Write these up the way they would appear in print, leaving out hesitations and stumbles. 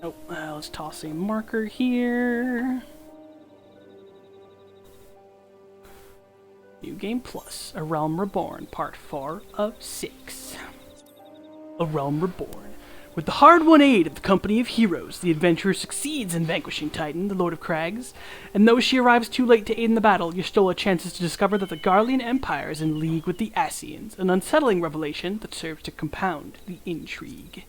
Oh, let's toss a marker here. New Game Plus, A Realm Reborn, Part 4 of 6. A Realm Reborn. With the hard-won aid of the company of heroes, the adventurer succeeds in vanquishing Titan, the Lord of Crags, and though she arrives too late to aid in the battle, Y'shtola chances to discover that the Garlean Empire is in league with the Ascians, an unsettling revelation that serves to compound the intrigue.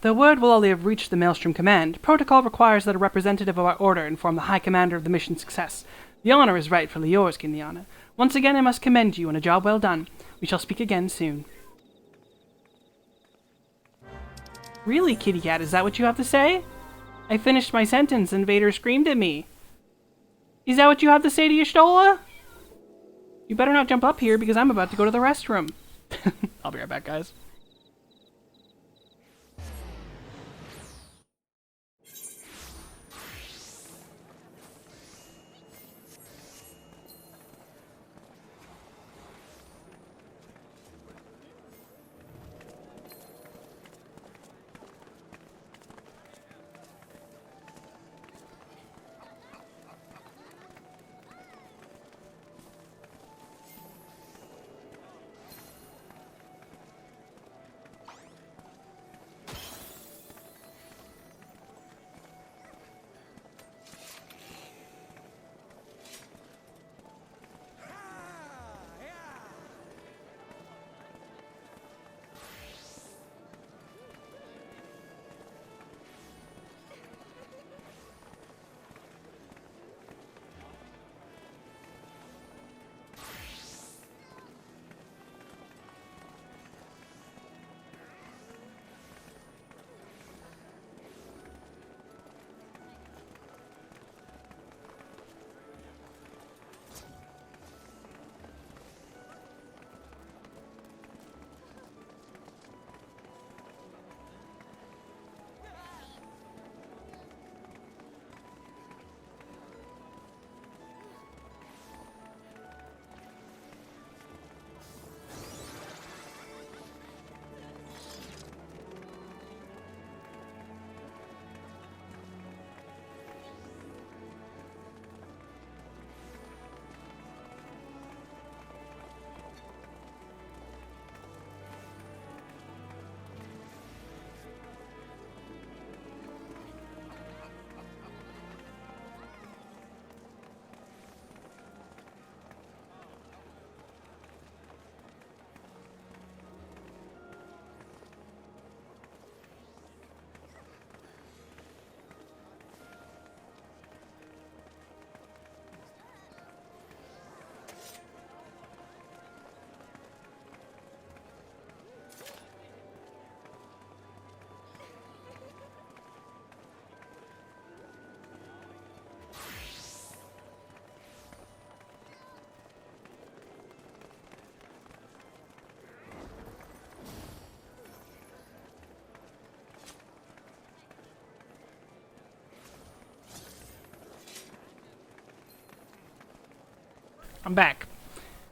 Though word will only have reached the Maelstrom Command, protocol requires that a representative of our order inform the High Commander of the mission's success. The honor is rightfully yours, King Liana. Once again, I must commend you on a job well done. We shall speak again soon. Really, Kitty Cat, is that what you have to say? I finished my sentence and Vader screamed at me. Is that what you have to say to Y'shtola? You better not jump up here because I'm about to go to the restroom. I'll be right back, guys. I'm back.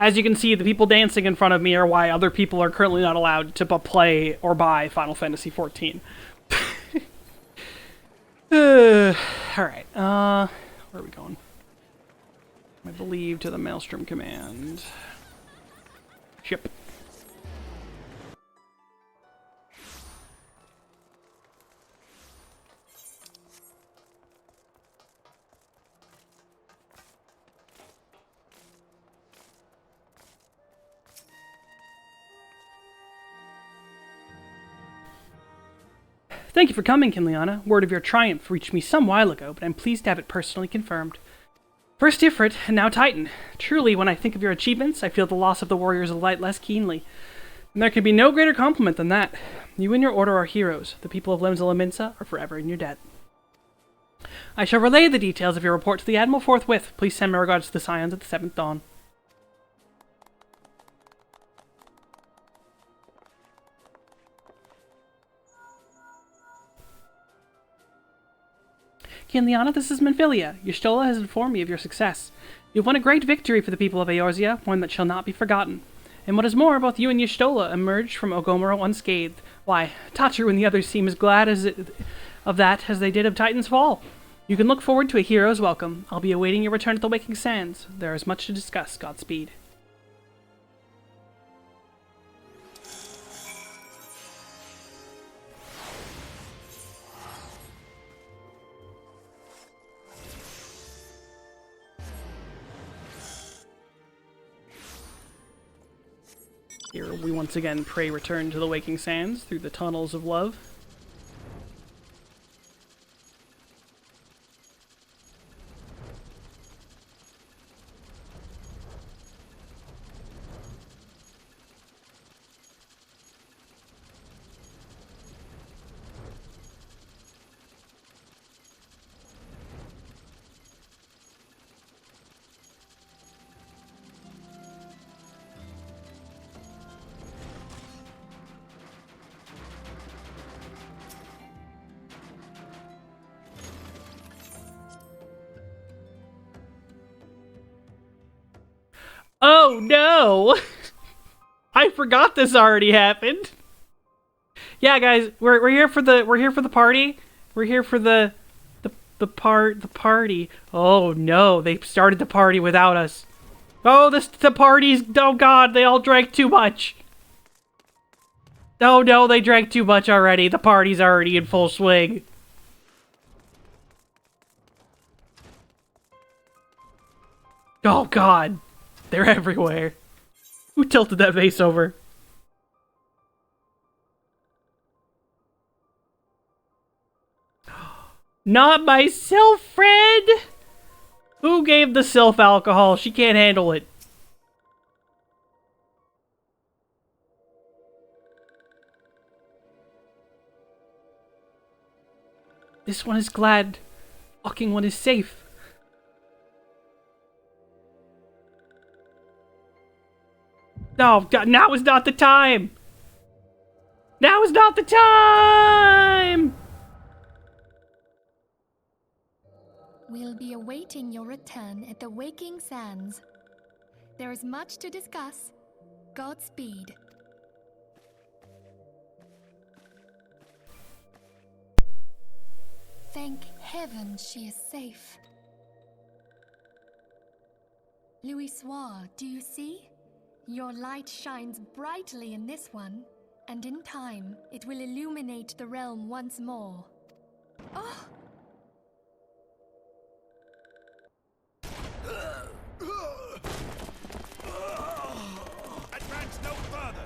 As you can see, the people dancing in front of me are why other people are currently not allowed to play or buy Final Fantasy XIV. Alright, where are we going? I believe to the Maelstrom Command. Ship. Thank you for coming, Kinliana. Word of your triumph reached me some while ago, but I'm pleased to have it personally confirmed. First Ifrit, and now Titan. Truly, when I think of your achievements, I feel the loss of the Warriors of Light less keenly. And there can be no greater compliment than that. You and your order are heroes. The people of Limsa Lominsa are forever in your debt. I shall relay the details of your report to the Admiral forthwith. Please send my regards to the Scions at the 7th Dawn. Kinliana, this is Menphilia. Y'shtola has informed me of your success. You've won a great victory for the people of Eorzea, one that shall not be forgotten. And what is more, both you and Y'shtola emerged from Ogomoro unscathed. Why, Tatru and the others seem as glad of that as they did of Titan's fall. You can look forward to a hero's welcome. I'll be awaiting your return to the Waking Sands. There is much to discuss. Godspeed. Here we once again pray return to the Waking Sands through the tunnels of love. Oh no! I forgot this already happened. Yeah, guys, we're here for the party. We're here for the party. Oh no, they started the party without us. Oh, the party's, oh god, they all drank too much. Oh no, they drank too much already. The party's already in full swing. Oh god. They're everywhere. Who tilted that vase over? Not myself, Fred! Who gave the Sylph alcohol? She can't handle it. This one is glad. Fucking one is safe. No, now is not the time! Now is not the time! We'll be awaiting your return at the Waking Sands. There is much to discuss. Godspeed. Thank heaven she is safe. Louisoire, do you see? Your light shines brightly in this one, and in time, it will illuminate the realm once more. Oh! Advance no further!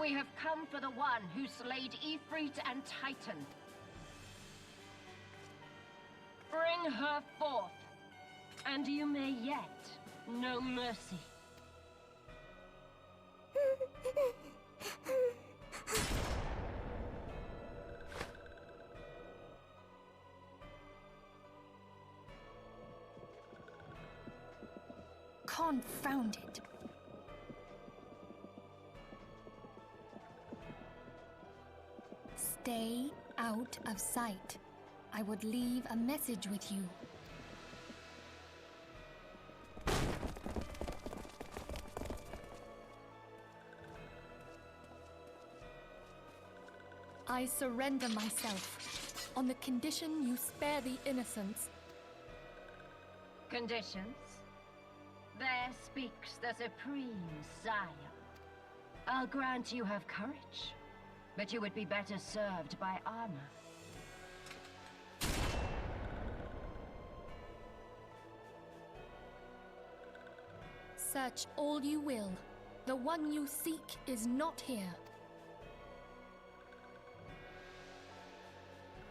We have come for the one who slayed Ifrit and Titan. Bring her forth, and you may yet know mercy. Confound it. Stay out of sight. I would leave a message with you. I surrender myself, on the condition you spare the innocents. Conditions? There speaks the Supreme Sire. I'll grant you have courage, but you would be better served by armor. Search all you will. The one you seek is not here.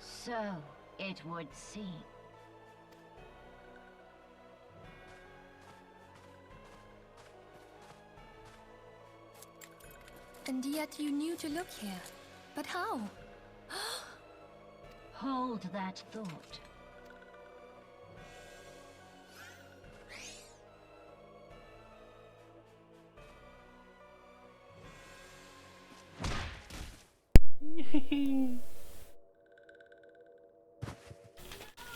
So it would seem. And yet you knew to look here. But how? Hold that thought.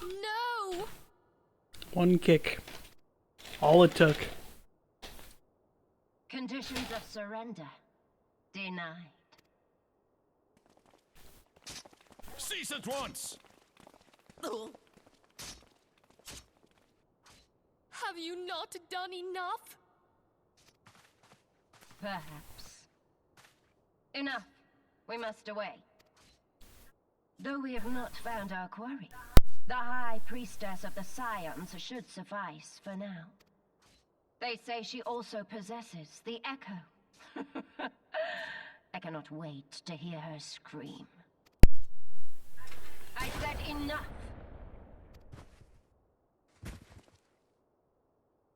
No! One kick. All it took. Conditions of surrender denied. Cease at once! Have you not done enough? Perhaps. Enough. We must away. Though we have not found our quarry, the High Priestess of the Scions should suffice for now. They say she also possesses the Echo. I cannot wait to hear her scream. I said enough!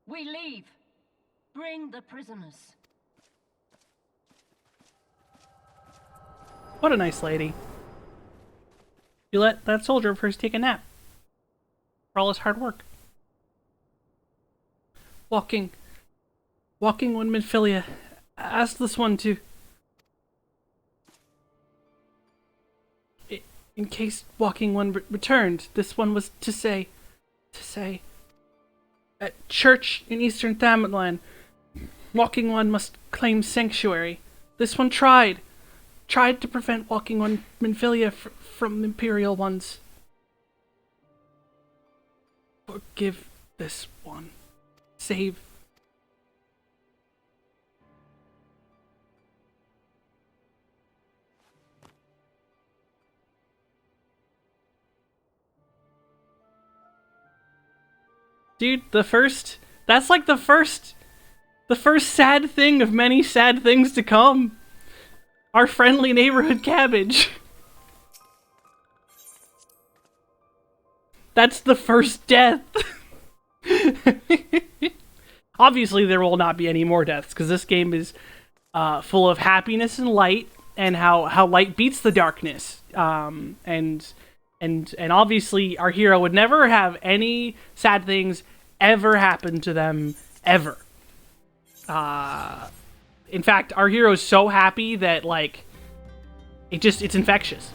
We leave. Bring the prisoners. What a nice lady. You let that soldier of hers take a nap. For all his hard work. Walking one Minfilia. Ask this one to... In case walking one returned, this one was to say... At church in Eastern Thametlan, walking one must claim sanctuary. This one tried to prevent walking one Minfilia from Imperial ones. Forgive this one. Save. Dude, that's like the first sad thing of many sad things to come. Our friendly neighborhood cabbage. That's the first death. Obviously, there will not be any more deaths, because this game is full of happiness and light, and how light beats the darkness. And obviously, our hero would never have any sad things ever happen to them, ever. In fact, our hero is so happy that, like, it's infectious.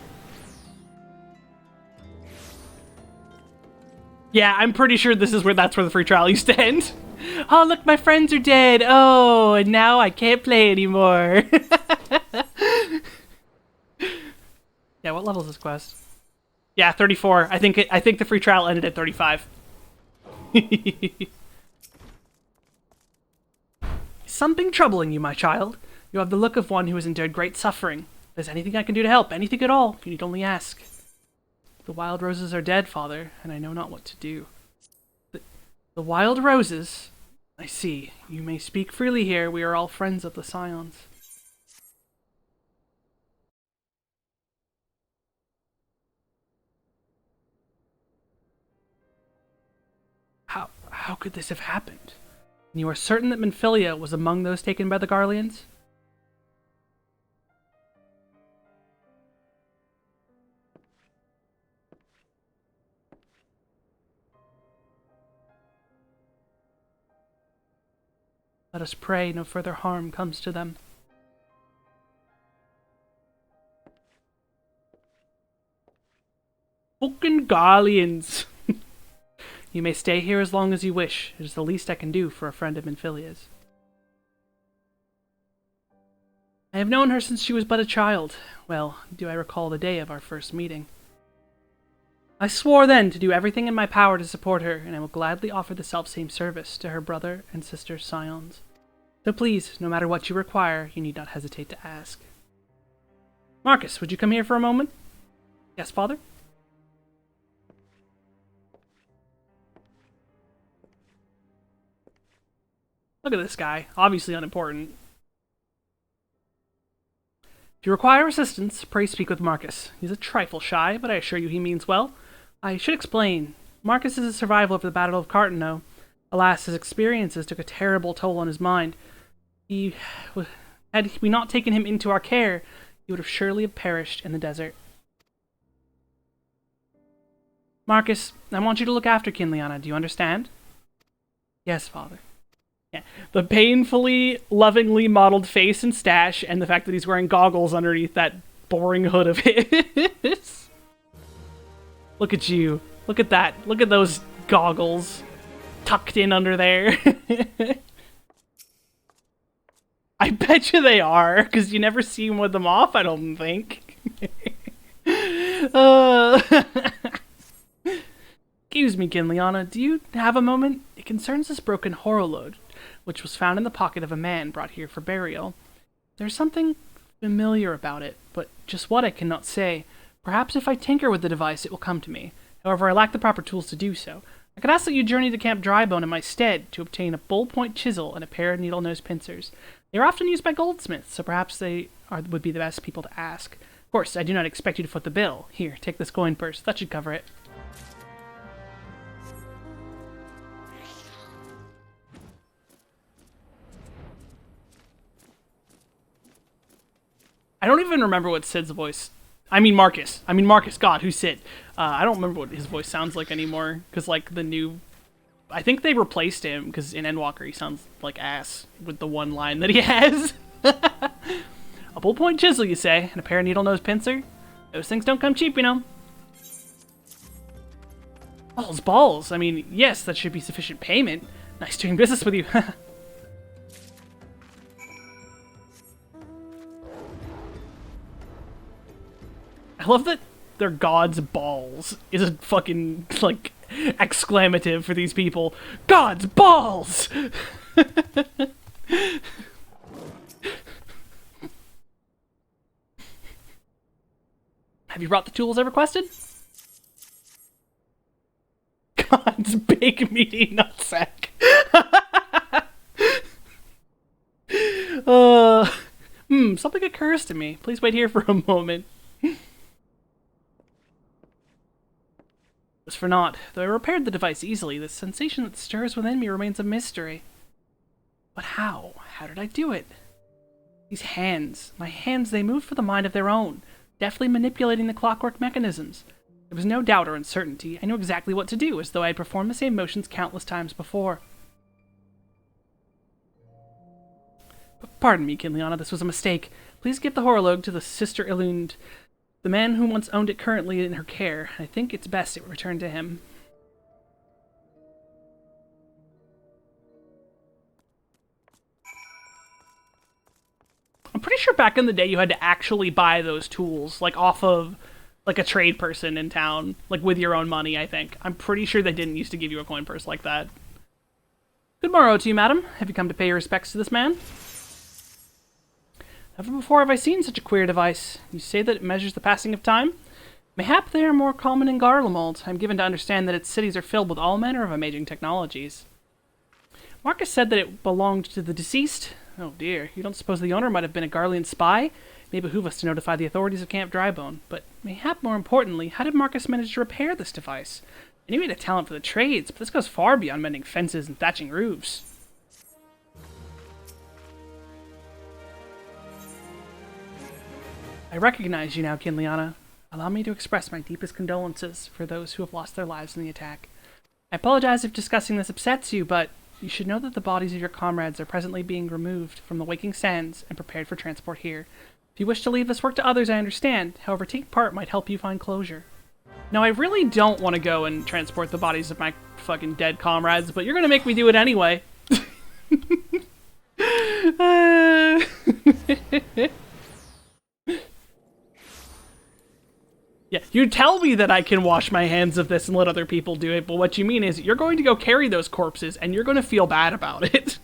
Yeah, I'm pretty sure that's where the free trial used to end. Oh, look, my friends are dead. Oh, and now I can't play anymore. Yeah, what level is this quest? Yeah, 34. I think the free trial ended at 35. Something troubling you, my child. You have the look of one who has endured great suffering. If there's anything I can do to help, anything at all, you need only ask. The wild roses are dead, father, and I know not what to do. The wild roses? I see. You may speak freely here. We are all friends of the Scions. How could this have happened? And you are certain that Minfilia was among those taken by the Garleans? Let us pray no further harm comes to them. Fucking Garleans! You may stay here as long as you wish. It is the least I can do for a friend of Minfilia's. I have known her since she was but a child. Well, do I recall the day of our first meeting. I swore then to do everything in my power to support her, and I will gladly offer the selfsame service to her brother and sister Scions. So please, no matter what you require, you need not hesitate to ask. Marcus, would you come here for a moment? Yes, father? Look at this guy. Obviously unimportant. If you require assistance, pray speak with Marcus. He's a trifle shy, but I assure you he means well. I should explain. Marcus is a survivor of the Battle of Cartano. Alas, his experiences took a terrible toll on his mind. Had we not taken him into our care, he would have surely perished in the desert. Marcus, I want you to look after Kinliana. Do you understand? Yes, father. Yeah. The painfully, lovingly modeled face and stash, and the fact that he's wearing goggles underneath that boring hood of his. Look at you. Look at that. Look at those goggles tucked in under there. I bet you they are, because you never see him with them off, I don't think. Excuse me, Kinliana, do you have a moment? It concerns this broken horologe, which was found in the pocket of a man brought here for burial. There's something familiar about it, but just what I cannot say. Perhaps if I tinker with the device, it will come to me. However, I lack the proper tools to do so. I could ask that you journey to Camp Drybone in my stead to obtain a bull-point chisel and a pair of needle-nose pincers. They are often used by goldsmiths, so perhaps would be the best people to ask. Of course, I do not expect you to foot the bill. Here, take this coin purse. That should cover it. I don't even remember what Sid's voice... I mean Marcus. God, who's Sid? I don't remember what his voice sounds like anymore, because, like, the new... I think they replaced him, because in Endwalker he sounds like ass with the one line that he has. A bull-point chisel, you say, and a pair of needle-nose pincer? Those things don't come cheap, you know. Balls. I mean, yes, that should be sufficient payment. Nice doing business with you. I love that their god's balls is a fucking, like, exclamative for these people. God's balls! Have you brought the tools I requested? God's big meaty nutsack. Something occurs to me. Please wait here for a moment. For naught. Though I repaired the device easily, the sensation that stirs within me remains a mystery. But how? How did I do it? These hands. My hands, they moved with a mind of their own, deftly manipulating the clockwork mechanisms. There was no doubt or uncertainty. I knew exactly what to do, as though I had performed the same motions countless times before. Pardon me, Kinliana, this was a mistake. Please give the horologe to the Sister Illumined. The man who once owned it currently in her care. I think it's best it return to him. I'm pretty sure back in the day you had to actually buy those tools, like, off of, like, a trade person in town, like, with your own money, I think. I'm pretty sure they didn't used to give you a coin purse like that. Good morrow to you, madam. Have you come to pay your respects to this man? Never before have I seen such a queer device. You say that it measures the passing of time? Mayhap they are more common in Garlemald. I'm given to understand that its cities are filled with all manner of amazing technologies. Marcus said that it belonged to the deceased. Oh dear, you don't suppose the owner might have been a Garlean spy? It may behoove us to notify the authorities of Camp Drybone. But mayhap more importantly, how did Marcus manage to repair this device? I knew he had a talent for the trades, but this goes far beyond mending fences and thatching roofs. I recognize you now, Kinliana. Allow me to express my deepest condolences for those who have lost their lives in the attack. I apologize if discussing this upsets you, but you should know that the bodies of your comrades are presently being removed from the waking sands and prepared for transport here. If you wish to leave this work to others, I understand. However, taking part might help you find closure. Now, I really don't want to go and transport the bodies of my fucking dead comrades, but you're gonna make me do it anyway. Yeah, you tell me that I can wash my hands of this and let other people do it, but what you mean is you're going to go carry those corpses and you're going to feel bad about it.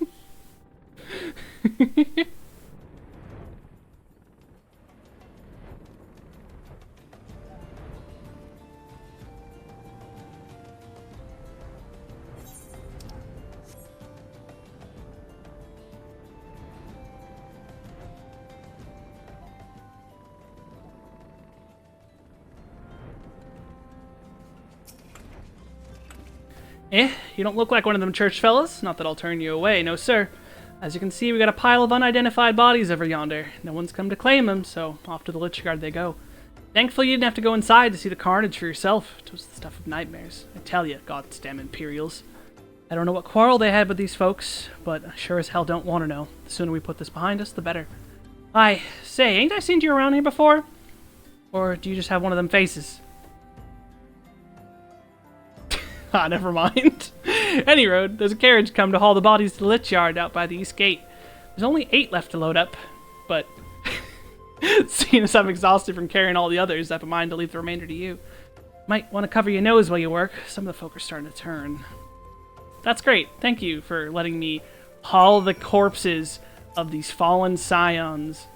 You don't look like one of them church fellas. Not that I'll turn you away, no sir. As you can see, we got a pile of unidentified bodies over yonder. No one's come to claim them, so off to the Lich Guard they go. Thankfully, you didn't have to go inside to see the carnage for yourself. It was the stuff of nightmares. I tell you, goddamn Imperials. I don't know what quarrel they had with these folks, but I sure as hell don't want to know. The sooner we put this behind us, the better. I say, ain't I seen you around here before? Or do you just have one of them faces? Ah, never mind. Any road, there's a carriage come to haul the bodies to the lich yard out by the east gate. There's only 8 left to load up, but seeing as I'm exhausted from carrying all the others, I have a mind to leave the remainder to you. Might want to cover your nose while you work. Some of the folk are starting to turn. That's great. Thank you for letting me haul the corpses of these fallen scions.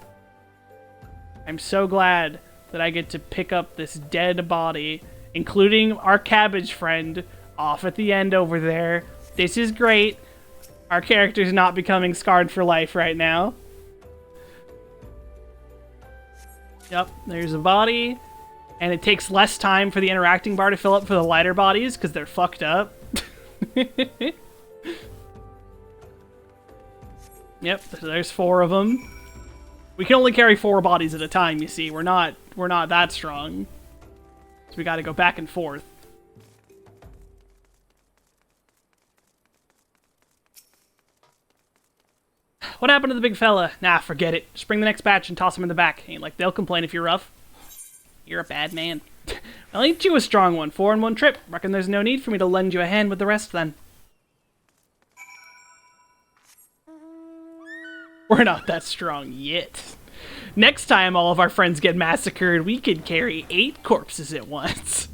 I'm so glad that I get to pick up this dead body, including our cabbage friend, off at the end over there. This is great. Our character's not becoming scarred for life right now. Yep, there's a body. And it takes less time for the interacting bar to fill up for the lighter bodies, because they're fucked up. Yep, there's 4 of them. We can only carry 4 bodies at a time, you see. We're not that strong. So we gotta go back and forth. What happened to the big fella? Nah, forget it. Just bring the next batch and toss him in the back. Ain't like they'll complain if you're rough. You're a bad man. Well, ain't you a strong one? 4 in one trip. Reckon there's no need for me to lend you a hand with the rest then. We're not that strong yet. Next time all of our friends get massacred, we could carry 8 corpses at once.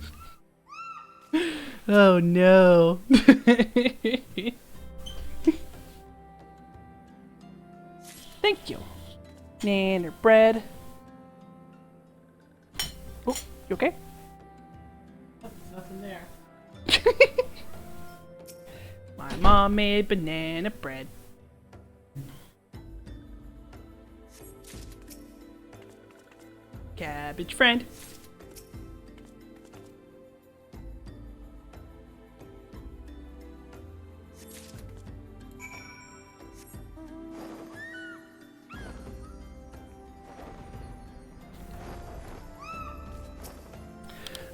Oh no. Thank you. Nanner bread. Oh, you okay? Oh, there's nothing there. My mom made banana bread. Cabbage friend.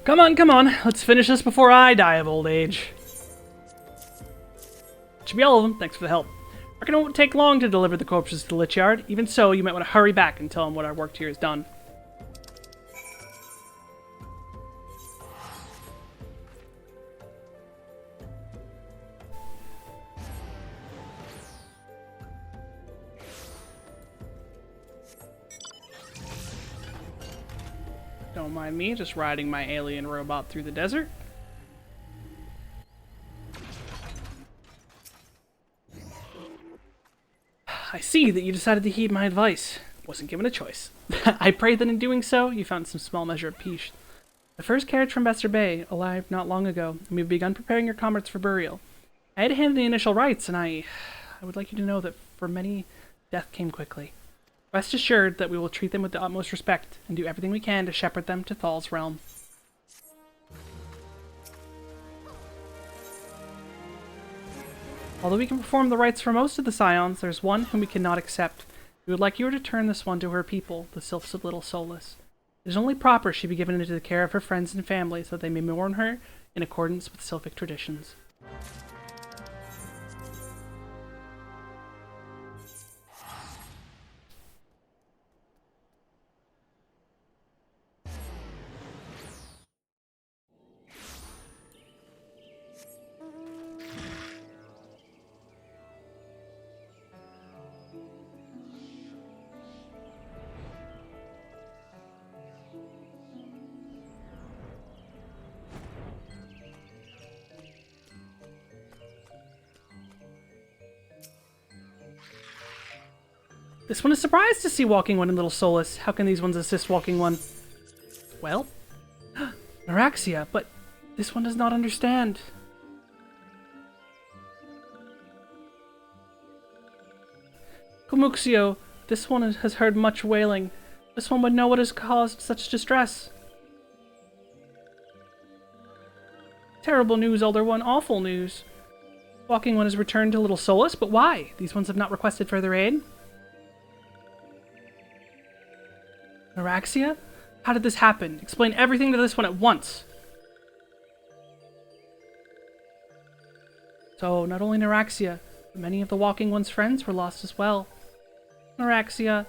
Come on, come on. Let's finish this before I die of old age. Should be all of them. Thanks for the help. I reckon it won't take long to deliver the corpses to the lich yard. Even so, you might want to hurry back and tell them what our work here is done. Don't mind me, just riding my alien robot through the desert. I see that you decided to heed my advice. Wasn't given a choice. I pray that in doing so, you found some small measure of peace. The first carriage from Bester Bay arrived not long ago, and we've begun preparing your comrades for burial. I had to handle the initial rites, and I would like you to know that for many, death came quickly. Rest assured that we will treat them with the utmost respect and do everything we can to shepherd them to Thal's realm. Although we can perform the rites for most of the scions, there's one whom we cannot accept. We would like you to return this one to her people, the Sylphs of Little Solus. It is only proper she be given into the care of her friends and family so that they may mourn her in accordance with Sylphic traditions. This one is surprised to see Walking One in Little Solus. How can these ones assist Walking One? Well? Neuraxia, but this one does not understand. Kumuxio, this one has heard much wailing. This one would know what has caused such distress. Terrible news, Elder One. Awful news. Walking One has returned to Little Solus, but why? These ones have not requested further aid. Neuraxia? How did this happen? Explain everything to this one at once. So, not only Neuraxia, but many of the Walking One's friends were lost as well. Neuraxia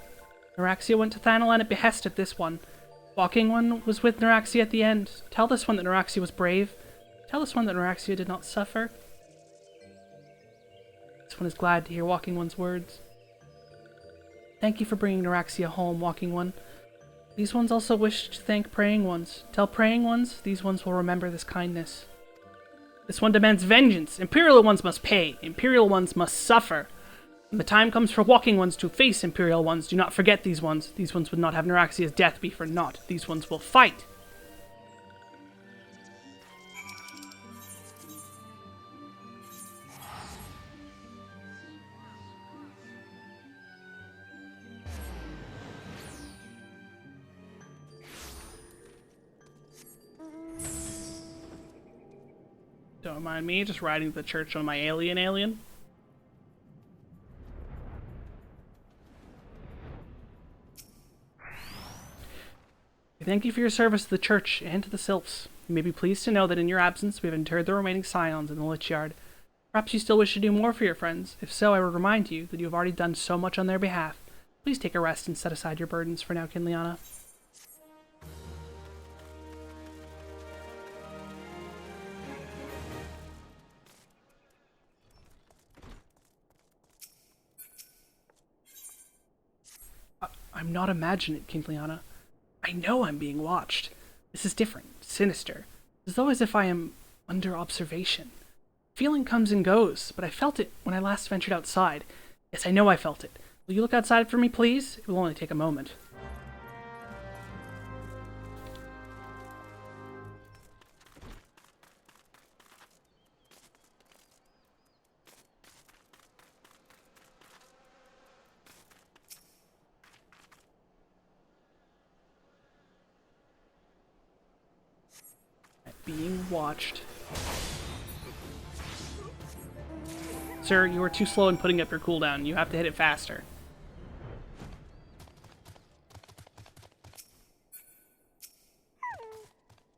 went to Thanalan at behest of this one. Walking One was with Neuraxia at the end. Tell this one that Neuraxia was brave. Tell this one that Neuraxia did not suffer. This one is glad to hear Walking One's words. Thank you for bringing Neuraxia home, Walking One. These ones also wish to thank Praying Ones. Tell Praying Ones these ones will remember this kindness. This one demands vengeance. Imperial Ones must pay. Imperial Ones must suffer. When the time comes for Walking Ones to face Imperial Ones, do not forget these ones. These ones would not have Neuraxia's death be for naught. These ones will fight. Don't mind me, just riding to the church on my alien. Thank you for your service to the church and to the sylphs. You may be pleased to know that in your absence we have interred the remaining scions in the Lich Yard. Perhaps you still wish to do more for your friends. If so, I would remind you that you have already done so much on their behalf. Please take a rest and set aside your burdens for now, Kinliana. I'm not imagining it, Kinliana. I know I'm being watched. This is different, sinister, as though as if I am under observation. Feeling comes and goes, but I felt it when I last ventured outside. Yes, I know I felt it. Will you look outside for me, please? It will only take a moment. Being watched. Sir, you are too slow in putting up your cooldown. You have to hit it faster.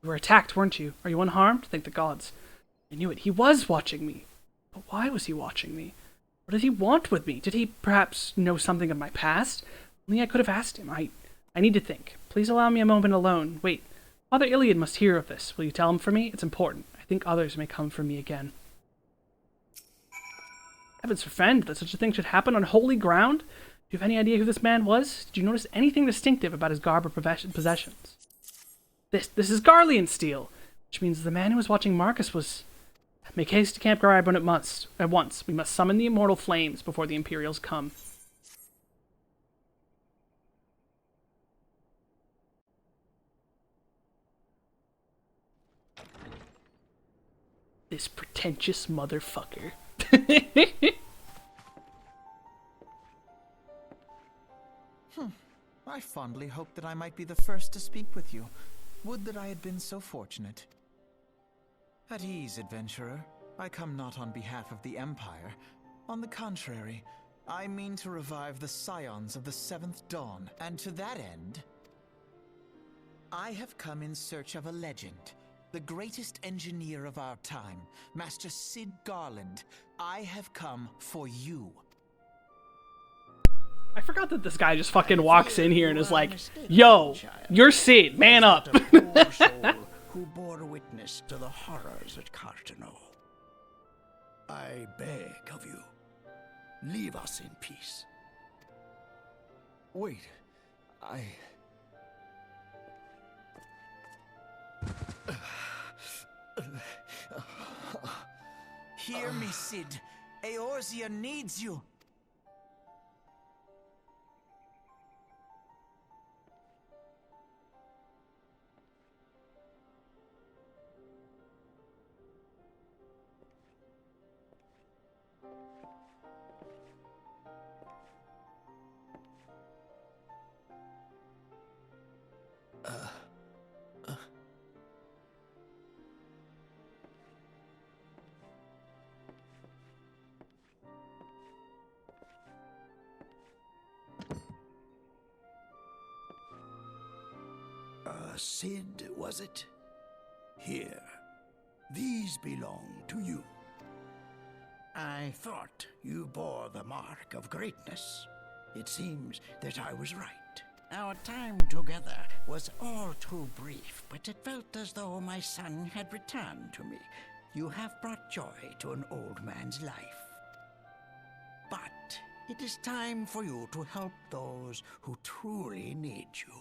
You were attacked, weren't you? Are you unharmed? Thank the gods. I knew it. He was watching me. But why was he watching me? What did he want with me? Did he perhaps know something of my past? Only I could have asked him. I need to think. Please allow me a moment alone. Wait. Father Iliad must hear of this. Will you tell him for me? It's important. I think others may come for me again. Heavens defend that such a thing should happen on holy ground? Do you have any idea who this man was? Did you notice anything distinctive about his garb or possessions? This is Garlean steel, which means the man who was watching Marcus was... Make haste to Camp Garibon at once. We must summon the immortal flames before the Imperials come. This pretentious motherfucker. I fondly hoped that I might be the first to speak with you. Would that I had been so fortunate. At ease, adventurer. I come not on behalf of the Empire. On the contrary, I mean to revive the scions of the Seventh Dawn. And to that end, I have come in search of a legend. The greatest engineer of our time, Master Sid Garland. I have come for you. I forgot that this guy just fucking walks in here and is like, yo, you're Sid, man up. Who bore witness to the horrors at Cartano. I beg of you, leave us in peace. Wait, Hear me, Sid. Eorzea needs you. Sid, was it? Here. These belong to you. I thought you bore the mark of greatness. It seems that I was right. Our time together was all too brief, but it felt as though my son had returned to me. You have brought joy to an old man's life. But it is time for you to help those who truly need you.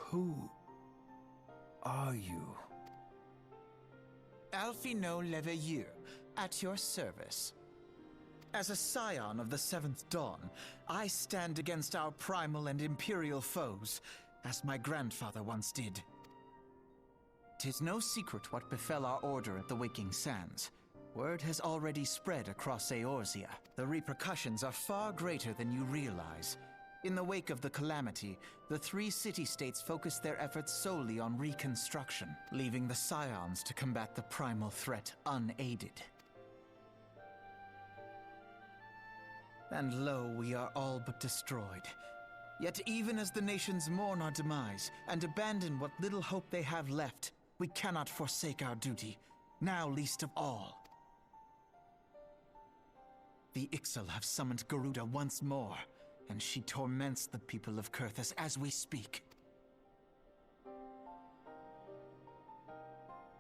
Who are you? Alphino Leveilleur, at your service. As a scion of the Seventh Dawn, I stand against our primal and imperial foes, as my grandfather once did. 'Tis no secret what befell our order at the Waking Sands. Word has already spread across Eorzea. The repercussions are far greater than you realize. In the wake of the calamity, the three city-states focused their efforts solely on reconstruction, leaving the Scions to combat the primal threat unaided. And lo, we are all but destroyed. Yet even as the nations mourn our demise and abandon what little hope they have left, we cannot forsake our duty, now least of all. The Ixal have summoned Garuda once more, and she torments the people of Kurthus as we speak.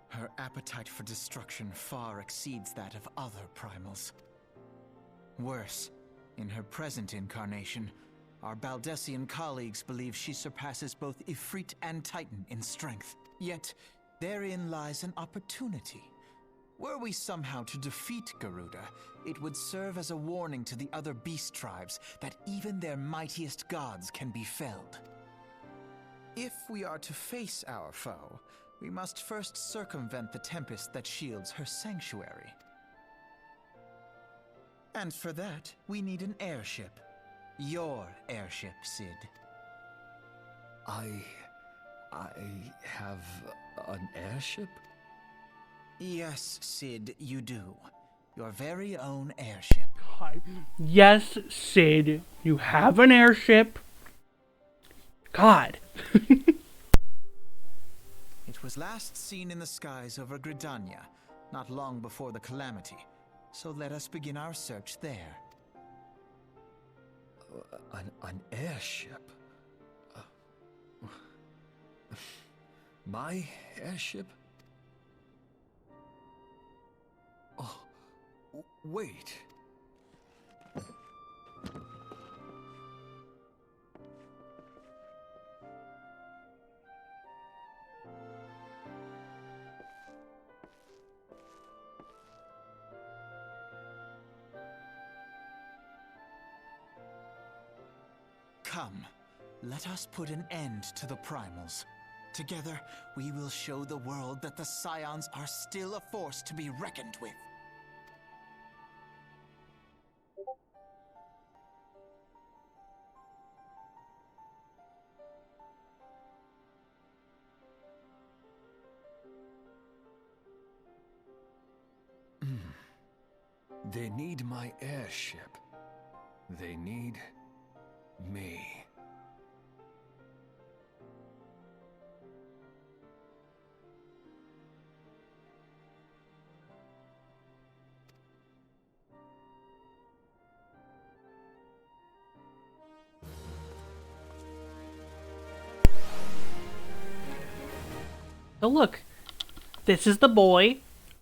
Her appetite for destruction far exceeds that of other primals. Worse, in her present incarnation, our Baldessian colleagues believe she surpasses both Ifrit and Titan in strength. Yet, therein lies an opportunity. Were we somehow to defeat Garuda, it would serve as a warning to the other beast tribes that even their mightiest gods can be felled. If we are to face our foe, we must first circumvent the tempest that shields her sanctuary. And for that, we need an airship. Your airship, Cid. I have an airship? Yes, Cid, you do. Your very own airship. God. Yes, Cid, you have an airship. God. It was last seen in the skies over Gridania, not long before the calamity. So let us begin our search there. An airship? My airship? Oh, wait. Come, let us put an end to the primals. Together, we will show the world that the Scions are still a force to be reckoned with. They need my airship. They need me. So look, this is the boy,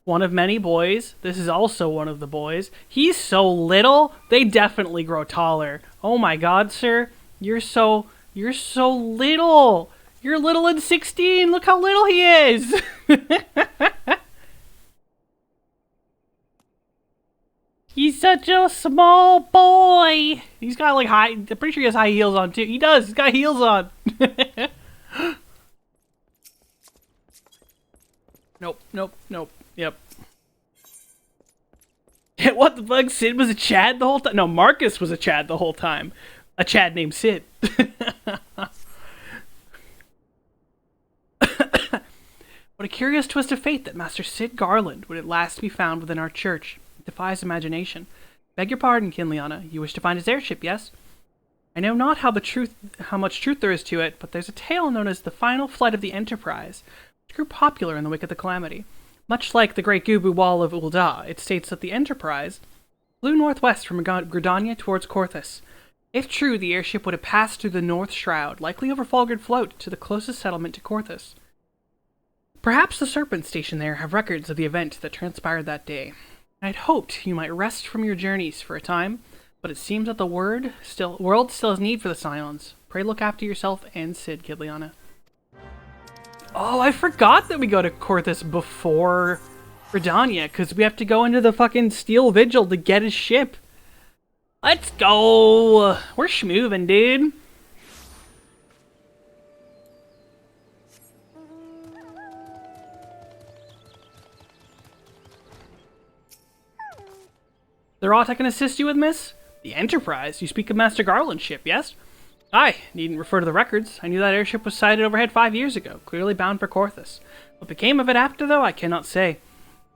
one of many boys. This is also one of the boys. He's so little, they definitely grow taller. Oh my god, sir. You're so little. You're little and 16. Look how little he is. He's such a small boy. He's got like I'm pretty sure he has high heels on too. He does. He's got heels on. Nope. Yep. What the fuck? Sid was a Chad the whole time? No, Marcus was a Chad the whole time. A Chad named Sid. What a curious twist of fate that Master Sid Garland would at last be found within our church. It defies imagination. Beg your pardon, Kinliana. You wish to find his airship, yes? I know not how much truth there is to it, but there's a tale known as the final flight of the Enterprise, which grew popular in the wake of the Calamity. Much like the Great Gubu Wall of Ul'dah, it states that the Enterprise flew northwest from Gridania towards Korthus. If true, the airship would have passed through the North Shroud, likely over Fulgrid Float, to the closest settlement to Korthus. Perhaps the Serpents stationed there have records of the event that transpired that day. I'd hoped you might rest from your journeys for a time, but it seems that the world still has need for the Scions. Pray look after yourself and Sid, Kidliana. Oh, I forgot that we go to Korthus before Gridania, because we have to go into the fucking Steel Vigil to get his ship. Let's go! We're schmoovin', dude. There aught I can assist you with, miss? The Enterprise? You speak of Master Garland's ship, yes? Aye, needn't refer to the records. I knew that airship was sighted overhead 5 years ago, clearly bound for Korthus. What became of it after, though, I cannot say.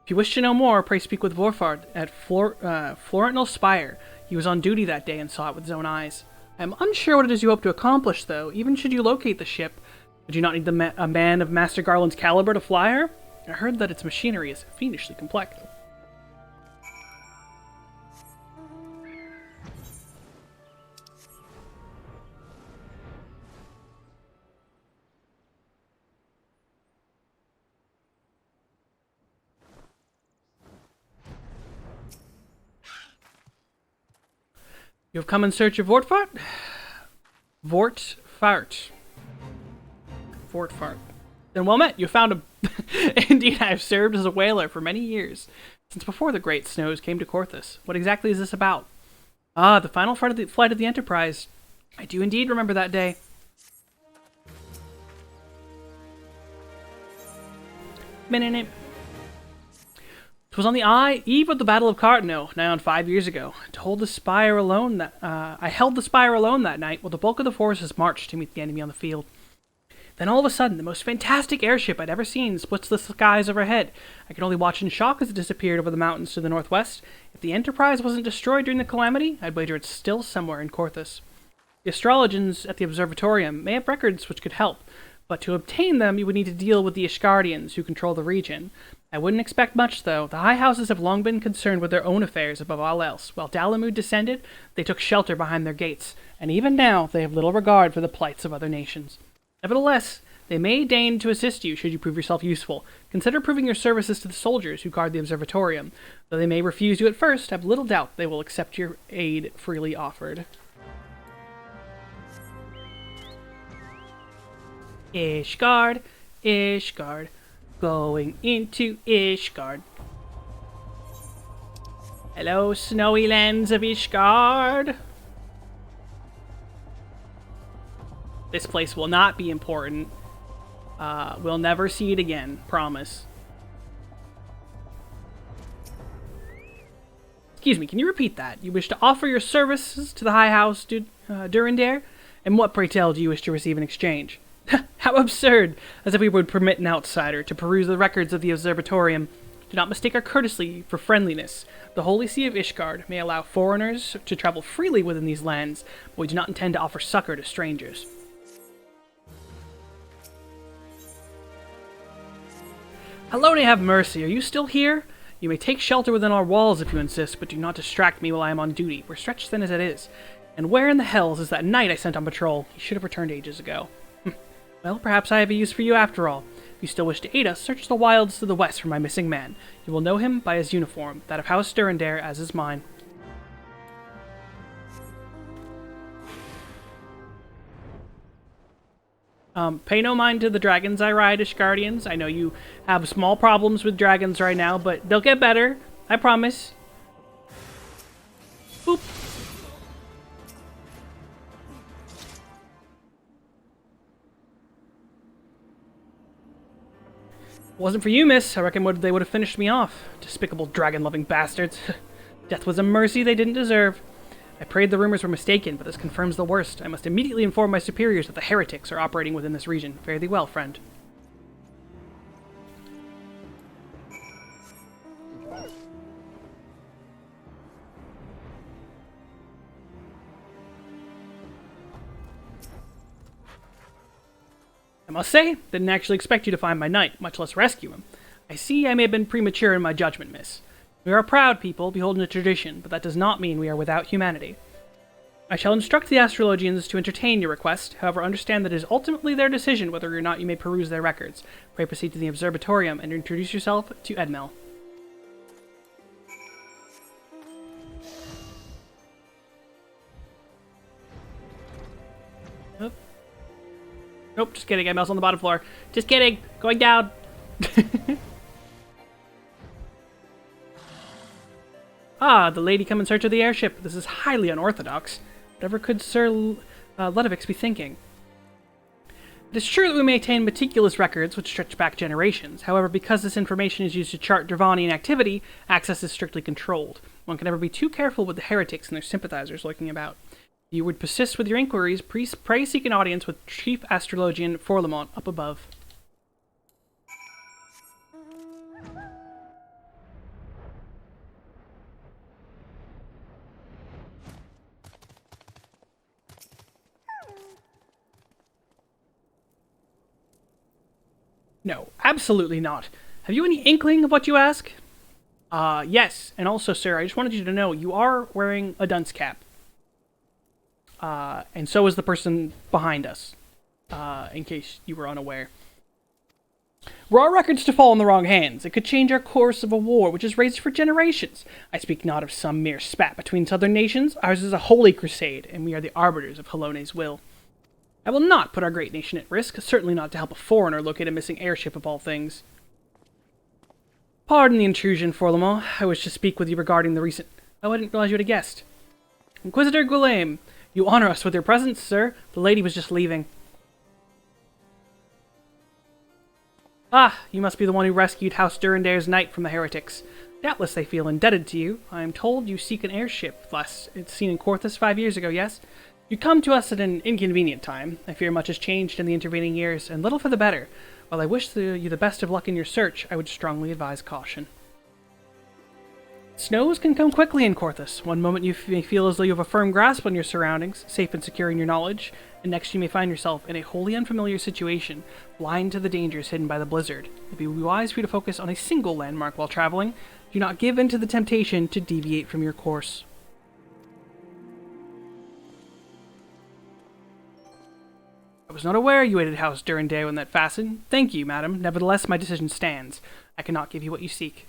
If you wish to know more, pray speak with Vorfard at Florental Spire. He was on duty that day and saw it with his own eyes. I am unsure what it is you hope to accomplish, though. Even should you locate the ship, would you not need a man of Master Garland's caliber to fly her? I heard that its machinery is fiendishly complex. You have come in search of Vortfart? Vortfart. Then well met, you found him. Indeed, I have served as a whaler for many years, since before the great snows came to Korthus. What exactly is this about? Ah, the final flight of the Enterprise. I do indeed remember that day. Minute. It was on the eve of the Battle of Cartano, nigh on 5 years ago. I held the spire alone that night, while the bulk of the forces marched to meet the enemy on the field. Then all of a sudden, the most fantastic airship I'd ever seen splits the skies overhead. I could only watch in shock as it disappeared over the mountains to the northwest. If the Enterprise wasn't destroyed during the Calamity, I'd wager it's still somewhere in Korthus. The astrologians at the observatorium may have records which could help, but to obtain them you would need to deal with the Ishgardians who control the region. I wouldn't expect much, though. The High Houses have long been concerned with their own affairs above all else. While Dalamud descended, they took shelter behind their gates, and even now they have little regard for the plights of other nations. Nevertheless, they may deign to assist you should you prove yourself useful. Consider proving your services to the soldiers who guard the observatorium. Though they may refuse you at first, I have little doubt they will accept your aid freely offered. Ishgard, Ishgard, going into Ishgard. Hello, snowy lands of Ishgard. This place will not be important. We'll never see it again, promise. Excuse me, can you repeat that? You wish to offer your services to the High House Durandare? And what, pray tell, do you wish to receive in exchange? How absurd! As if we would permit an outsider to peruse the records of the observatorium. Do not mistake our courtesy for friendliness. The Holy See of Ishgard may allow foreigners to travel freely within these lands, but we do not intend to offer succor to strangers. Helone, have mercy. Are you still here? You may take shelter within our walls if you insist, but do not distract me while I am on duty. We're stretched thin as it is. And where in the hells is that knight I sent on patrol? He should have returned ages ago. Well, perhaps I have a use for you after all. If you still wish to aid us, search the wilds to the west for my missing man. You will know him by his uniform, that of House Durandare, as is mine. Pay no mind to the dragons I ride, Ishgardians. I know you have small problems with dragons right now, but they'll get better. I promise. Boop. Wasn't for you, miss. I reckon they would have finished me off. Despicable dragon-loving bastards. Death was a mercy they didn't deserve. I prayed the rumors were mistaken, but this confirms the worst. I must immediately inform my superiors that the heretics are operating within this region. Fare thee well, friend. I must say, didn't actually expect you to find my knight, much less rescue him. I see I may have been premature in my judgment, miss. We are a proud people, beholden to tradition, but that does not mean we are without humanity. I shall instruct the astrologians to entertain your request, however understand that it is ultimately their decision whether or not you may peruse their records. Pray proceed to the observatorium and introduce yourself to Edmel. Oh. Nope, just kidding, Edmel's on the bottom floor. Just kidding, going down. Ah, the lady come in search of the airship. This is highly unorthodox. Whatever could Sir Ludovix be thinking? It is true that we maintain meticulous records which stretch back generations. However, because this information is used to chart Dravanian activity, access is strictly controlled. One can never be too careful with the heretics and their sympathizers lurking about. If you would persist with your inquiries, pray seek an audience with Chief Astrologian Forlamont up above. No, absolutely not. Have you any inkling of what you ask? Yes. And also, sir, I just wanted you to know you are wearing a dunce cap. And so is the person behind us. In case you were unaware. Were our records to fall in the wrong hands, it could change our course of a war which has raged for generations. I speak not of some mere spat between southern nations. Ours is a holy crusade, and we are the arbiters of Halone's will. I will not put our great nation at risk, certainly not to help a foreigner locate a missing airship of all things. Pardon the intrusion, Forlamont. I wish to speak with you regarding the recent... Oh, I didn't realize you had a guest. Inquisitor Guillaume, you honor us with your presence, sir. The lady was just leaving. Ah, you must be the one who rescued House Durandare's knight from the heretics. Doubtless they feel indebted to you. I am told you seek an airship, thus. It's seen in Corthus 5 years ago, yes? You come to us at an inconvenient time. I fear much has changed in the intervening years, and little for the better. While I wish you the best of luck in your search, I would strongly advise caution. Snows can come quickly in Corthus. One moment you may feel as though you have a firm grasp on your surroundings, safe and secure in your knowledge, and next you may find yourself in a wholly unfamiliar situation, blind to the dangers hidden by the blizzard. It would be wise for you to focus on a single landmark while traveling. Do not give in to the temptation to deviate from your course. I was not aware you waited House Durandare when that fastened. Thank you, madam. Nevertheless, my decision stands. I cannot give you what you seek.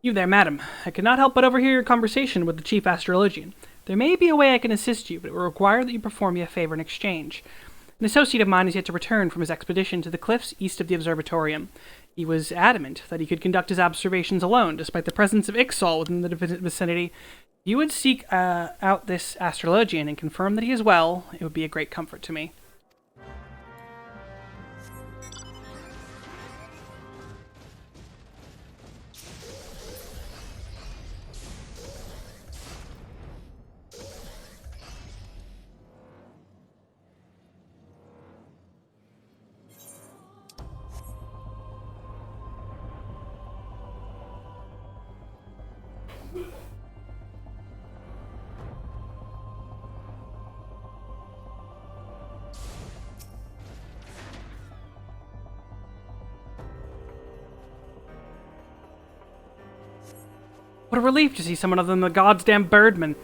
You there, madam. I cannot help but overhear your conversation with the Chief Astrologian. There may be a way I can assist you, but it will require that you perform me a favor in exchange. An associate of mine is yet to return from his expedition to the cliffs east of the observatorium. He was adamant that he could conduct his observations alone, despite the presence of Ixal within the vicinity. If you would seek out this astrologian and confirm that he is well, it would be a great comfort to me. What a relief to see someone other than the goddamn birdman.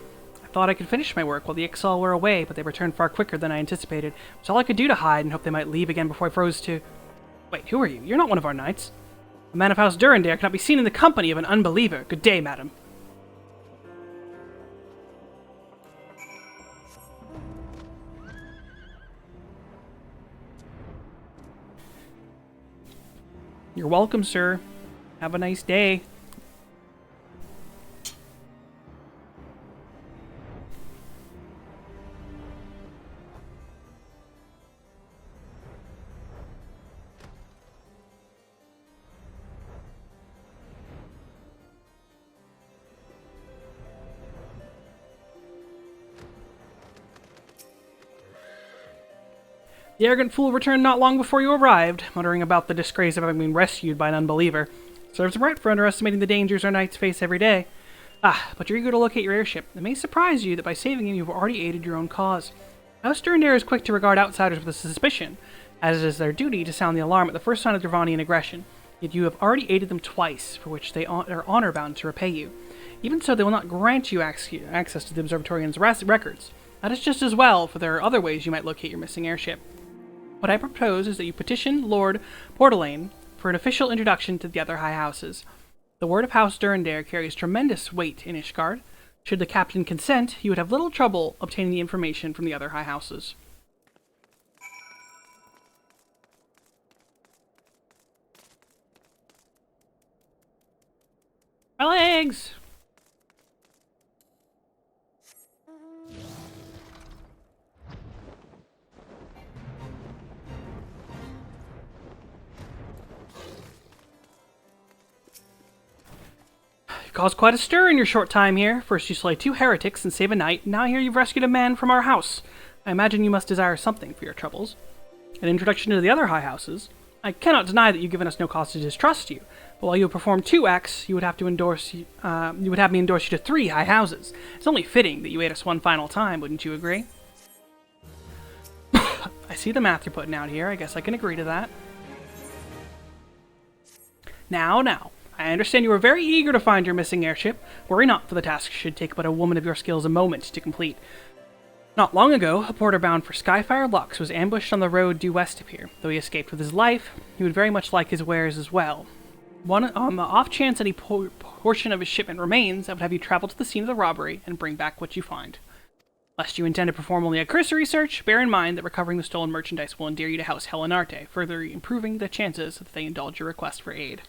I thought I could finish my work while the Ixal were away, but they returned far quicker than I anticipated. It was all I could do to hide and hope they might leave again before I froze to... Wait, who are you? You're not one of our knights. A man of House Durandare cannot be seen in the company of an unbeliever. Good day, madam. You're welcome, sir. Have a nice day. The arrogant fool returned not long before you arrived, muttering about the disgrace of having been rescued by an unbeliever. Serves him right for underestimating the dangers our knights face every day. Ah, but you're eager to locate your airship. It may surprise you that by saving him, you've already aided your own cause. House Durandare is quick to regard outsiders with suspicion, as it is their duty to sound the alarm at the first sign of Dravanian aggression. Yet you have already aided them twice, for which they are honor-bound to repay you. Even so, they will not grant you access to the Observatorian's records. That is just as well, for there are other ways you might locate your missing airship. What I propose is that you petition Lord Portelaine for an official introduction to the other high houses. The word of House Durandare carries tremendous weight in Ishgard. Should the captain consent, you would have little trouble obtaining the information from the other high houses. My legs! You've caused quite a stir in your short time here. First you slay 2 heretics and save a knight, and now here you've rescued a man from our house. I imagine you must desire something for your troubles. An introduction to the other high houses. I cannot deny that you've given us no cause to distrust you, but while you have performed 2 acts, you would have me endorse you to 3 high houses. It's only fitting that you aid us one final time, wouldn't you agree? I see the math you're putting out here. I guess I can agree to that. Now. I understand you are very eager to find your missing airship. Worry not, for the task should take but a woman of your skills a moment to complete. Not long ago, a porter bound for Skyfire Lux was ambushed on the road due west of here. Though he escaped with his life, he would very much like his wares as well. On the off chance any portion of his shipment remains, I would have you travel to the scene of the robbery and bring back what you find. Lest you intend to perform only a cursory search, bear in mind that recovering the stolen merchandise will endear you to House Helenarte, further improving the chances that they indulge your request for aid.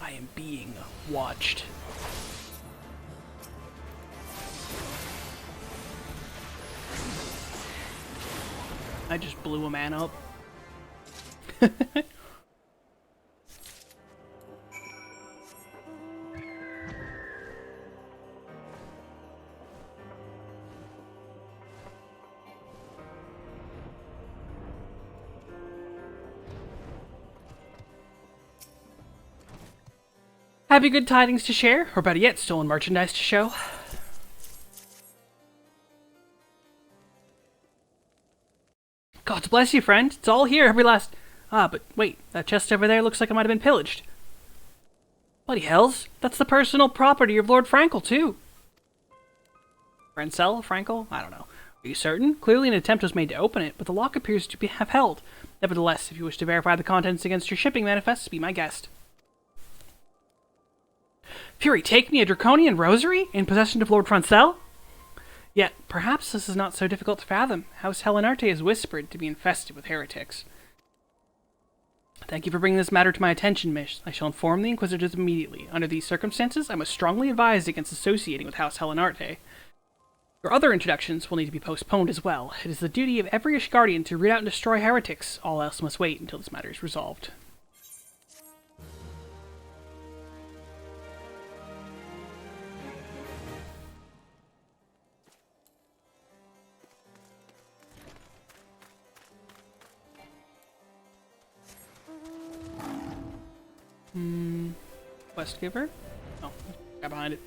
I am being watched. I just blew a man up. Have you good tidings to share? Or better yet, stolen merchandise to show? God bless you, friend. It's all here, every last... Ah, but wait. That chest over there looks like it might have been pillaged. Bloody hells. That's the personal property of Lord Frankel, too. Francel? Frankel? I don't know. Are you certain? Clearly an attempt was made to open it, but the lock appears to have held. Nevertheless, if you wish to verify the contents against your shipping manifests, be my guest. Fury, take me a draconian rosary in possession of Lord Francel? Yet, perhaps this is not so difficult to fathom. House Helenarte is whispered to be infested with heretics. Thank you for bringing this matter to my attention, Mish. I shall inform the Inquisitors immediately. Under these circumstances, I must strongly advise against associating with House Helenarte. Your other introductions will need to be postponed as well. It is the duty of every Ishgardian to root out and destroy heretics. All else must wait until this matter is resolved. Quest giver? Oh, got behind it.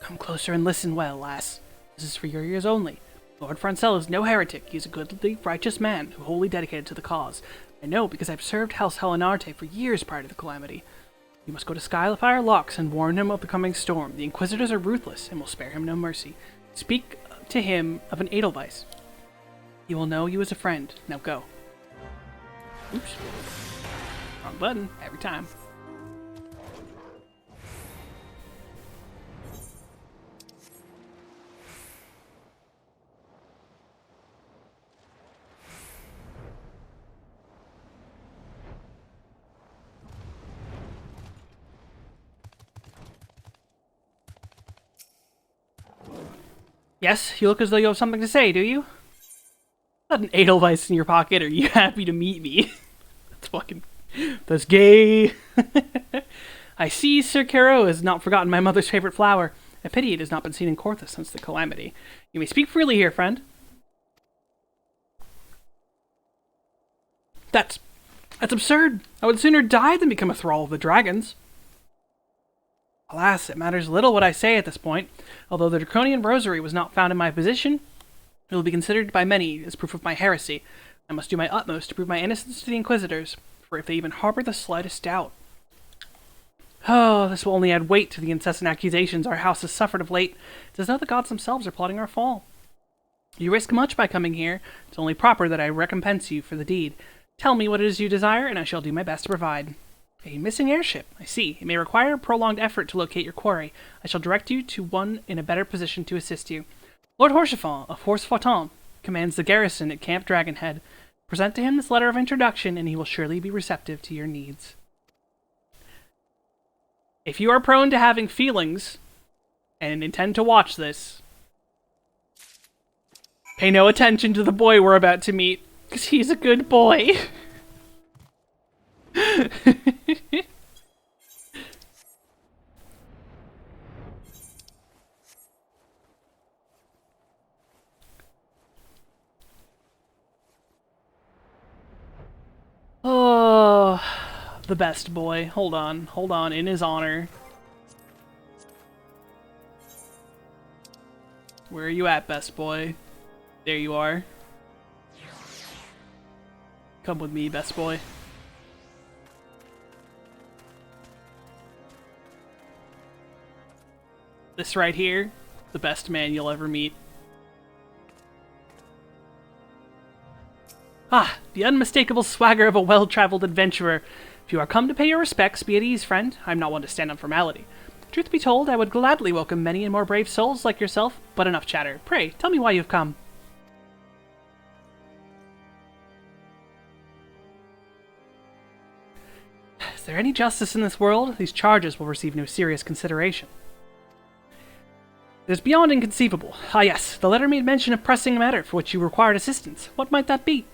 Come closer and listen well, lass. This is for your ears only. Lord Francel is no heretic. He is a goodly, righteous man, wholly dedicated to the cause. I know because I've served House Helenarte for years prior to the calamity. You must go to Skyfire Locks and warn him of the coming storm. The Inquisitors are ruthless and will spare him no mercy. Speak to him of an Edelweiss. He will know you as a friend. Now go. Oops. Wrong button, every time. Yes, you look as though you have something to say, do you? Not an Edelweiss in your pocket, or are you happy to meet me? That's gay. I see Sir Caro has not forgotten my mother's favorite flower. A pity it has not been seen in Corthus since the calamity. You may speak freely here, friend. That's absurd. I would sooner die than become a thrall of the dragons. Alas, it matters little what I say at this point. Although the draconian rosary was not found in my possession, it will be considered by many as proof of my heresy. I must do my utmost to prove my innocence to the Inquisitors, for if they even harbor the slightest doubt. Oh, this will only add weight to the incessant accusations our house has suffered of late. It's as though the gods themselves are plotting our fall. You risk much by coming here. It's only proper that I recompense you for the deed. Tell me what it is you desire, and I shall do my best to provide. A missing airship, I see. It may require a prolonged effort to locate your quarry. I shall direct you to one in a better position to assist you. Lord Horsefort of Horsefouton commands the garrison at Camp Dragonhead. Present to him this letter of introduction, and he will surely be receptive to your needs. If you are prone to having feelings, and intend to watch this, pay no attention to the boy we're about to meet, because he's a good boy. Oh, the best boy. Hold on, in his honor. Where are you at, best boy? There you are. Come with me, best boy. This right here, the best man you'll ever meet. Ah, the unmistakable swagger of a well-traveled adventurer. If you are come to pay your respects, be at ease, friend. I'm not one to stand on formality. Truth be told, I would gladly welcome many and more brave souls like yourself, but enough chatter. Pray, tell me why you have come. Is there any justice in this world? These charges will receive no serious consideration. It is beyond inconceivable. Ah yes, the letter made mention of pressing matter for which you required assistance. What might that be?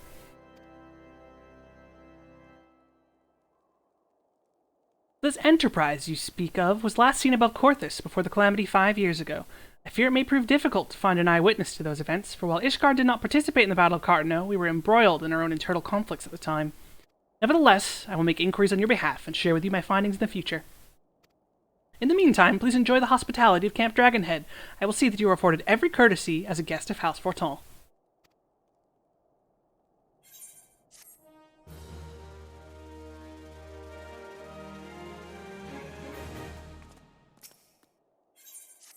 This enterprise you speak of was last seen above Corthus before the calamity 5 years ago. I fear it may prove difficult to find an eyewitness to those events, for while Ishgard did not participate in the Battle of Cartano, we were embroiled in our own internal conflicts at the time. Nevertheless, I will make inquiries on your behalf and share with you my findings in the future. In the meantime, please enjoy the hospitality of Camp Dragonhead. I will see that you are afforded every courtesy as a guest of House Forton.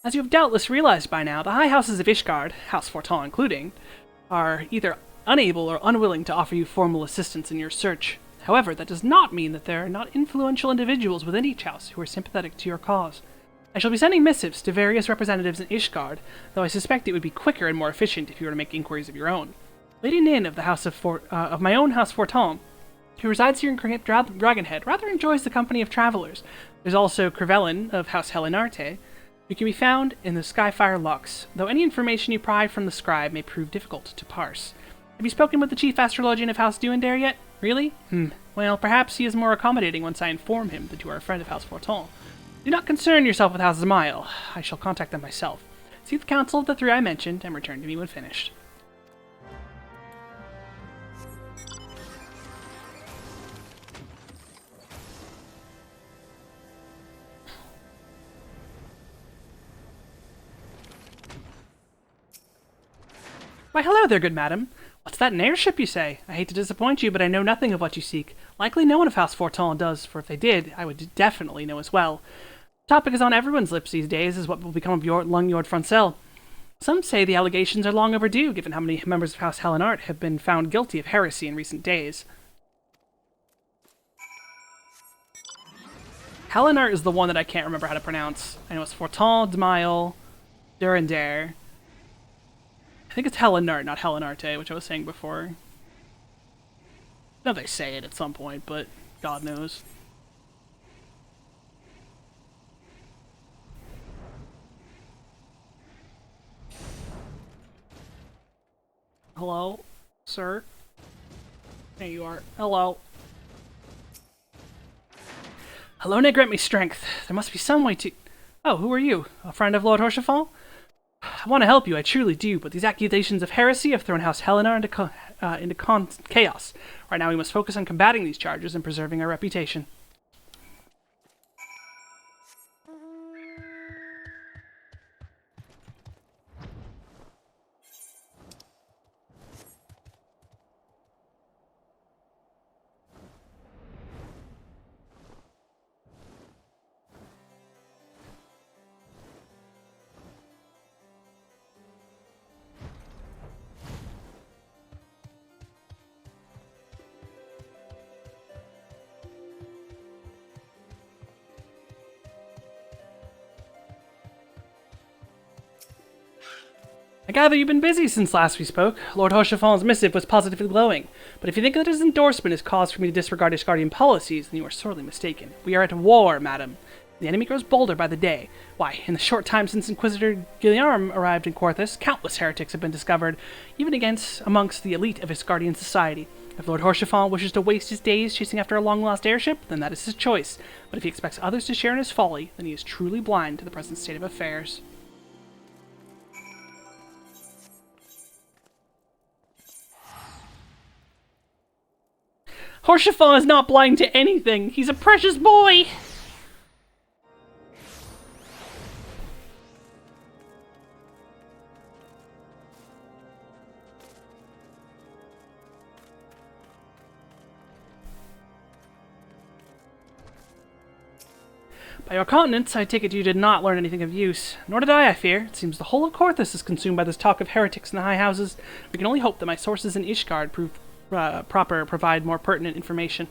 As you have doubtless realized by now, the high houses of Ishgard, House Forton including, are either unable or unwilling to offer you formal assistance in your search. However, that does not mean that there are not influential individuals within each house who are sympathetic to your cause. I shall be sending missives to various representatives in Ishgard, though I suspect it would be quicker and more efficient if you were to make inquiries of your own. Lady Nin of the house of my own House Forton, who resides here in Camp Dragonhead, rather enjoys the company of travelers. There's also Crevellin of House Helenarte, who can be found in the Skyfire Lux, though any information you pry from the scribe may prove difficult to parse. Have you spoken with the chief astrologian of House Duendare yet? Really? Well, perhaps he is more accommodating once I inform him that you are a friend of House Forton. Do not concern yourself with House Zamael. I shall contact them myself. See the council of the 3 I mentioned, and return to me when finished. Why, hello there, good madam. What's that, an airship, you say? I hate to disappoint you, but I know nothing of what you seek. Likely no one of House Forton does, for if they did, I would definitely know as well. The topic is on everyone's lips these days, is what will become of Lungyord Francel. Some say the allegations are long overdue, given how many members of House Helenart have been found guilty of heresy in recent days. Helenart is the one that I can't remember how to pronounce. I know it's Forton, Dmail, Durandare. I think it's Helenart, not Helenarte, which I was saying before. I know they say it at some point, but God knows. Hello, sir? There you are. Hello. Alone grant me strength. There must be some way to... Oh, who are you? A friend of Lord Horsefall? I want to help you, I truly do, but these accusations of heresy have thrown House Helena into chaos. Right now we must focus on combating these charges and preserving our reputation. I gather you've been busy since last we spoke. Lord Horsefall's missive was positively glowing, but if you think that his endorsement is cause for me to disregard his guardian policies, then you are sorely mistaken. We are at war, madam. The enemy grows bolder by the day. Why, in the short time since Inquisitor Guilliarm arrived in Quarthus, countless heretics have been discovered, even amongst the elite of his guardian society. If Lord Horsefall wishes to waste his days chasing after a long-lost airship, then that is his choice. But if he expects others to share in his folly, then he is truly blind to the present state of affairs. Horsefall is not blind to anything. He's a precious boy. By your countenance, I take it you did not learn anything of use. Nor did I fear. It seems the whole of Quarthus is consumed by this talk of heretics in the high houses. We can only hope that my sources in Ishgard provide more pertinent information.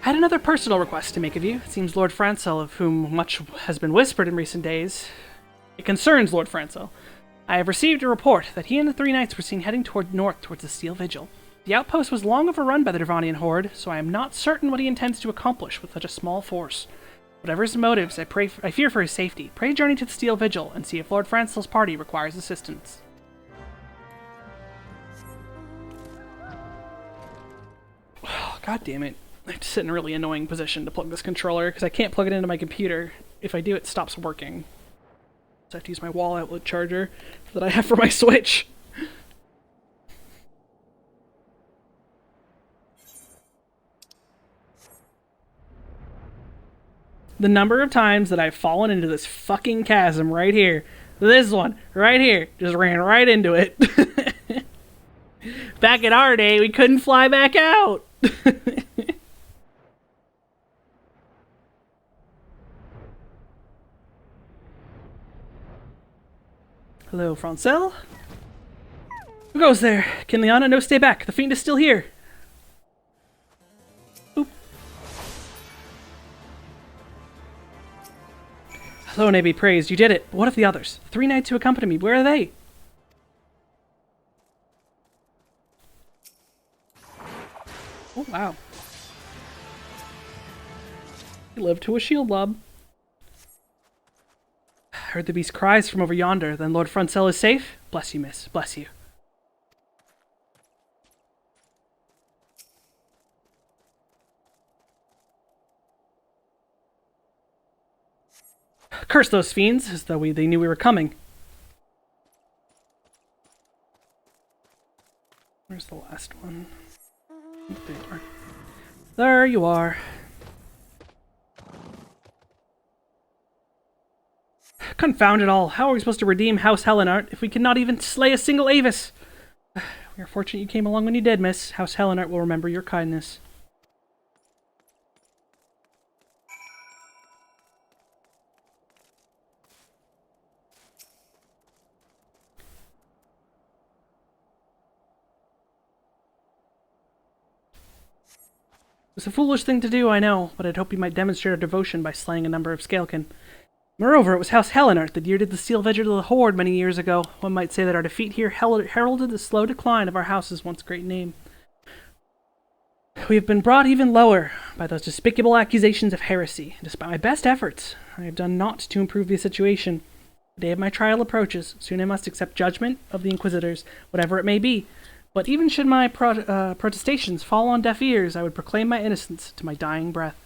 I had another personal request to make of you. It seems Lord Francel, of whom much has been whispered in recent days. It concerns Lord Francel. I have received a report that he and the three knights were seen heading north towards the Steel Vigil. The outpost was long overrun by the Dervanian horde, so I am not certain what he intends to accomplish with such a small force. Whatever his motives, I fear for his safety. Pray journey to the Steel Vigil and see if Lord Francel's party requires assistance. Oh, God damn it. I have to sit in a really annoying position to plug this controller, because I can't plug it into my computer. If I do, it stops working. So I have to use my wall outlet charger that I have for my Switch. The number of times that I've fallen into this fucking chasm right here. This one, right here, just ran right into it. Back in our day, we couldn't fly back out. Hello, Francel? Who goes there? Kinliana, no, stay back. The fiend is still here. Hello, may be praised. You did it. But what of the others? The three knights who accompany me, where are they? Oh, wow. He lived to a shield lob. Heard the beast cries from over yonder. Then Lord Francel is safe? Bless you, miss. Bless you. Curse those fiends, as though they knew we were coming. Where's the last one? There you are. There you are. Confound it all. How are we supposed to redeem House Helenart if we cannot even slay a single Avis? We are fortunate you came along when you did, miss. House Helenart will remember your kindness. It's a foolish thing to do, I know, but I'd hope you might demonstrate our devotion by slaying a number of Scalekin. Moreover, it was House Helenart that yielded the Steel Vigil to the Horde many years ago. One might say that our defeat here heralded the slow decline of our house's once great name. We have been brought even lower by those despicable accusations of heresy. Despite my best efforts, I have done naught to improve the situation. The day of my trial approaches. Soon I must accept judgment of the Inquisitors, whatever it may be. But even should my protestations fall on deaf ears, I would proclaim my innocence to my dying breath.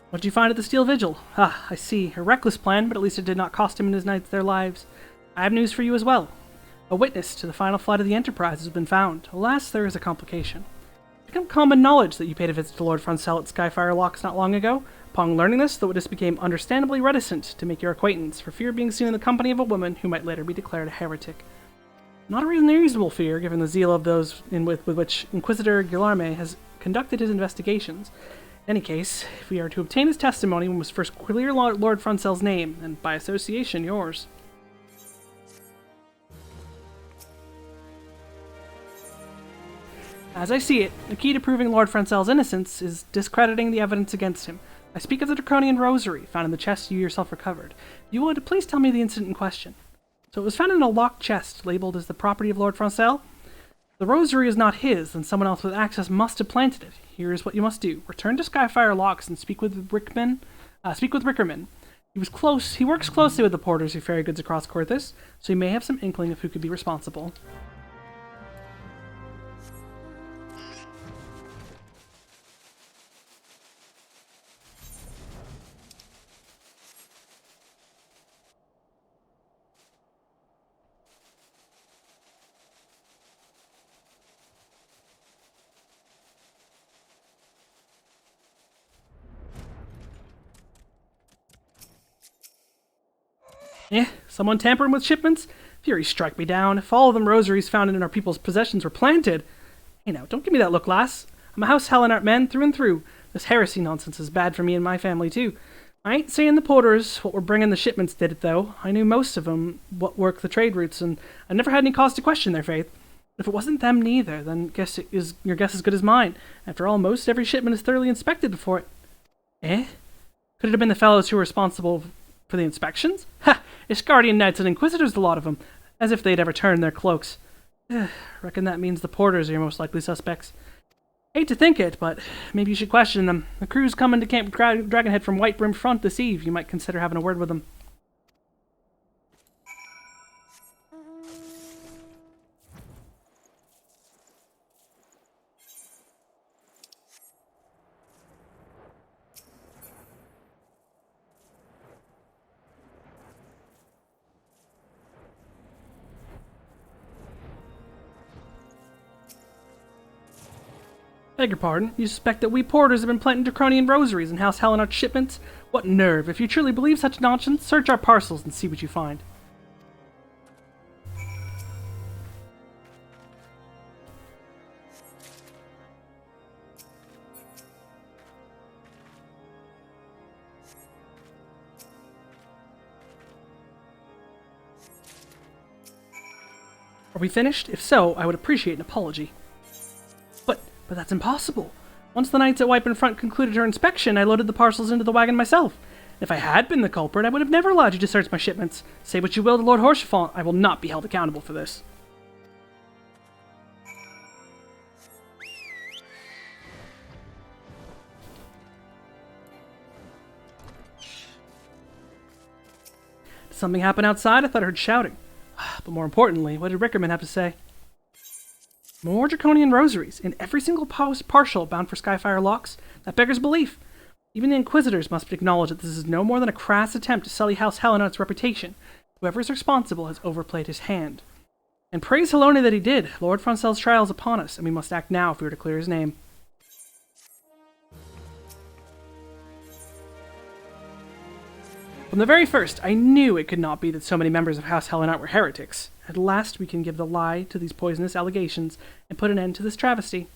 What did you find at the Steel Vigil? Ah, I see. A reckless plan, but at least it did not cost him and his knights their lives. I have news for you as well. A witness to the final flight of the Enterprise has been found. Alas, there is a complication. It's become common knowledge that you paid a visit to Lord Francel at Skyfire Locks not long ago. Upon learning this, the witness became understandably reticent to make your acquaintance, for fear of being seen in the company of a woman who might later be declared a heretic. Not a reasonable fear, given the zeal of those with which Inquisitor Guillerme has conducted his investigations. In any case, if we are to obtain his testimony, we must first clear Lord Francel's name, and by association, yours. As I see it, the key to proving Lord Francel's innocence is discrediting the evidence against him. I speak of the Draconian Rosary, found in the chest you yourself recovered. If you would, please tell me the incident in question. So it was found in a locked chest, labeled as the property of Lord Francel. The rosary is not his, and someone else with access must have planted it. Here is what you must do. Return to Skyfire Locks and speak with Rickerman. He works closely with the porters who ferry goods across Corthus, so he may have some inkling of who could be responsible. Someone tampering with shipments? Fury strike me down. If all of them rosaries found in our people's possessions were planted... Hey now, don't give me that look, lass. I'm a House Hellenart man through and through. This heresy nonsense is bad for me and my family, too. I ain't saying the porters, what were bringing the shipments, did it, though. I knew most of them, what work the trade routes, and I never had any cause to question their faith. If it wasn't them neither, then your guess is good as mine. After all, most every shipment is thoroughly inspected before it... Could it have been the fellows who were responsible for the inspections? Ha! It's Guardian Knights and Inquisitors, the lot of them. As if they'd ever turned their cloaks. Reckon that means the porters are your most likely suspects. Hate to think it, but maybe you should question them. The crew's coming to Camp Dragonhead from White Brim Front this eve. You might consider having a word with them. Beg your pardon, you suspect that we porters have been planting Draconian rosaries in House Hellenart's shipments? What nerve! If you truly believe such nonsense, search our parcels and see what you find. Are we finished? If so, I would appreciate an apology. But that's impossible. Once the knights at White Brim Front concluded her inspection, I loaded the parcels into the wagon myself. If I had been the culprit, I would have never allowed you to search my shipments. Say what you will to Lord Horsefont, I will not be held accountable for this. Did something happen outside? I thought I heard shouting. But more importantly, what did Rickerman have to say? More Draconian rosaries, in every single partial bound for Skyfire Locks? That beggars belief. Even the Inquisitors must acknowledge that this is no more than a crass attempt to sully House Hellenart's reputation. Whoever is responsible has overplayed his hand. And praise Helone that he did. Lord Francel's trial is upon us, and we must act now if we are to clear his name. From the very first, I knew it could not be that so many members of House Hellenart were heretics. At last we can give the lie to these poisonous allegations and put an end to this travesty.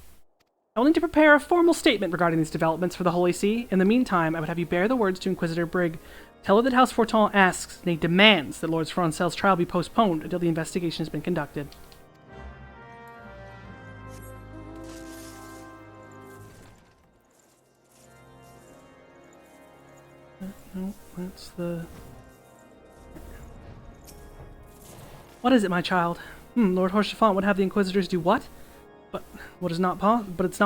I will need to prepare a formal statement regarding these developments for the Holy See. In the meantime, I would have you bear the words to Inquisitor Brigg. Tell her that House Fortin asks, nay, demands, that Lord Francel's trial be postponed until the investigation has been conducted. No, that's the... What is it, my child? Lord Horchefant would have the Inquisitors do what? But it's not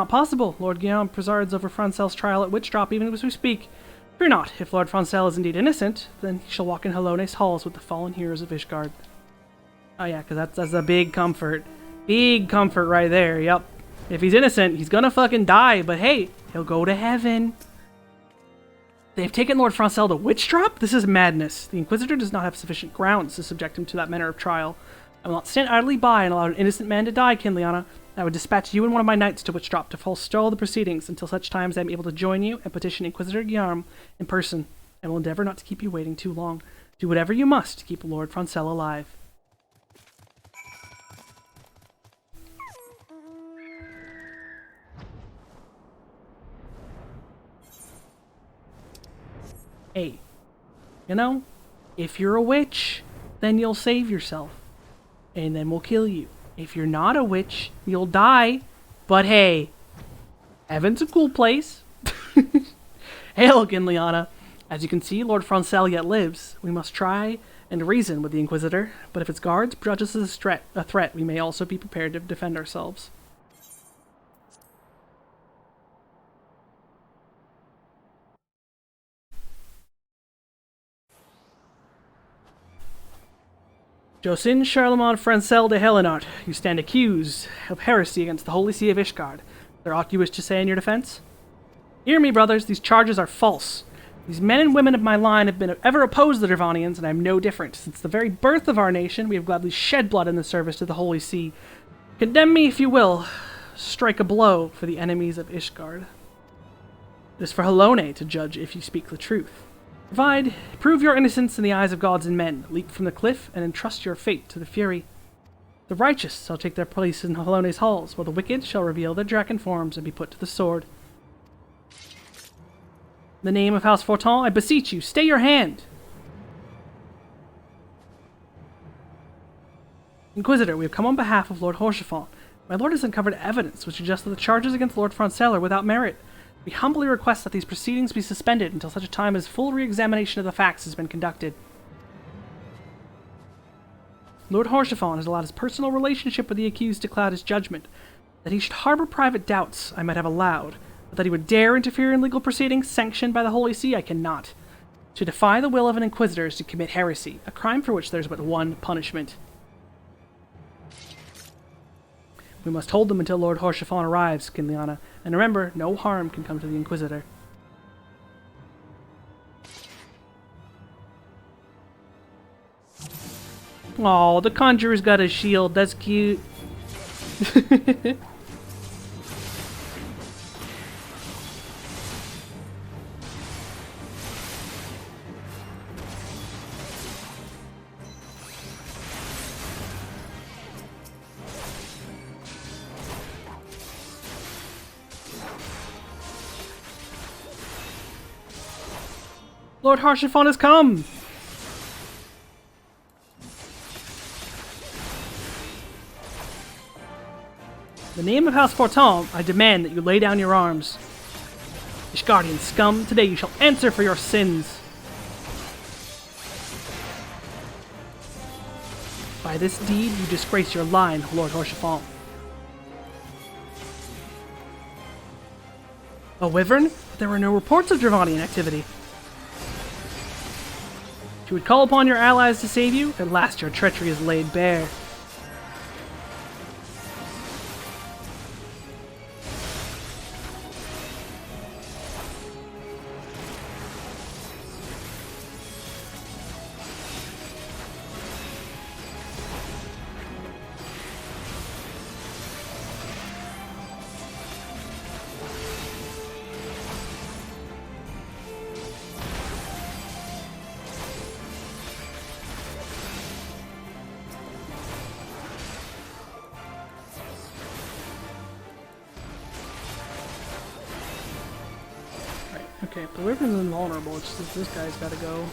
possible. Lord Guillaume presides over Francel's trial at Witchdrop even as we speak. Fear not. If Lord Francel is indeed innocent, then he shall walk in Hallone's halls with the fallen heroes of Ishgard. Oh yeah, because that's a big comfort. Big comfort right there, yep. If he's innocent, he's gonna fucking die, but hey, he'll go to heaven. They've taken Lord Francel to Witchdrop? This is madness. The Inquisitor does not have sufficient grounds to subject him to that manner of trial. I will not stand idly by and allow an innocent man to die, Kinliana. I would dispatch you and one of my knights to Witchdrop to forestall the proceedings until such time as I am able to join you and petition Inquisitor Guillaume in person. I will endeavor not to keep you waiting too long. Do whatever you must to keep Lord Francel alive. Hey, you know, if you're a witch, then you'll save yourself. And then we'll kill you. If you're not a witch, you'll die. But hey, heaven's a cool place. Hail, Ginliana. As you can see, Lord Francel yet lives. We must try and reason with the Inquisitor, but if its guards judge us as a threat, we may also be prepared to defend ourselves. Jocin Charlemagne Francel de Helenart, you stand accused of heresy against the Holy See of Ishgard. Is there aught you wish to say in your defense? Hear me, brothers, these charges are false. These men and women of my line have been ever opposed to the Dervanians, and I am no different. Since the very birth of our nation, we have gladly shed blood in the service to the Holy See. Condemn me if you will. Strike a blow for the enemies of Ishgard. It is for Halone to judge if you speak the truth. Prove your innocence in the eyes of gods and men. Leap from the cliff and entrust your fate to the Fury. The righteous shall take their place in Halone's halls, while the wicked shall reveal their draken forms and be put to the sword. In the name of House Fortin, I beseech you, stay your hand! Inquisitor, we have come on behalf of Lord Horchefant. My lord has uncovered evidence which suggests that the charges against Lord Francel are without merit. We humbly request that these proceedings be suspended until such a time as full re-examination of the facts has been conducted. Lord Horchefant has allowed his personal relationship with the accused to cloud his judgment. That he should harbor private doubts, I might have allowed, but that he would dare interfere in legal proceedings sanctioned by the Holy See, I cannot. To defy the will of an inquisitor is to commit heresy, a crime for which there is but one punishment. We must hold them until Lord Horchefant arrives, Kinliana, and remember, no harm can come to the Inquisitor. Aw, the Conjurer's got a shield, that's cute. Lord Horchefant has come! In the name of House Fortin, I demand that you lay down your arms. Ishgardian scum, today you shall answer for your sins. By this deed, you disgrace your line, Lord Horchefant. A wyvern? But there were no reports of Dervanian activity. If you would call upon your allies to save you, at last your treachery is laid bare. Okay, the Wyvern's invulnerable. It's just this guy's gotta go.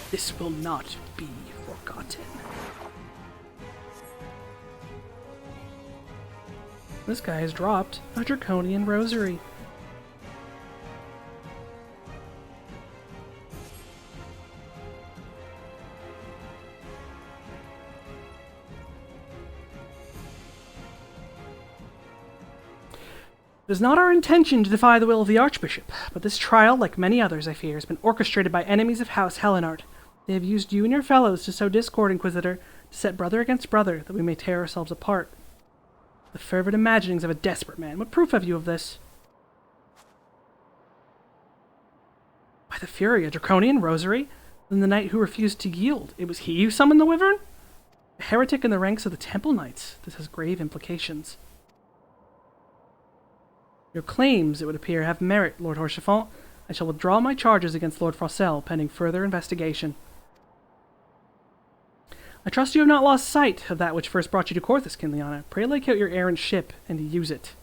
This will not be forgotten. This guy has dropped a Draconian Rosary. It is not our intention to defy the will of the Archbishop, but this trial, like many others, I fear, has been orchestrated by enemies of House Hellenart. They have used you and your fellows to sow discord, Inquisitor, to set brother against brother, that we may tear ourselves apart. The fervid imaginings of a desperate man. What proof have you of this? By the Fury, a Draconian Rosary? Then the knight who refused to yield. It was he who summoned the Wyvern? A heretic in the ranks of the Temple Knights. This has grave implications. Your claims, it would appear, have merit, Lord Horchefant. I shall withdraw my charges against Lord Froissel, pending further investigation. I trust you have not lost sight of that which first brought you to Corthus, Kinliana. Pray lake out your errant ship, and use it.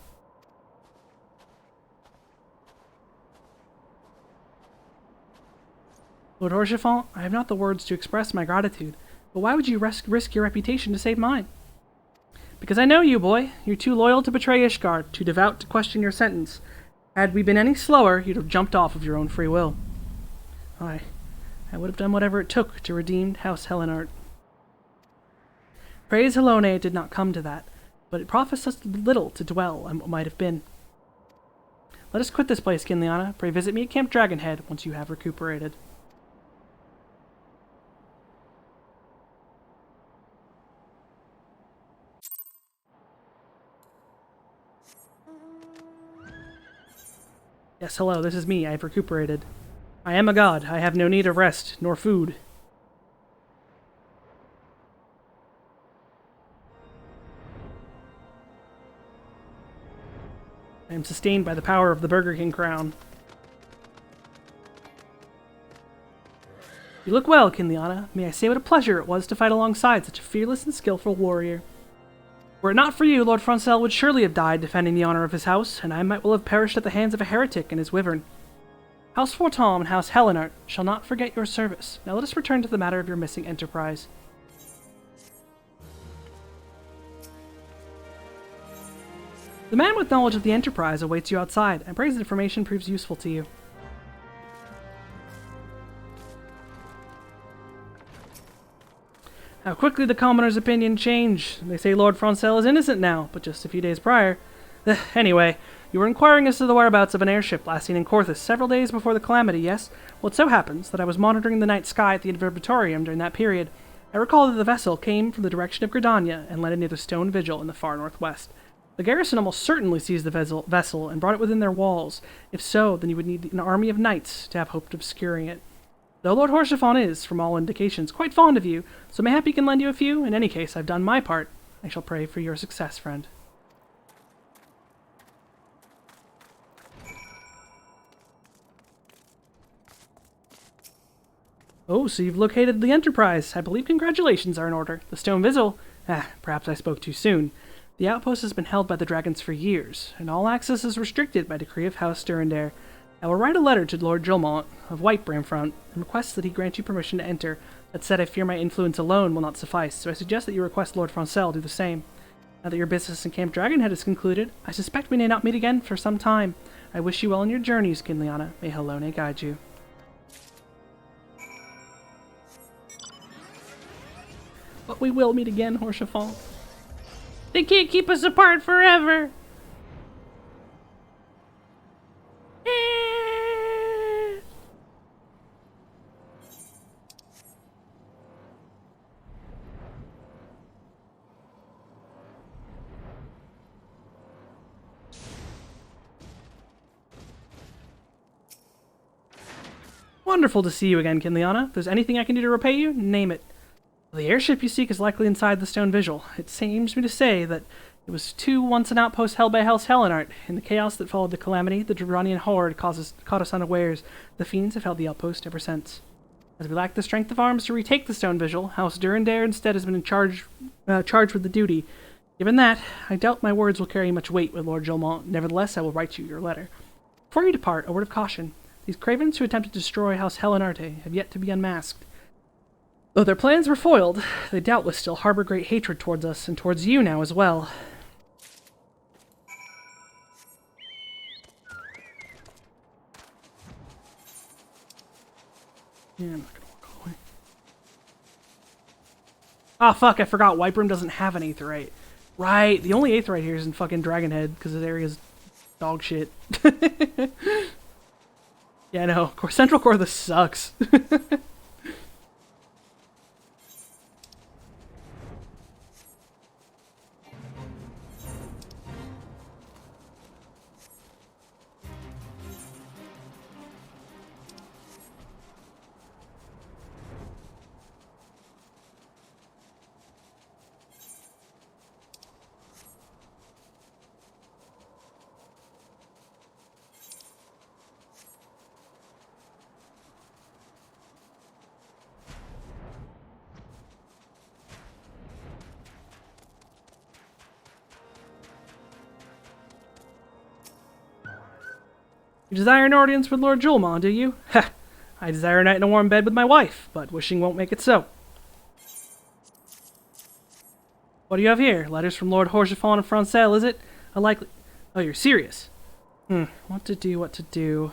Lord Horchefant, I have not the words to express my gratitude, but why would you risk your reputation to save mine? Because I know you, boy. You're too loyal to betray Ishgard, too devout to question your sentence. Had we been any slower, you'd have jumped off of your own free will. I would have done whatever it took to redeem House Hellenart. Praise Helone, it did not come to that, but it profits us little to dwell on what might have been. Let us quit this place, Kinliana. Pray visit me at Camp Dragonhead once you have recuperated. Yes, hello, this is me. I have recuperated. I am a god. I have no need of rest, nor food. I am sustained by the power of the Burger King crown. You look well, Kinliana. May I say what a pleasure it was to fight alongside such a fearless and skillful warrior. Were it not for you, Lord Froissel would surely have died defending the honor of his house, and I might well have perished at the hands of a heretic and his wyvern. House Fortom and House Hellenart shall not forget your service. Now let us return to the matter of your missing enterprise. The man with knowledge of the enterprise awaits you outside, and prays the information proves useful to you. How quickly the commoner's opinion changed. They say Lord Froissel is innocent now, but just a few days prior. Anyway, you were inquiring as to the whereabouts of an airship last seen in Corthus several days before the calamity, yes? Well, it so happens that I was monitoring the night sky at the Observatorium during that period. I recall that the vessel came from the direction of Gridania and landed near the stone vigil in the far northwest. The garrison almost certainly seized the vessel and brought it within their walls. If so, then you would need an army of knights to have hope of obscuring it. Though Lord Horchefant is, from all indications, quite fond of you, so mayhap he can lend you a few. In any case, I've done my part. I shall pray for your success, friend. Oh, so you've located the Enterprise. I believe congratulations are in order. The Stone Vigil? Perhaps I spoke too soon. The outpost has been held by the dragons for years, and all access is restricted by decree of House Durandare. I will write a letter to Lord Julmont of White Bramfront and request that he grant you permission to enter. That said, I fear my influence alone will not suffice, so I suggest that you request Lord Froissel do the same. Now that your business in Camp Dragonhead is concluded, I suspect we may not meet again for some time. I wish you well on your journeys, Kinliana. May Helone guide you. But we will meet again, Horchefant. They can't keep us apart forever! Wonderful to see you again, Kinliana. If there's anything I can do to repay you, name it. The airship you seek is likely inside the Stone Vigil. It seems me to say that it was once an outpost held by House Hellenart. In the chaos that followed the calamity, the Draconian horde caught us unawares. The fiends have held the outpost ever since. As we lack the strength of arms to retake the stone vigil, House Durandare instead has been charged with the duty. Given that, I doubt my words will carry much weight with Lord Gilmont. Nevertheless, I will write you your letter. Before you depart, a word of caution. These cravens who attempted to destroy House Helenarte have yet to be unmasked. Though their plans were foiled, they doubtless still harbor great hatred towards us, and towards you now as well. Yeah, I'm not gonna walk all the way. Ah, fuck, I forgot. White Room doesn't have an Aetheryte. Right, the only Aetheryte here is in fucking Dragonhead, because this area's dog shit. Yeah, no, Central Core, this sucks. You desire an audience with Lord Julmond, do you? Ha! I desire a night in a warm bed with my wife, but wishing won't make it so. What do you have here? Letters from Lord Horchefon of Francel, is it? A likely... Oh, you're serious. What to do.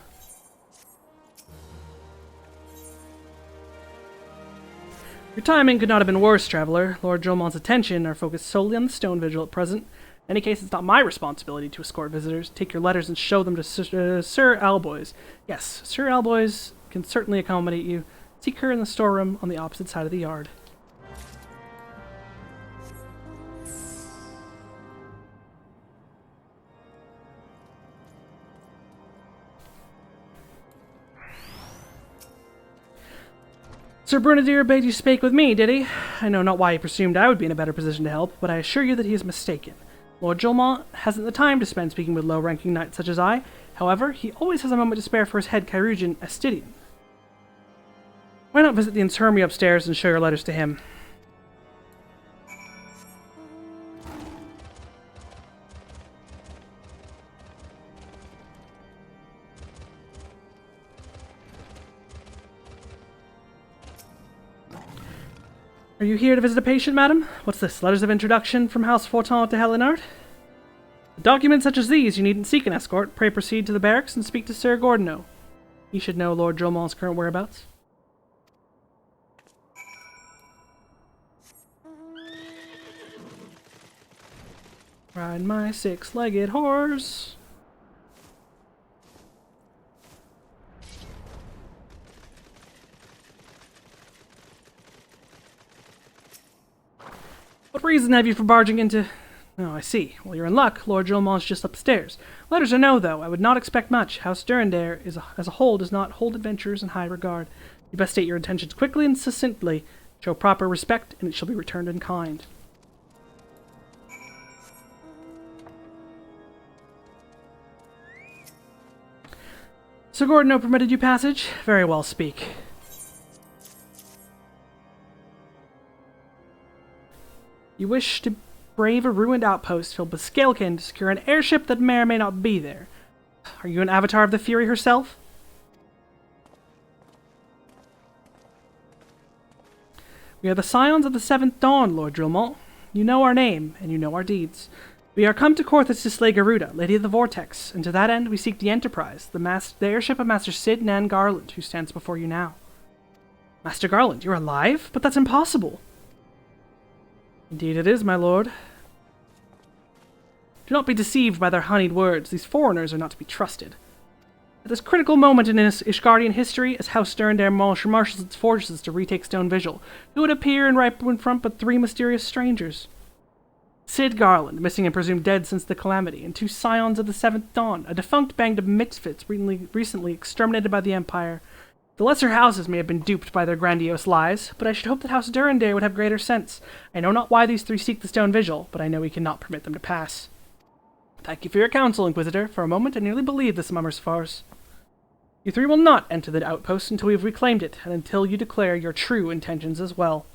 Your timing could not have been worse, traveler. Lord Julmond's attention are focused solely on the stone vigil at present. In any case, it's not my responsibility to escort visitors. Take your letters and show them to Sir Alboys. Yes, Sir Alboys can certainly accommodate you. Seek her in the storeroom on the opposite side of the yard. Sir Brunadier bade you spake with me, did he? I know not why he presumed I would be in a better position to help, but I assure you that he is mistaken. Lord Julmont hasn't the time to spend speaking with low-ranking knights such as I. However, he always has a moment to spare for his head chirurgeon, Astidian. Why not visit the infirmary upstairs and show your letters to him? Are you here to visit a patient, madam? What's this? Letters of introduction from House Fortin to Helenart? Documents such as these, you needn't seek an escort. Pray proceed to the barracks and speak to Sir Gordino. He should know Lord Julmont's current whereabouts. Ride my six-legged horse. What reason have you for barging into... Oh, I see. Well, you're in luck. Lord Julmont's just upstairs. Letters or no, though, I would not expect much. House Durandare, as a whole, does not hold adventurers in high regard. You best state your intentions quickly and succinctly. Show proper respect, and it shall be returned in kind. Sir Gordino permitted you passage? Very well, speak. You wish to brave a ruined outpost filled with scalekin to secure an airship that may or may not be there. Are you an avatar of the Fury herself? We are the Scions of the Seventh Dawn, Lord Julmont. You know our name, and you know our deeds. We are come to Corthus to slay Garuda, Lady of the Vortex, and to that end we seek the Enterprise, the airship of Master Sid Nan Garland, who stands before you now. Master Garland, you're alive? But that's impossible. Indeed it is, my lord. Do not be deceived by their honeyed words. These foreigners are not to be trusted. At this critical moment in Ishgardian history, as House Durandare marshals its forces to retake Stone Vigil, who would appear in right in front but three mysterious strangers? Sid Garland, missing and presumed dead since the calamity, and two Scions of the Seventh Dawn, a defunct band of misfits recently exterminated by the Empire. The lesser houses may have been duped by their grandiose lies, but I should hope that House Durandare would have greater sense. I know not why these three seek the Stone Vigil, but I know we cannot permit them to pass. Thank you for your counsel, Inquisitor. For a moment I nearly believed this mummer's farce. You three will not enter the outpost until we have reclaimed it, and until you declare your true intentions as well.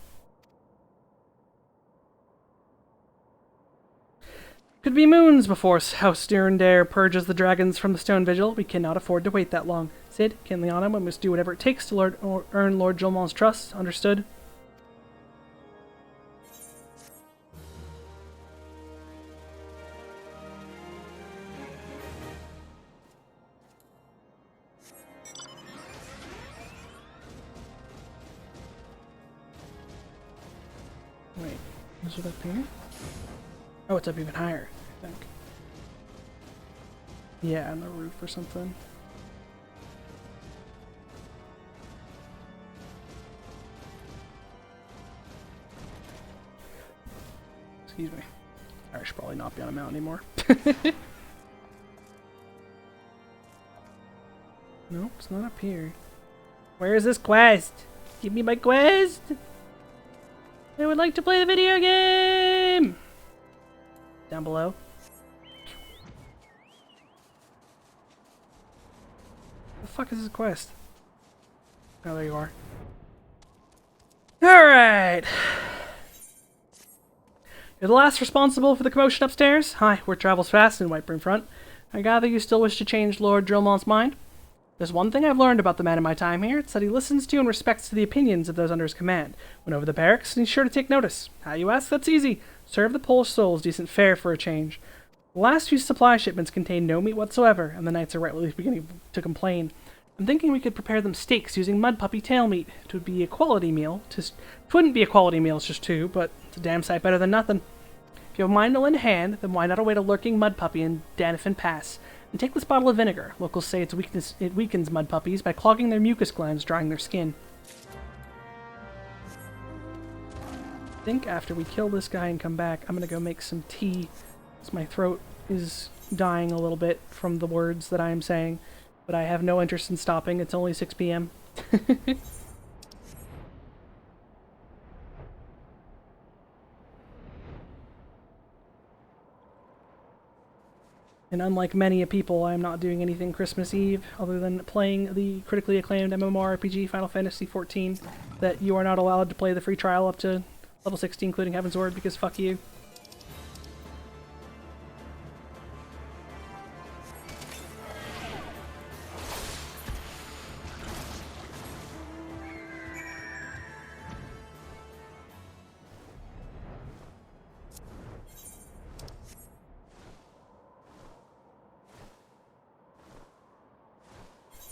Could be moons before House Durandare purges the dragons from the Stone Vigil. We cannot afford to wait that long. Cid, Kinliana, we must do whatever it takes to earn Lord Julmon's trust. Understood? Wait, is it up here? Oh, it's up even higher, I think. Yeah, on the roof or something. Excuse me. I should probably not be on a mountain anymore. Nope, it's not up here. Where is this quest? Give me my quest! I would like to play the video game! Down below. The fuck is this quest? Oh, there you are. Alright! You're the last responsible for the commotion upstairs? Hi, word travels fast in Whitebrim Front. I gather you still wish to change Lord Drillmont's mind? There's one thing I've learned about the man in my time here. It's that he listens to and respects the opinions of those under his command. Went over the barracks, and he's sure to take notice. How you ask? That's easy. Serve the Polish souls decent fare for a change. The last few supply shipments contain no meat whatsoever, and the knights are rightly beginning to complain. I'm thinking we could prepare them steaks using mud puppy tail meat. It would be a quality meal. It wouldn't be a quality meal, it's just two, but it's a damn sight better than nothing. If you have a mind to lend a hand, then why not await a lurking mud puppy in Danifin Pass? And take this bottle of vinegar. Locals say it weakens mud puppies by clogging their mucus glands, drying their skin. I think after we kill this guy and come back, I'm gonna go make some tea. Because my throat is dying a little bit from the words that I am saying. But I have no interest in stopping. It's only 6 p.m. And unlike many people, I am not doing anything Christmas Eve other than playing the critically acclaimed MMORPG Final Fantasy XIV that you are not allowed to play the free trial up to level 60, including Heaven's Word, because fuck you.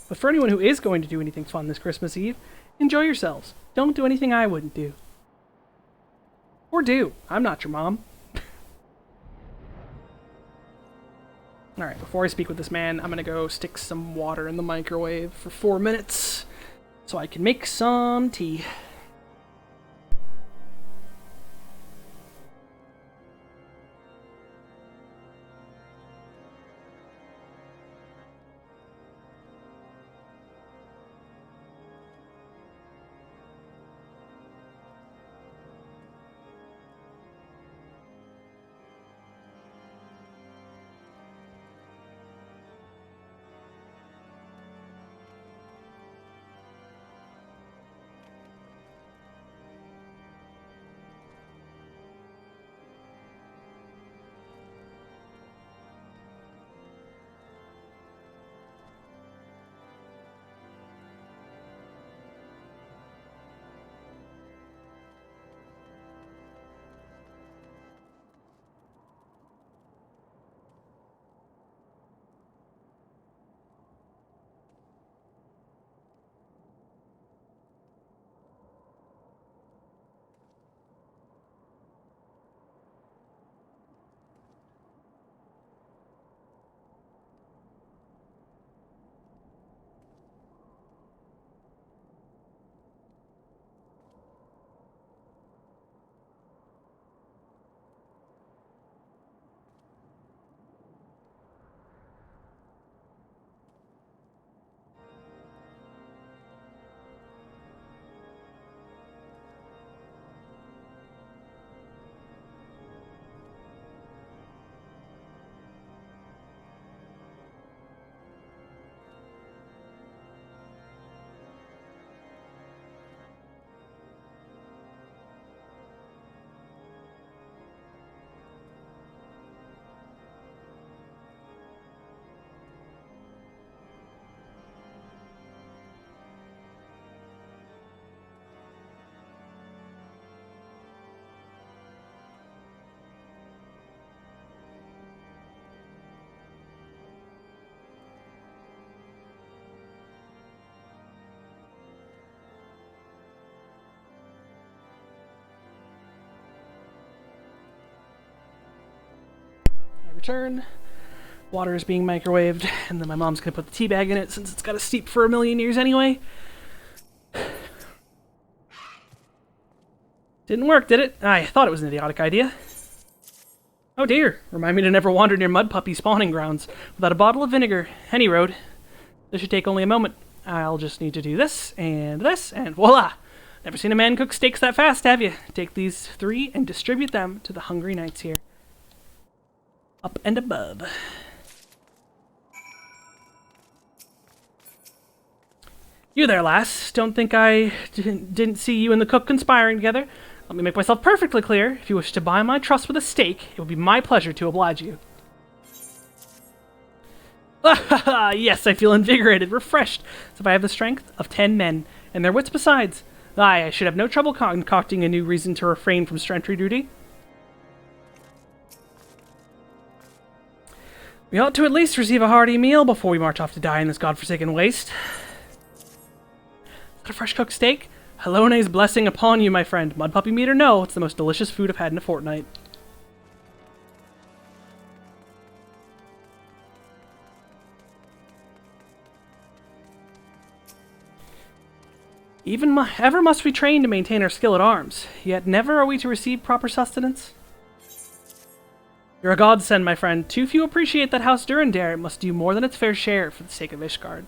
But for anyone who is going to do anything fun this Christmas Eve, enjoy yourselves. Don't do anything I wouldn't do. Or do. I'm not your mom. Alright, before I speak with this man, I'm gonna go stick some water in the microwave for 4 minutes so I can make some tea. turn. Water is being microwaved, and then my mom's gonna put the tea bag in it since it's gotta steep for a million years anyway. Didn't work, did it? I thought it was an idiotic idea. Oh dear, remind me to never wander near mud puppy spawning grounds without a bottle of vinegar. Any road. This should take only a moment. I'll just need to do this, and voila! Never seen a man cook steaks that fast, have you? Take these 3 and distribute them to the hungry knights here. Up and above. You there, lass. Don't think I didn't see you and the cook conspiring together. Let me make myself perfectly clear. If you wish to buy my trust with a steak, it will be my pleasure to oblige you. Yes, I feel invigorated, refreshed, as if I have the strength of 10 men, and their wits besides. Aye, I should have no trouble concocting a new reason to refrain from sentry duty. We ought to at least receive a hearty meal before we march off to die in this godforsaken waste. Is that a fresh cooked steak? Halone's blessing upon you, my friend. Mud puppy meat or no, it's the most delicious food I've had in a fortnight. Ever must we train to maintain our skill at arms, yet never are we to receive proper sustenance. You're a godsend, my friend. Too few appreciate that House Durandare must do more than its fair share for the sake of Ishgard.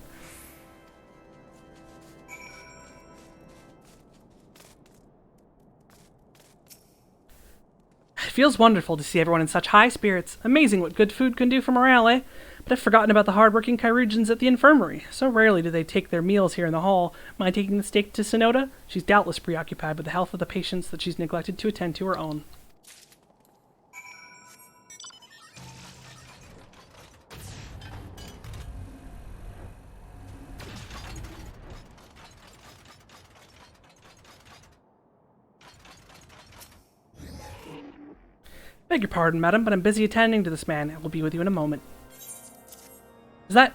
It feels wonderful to see everyone in such high spirits. Amazing what good food can do for morale, eh? But I've forgotten about the hard-working Kyrugians at the infirmary. So rarely do they take their meals here in the hall. Mind taking the steak to Sonoda? She's doubtless preoccupied with the health of the patients that she's neglected to attend to her own. Beg your pardon, madam, but I'm busy attending to this man. I will be with you in a moment. Is that...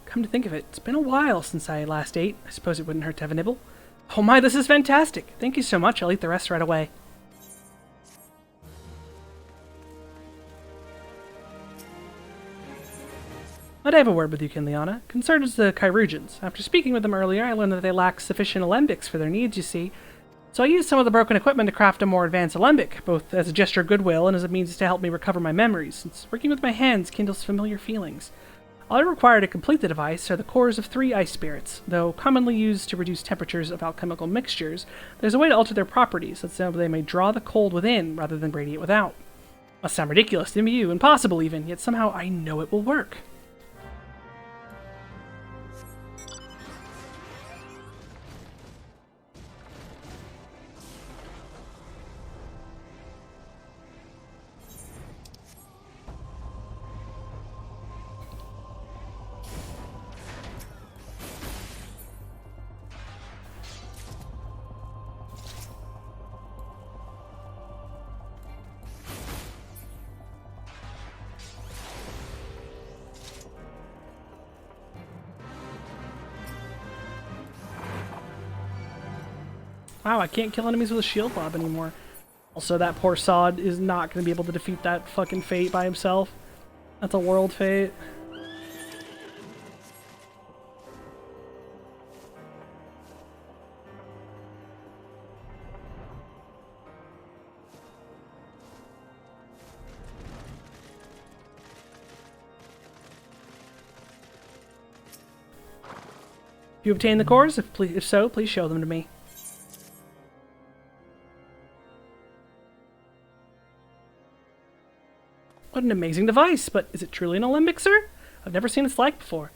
Come to think of it, it's been a while since I last ate. I suppose it wouldn't hurt to have a nibble. Oh my, this is fantastic. Thank you so much. I'll eat the rest right away. Might I have a word with you, Kinliana? Concerned as the Kyrugians. After speaking with them earlier, I learned that they lack sufficient alembics for their needs, you see. So I used some of the broken equipment to craft a more advanced alembic, both as a gesture of goodwill and as a means to help me recover my memories, since working with my hands kindles familiar feelings. All I require to complete the device are the cores of 3 ice spirits. Though commonly used to reduce temperatures of alchemical mixtures, there's a way to alter their properties so they may draw the cold within rather than radiate without. Must sound ridiculous to you, impossible even, yet somehow I know it will work. Wow, I can't kill enemies with a shield lob anymore. Also, that poor sod is not going to be able to defeat that fucking fate by himself. That's a world fate. If you obtain the cores, if so, please show them to me. What an amazing device, but is it truly an alembic, sir? I've never seen its like before.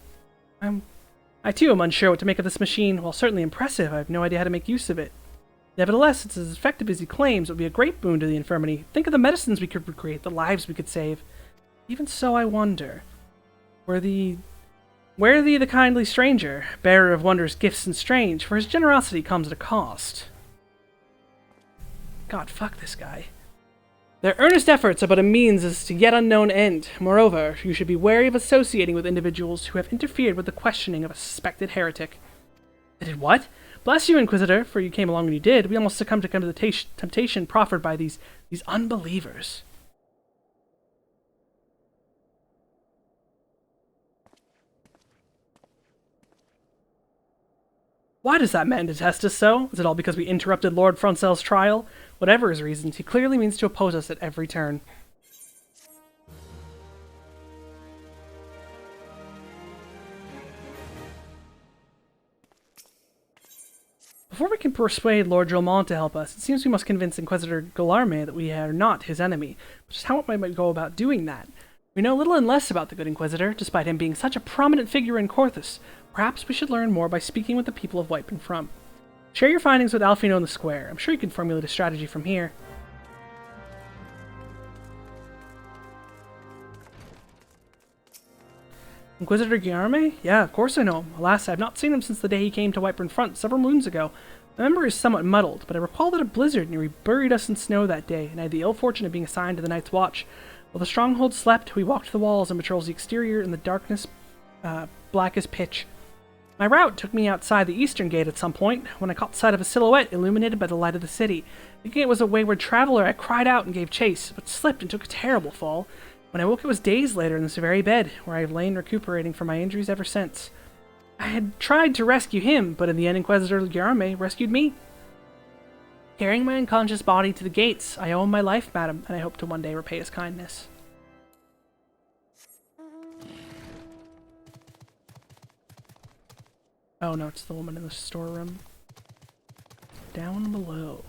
I too am unsure what to make of this machine. While certainly impressive, I have no idea how to make use of it. Nevertheless, it's as effective as he claims. It would be a great boon to the infirmity. Think of the medicines we could create, the lives we could save. Even so, I wonder, were thee the kindly stranger, bearer of wondrous gifts and strange, for his generosity comes at a cost. God, fuck this guy. Their earnest efforts are but a means as to yet unknown end. Moreover, you should be wary of associating with individuals who have interfered with the questioning of a suspected heretic. They did what? Bless you, Inquisitor, for you came along when you did. We almost succumbed to the temptation proffered by these unbelievers. Why does that man detest us so? Is it all because we interrupted Lord Froncel's trial? Whatever his reasons, he clearly means to oppose us at every turn. Before we can persuade Lord Jolmont to help us, it seems we must convince Inquisitor Guillarme that we are not his enemy, which is how we might go about doing that. We know little and less about the good Inquisitor, despite him being such a prominent figure in Corthus. Perhaps we should learn more by speaking with the people of White Front. Share your findings with Alfino in the square. I'm sure you can formulate a strategy from here. Inquisitor Guillarme? Yeah, of course I know him. Alas, I have not seen him since the day he came to White Front several moons ago. My memory is somewhat muddled, but I recall that a blizzard nearly buried us in snow that day, and I had the ill fortune of being assigned to the night's watch. While the stronghold slept, we walked the walls and patrolled the exterior in the darkness black as pitch. My route took me outside the eastern gate at some point, when I caught sight of a silhouette illuminated by the light of the city. Thinking it was a wayward traveler, I cried out and gave chase, but slipped and took a terrible fall. When I woke, it was days later in this very bed, where I have lain recuperating from my injuries ever since. I had tried to rescue him, but in the end Inquisitor Guillarme rescued me. Carrying my unconscious body to the gates, I owe him my life, madam, and I hope to one day repay his kindness. Oh no, it's the woman in the storeroom. Down below.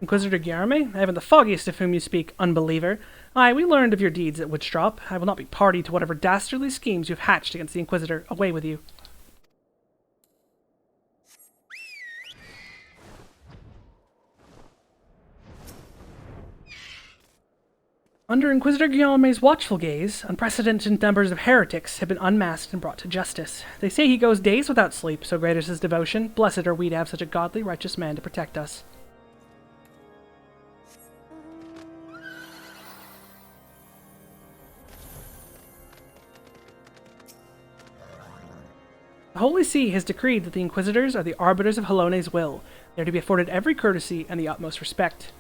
Inquisitor Guillarme, I haven't the foggiest of whom you speak, unbeliever. Aye, we learned of your deeds at Witchdrop. I will not be party to whatever dastardly schemes you have hatched against the Inquisitor. Away with you. Under Inquisitor Guillarme's watchful gaze, unprecedented numbers of heretics have been unmasked and brought to justice. They say he goes days without sleep, so great is his devotion. Blessed are we to have such a godly, righteous man to protect us. The Holy See has decreed that the Inquisitors are the arbiters of Halone's will. They are to be afforded every courtesy and the utmost respect.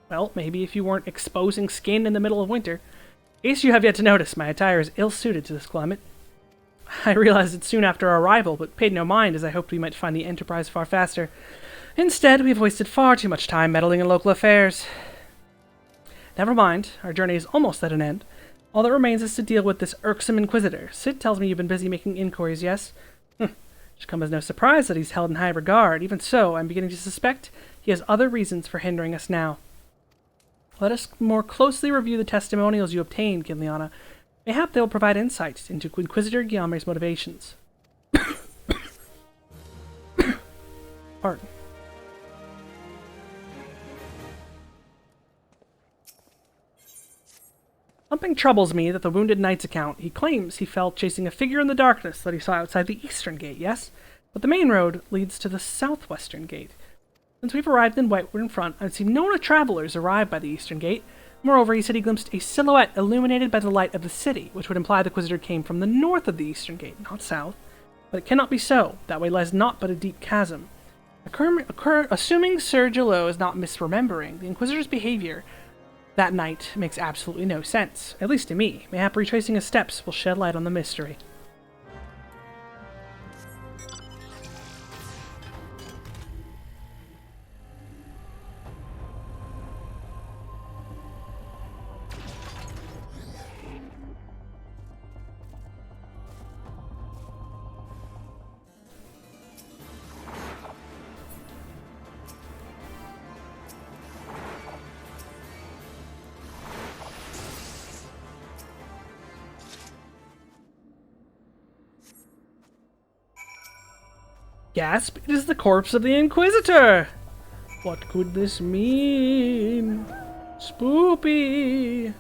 Well, maybe if you weren't exposing skin in the middle of winter. In case you have yet to notice, my attire is ill-suited to this climate. I realized it soon after our arrival, but paid no mind as I hoped we might find the Enterprise far faster. Instead, we've wasted far too much time meddling in local affairs. Never mind, our journey is almost at an end. All that remains is to deal with this irksome Inquisitor. Sid tells me you've been busy making inquiries, yes? Should come as no surprise that he's held in high regard. Even so, I'm beginning to suspect he has other reasons for hindering us now. Let us more closely review the testimonials you obtained, Giliana. Mayhap they will provide insight into Inquisitor Guillarme's motivations. Pardon. Something troubles me that the Wounded Knight's account. He claims he fell chasing a figure in the darkness that he saw outside the eastern gate, yes? But the main road leads to the southwestern gate. Since we've arrived in White Front, I've seen no travelers arrive by the eastern gate. Moreover, he said he glimpsed a silhouette illuminated by the light of the city, which would imply the Inquisitor came from the north of the eastern gate, not south. But it cannot be so. That way lies naught but a deep chasm. Assuming Sir Gillot is not misremembering, the Inquisitor's behavior that night makes absolutely no sense, at least to me. Mayhap retracing his steps will shed light on the mystery. Gasp! It is the corpse of the Inquisitor! What could this mean? Spoopy!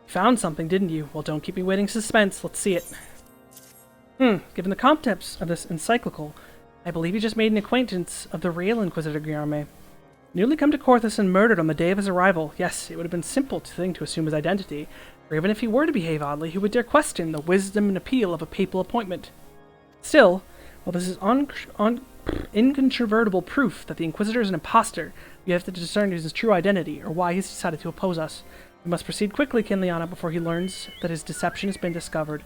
Found something, didn't you? Well, don't keep me waiting in suspense. Let's see it. Given the contents of this encyclical, I believe you just made an acquaintance of the real Inquisitor Guillarme. Newly come to Corthus and murdered on the day of his arrival. Yes, it would have been simple to assume his identity, or even if he were to behave oddly, who would dare question the wisdom and appeal of a papal appointment? Still, while this is incontrovertible proof that the Inquisitor is an impostor, we have to discern his true identity, or why he's decided to oppose us. We must proceed quickly, Kinliana, before he learns that his deception has been discovered.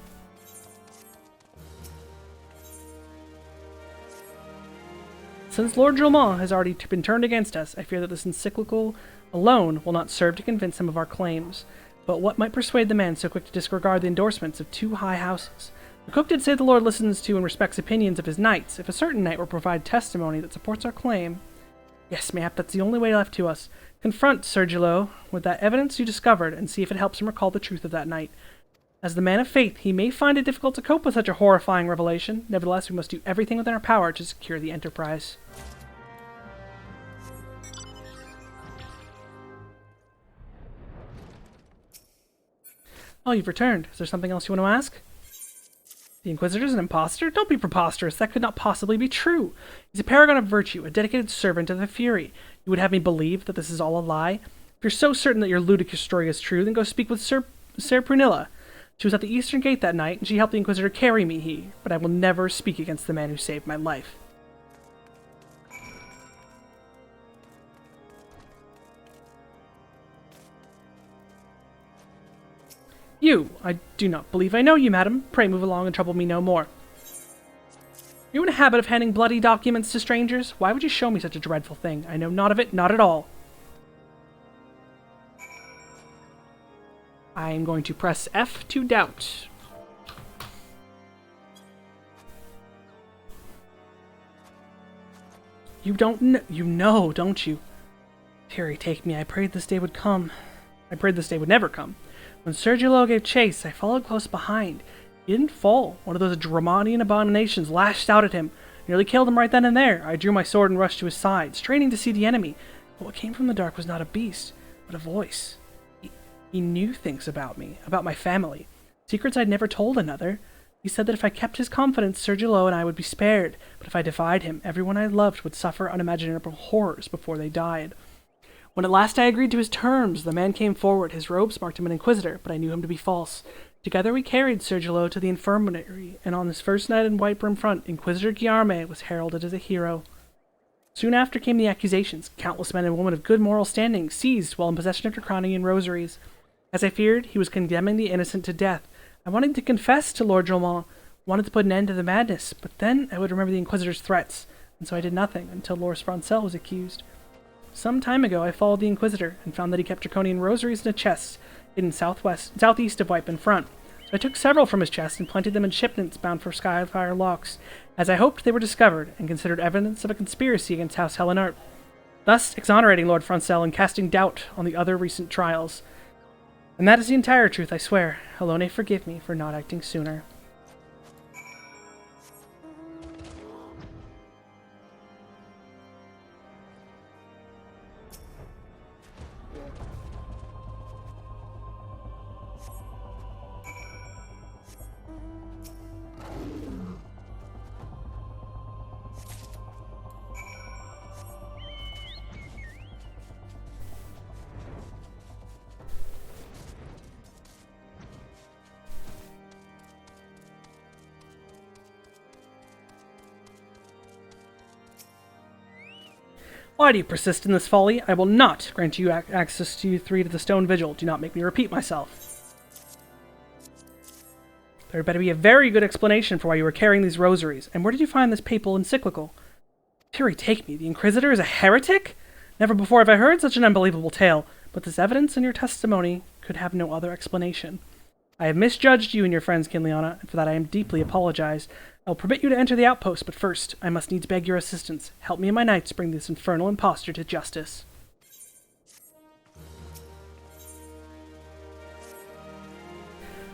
Since Lord Julmont has already been turned against us, I fear that this encyclical alone will not serve to convince him of our claims. But what might persuade the man so quick to disregard the endorsements of two high houses? The cook did say the Lord listens to and respects opinions of his knights. If a certain knight will provide testimony that supports our claim... Yes, mayhap that's the only way left to us. Confront Sir Gilot with that evidence you discovered, and see if it helps him recall the truth of that night. As the man of faith, he may find it difficult to cope with such a horrifying revelation. Nevertheless, we must do everything within our power to secure the enterprise. Oh, you've returned. Is there something else you want to ask? The Inquisitor's an impostor? Don't be preposterous. That could not possibly be true. He's a paragon of virtue, a dedicated servant of the Fury. You would have me believe that this is all a lie? If you're so certain that your ludicrous story is true, then go speak with Sir Prunilla. She was at the Eastern Gate that night, and she helped the Inquisitor carry me, but I will never speak against the man who saved my life. You! I do not believe I know you, madam. Pray move along and trouble me no more. Are you in a habit of handing bloody documents to strangers? Why would you show me such a dreadful thing? I know not of it, not at all. I am going to press F to doubt. You know, don't you? Fury, take me. I prayed this day would come. I prayed this day would never come. When Sir Gilot gave chase, I followed close behind. He didn't fall. One of those Dramanian abominations lashed out at him. Nearly killed him right then and there. I drew my sword and rushed to his side, straining to see the enemy. But what came from the dark was not a beast, but a voice. He knew things about me, about my family. Secrets I'd never told another. He said that if I kept his confidence, Sir Gilot and I would be spared. But if I defied him, everyone I loved would suffer unimaginable horrors before they died. When at last I agreed to his terms, the man came forward. His robes marked him an Inquisitor, but I knew him to be false. Together we carried Sir Gilot to the infirmary, and on his first night in Whitebrim Front, Inquisitor Guillarme was heralded as a hero. Soon after came the accusations. Countless men and women of good moral standing seized while in possession of Draconian rosaries. As I feared, he was condemning the innocent to death. I wanted to confess to Lord Julmont, wanted to put an end to the madness, but then I would remember the Inquisitor's threats, and so I did nothing until Lord Francel was accused. Some time ago, I followed the Inquisitor and found that he kept Draconian rosaries in a chest hidden southeast of Whitebrim Front. So I took several from his chest and planted them in shipments bound for Skyfire Locks, as I hoped they were discovered and considered evidence of a conspiracy against House Helenart, thus exonerating Lord Francel and casting doubt on the other recent trials. And that is the entire truth, I swear. Alone, forgive me for not acting sooner. Why do you persist in this folly? I will not grant you access to you three to the Stone Vigil. Do not make me repeat myself. There better be a very good explanation for why you were carrying these rosaries. And where did you find this papal encyclical? Fury, take me. The Inquisitor is a heretic? Never before have I heard such an unbelievable tale. But this evidence and your testimony could have no other explanation. I have misjudged you and your friends, Kinliana, and for that I am deeply apologized. I will permit you to enter the outpost, but first, I must needs beg your assistance. Help me and my knights bring this infernal impostor to justice.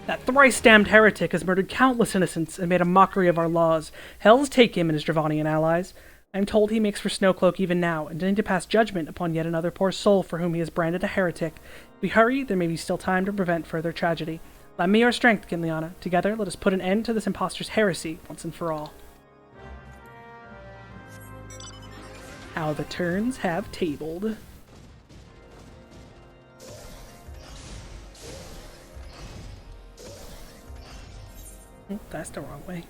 That thrice-damned heretic has murdered countless innocents and made a mockery of our laws. Hells take him and his Dravanian allies. I am told he makes for Snowcloak even now, intending to pass judgment upon yet another poor soul for whom he has branded a heretic. If we hurry, there may be still time to prevent further tragedy. Lend me your strength, Kinliana. Together, let us put an end to this impostor's heresy once and for all. How the turns have tabled. Oh, that's the wrong way.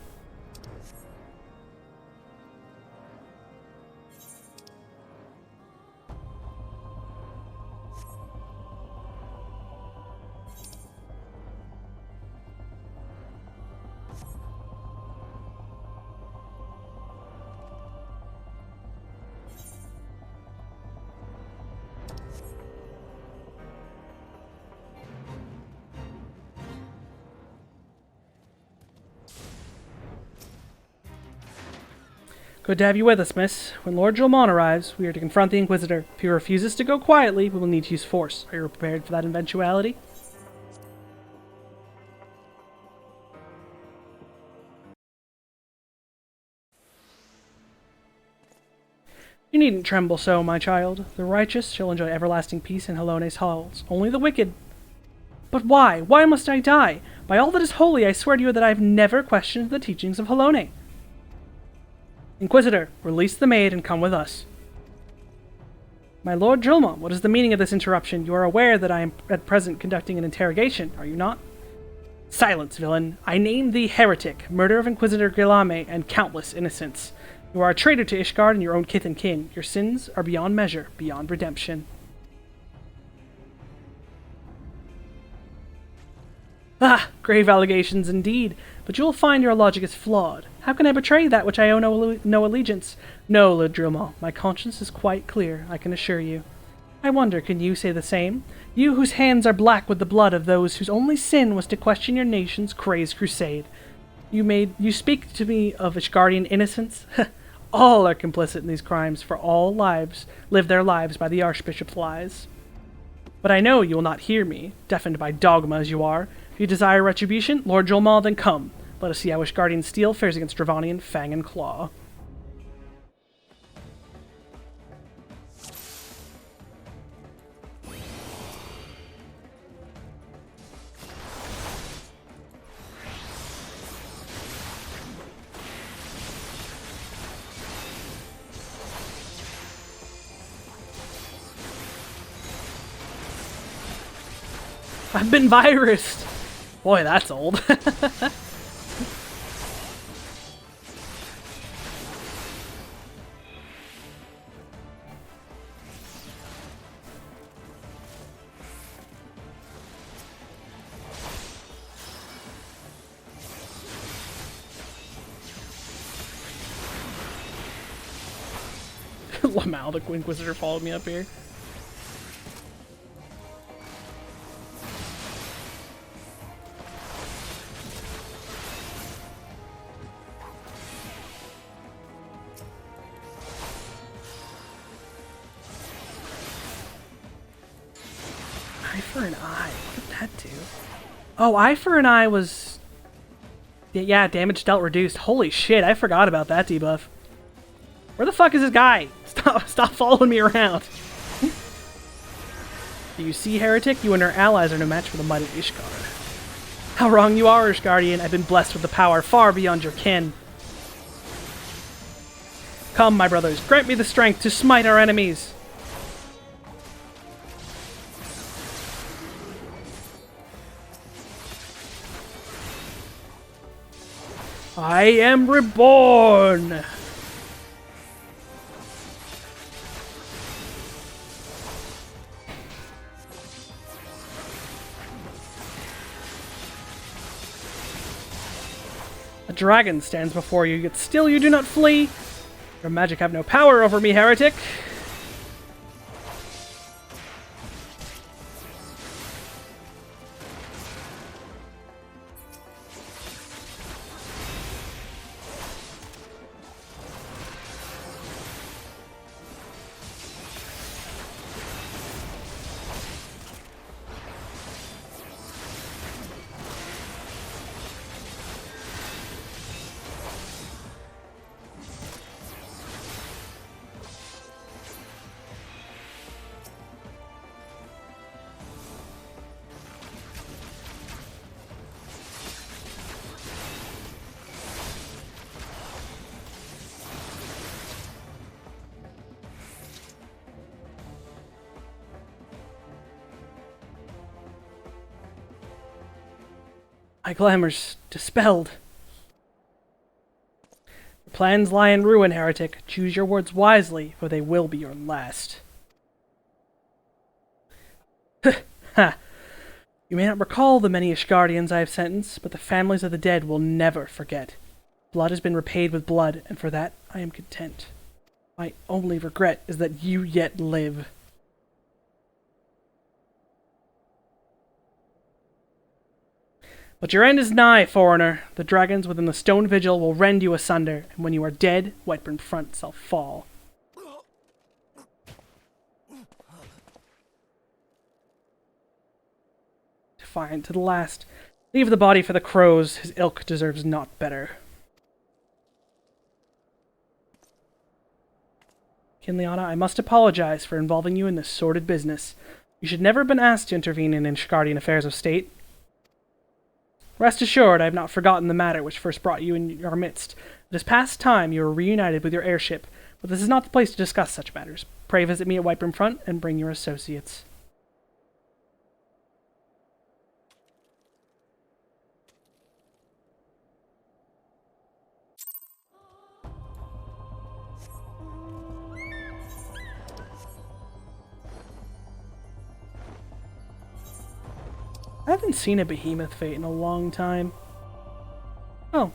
Good to have you with us, miss. When Lord Julmon arrives, we are to confront the Inquisitor. If he refuses to go quietly, we will need to use force. Are you prepared for that eventuality? You needn't tremble so, my child. The righteous shall enjoy everlasting peace in Helone's halls. Only the wicked. But why? Why must I die? By all that is holy, I swear to you that I have never questioned the teachings of Helone. Inquisitor, release the maid and come with us. My Lord Julmon, what is the meaning of this interruption? You are aware that I am at present conducting an interrogation, are you not? Silence, villain. I name thee heretic, murderer of Inquisitor Guillaume and countless innocents. You are a traitor to Ishgard and your own kith and kin. Your sins are beyond measure, beyond redemption. Ah, grave allegations indeed, but you will find your logic is flawed. How can I betray that which I owe no allegiance? No, Lord Julmon, my conscience is quite clear, I can assure you. I wonder, can you say the same? You whose hands are black with the blood of those whose only sin was to question your nation's crazed crusade. You speak to me of Ishgardian innocence? All are complicit in these crimes, for all live their lives by the Archbishop's lies. But I know you will not hear me, deafened by dogma as you are. If you desire retribution, Lord Julmon, then come. Let us see how Ishgardian steel fares against Dravanian fang and claw. I've been virused! Boy, that's old. Lamal, the Inquisitor, followed me up here. Eye for an eye. What did that do? Oh, eye for an eye was... Yeah, damage dealt reduced. Holy shit, I forgot about that debuff. Where the fuck is this guy? Stop following me around. Do you see, heretic? You and our allies are no match for the might of Ishgard. How wrong you are, Ishgardian. I've been blessed with a power far beyond your kin. Come, my brothers, grant me the strength to smite our enemies. I am reborn! A dragon stands before you, yet still you do not flee. Your magic have no power over me, heretic. My glamour's dispelled. Your plans lie in ruin, heretic. Choose your words wisely, for they will be your last. Ha! You may not recall the many Ishgardians I have sentenced, but the families of the dead will never forget. Blood has been repaid with blood, and for that I am content. My only regret is that you yet live. But your end is nigh, foreigner. The dragons within the stone vigil will rend you asunder, and when you are dead, Whiteburn Front shall fall. Defiant to the last. Leave the body for the crows. His ilk deserves naught better. Kinliana, I must apologize for involving you in this sordid business. You should never have been asked to intervene in Ishgardian affairs of state. Rest assured, I have not forgotten the matter which first brought you in our midst. It is past time you were reunited with your airship, but this is not the place to discuss such matters. Pray visit me at Whiteburn Front and bring your associates. I haven't seen a behemoth fate in a long time. Oh,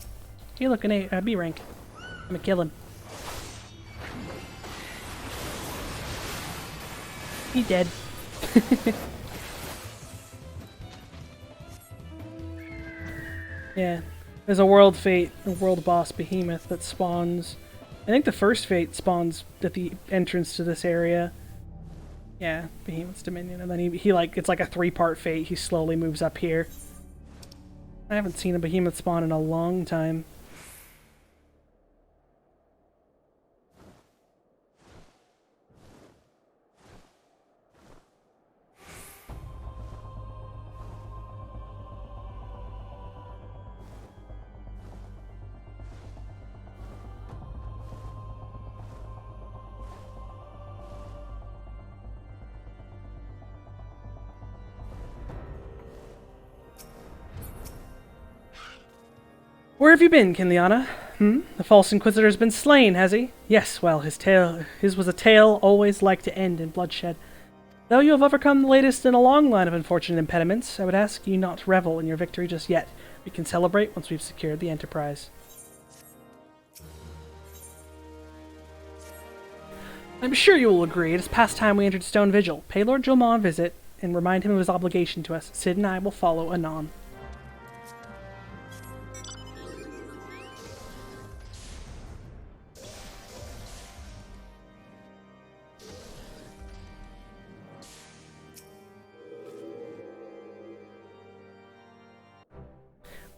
hey look, an B rank. I'm gonna kill him. He's dead. Yeah, there's a world fate, a world boss behemoth that spawns. I think the first fate spawns at the entrance to this area. Yeah, Behemoth's Dominion, and then he like, it's like a 3-part fate. He slowly moves up here. I haven't seen a behemoth spawn in a long time. Where have you been, Kinliana? The false Inquisitor has been slain, has he? Yes, well, his was a tale always like to end in bloodshed. Though you have overcome the latest in a long line of unfortunate impediments, I would ask you not to revel in your victory just yet. We can celebrate once we've secured the Enterprise. I'm sure you will agree it is past time we entered Stone Vigil. Pay Lord Jolmon a visit, and remind him of his obligation to us. Sid and I will follow anon.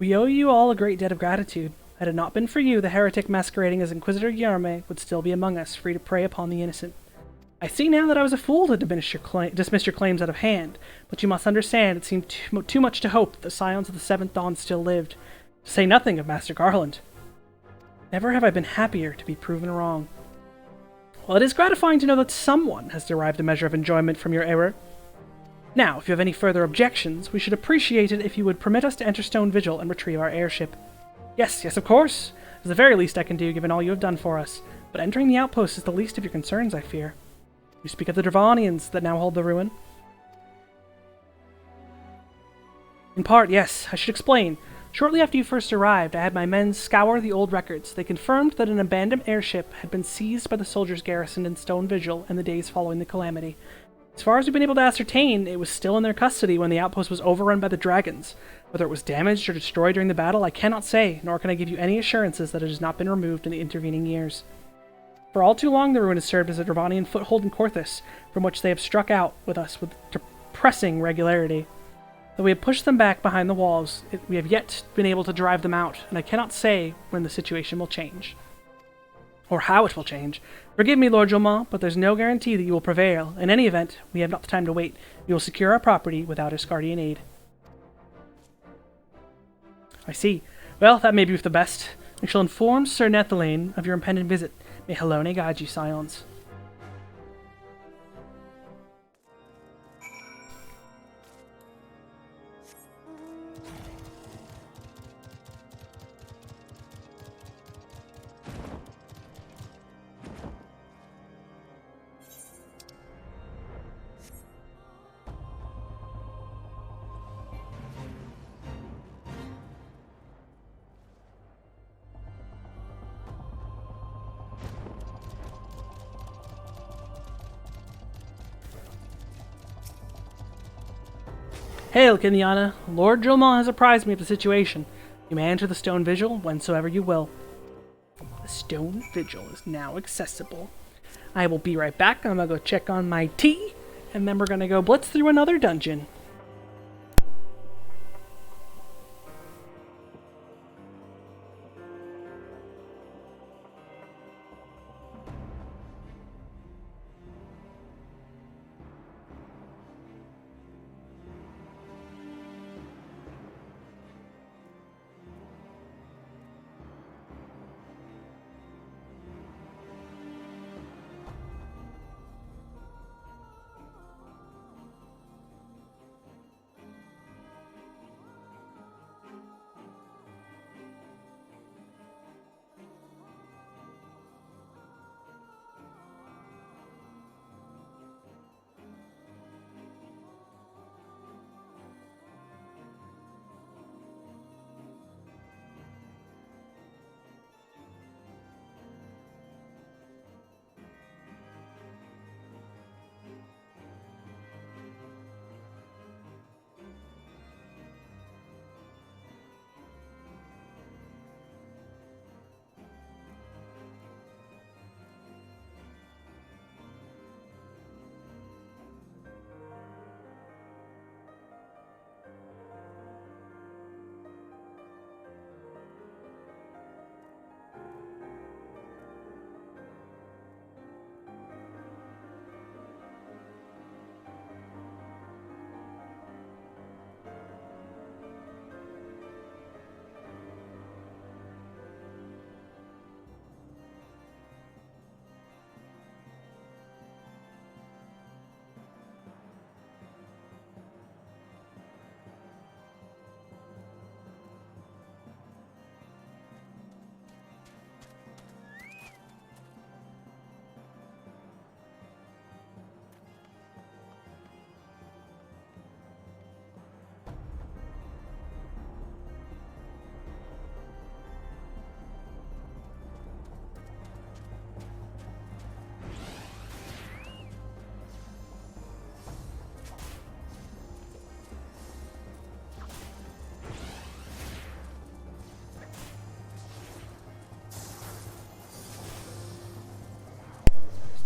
We owe you all a great debt of gratitude. Had it not been for you, the heretic masquerading as Inquisitor Yarme would still be among us, free to prey upon the innocent. I see now that I was a fool to dismiss your claims out of hand, but you must understand it seemed too much to hope that the Scions of the Seventh Dawn still lived, to say nothing of Master Garland. Never have I been happier to be proven wrong. Well, it is gratifying to know that someone has derived a measure of enjoyment from your error. Now, if you have any further objections, we should appreciate it if you would permit us to enter Stone Vigil and retrieve our airship. Yes, of course. It's the very least I can do, given all you have done for us. But entering the outpost is the least of your concerns, I fear. You speak of the Dravanians that now hold the ruin? In part, yes. I should explain. Shortly after you first arrived, I had my men scour the old records. They confirmed that an abandoned airship had been seized by the soldiers garrisoned in Stone Vigil in the days following the calamity. As far as we've been able to ascertain, it was still in their custody when the outpost was overrun by the dragons. Whether it was damaged or destroyed during the battle, I cannot say, nor can I give you any assurances that it has not been removed in the intervening years. For all too long, the ruin has served as a Dravanian foothold in Korthus, from which they have struck out with us with depressing regularity. Though we have pushed them back behind the walls, we have yet been able to drive them out, and I cannot say when the situation will change. Or how it will change. Forgive me, Lord Jolmon, but there's no guarantee that you will prevail. In any event, we have not the time to wait. We will secure our property without Ishgardian aid. I see. Well, that may be for the best. I shall inform Sir Nethelane of your impending visit. May Helone guide you, Scions. Hail, Kenyatta. Lord Drillmont has apprised me of the situation. You may enter the stone vigil whensoever you will. The stone vigil is now accessible. I will be right back. I'm gonna go check on my tea, and then we're gonna go blitz through another dungeon.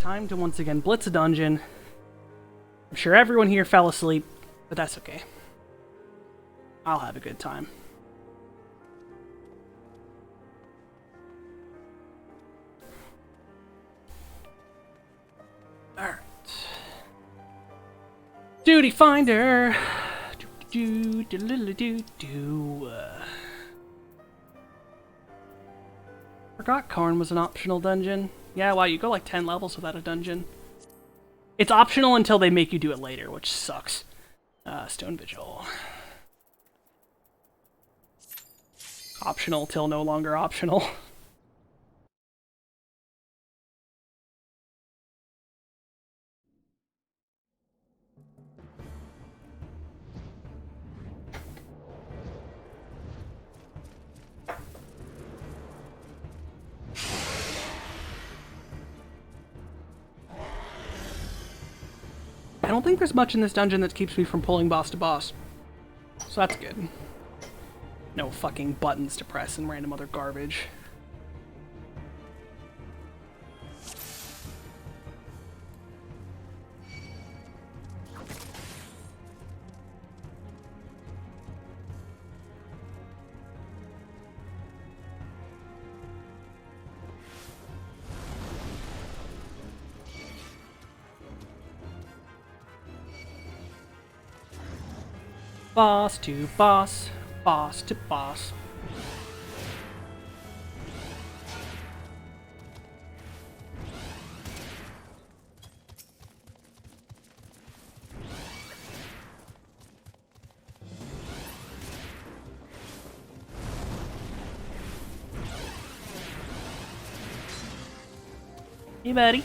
Time to once again blitz a dungeon. I'm sure everyone here fell asleep, but that's okay. I'll have a good time. Alright. Duty Finder! Forgot Karn was an optional dungeon. Yeah, wow, you go like 10 levels without a dungeon. It's optional until they make you do it later, which sucks. Stone Vigil. Optional till no longer optional. I don't think there's much in this dungeon that keeps me from pulling boss to boss. So that's good. No fucking buttons to press and random other garbage. Boss to boss, boss to boss. Hey, buddy.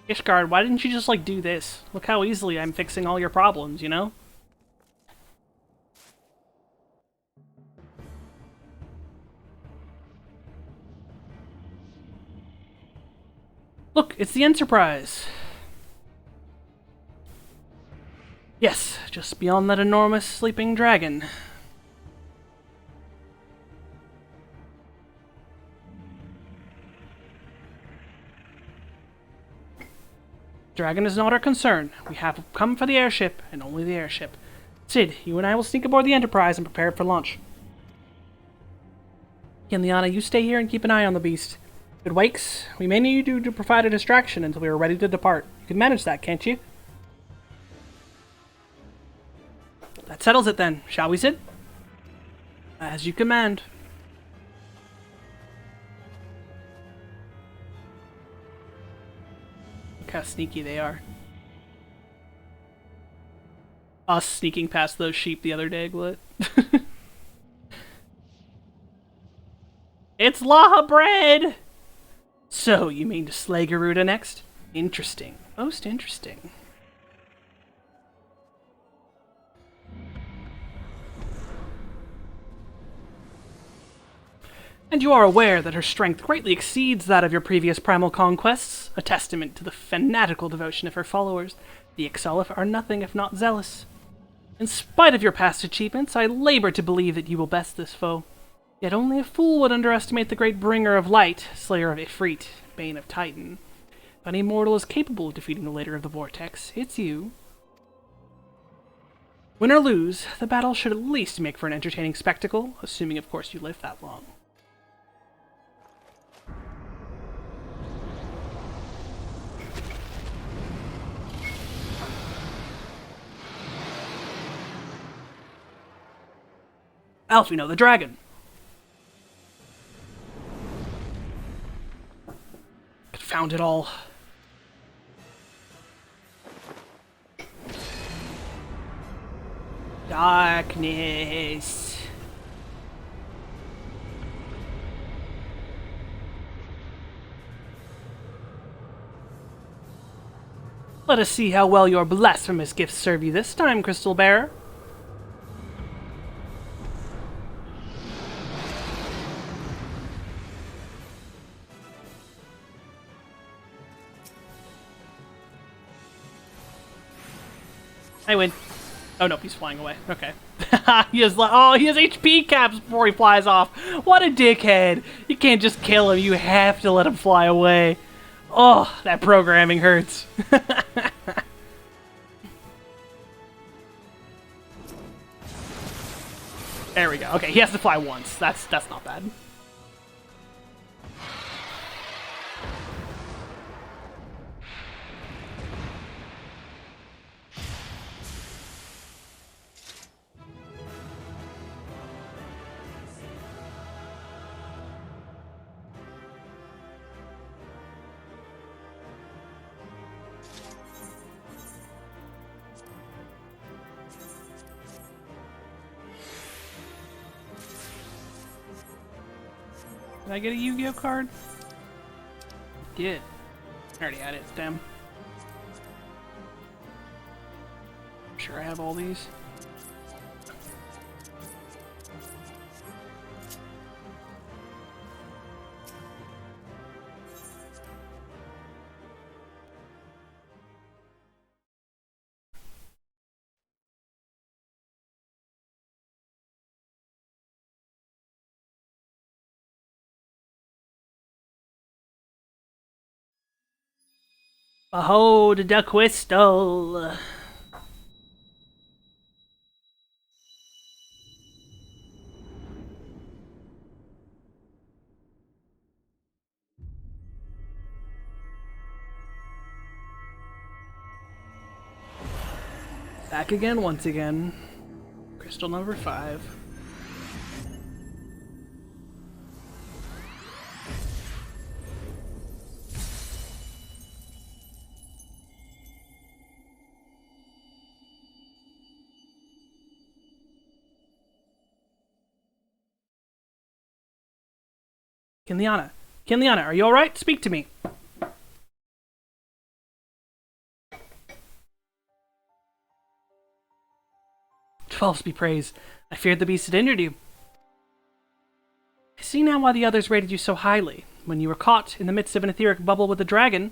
Ishgard, why didn't you just, like, do this? Look how easily I'm fixing all your problems, you know? Look, it's the Enterprise. Yes, just beyond that enormous sleeping dragon. Dragon is not our concern. We have come for the airship, and only the airship. Sid, you and I will sneak aboard the Enterprise and prepare for launch. Liana, you stay here and keep an eye on the beast. If it wakes, we may need you to provide a distraction until we are ready to depart. You can manage that, can't you? That settles it then, shall we, Sid? As you command. Look how sneaky they are. Us sneaking past those sheep the other day, Glit. It's Laha bread! So, you mean to slay Garuda next? Interesting. Most interesting. And you are aware that her strength greatly exceeds that of your previous primal conquests, a testament to the fanatical devotion of her followers. The XIV are nothing if not zealous. In spite of your past achievements, I labor to believe that you will best this foe. Yet only a fool would underestimate the great bringer of light, slayer of Ifrit, bane of Titan. If any mortal is capable of defeating the leader of the Vortex, it's you. Win or lose, the battle should at least make for an entertaining spectacle, assuming of course you live that long. Alfino the dragon. Confound it all. Darkness. Let us see how well your blasphemous gifts serve you this time, Crystal Bearer. I win. Oh nope, he's flying away. Okay. he has HP caps before he flies off. What a dickhead. You can't just kill him, you have to let him fly away. Oh, that programming hurts. There we go. Okay, he has to fly once. That's not bad. Did I get a Yu-Gi-Oh card? Did. I already had it, damn. I'm sure I have all these. Behold the crystal! Back again once again. Crystal number 5. Kinliana, are you alright? Speak to me. Twelves be praised. I feared the beast had injured you. I see now why the others rated you so highly. When you were caught in the midst of an etheric bubble with a dragon,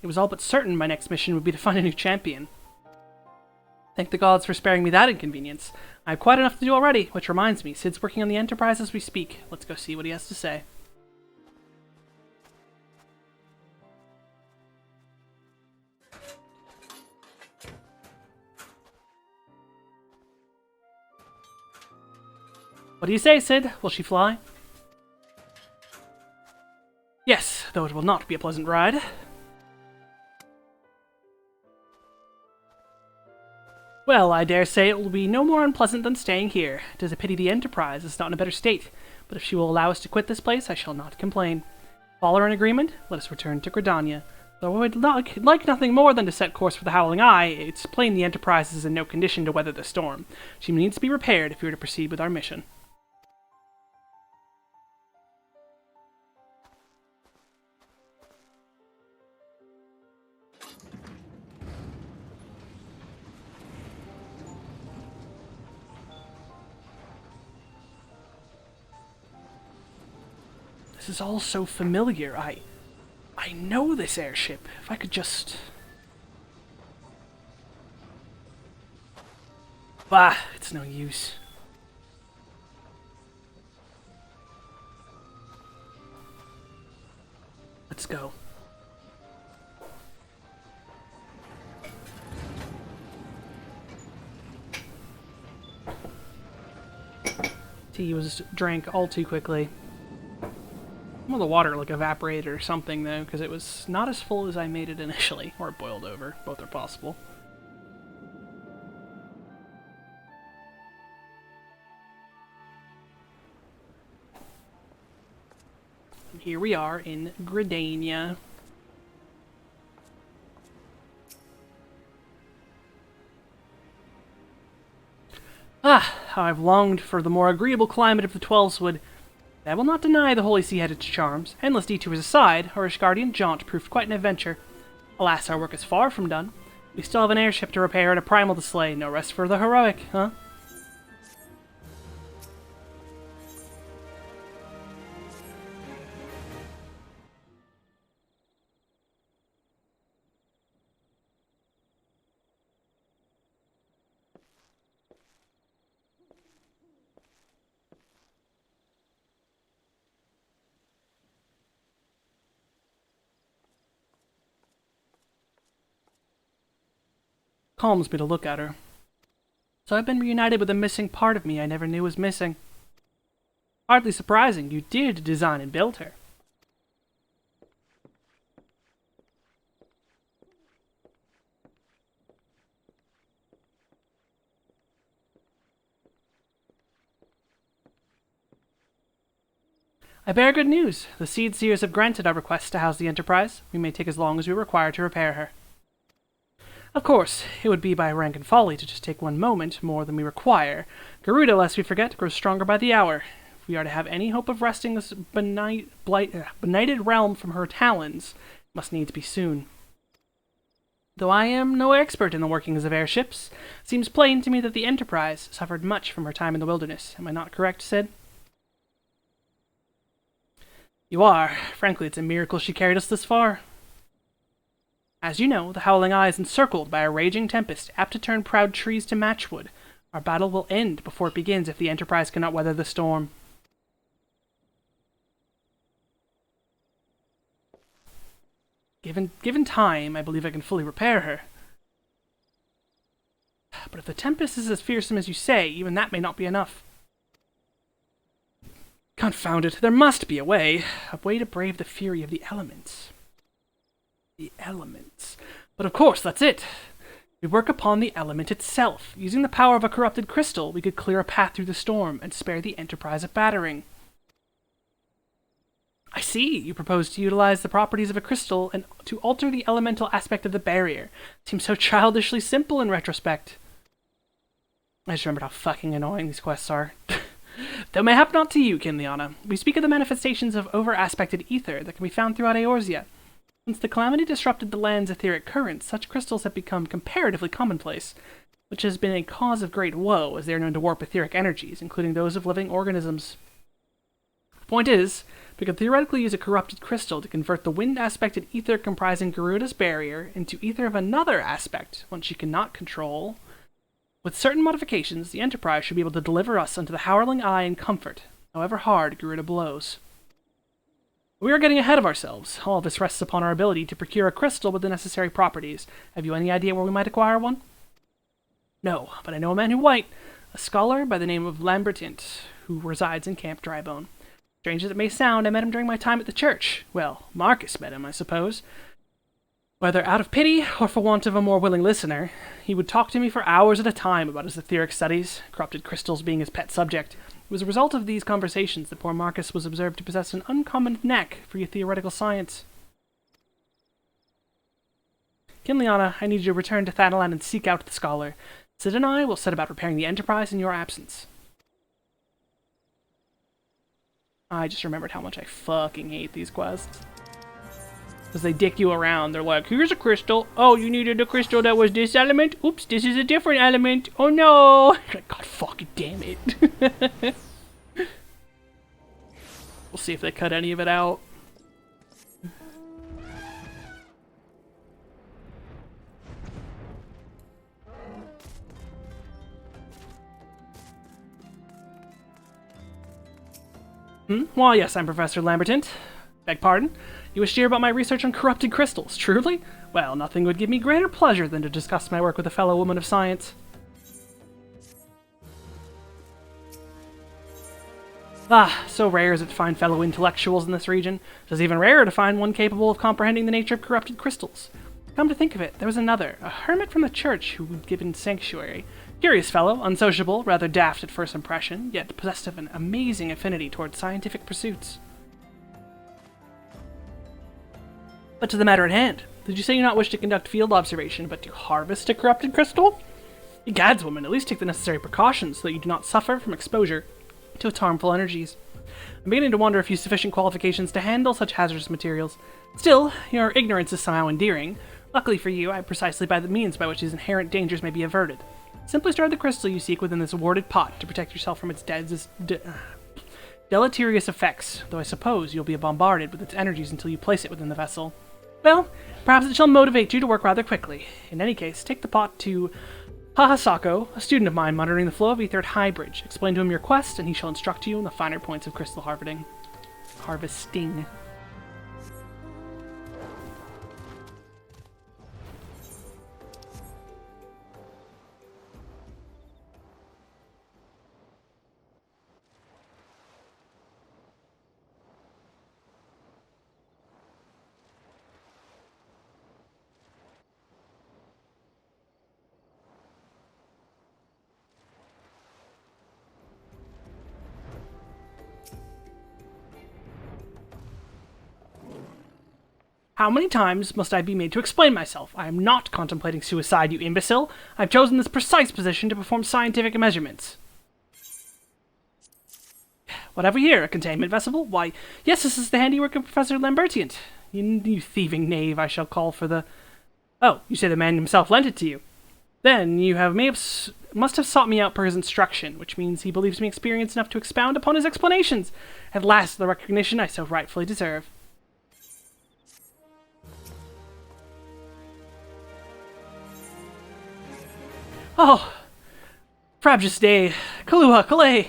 it was all but certain my next mission would be to find a new champion. Thank the gods for sparing me that inconvenience. I have quite enough to do already, which reminds me, Sid's working on the Enterprise as we speak. Let's go see what he has to say. What do you say, Sid? Will she fly? Yes, though it will not be a pleasant ride. Well, I dare say it will be no more unpleasant than staying here. It is a pity the Enterprise is not in a better state, but if she will allow us to quit this place, I shall not complain. If all are in agreement, let us return to Gridania. Though I would like nothing more than to set course for the Howling Eye, it's plain the Enterprise is in no condition to weather the storm. She needs to be repaired if we are to proceed with our mission. This is all so familiar. I know this airship. If I could just... Bah, it's no use. Let's go. Tea was drank all too quickly. Well, the water like evaporated or something though, because it was not as full as I made it initially, or it boiled over. Both are possible. And here we are in Gridania. Ah, how I've longed for the more agreeable climate of the Twelveswood. I will not deny the Holy See had its charms. Endless detours aside, our Ishgardian jaunt proved quite an adventure. Alas, our work is far from done. We still have an airship to repair and a primal to slay. No rest for the heroic, huh? Calms me to look at her. So I've been reunited with a missing part of me I never knew was missing. Hardly surprising, you did design and build her. I bear good news. The Seed Seers have granted our request to house the Enterprise. We may take as long as we require to repair her. Of course, it would be by rank and folly to just take one moment more than we require. Garuda, lest we forget, grows stronger by the hour. If we are to have any hope of wresting this benighted realm from her talons, it must needs be soon. Though I am no expert in the workings of airships, it seems plain to me that the Enterprise suffered much from her time in the wilderness. Am I not correct, Sid? You are. Frankly, it's a miracle she carried us this far. As you know, the Howling Eye is encircled by a raging tempest, apt to turn proud trees to matchwood. Our battle will end before it begins if the Enterprise cannot weather the storm. Given time, I believe I can fully repair her. But if the tempest is as fearsome as you say, even that may not be enough. Confound it, there must be a way to brave the fury of the elements. The elements. But of course, that's it. We work upon the element itself. Using the power of a corrupted crystal, we could clear a path through the storm and spare the Enterprise a battering. I see. You propose to utilize the properties of a crystal and to alter the elemental aspect of the barrier. Seems so childishly simple in retrospect. I just remembered how fucking annoying these quests are. Though mayhap not to you, Kinliana. We speak of the manifestations of over-aspected ether that can be found throughout Eorzea. Since the calamity disrupted the land's etheric currents, such crystals have become comparatively commonplace. which has been a cause of great woe, as they are known to warp etheric energies, including those of living organisms. The point is, we could theoretically use a corrupted crystal to convert the wind-aspected ether comprising Garuda's barrier into ether of another aspect, one she cannot control. With certain modifications, the Enterprise should be able to deliver us unto the Howling Eye in comfort, however hard Garuda blows. We are getting ahead of ourselves. All of this rests upon our ability to procure a crystal with the necessary properties. Have you any idea where we might acquire one? No, but I know a man who might. A scholar by the name of Lambertint, who resides in Camp Drybone. Strange as it may sound, I met him during my time at the church. Well, Marcus met him, I suppose. Whether out of pity or for want of a more willing listener, he would talk to me for hours at a time about his etheric studies, corrupted crystals being his pet subject. It was a result of these conversations that poor Marcus was observed to possess an uncommon knack for theoretical science. Kinliana, I need you to return to Thanalan and seek out the scholar. Sid and I will set about repairing the Enterprise in your absence. I just remembered how much I fucking hate these quests. Because they dick you around. They're like, here's a crystal. Oh, you needed a crystal that was this element? Oops, this is a different element. Oh no! God fucking damn it. We'll see if they cut any of it out. Why, yes, I'm Professor Lambertint. Beg pardon? You wish to hear about my research on corrupted crystals, truly? Well, nothing would give me greater pleasure than to discuss my work with a fellow woman of science. Ah, so rare is it to find fellow intellectuals in this region. It is even rarer to find one capable of comprehending the nature of corrupted crystals. Come to think of it, there was another, a hermit from the church who would given sanctuary. Curious fellow, unsociable, rather daft at first impression, yet possessed of an amazing affinity towards scientific pursuits. But to the matter at hand, did you say you not wish to conduct field observation, but to harvest a corrupted crystal? Egads, woman, at least take the necessary precautions so that you do not suffer from exposure to its harmful energies. I'm beginning to wonder if you have sufficient qualifications to handle such hazardous materials. Still, your ignorance is somehow endearing. Luckily for you, I have precisely by the means by which these inherent dangers may be averted. Simply stir the crystal you seek within this warded pot to protect yourself from its deleterious effects, though I suppose you'll be bombarded with its energies until you place it within the vessel. Well, perhaps it shall motivate you to work rather quickly. In any case, take the pot to Hahasako, a student of mine monitoring the flow of ether at Highbridge. Explain to him your quest, and he shall instruct you in the finer points of crystal harvesting. How many times must I be made to explain myself? I am not contemplating suicide, you imbecile. I've chosen this precise position to perform scientific measurements. What have we here? A containment vessel? Why, yes, this is the handiwork of Professor Lambertient. You thieving knave, I shall call for the... Oh, you say the man himself lent it to you. Then you must have sought me out per his instruction, which means he believes me experienced enough to expound upon his explanations. At last, the recognition I so rightfully deserve. Oh, frabjous day, Kaluha, Kalei,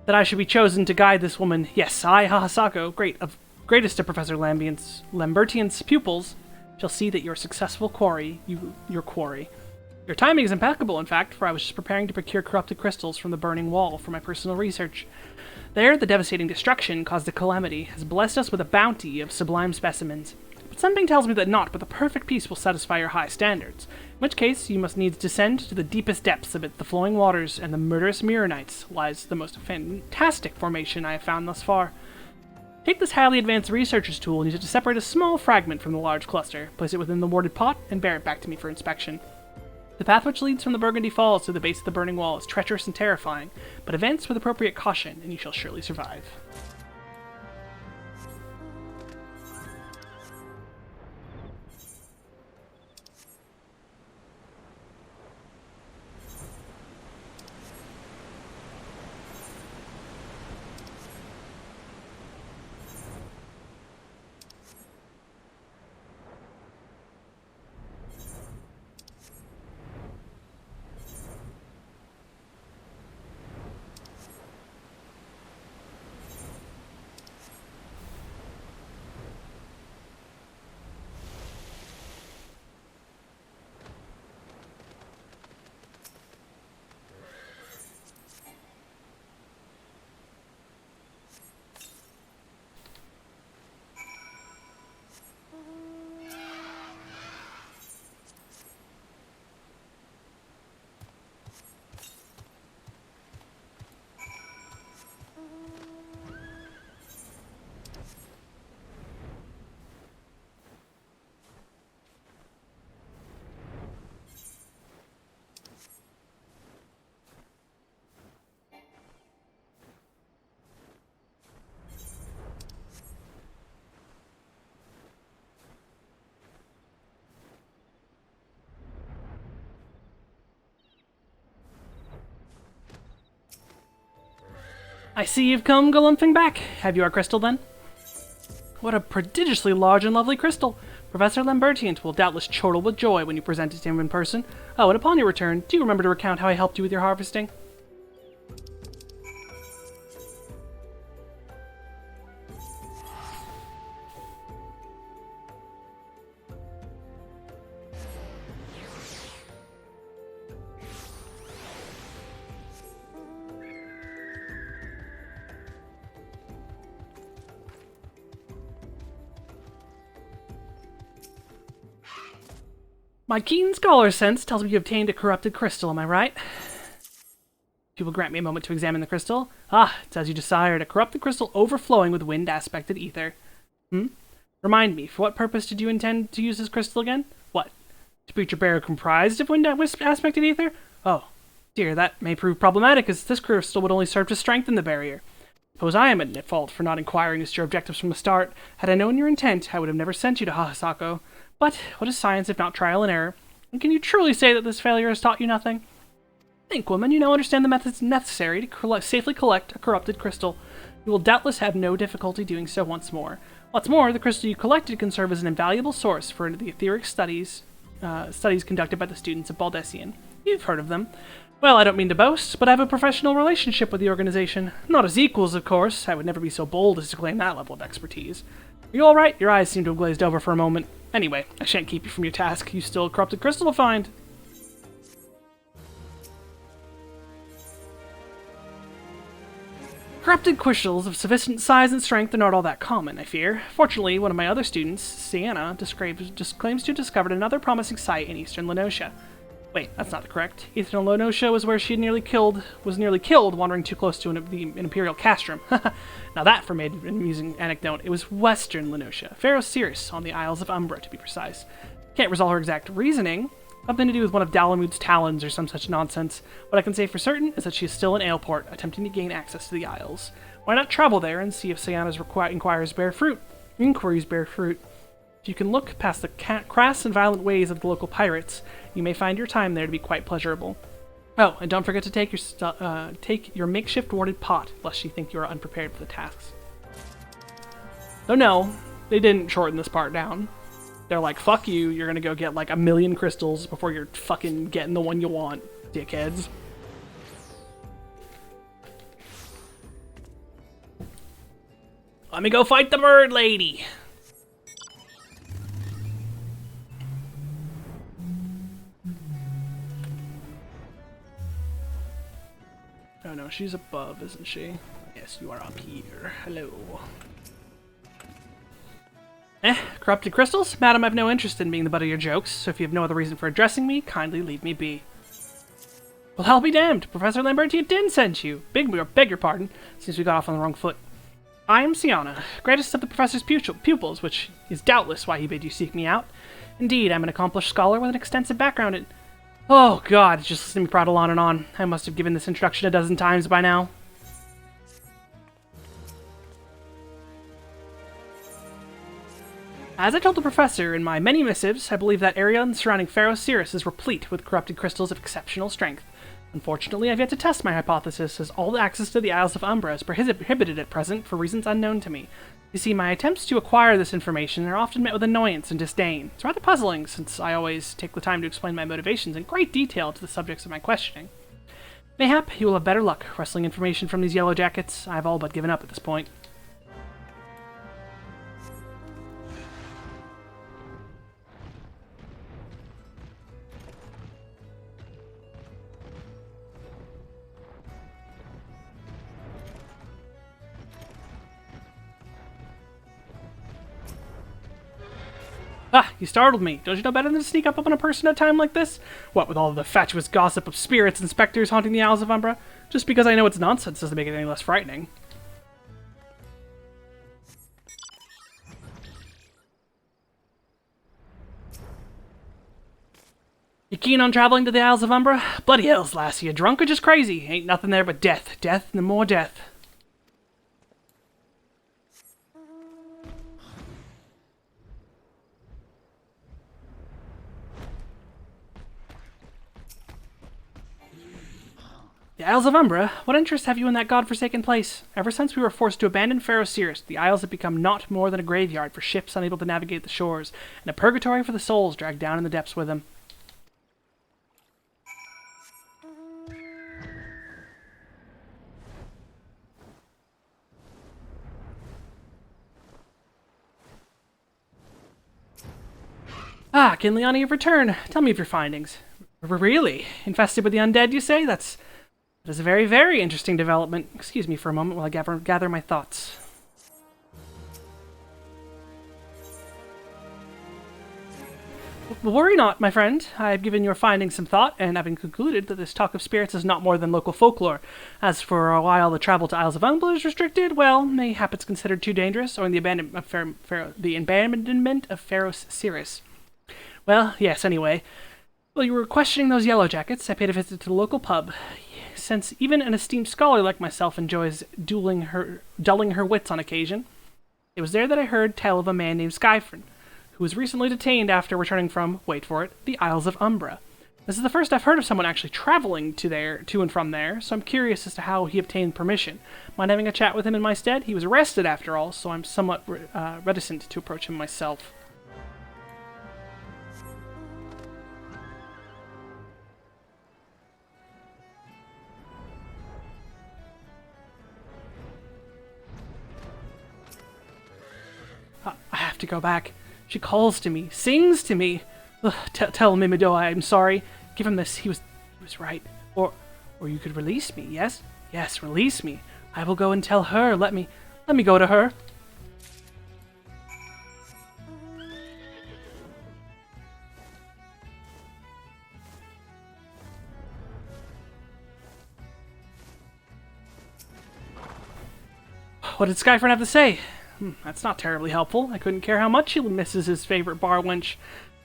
that I should be chosen to guide this woman. Yes, I, Hahasako, greatest of Professor Lambertient's pupils, shall see that your successful quarry, your quarry. Your timing is impeccable, in fact, for I was just preparing to procure corrupted crystals from the burning wall for my personal research. There, the devastating destruction caused a calamity has blessed us with a bounty of sublime specimens. But something tells me that naught but the perfect piece will satisfy your high standards, in which case you must needs descend to the deepest depths of it, the flowing waters and the murderous Mirrorites, lies the most fantastic formation I have found thus far. Take this highly advanced researcher's tool and use it to separate a small fragment from the large cluster, place it within the warded pot, and bear it back to me for inspection. The path which leads from the Burgundy Falls to the base of the burning wall is treacherous and terrifying, but advance with appropriate caution, and you shall surely survive. I see you've come galumphing back. Have you our crystal, then? What a prodigiously large and lovely crystal! Professor Lambertian will doubtless chortle with joy when you present it to him in person. Oh, and upon your return, do you remember to recount how I helped you with your harvesting? My keen scholar sense tells me you obtained a corrupted crystal, am I right? You will grant me a moment to examine the crystal. Ah, it's as you desired, a corrupted crystal overflowing with wind-aspected ether. Remind me, for what purpose did you intend to use this crystal again? What? To breach a barrier comprised of wind-aspected ether? Oh, dear, that may prove problematic, as this crystal would only serve to strengthen the barrier. Suppose I am at fault for not inquiring as to your objectives from the start. Had I known your intent, I would have never sent you to Hahasako. But what is science if not trial and error? And can you truly say that this failure has taught you nothing? Think, woman, you now understand the methods necessary to safely collect a corrupted crystal. You will doubtless have no difficulty doing so once more. What's more, the crystal you collected can serve as an invaluable source for the etheric studies conducted by the students of Baldessian. You've heard of them. Well, I don't mean to boast, but I have a professional relationship with the organization. Not as equals, of course. I would never be so bold as to claim that level of expertise. Are you all right? Your eyes seem to have glazed over for a moment. Anyway, I shan't keep you from your task. You still a corrupted crystal to find. Corrupted crystals of sufficient size and strength are not all that common, I fear. Fortunately, one of my other students, Sienna, claims to have discovered another promising site in eastern Lenosha. Wait, that's not correct. Eastern Lenosha was where she was nearly killed wandering too close to an Imperial castrum. Now that for me an amusing anecdote. It was western Lenosha, Pharaoh Cirrus, on the Isles of Umbra to be precise. Can't resolve her exact reasoning. Something to do with one of Dalamud's talons or some such nonsense. What I can say for certain is that she is still in Aleport, attempting to gain access to the Isles. Why not travel there and see if Sienna's inquiries bear fruit? If you can look past the crass and violent ways of the local pirates, you may find your time there to be quite pleasurable. Oh, and don't forget to take your makeshift warded pot, lest she think you are unprepared for the tasks. So no, they didn't shorten this part down. They're like, fuck you, you're gonna go get like 1,000,000 crystals before you're fucking getting the one you want, dickheads. Let me go fight the bird lady! Oh no, she's above, isn't she? Yes, you are up here. Hello. Corrupted crystals? Madam, I've no interest in being the butt of your jokes, so if you have no other reason for addressing me, kindly leave me be. Well, I'll be damned. Professor Lambertian didn't send you. Beg your pardon, since we got off on the wrong foot. I am Sienna, greatest of the professor's pupils, which is doubtless why he bid you seek me out. Indeed, I'm an accomplished scholar with an extensive background in... Oh god, just listening to me prattle on and on. I must have given this introduction a dozen times by now. As I told the professor in my many missives, I believe that area surrounding Pharaoh Cirrus is replete with corrupted crystals of exceptional strength. Unfortunately, I've yet to test my hypothesis, as all access to the Isles of Umbra is prohibited at present for reasons unknown to me. You see, my attempts to acquire this information are often met with annoyance and disdain. It's rather puzzling, since I always take the time to explain my motivations in great detail to the subjects of my questioning. Mayhap you will have better luck wresting information from these yellow jackets. I've all but given up at this point. Ah, you startled me. Don't you know better than to sneak up on a person at a time like this? What, with all the fatuous gossip of spirits and specters haunting the Isles of Umbra? Just because I know it's nonsense doesn't make it any less frightening. You keen on traveling to the Isles of Umbra? Bloody hells, lassie, you drunk or just crazy? Ain't nothing there but death. Death and more death. The Isles of Umbra? What interest have you in that godforsaken place? Ever since we were forced to abandon Pharaoh Cirrus, the Isles have become not more than a graveyard for ships unable to navigate the shores, and a purgatory for the souls dragged down in the depths with them. Ah, Kinliani, you've returned. Tell me of your findings. Really? Infested with the undead, you say? That is a very, very interesting development. Excuse me for a moment while I gather my thoughts. Well, worry not, my friend. I have given your findings some thought, and having concluded that this talk of spirits is not more than local folklore. As for a while the travel to Isles of Umbra is restricted, well, mayhap it's considered too dangerous, or in the abandonment of Pharaoh Cirrus. Well, yes, anyway. While you were questioning those yellow jackets, I paid a visit to the local pub. Since even an esteemed scholar like myself enjoys dulling her wits on occasion, it was there that I heard tell of a man named Skyfern, who was recently detained after returning from, wait for it, the Isles of Umbra. This is the first I've heard of someone actually traveling to and from there, so I'm curious as to how he obtained permission. Mind having a chat with him in my stead? He was arrested after all, so I'm somewhat reticent to approach him myself. I have to go back. She calls to me, sings to me. Ugh, tell Mimidoa I'm sorry. Give him this. He was right. Or you could release me. Yes, release me. I will go and tell her. Let me go to her. What did Skyfern have to say? That's not terribly helpful. I couldn't care how much he misses his favorite bar wench.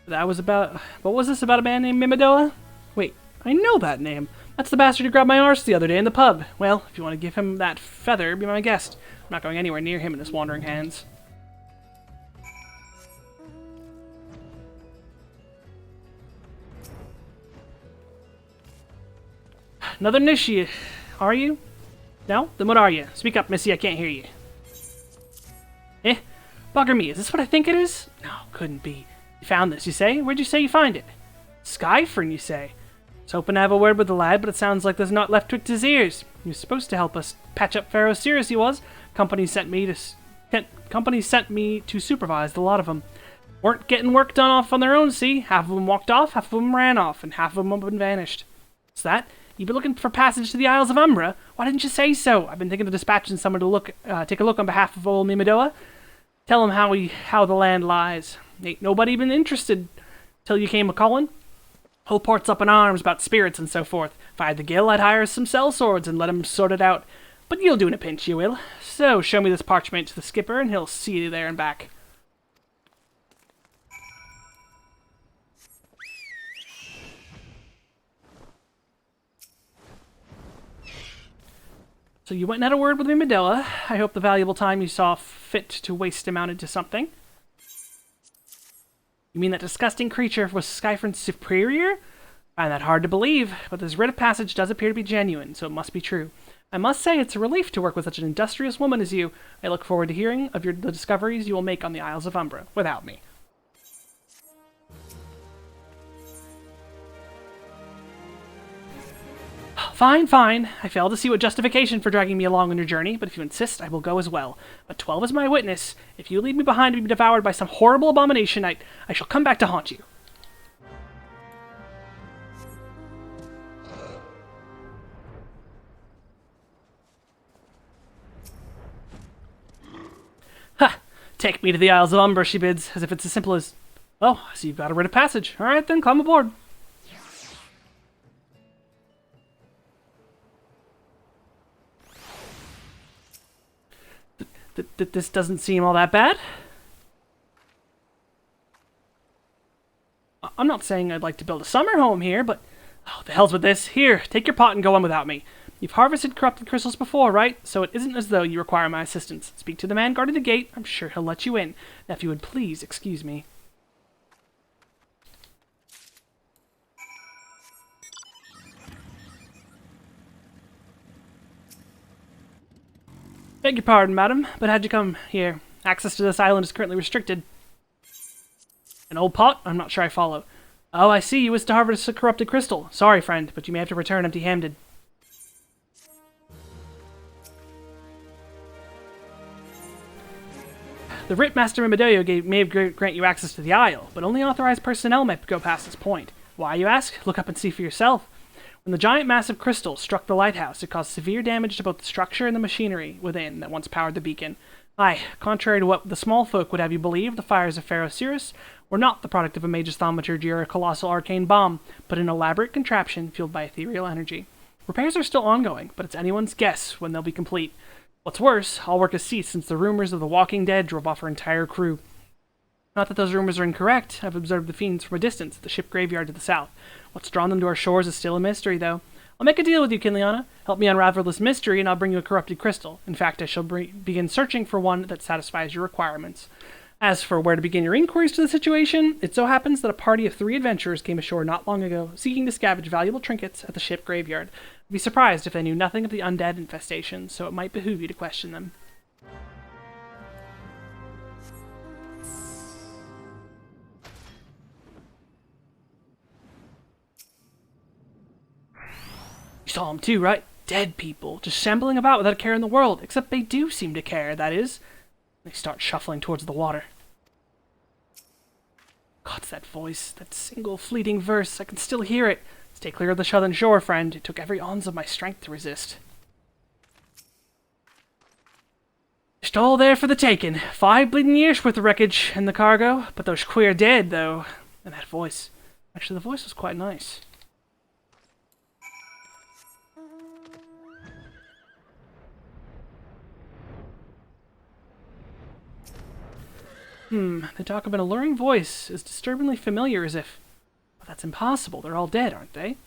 That was about... What was this about a man named Mimidoa? Wait, I know that name. That's the bastard who grabbed my arse the other day in the pub. Well, if you want to give him that feather, be my guest. I'm not going anywhere near him and his wandering hands. Another Nishi, are you? No? Then what are you? Speak up, Missy, I can't hear you. Bugger me, is this what I think it is? No, couldn't be. You found this, you say? Where'd you say you find it? Skyfern, you say? I was hoping to have a word with the lad, but it sounds like there's not left twixt his ears. He was supposed to help us patch up Pharaoh Cirrus, he was. Company sent me to supervise the lot of them. Weren't getting work done off on their own, see? Half of them walked off, half of them ran off, and half of them up and vanished. What's that? You've been looking for passage to the Isles of Umbra? Why didn't you say so? I've been thinking of dispatching someone to take a look on behalf of old Mimidoa. Tell him how the land lies. Ain't nobody been interested till you came a-callin'. Whole port's up in arms about spirits and so forth. If I had the gill, I'd hire some sellswords and let 'em sort it out. But you'll do in a pinch, you will. So, show me this parchment to the skipper, and he'll see you there and back. So you went and had a word with Mimidoa. I hope the valuable time you saw fit to waste amounted to something. You mean that disgusting creature was Skyfern's superior? I find that hard to believe, but this writ of passage does appear to be genuine, so it must be true. I must say it's a relief to work with such an industrious woman as you. I look forward to hearing of the discoveries you will make on the Isles of Umbra, without me. Fine, fine. I fail to see what justification for dragging me along on your journey, but if you insist, I will go as well. But 12 is my witness. If you leave me behind to be devoured by some horrible abomination, I shall come back to haunt you. Ha! Take me to the Isles of Umbra, she bids, as if it's as simple as... Oh, I see you've got a writ of passage. All right, then, come aboard. This doesn't seem all that bad. I'm not saying I'd like to build a summer home here, but... Oh, the hell's with this. Here, take your pot and go on without me. You've harvested corrupted crystals before, right? So it isn't as though you require my assistance. Speak to the man guarding the gate. I'm sure he'll let you in. Now, if you would please excuse me. Beg your pardon, madam, but how'd you come here? Access to this island is currently restricted. An old pot? I'm not sure I follow. Oh, I see. You wish to harvest a corrupted crystal. Sorry, friend, but you may have to return empty-handed. The Writ Master Mimedoyo may grant you access to the Isle, but only authorized personnel may go past this point. Why, you ask? Look up and see for yourself. When the giant massive crystal struck the lighthouse, it caused severe damage to both the structure and the machinery within that once powered the beacon. Aye, contrary to what the small folk would have you believe, the fires of Pharaoh Sirius were not the product of a mage's thaumaturgy or a colossal arcane bomb, but an elaborate contraption fueled by ethereal energy. Repairs are still ongoing, but it's anyone's guess when they'll be complete. What's worse, all work has ceased since the rumors of the Walking Dead drove off our entire crew. Not that those rumors are incorrect. I've observed the fiends from a distance at the ship graveyard to the south. What's drawn them to our shores is still a mystery, though. I'll make a deal with you, Kinliana. Help me unravel this mystery, and I'll bring you a corrupted crystal. In fact, I shall begin searching for one that satisfies your requirements. As for where to begin your inquiries to the situation, it so happens that a party of 3 adventurers came ashore not long ago, seeking to scavenge valuable trinkets at the ship graveyard. I'd be surprised if they knew nothing of the undead infestation, so it might behoove you to question them. You saw them too, right? Dead people, just shambling about without a care in the world, except they do seem to care, that is. They start shuffling towards the water. God, it's that voice, that single fleeting verse, I can still hear it. Stay clear of the southern shore, friend. It took every ounce of my strength to resist. Just all there for the taking. 5 bleeding years worth of wreckage and the cargo, but those queer dead, though. And that voice. Actually, the voice was quite nice. The talk of an alluring voice is disturbingly familiar, as if... Well, that's impossible. They're all dead, aren't they?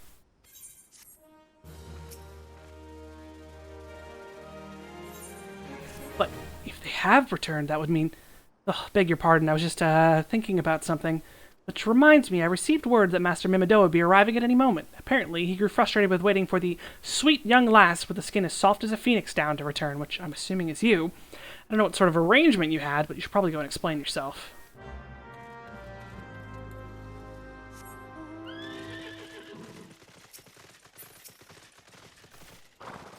But if they have returned, that would mean... Oh, beg your pardon, I was just thinking about something. Which reminds me, I received word that Master Mimido would be arriving at any moment. Apparently, he grew frustrated with waiting for the sweet young lass with the skin as soft as a phoenix down to return, which I'm assuming is you. I don't know what sort of arrangement you had, but you should probably go and explain yourself.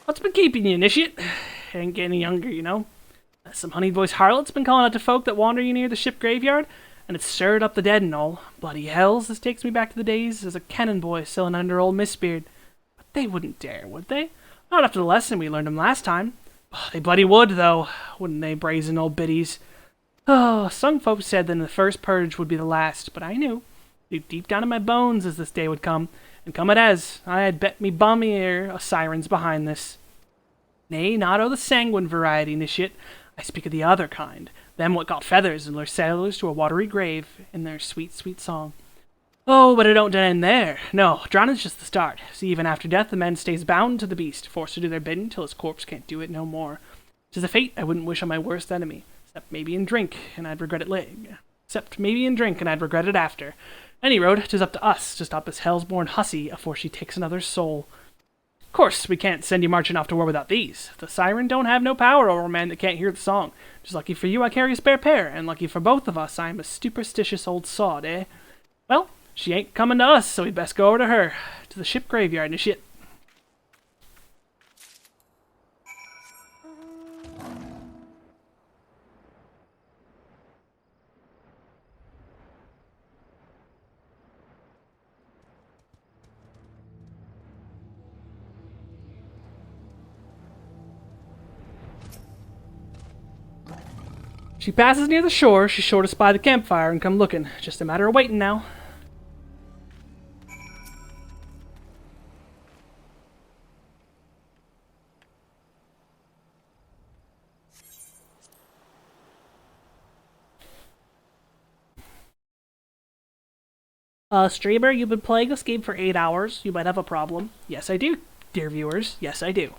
What's been keeping you, Initiate? Ain't getting younger, you know. Some honey-voiced harlot's been calling out to folk that wander you near the ship graveyard, and it's stirred up the dead and all. Bloody hells, this takes me back to the days as a cannon boy selling under old Mistbeard. But they wouldn't dare, would they? Not after the lesson we learned them last time. Oh, they bloody would, though, wouldn't they, brazen old biddies? Oh, some folks said that the first purge would be the last, but I knew deep down in my bones as this day would come, and come it has. I had bet me bum ear a siren's behind this. Nay, not o' the sanguine variety, Initiate. I speak of the other kind, them what got feathers and lure sailors to a watery grave in their sweet, sweet song. Oh, but it don't end there. No, drowning's just the start. See, even after death, the man stays bound to the beast, forced to do their bidding till his corpse can't do it no more. 'Tis a fate I wouldn't wish on my worst enemy, except maybe in drink, and I'd regret it after. Any road, 'tis up to us to stop this hell's-born hussy afore she takes another's soul. Of course, we can't send you marching off to war without these. The siren don't have no power over a man that can't hear the song. Just lucky for you, I carry a spare pair, and lucky for both of us, I am a superstitious old sod, eh? Well, she ain't coming to us, so we'd best go over to her. To the ship graveyard and shit. She passes near the shore, she's sure to spy the campfire and come looking. Just a matter of waiting now. Streamer, you've been playing this game for 8 hours. You might have a problem. Yes, I do, dear viewers. Yes, I do.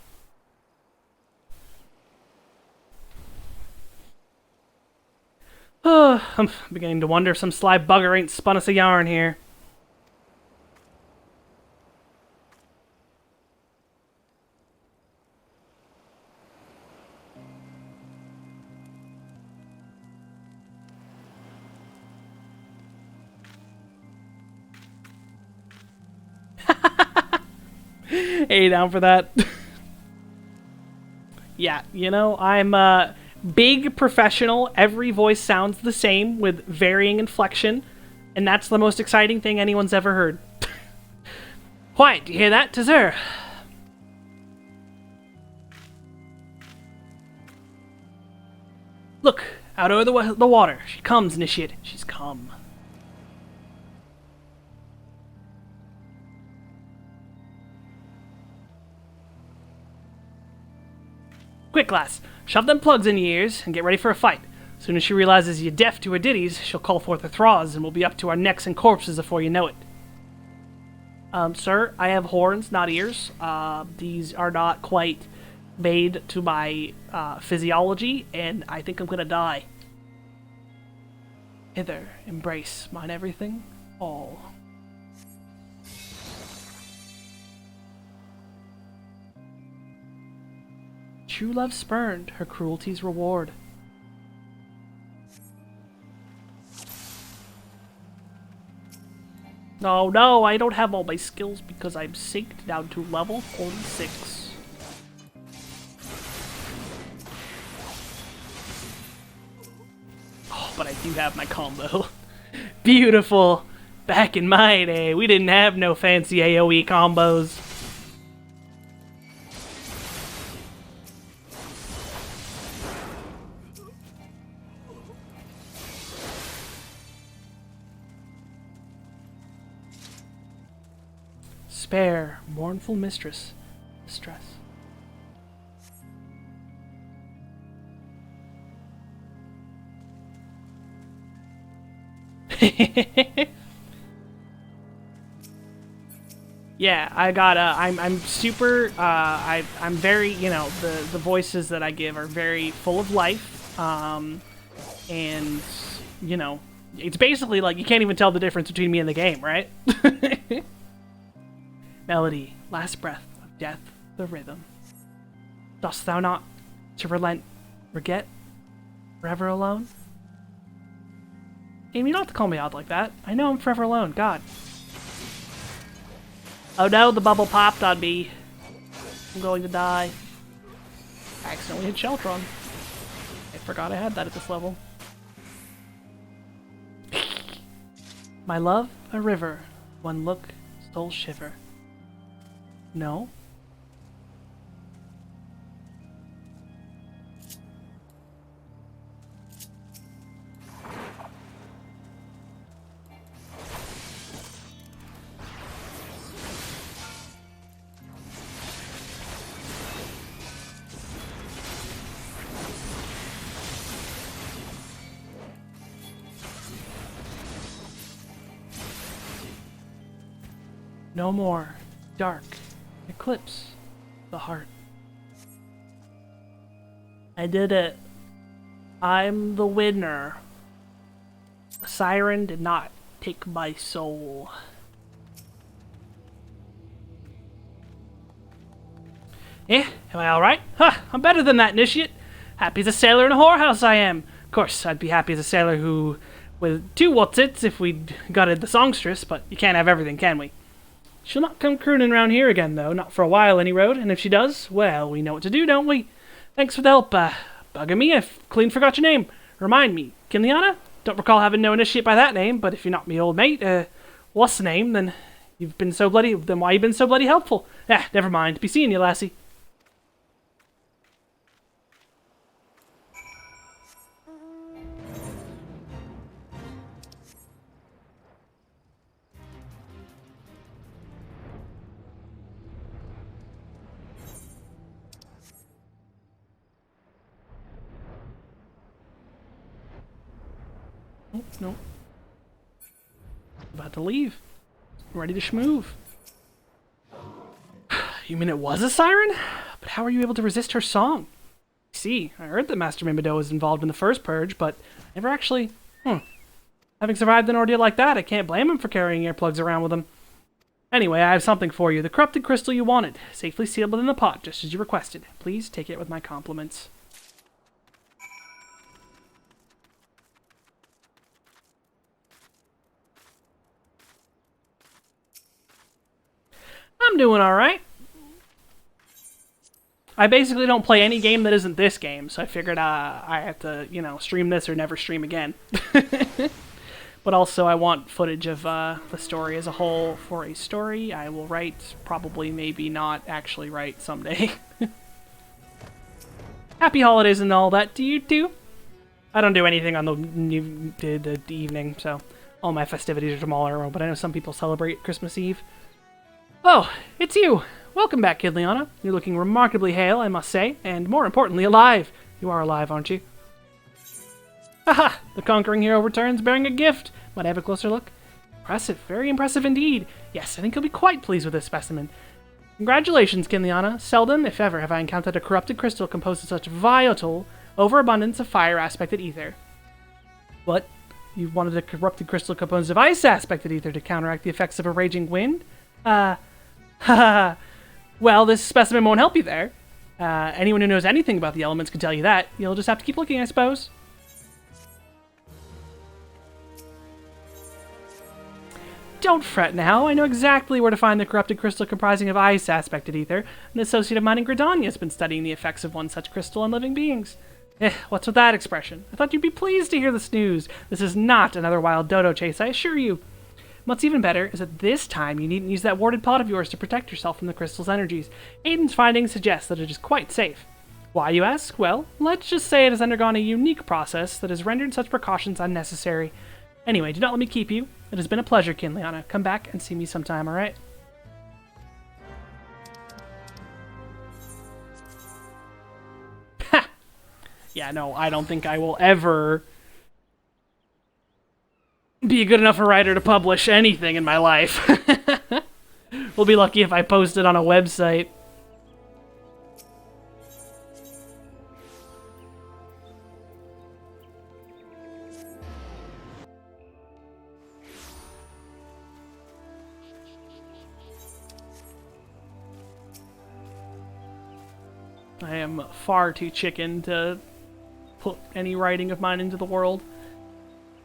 I'm beginning to wonder if some sly bugger ain't spun us a yarn here. Hey, down for that? Yeah, you know, I'm big professional. Every voice sounds the same with varying inflection, and that's the most exciting thing anyone's ever heard. Quiet, do you hear that, Tazur? Look, out over the water. She comes, Initiate. She's come. Quick, lass. Shove them plugs in your ears and get ready for a fight. As soon as she realizes you're deaf to her ditties, she'll call forth her thralls and we'll be up to our necks in corpses before you know it. Sir, I have horns, not ears. These are not quite made to my physiology, and I think I'm gonna die. Hither, embrace mine everything, all. True love spurned, her cruelty's reward. Oh no, I don't have all my skills because I'm synced down to level 46. Oh, but I do have my combo. Beautiful. Back in my day, we didn't have no fancy AoE combos. Spare, mournful mistress, distress. Yeah, I got I'm super I'm very, you know, the voices that I give are very full of life. And you know, it's basically like you can't even tell the difference between me and the game, right? Melody, last breath of death, the rhythm. Dost thou not to relent, forget, forever alone? Game, you don't have to call me out like that. I know I'm forever alone, God. Oh no, the bubble popped on me. I'm going to die. I accidentally hit Sheltron. I forgot I had that at this level. My love, a river. One look, soul shiver. No? No more. Dark. Eclipse. The heart. I did it. I'm the winner. The siren did not take my soul. Eh? Am I alright? Huh, I'm better than that, Initiate. Happy as a sailor in a whorehouse I am. Of course, I'd be happy as a sailor who... with two what's-its if we'd gutted the songstress, but you can't have everything, can we? She'll not come crooning around here again, though. Not for a while, any road. And if she does, well, we know what to do, don't we? Thanks for the help. Bugging me, I clean forgot your name. Remind me, Kinliana? Don't recall having no Initiate by that name, but if you're not me old mate, what's the name, then you've been so bloody... then why you been so bloody helpful? Never mind. Be seeing you, lassie. No. About to leave. Ready to schmoove. You mean it was a siren? But how are you able to resist her song? See, I heard that Master Mimido was involved in the first purge, but never actually... Having survived an ordeal like that, I can't blame him for carrying earplugs around with him. Anyway, I have something for you. The corrupted crystal you wanted. Safely sealed within the pot, just as you requested. Please take it with my compliments. I'm doing alright. I basically don't play any game that isn't this game, so I figured I have to, you know, stream this or never stream again. But also I want footage of the story as a whole for a story I will write, probably, maybe not actually write someday. Happy holidays and all that to you too. I don't do anything on the evening, so all my festivities are tomorrow, but I know some people celebrate Christmas Eve. Oh, it's you! Welcome back, Kid Liana. You're looking remarkably hale, I must say, and more importantly, alive. You are alive, aren't you? Haha! The conquering hero returns bearing a gift. Might I have a closer look? Impressive, very impressive indeed. Yes, I think you'll be quite pleased with this specimen. Congratulations, Kinliana. Seldom, if ever, have I encountered a corrupted crystal composed of such vital overabundance of fire-aspected ether. What? You wanted a corrupted crystal composed of ice-aspected ether to counteract the effects of a raging wind? Well, this specimen won't help you there. Anyone who knows anything about the elements can tell you that. You'll just have to keep looking, I suppose. Don't fret now. I know exactly where to find the corrupted crystal comprising of ice-aspected ether. An associate of mine in Gridania has been studying the effects of one such crystal on living beings. What's with that expression? I thought you'd be pleased to hear this news. This is not another wild dodo chase, I assure you. What's even better is that this time you needn't use that warded pot of yours to protect yourself from the crystal's energies. Aiden's findings suggest that it is quite safe. Why, you ask? Well, let's just say it has undergone a unique process that has rendered such precautions unnecessary. Anyway, do not let me keep you. It has been a pleasure, Kinliana. Come back and see me sometime, alright? Ha! Yeah, no, I don't think I will ever be a good enough a writer to publish anything in my life. We'll be lucky if I post it on a website. I am far too chicken to put any writing of mine into the world.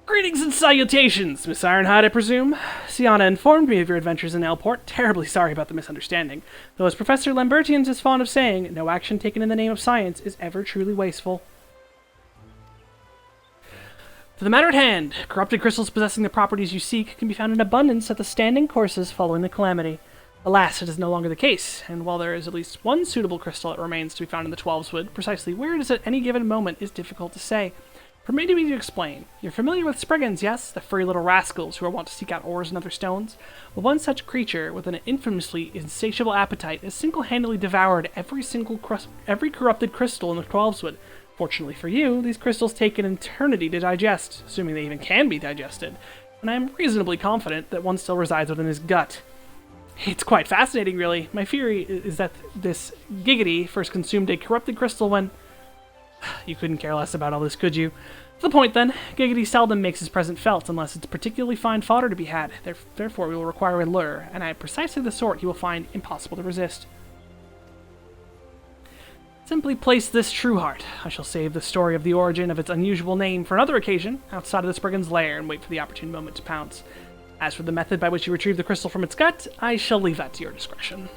Greetings and salutations, Miss Ironhide, I presume. Sienna informed me of your adventures in Elport. Terribly sorry about the misunderstanding. Though as Professor Lambertians is fond of saying, no action taken in the name of science is ever truly wasteful. For the matter at hand, corrupted crystals possessing the properties you seek can be found in abundance at the standing courses following the calamity. Alas, it is no longer the case, and while there is at least one suitable crystal that remains to be found in the Twelveswood, precisely where it is at any given moment is difficult to say. Permit me to explain. You're familiar with Spriggans, yes? The furry little rascals who are wont to seek out ores and other stones? Well, one such creature with an infamously insatiable appetite has single-handedly devoured every corrupted crystal in the Twelveswood. Fortunately for you, these crystals take an eternity to digest, assuming they even can be digested, and I am reasonably confident that one still resides within his gut. It's quite fascinating, really. My theory is that this Giggity first consumed a corrupted crystal when... You couldn't care less about all this, could you? To the point, then, Giggity seldom makes his presence felt unless it's particularly fine fodder to be had. Therefore, we will require a lure, and I am precisely the sort he will find impossible to resist. Simply place this true heart. I shall save the story of the origin of its unusual name for another occasion, outside of the Spriggan's lair, and wait for the opportune moment to pounce. As for the method by which you retrieve the crystal from its gut, I shall leave that to your discretion.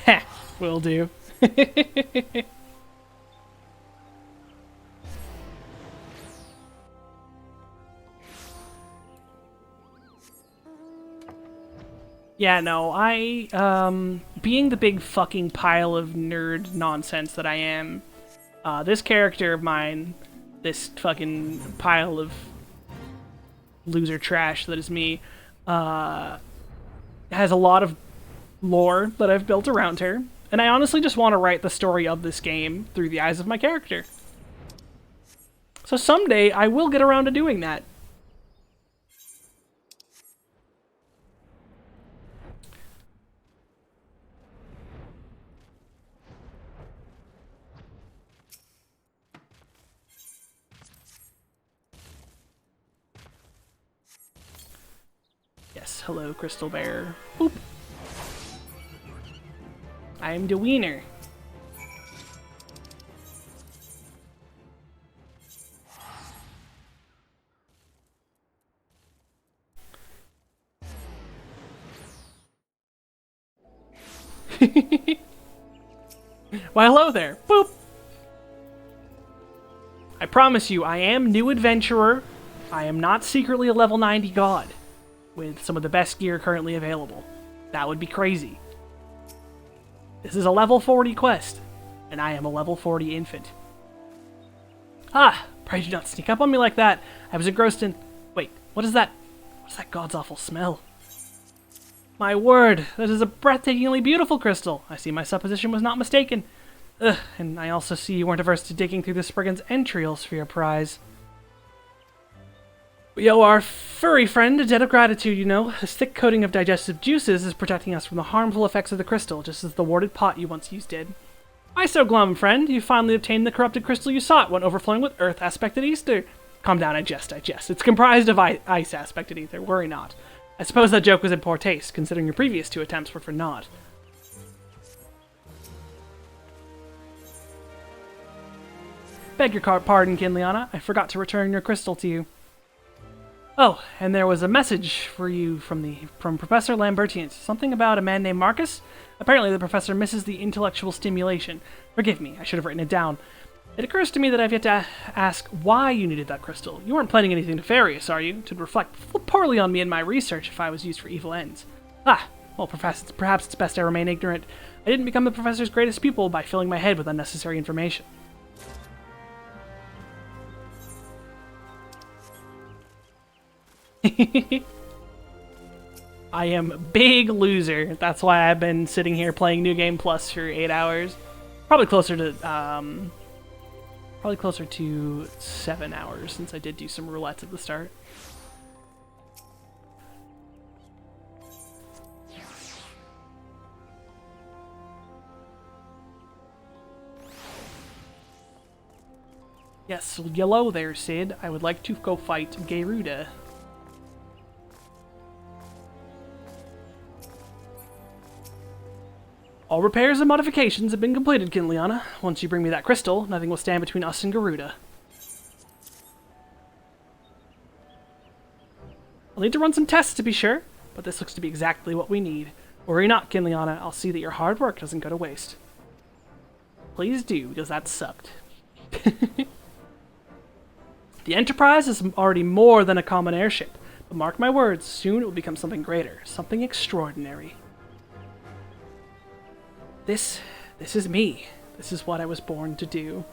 Heh, will do. Yeah, no, being the big fucking pile of nerd nonsense that I am, this character of mine, this fucking pile of loser trash that is me, has a lot of lore that I've built around her, and I honestly just want to write the story of this game through the eyes of my character. So someday I will get around to doing that. Yes, hello, Crystal Bear. Boop. I'm the wiener. Why, hello there. Boop. I promise you, I am new adventurer. I am not secretly a level 90 god with some of the best gear currently available. That would be crazy. This is a level 40 quest, and I am a level 40 infant. Ah, pray do not sneak up on me like that. I was engrossed in... Wait, what is that? What's that god's awful smell? My word, that is a breathtakingly beautiful crystal. I see my supposition was not mistaken. Ugh, and I also see you weren't averse to digging through the Spriggan's entrails for your prize. We owe our furry friend a debt of gratitude, you know. His thick coating of digestive juices is protecting us from the harmful effects of the crystal, just as the warded pot you once used did. Why so glum, friend? You finally obtained the corrupted crystal you sought, one overflowing with earth aspected ether. Calm down, I jest. It's comprised of ice aspected ether, worry not. I suppose that joke was in poor taste, considering your previous 2 attempts were for naught. Beg your pardon, Kinliana. I forgot to return your crystal to you. Oh, and there was a message for you from Professor Lambertian. Something about a man named Marcus? Apparently the professor misses the intellectual stimulation. Forgive me, I should have written it down. It occurs to me that I've yet to ask why you needed that crystal. You weren't planning anything nefarious, are you? To reflect poorly on me and my research if I was used for evil ends. Ah, well, perhaps it's best I remain ignorant. I didn't become the professor's greatest pupil by filling my head with unnecessary information. I am big loser. That's why I've been sitting here playing New Game Plus for 8 hours. Probably closer to 7 hours, since I did do some roulettes at the start. Yes, hello there, Sid. I would like to go fight Geruda. All repairs and modifications have been completed, Kinliana. Once you bring me that crystal, nothing will stand between us and Garuda. I'll need to run some tests to be sure, but this looks to be exactly what we need. Worry not, Kinliana. I'll see that your hard work doesn't go to waste. Please do, because that sucked. The Enterprise is already more than a common airship, but mark my words, soon it will become something greater, something extraordinary. This is me. This is what I was born to do.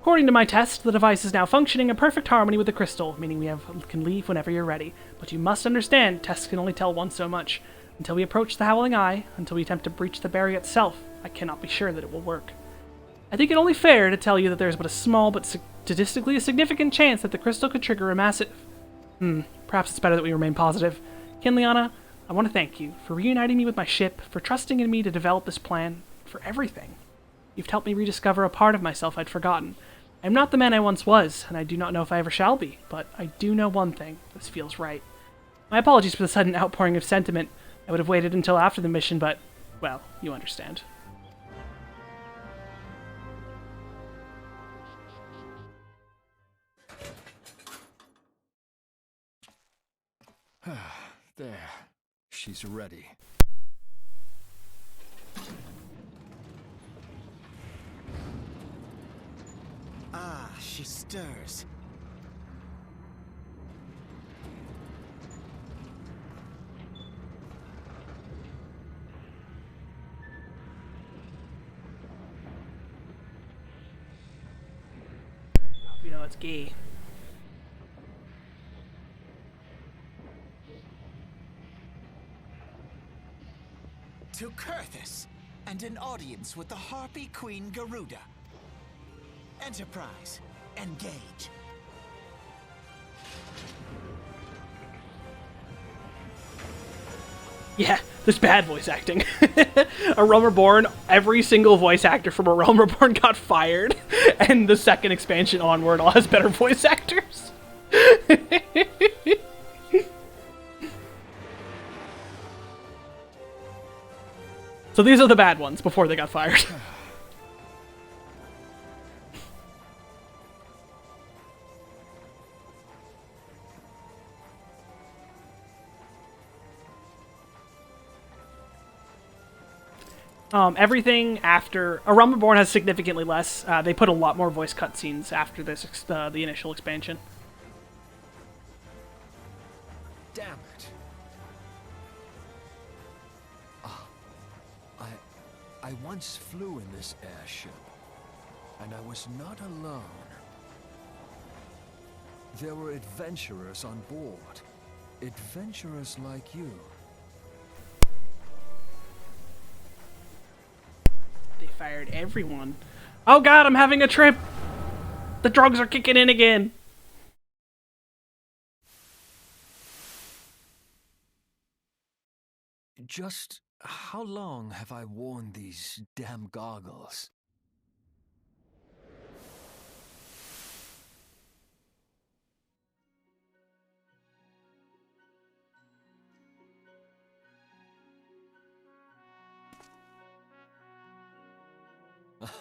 According to my test, the device is now functioning in perfect harmony with the crystal, meaning we can leave whenever you're ready. But you must understand, tests can only tell one so much. Until we approach the Howling Eye, until we attempt to breach the barrier itself, I cannot be sure that it will work. I think it only fair to tell you that there is but a small but statistically significant chance that the crystal could trigger a massive... perhaps it's better that we remain positive. Kinliana, I want to thank you for reuniting me with my ship, for trusting in me to develop this plan, for everything. You've helped me rediscover a part of myself I'd forgotten. I'm not the man I once was, and I do not know if I ever shall be, but I do know one thing. This feels right. My apologies for the sudden outpouring of sentiment. I would have waited until after the mission, but, well, you understand. There. She's ready. Ah, she stirs. You know, it's gay. To Kurthus, and an audience with the Harpy Queen Garuda. Enterprise, engage. Yeah, this bad voice acting. A Realm Reborn, every single voice actor from A Realm Reborn got fired, and the second expansion onward all has better voice actors. So these are the bad ones before they got fired. Everything after A Realm Reborn has significantly less. They put a lot more voice cutscenes after this the initial expansion. Damn it. Ah, I once flew in this airship, and I was not alone. There were adventurers on board. Adventurers like you. They fired everyone. Oh god, I'm having a trip! The drugs are kicking in again! Just how long have I worn these damn goggles?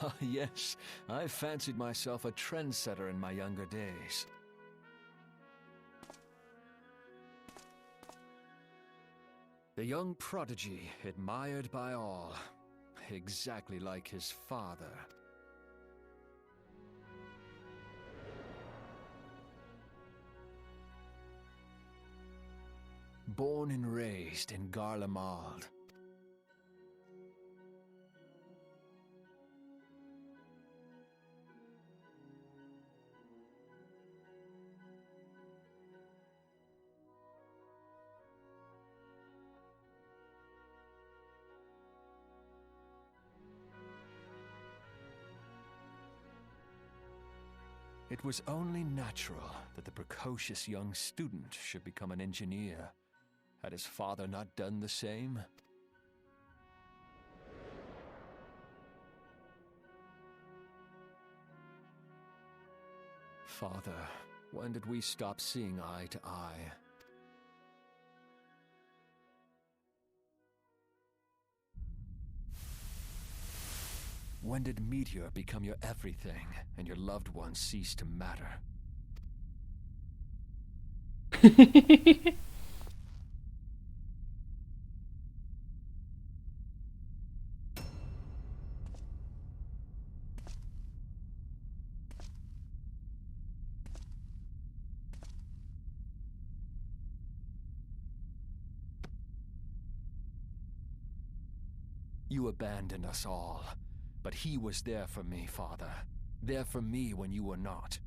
Ah, yes, I fancied myself a trendsetter in my younger days. The young prodigy, admired by all, exactly like his father. Born and raised in Garlemald. It was only natural that the precocious young student should become an engineer. Had his father not done the same? Father, when did we stop seeing eye to eye? When did Meteor become your everything, and your loved ones cease to matter? You abandoned us all, but he was there for me, Father. There for me when you were not.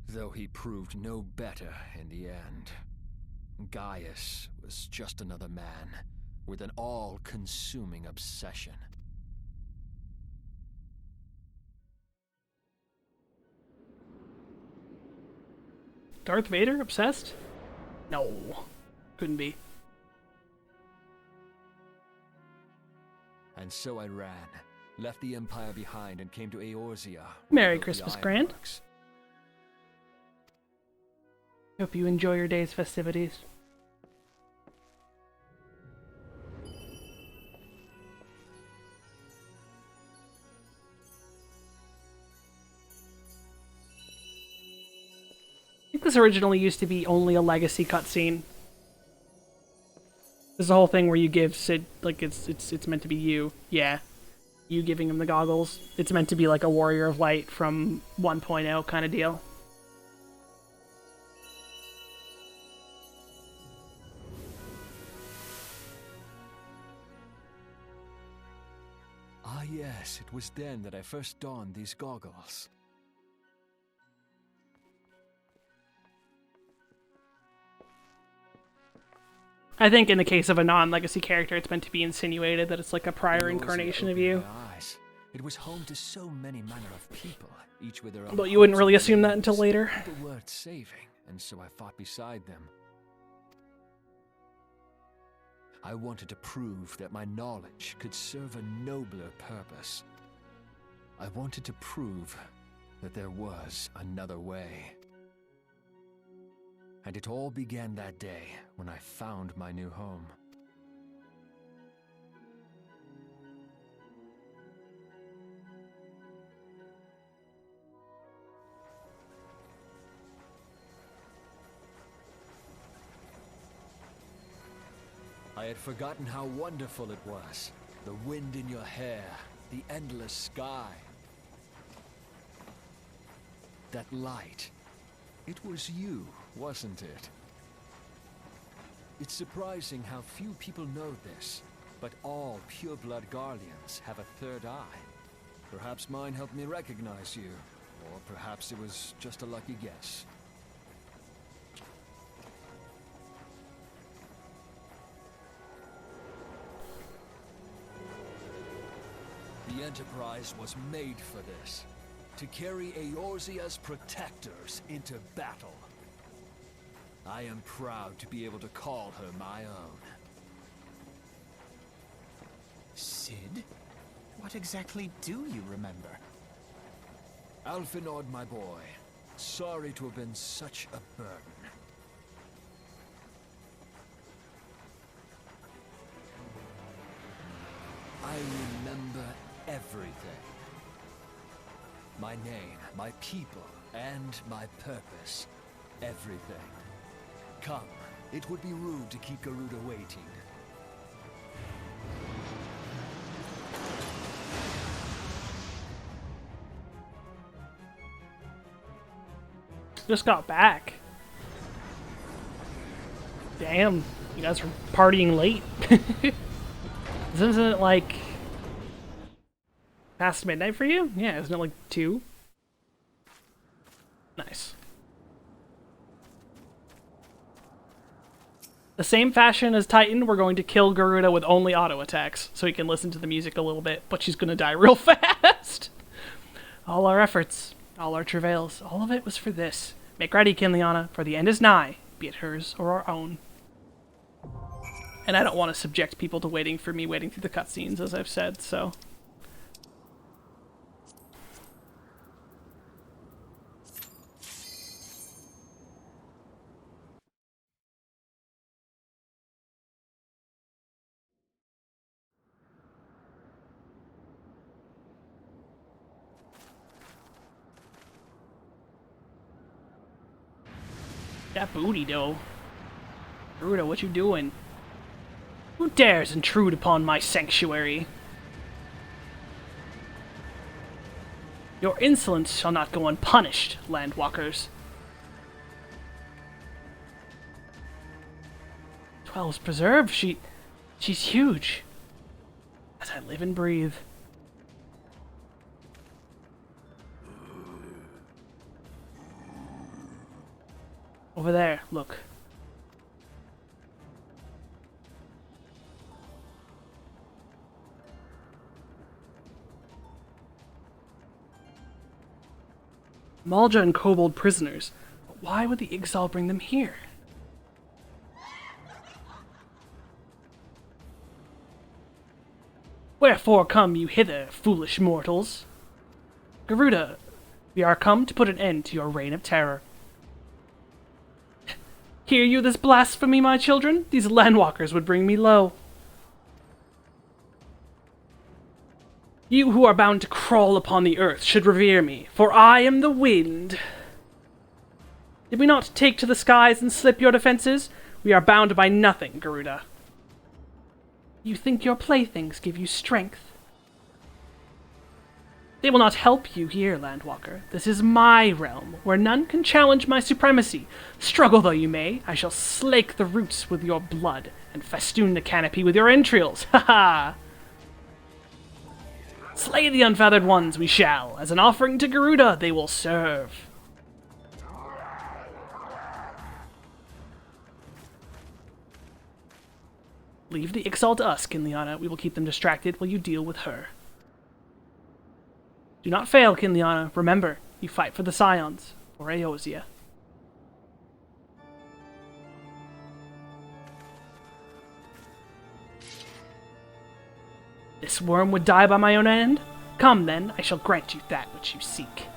Though he proved no better in the end. Gaius was just another man, with an all-consuming obsession. Darth Vader obsessed? No. Couldn't be. And so I ran, left the Empire behind and came to Eorzea. Merry Christmas, Grand. Hope you enjoy your day's festivities. I think this originally used to be only a legacy cutscene. There's a whole thing where you give Sid, like, it's meant to be you. Yeah. You giving him the goggles. It's meant to be like a Warrior of Light from 1.0 kind of deal. Ah yes, it was then that I first donned these goggles. I think in the case of a non-legacy character, it's meant to be insinuated that it's like a prior Eorzea incarnation of opened you. my eyes. It was home to so many manner of people, each with their own. But you wouldn't hearts really and assume that until dreams, later. people worth saving, and so I fought beside them. I wanted to prove that my knowledge could serve a nobler purpose. I wanted to prove that there was another way. And it all began that day when I found my new home. I had forgotten how wonderful it was. The wind in your hair, the endless sky. That light. It was you, wasn't it? It's surprising how few people know this, but all pureblood Garleans have a third eye. Perhaps mine helped me recognize you, or perhaps it was just a lucky guess. The Enterprise was made for this. To carry Eorzea's protectors into battle. I am proud to be able to call her my own. Sid? What exactly do you remember? Alphinaud, my boy. Sorry to have been such a burden. I remember everything. My name, my people, and my purpose. Everything. Come, it would be rude to keep Garuda waiting. Just got back. Damn, you guys were partying late. Isn't it like past midnight for you? Yeah, isn't it like 2? Nice. The same fashion as Titan, we're going to kill Garuda with only auto attacks, so he can listen to the music a little bit, but she's gonna die real fast. All our efforts, all our travails, all of it was for this. Make ready, Kinliana, for the end is nigh, be it hers or our own. And I don't want to subject people to waiting for me waiting through the cutscenes, as I've said, so... That booty, though. Garuda, what you doing? Who dares intrude upon my sanctuary? Your insolence shall not go unpunished, landwalkers. 12's preserved. She's huge. As I live and breathe. Over there, look. Malja and Kobold prisoners. But why would the Ixal bring them here? Wherefore come you hither, foolish mortals? Garuda, we are come to put an end to your reign of terror. Hear you this blasphemy, my children? These landwalkers would bring me low. You who are bound to crawl upon the earth should revere me, for I am the wind. Did we not take to the skies and slip your defenses? We are bound by nothing, Garuda. You think your playthings give you strength? They will not help you here, Landwalker. This is my realm, where none can challenge my supremacy. Struggle though you may, I shall slake the roots with your blood, and festoon the canopy with your entrails. Ha ha! Slay the unfeathered ones we shall. As an offering to Garuda, they will serve. Leave the Ixal to us, Kinliana. We will keep them distracted while you deal with her. Do not fail, Kinliana. Remember, you fight for the Scions, or Eorzea. This worm would die by my own hand? Come then, I shall grant you that which you seek.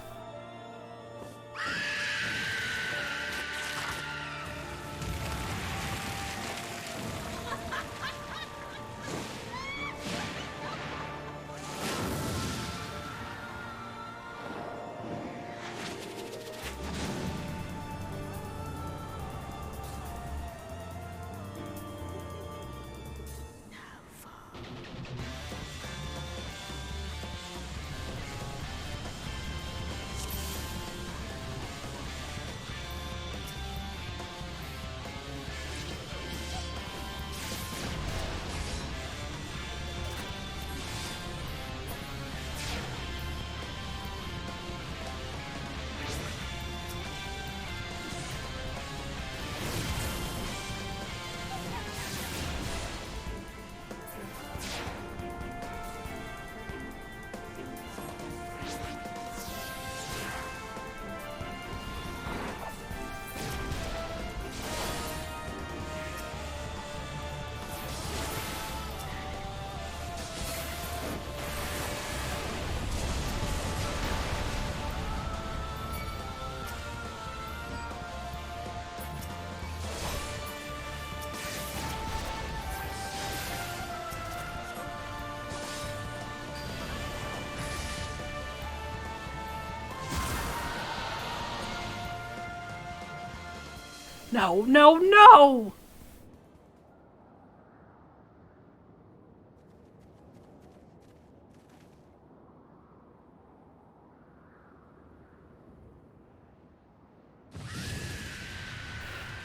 No, no, no!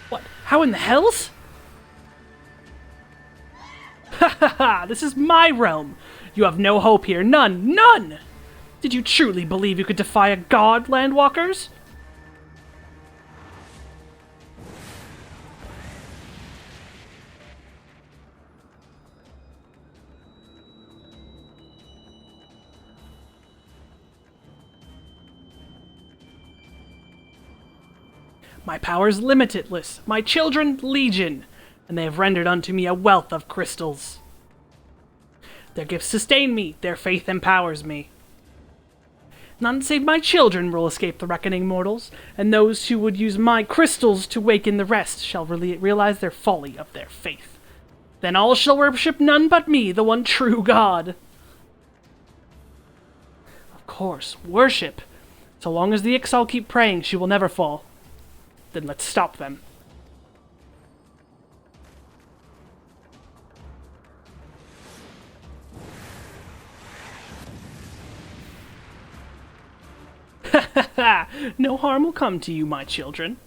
What? How in the hells? Ha ha ha! This is my realm! You have no hope here. None! None! Did you truly believe you could defy a god, Landwalkers? My powers limitless, my children legion, and they have rendered unto me a wealth of crystals. Their gifts sustain me, their faith empowers me. None save my children will escape the reckoning mortals, and those who would use my crystals to waken the rest shall realize their folly of their faith. Then all shall worship none but me, the one true God. Of course, worship. So long as the Ixal keep praying, she will never fall. Then let's stop them. Ha ha ha! No harm will come to you, my children.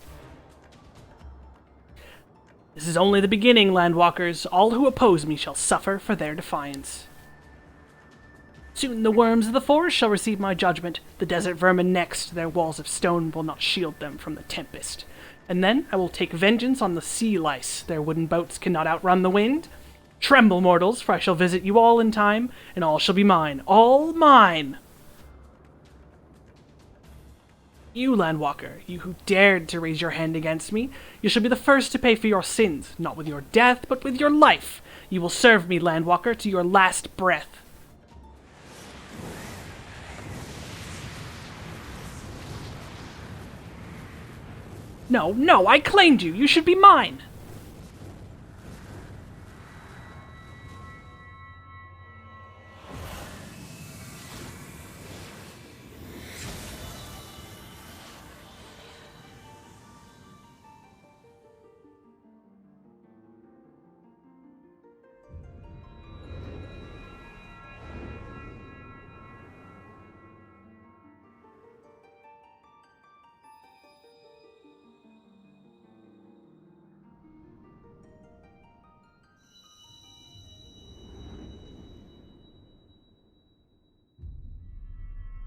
This is only the beginning, Landwalkers. All who oppose me shall suffer for their defiance. Soon the worms of the forest shall receive my judgment, the desert vermin next. Their walls of stone will not shield them from the tempest. And then I will take vengeance on the sea lice. Their wooden boats cannot outrun the wind. Tremble, mortals, for I shall visit you all in time, and all shall be mine. All mine! You, Landwalker, you who dared to raise your hand against me, you shall be the first to pay for your sins, not with your death, but with your life. You will serve me, Landwalker, to your last breath. No, no, I claimed you. You should be mine.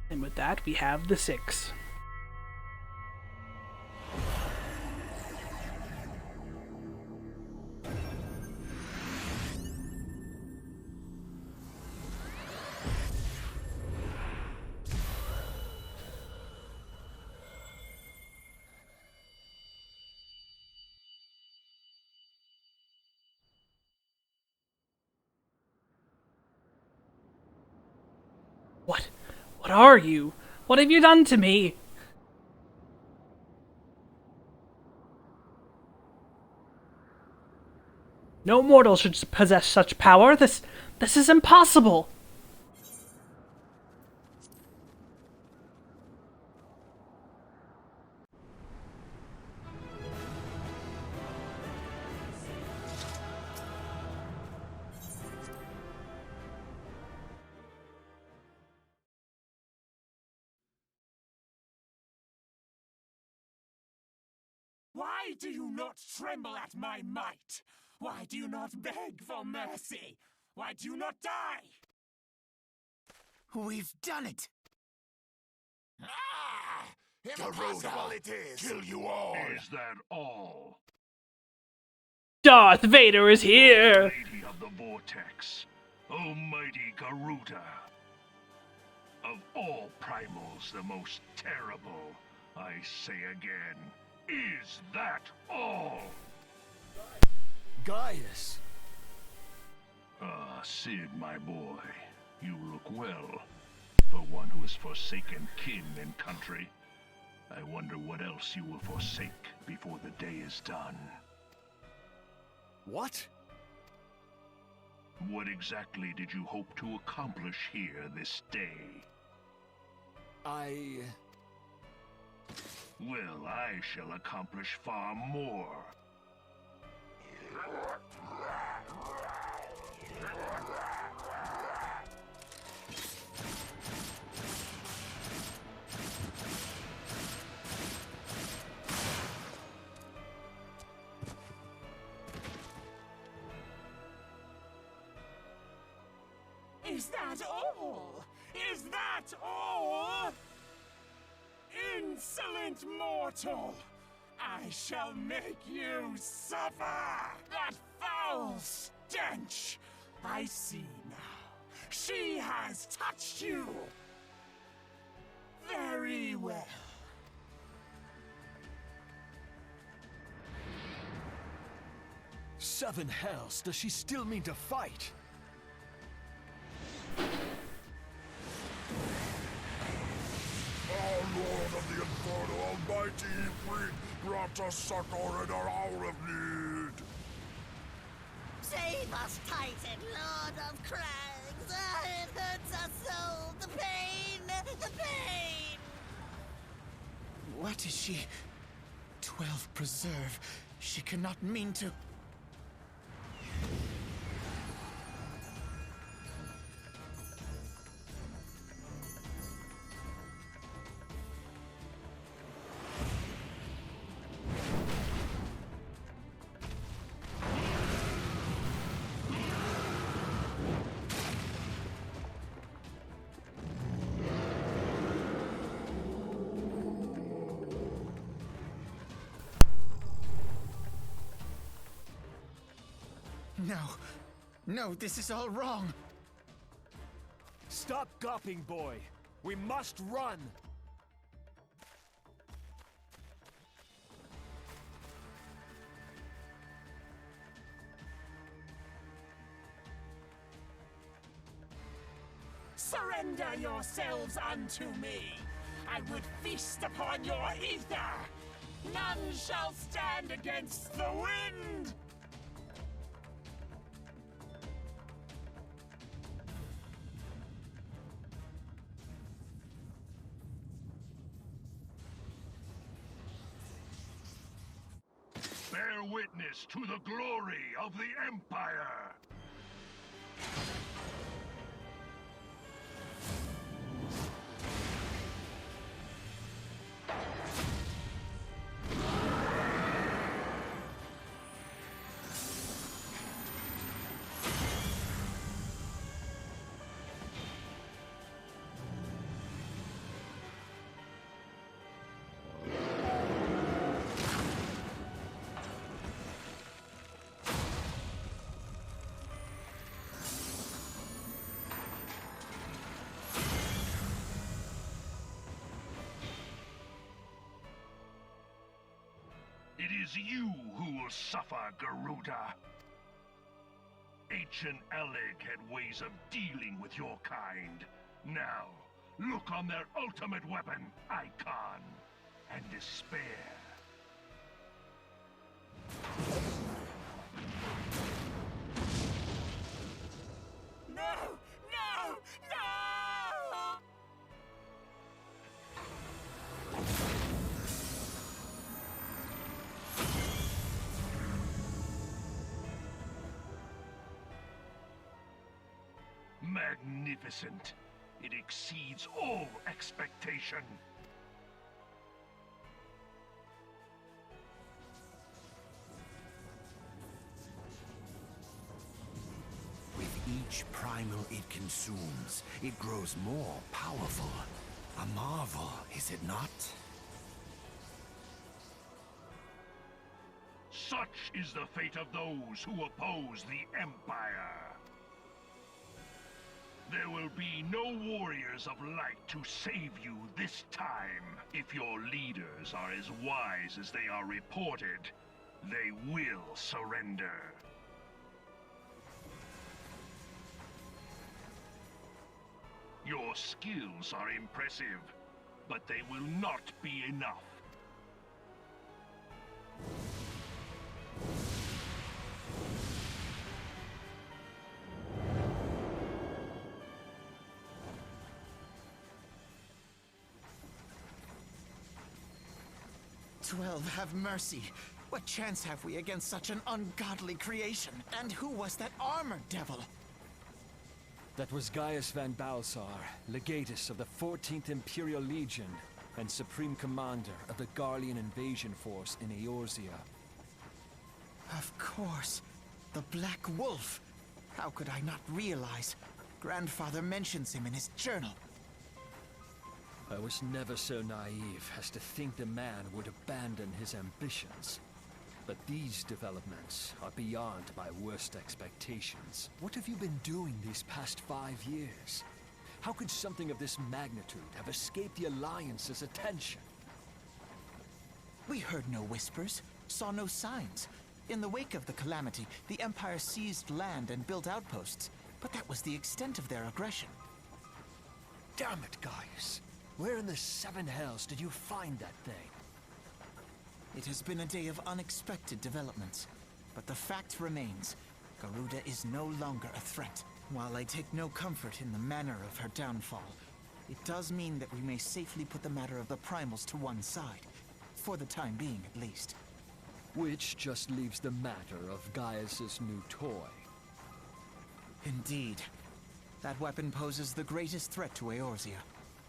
And with that, we have the 6. What? What are you? What have you done to me? No mortal should possess such power. This is impossible. Why do you not tremble at my might? Why do you not beg for mercy? Why do you not die? We've done it! Ah! Impossible it is! Kill you all! Is that all? Darth Vader is here! Lady of the Vortex, almighty Garuda. Of all primals, the most terrible, I say again, is that all? Gaius! Ah, Sid, my boy, you look well. For one who has forsaken kin and country. I wonder what else you will forsake before the day is done. What? What exactly did you hope to accomplish here this day? Well, I shall accomplish far more. Is that all? Is that all? Insolent mortal! I shall make you suffer! That foul stench! I see now. She has touched you! Very well. Seven hells, does she still mean to fight? Our Lord of the Inferno, Almighty Ifrit, brought us succor in our hour of need. Save us, Titan, Lord of Crags! It hurts us so! The pain! The pain! What is she? 12 preserve. She cannot mean to. No. No, this is all wrong. Stop gawping, boy. We must run. Surrender yourselves unto me. I would feast upon your ether. None shall stand against the wind. Bear witness to the glory of the Empire! It is you who will suffer, Garuda. Ancient Aleg had ways of dealing with your kind. Now, look on their ultimate weapon, Icon, and despair. No! No! No! Magnificent. It exceeds all expectation. With each primal it consumes, it grows more powerful. A marvel, is it not? Such is the fate of those who oppose the Empire. There will be no warriors of light to save you this time. If your leaders are as wise as they are reported, they will surrender. Your skills are impressive, but they will not be enough. XII, have mercy. What chance have we against such an ungodly creation? And who was that armored devil? That was Gaius van Balsar, legatus of the 14th Imperial Legion and Supreme Commander of the Garlean invasion force in Eorzea. Of course. The Black Wolf. How could I not realize? Grandfather mentions him in his journal. I was never so naive as to think the man would abandon his ambitions. But these developments are beyond my worst expectations. What have you been doing these past 5 years? How could something of this magnitude have escaped the Alliance's attention? We heard no whispers, saw no signs. In the wake of the calamity, the Empire seized land and built outposts, but that was the extent of their aggression. Damn it, Gaius. Where in the seven hells did you find that thing? It has been a day of unexpected developments, but the fact remains, Garuda is no longer a threat. While I take no comfort in the manner of her downfall, it does mean that we may safely put the matter of the primals to one side, for the time being at least. Which just leaves the matter of Gaius's new toy. Indeed. That weapon poses the greatest threat to Eorzea.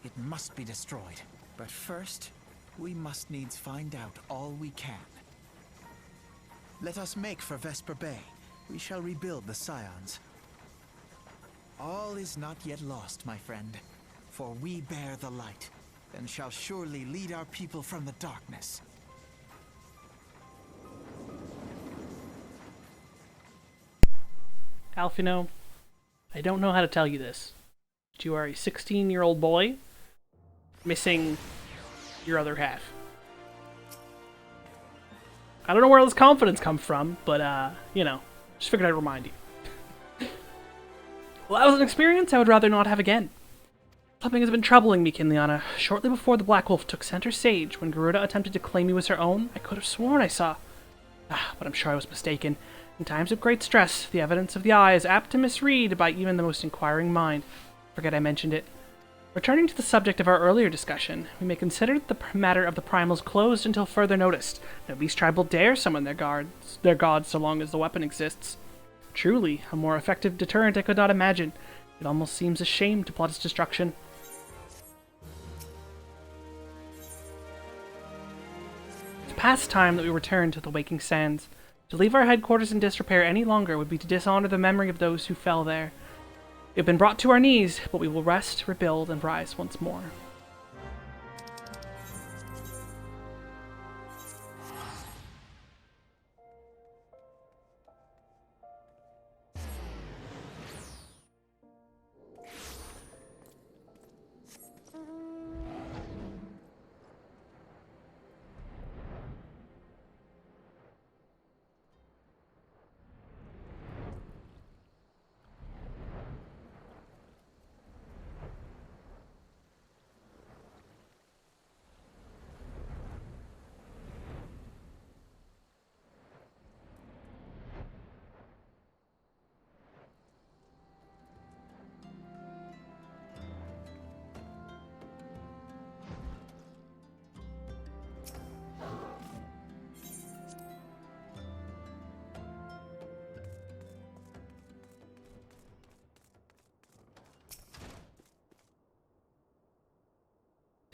It must be destroyed. But first, we must needs find out all we can. Let us make for Vesper Bay. We shall rebuild the Scions. All is not yet lost, my friend. For we bear the light, and shall surely lead our people from the darkness. Alfino, I don't know how to tell you this, but you are a 16-year-old boy missing your other half. I don't know where all this confidence comes from, but, you know, just figured I'd remind you. Well, that was an experience I would rather not have again. Something has been troubling me, Kinliana. Shortly before the Black Wolf took center stage, when Garuda attempted to claim me as her own, I could have sworn I saw... but I'm sure I was mistaken. In times of great stress, the evidence of the eye is apt to misread by even the most inquiring mind. Forget I mentioned it. Returning to the subject of our earlier discussion, we may consider the matter of the primals closed until further notice. No beast tribe will dare summon their gods so long as the weapon exists. Truly, a more effective deterrent I could not imagine. It almost seems a shame to plot its destruction. It's past time that we return to the Waking Sands. To leave our headquarters in disrepair any longer would be to dishonor the memory of those who fell there. We have been brought to our knees, but we will rest, rebuild, and rise once more.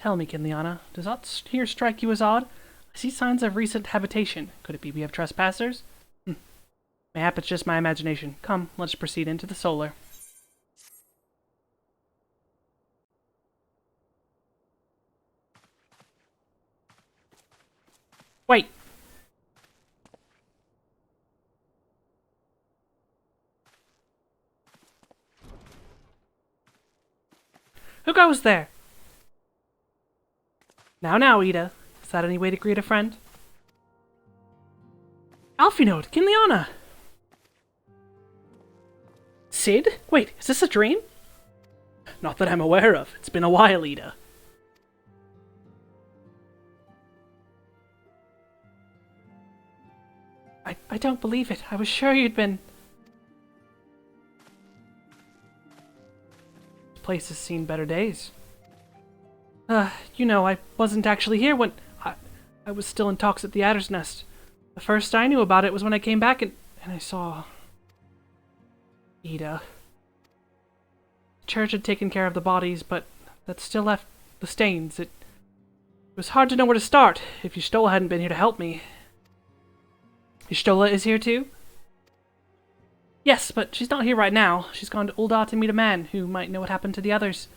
Tell me, Kinliana, does aught here strike you as odd? I see signs of recent habitation. Could it be we have trespassers? Mayhap it's just my imagination. Come, let's proceed into the solar. Wait! Who goes there? Now, Ida. Is that any way to greet a friend? Alfino, Kinliana! Sid? Wait, is this a dream? Not that I'm aware of. It's been a while, Ida. I don't believe it. I was sure you'd been... This place has seen better days. You know, I wasn't actually here when... I was still in talks at the Adder's Nest. The first I knew about it was when I came back and I saw... Ida. The church had taken care of the bodies, but that still left the stains. It was hard to know where to start if Y'shtola hadn't been here to help me. Y'shtola is here too? Yes, but she's not here right now. She's gone to Ul'dah to meet a man who might know what happened to the others.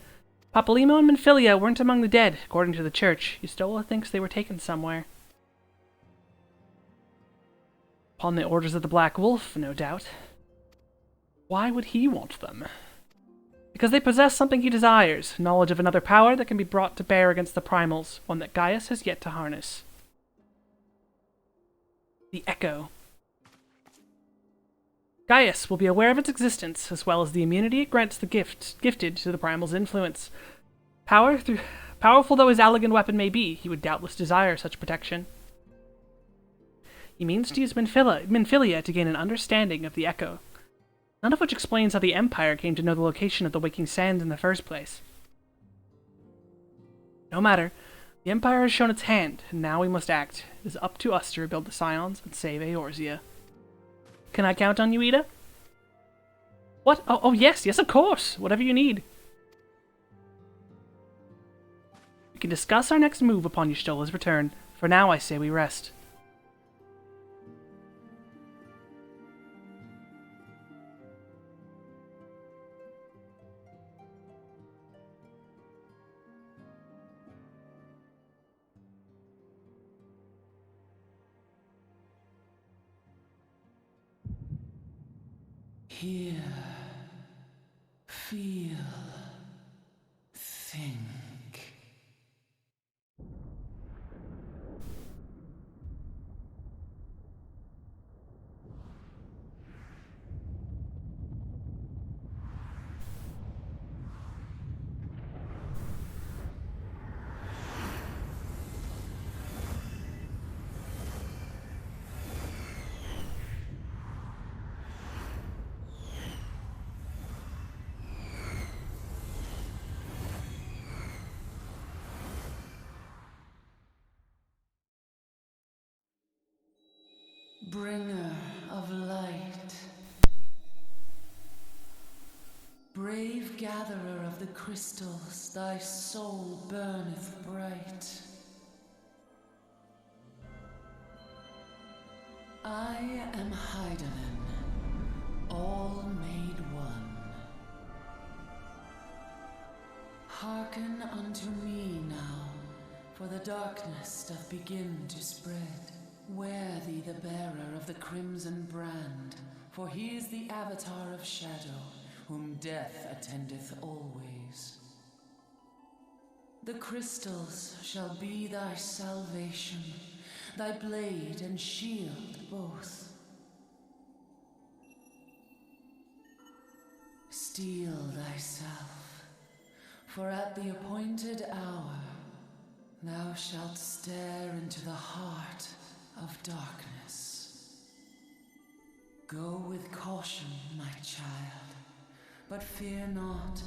Papalymo and Minfilia weren't among the dead, according to the church. Y'shtola thinks they were taken somewhere. Upon the orders of the Black Wolf, no doubt. Why would he want them? Because they possess something he desires, knowledge of another power that can be brought to bear against the primals, one that Gaius has yet to harness. The Echo. Gaius will be aware of its existence, as well as the immunity it grants the gifted to the primal's influence. Powerful though his elegant weapon may be, he would doubtless desire such protection. He means to use Minfilia to gain an understanding of the Echo, none of which explains how the Empire came to know the location of the Waking Sands in the first place. No matter, the Empire has shown its hand, and now we must act. It is up to us to rebuild the Scions and save Eorzea. Can I count on you, Ida? What? Oh, yes, of course! Whatever you need. We can discuss our next move upon Y'shtola's return. For now, I say we rest. Hear, feel, think. Bringer of light, brave gatherer of the crystals, thy soul burneth bright. I am Hydaelyn, all made one. Hearken unto me now, for the darkness doth begin to spread. Wear thee the bearer of the crimson brand, for he is the avatar of shadow, whom death attendeth always. The crystals shall be thy salvation, thy blade and shield both. Steel thyself, for at the appointed hour thou shalt stare into the heart of darkness. Go with caution, my child, but fear not,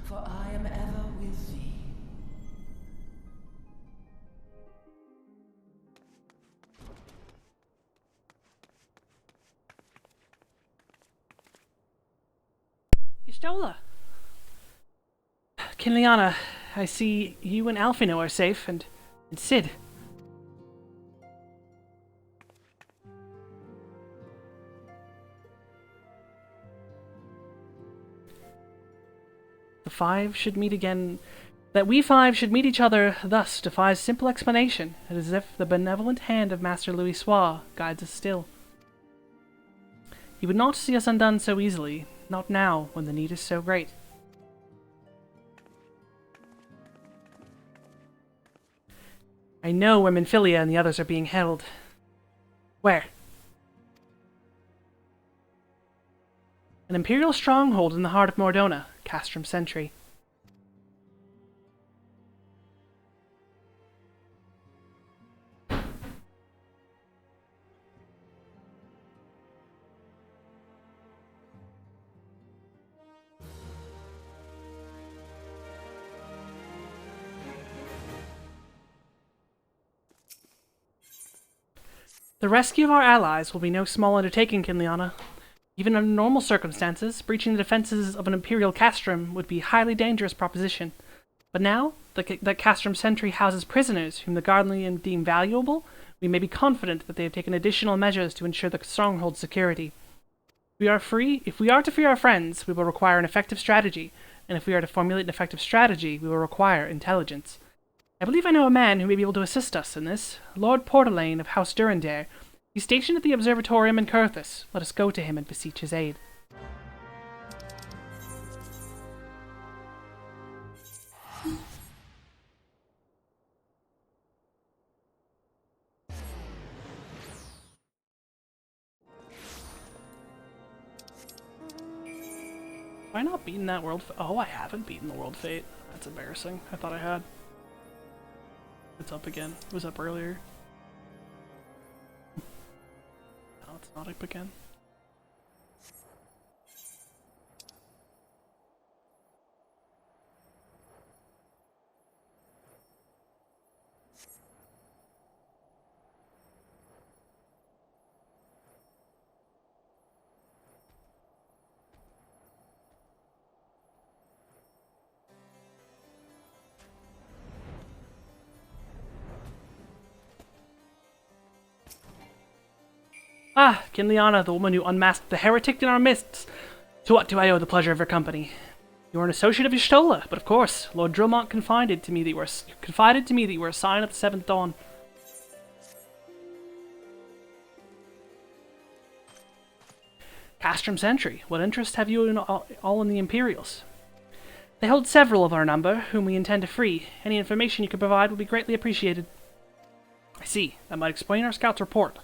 for I am ever with thee. Y'shtola! Kinliana, I see you and Alphino are safe, and Cid. That we five should meet each other thus defies simple explanation. It is as if the benevolent hand of Master Louisoix guides us still. He would not see us undone so easily, not now, when the need is so great. I know where Minfilia and the others are being held. Where? An Imperial stronghold in the heart of Mordona, Castrum Sentry. The rescue of our allies will be no small undertaking, Kinliana. Even under normal circumstances, breaching the defenses of an Imperial castrum would be a highly dangerous proposition. But now that castrum sentry houses prisoners whom the Guardian deem valuable, we may be confident that they have taken additional measures to ensure the stronghold's security. If we are to free our friends, we will require an effective strategy, and if we are to formulate an effective strategy, we will require intelligence. I believe I know a man who may be able to assist us in this. Lord Portelaine of House Durandare. He's stationed at the Observatorium in Kurthus. Let us go to him and beseech his aid. Have I not beaten that world? Oh, I haven't beaten the World Fate. That's embarrassing. I thought I had. It's up again. It was up earlier. No, it's not up again. Ah, Kinliana, the woman who unmasked the heretic in our midst. To what do I owe the pleasure of your company? You are an associate of Y'shtola, but of course, Lord Drillmont confided to me that you were a sign of the Seventh Dawn. Castrum Sentry, what interest have you in all in the Imperials? They hold several of our number, whom we intend to free. Any information you could provide would be greatly appreciated. I see. That might explain our scout's report.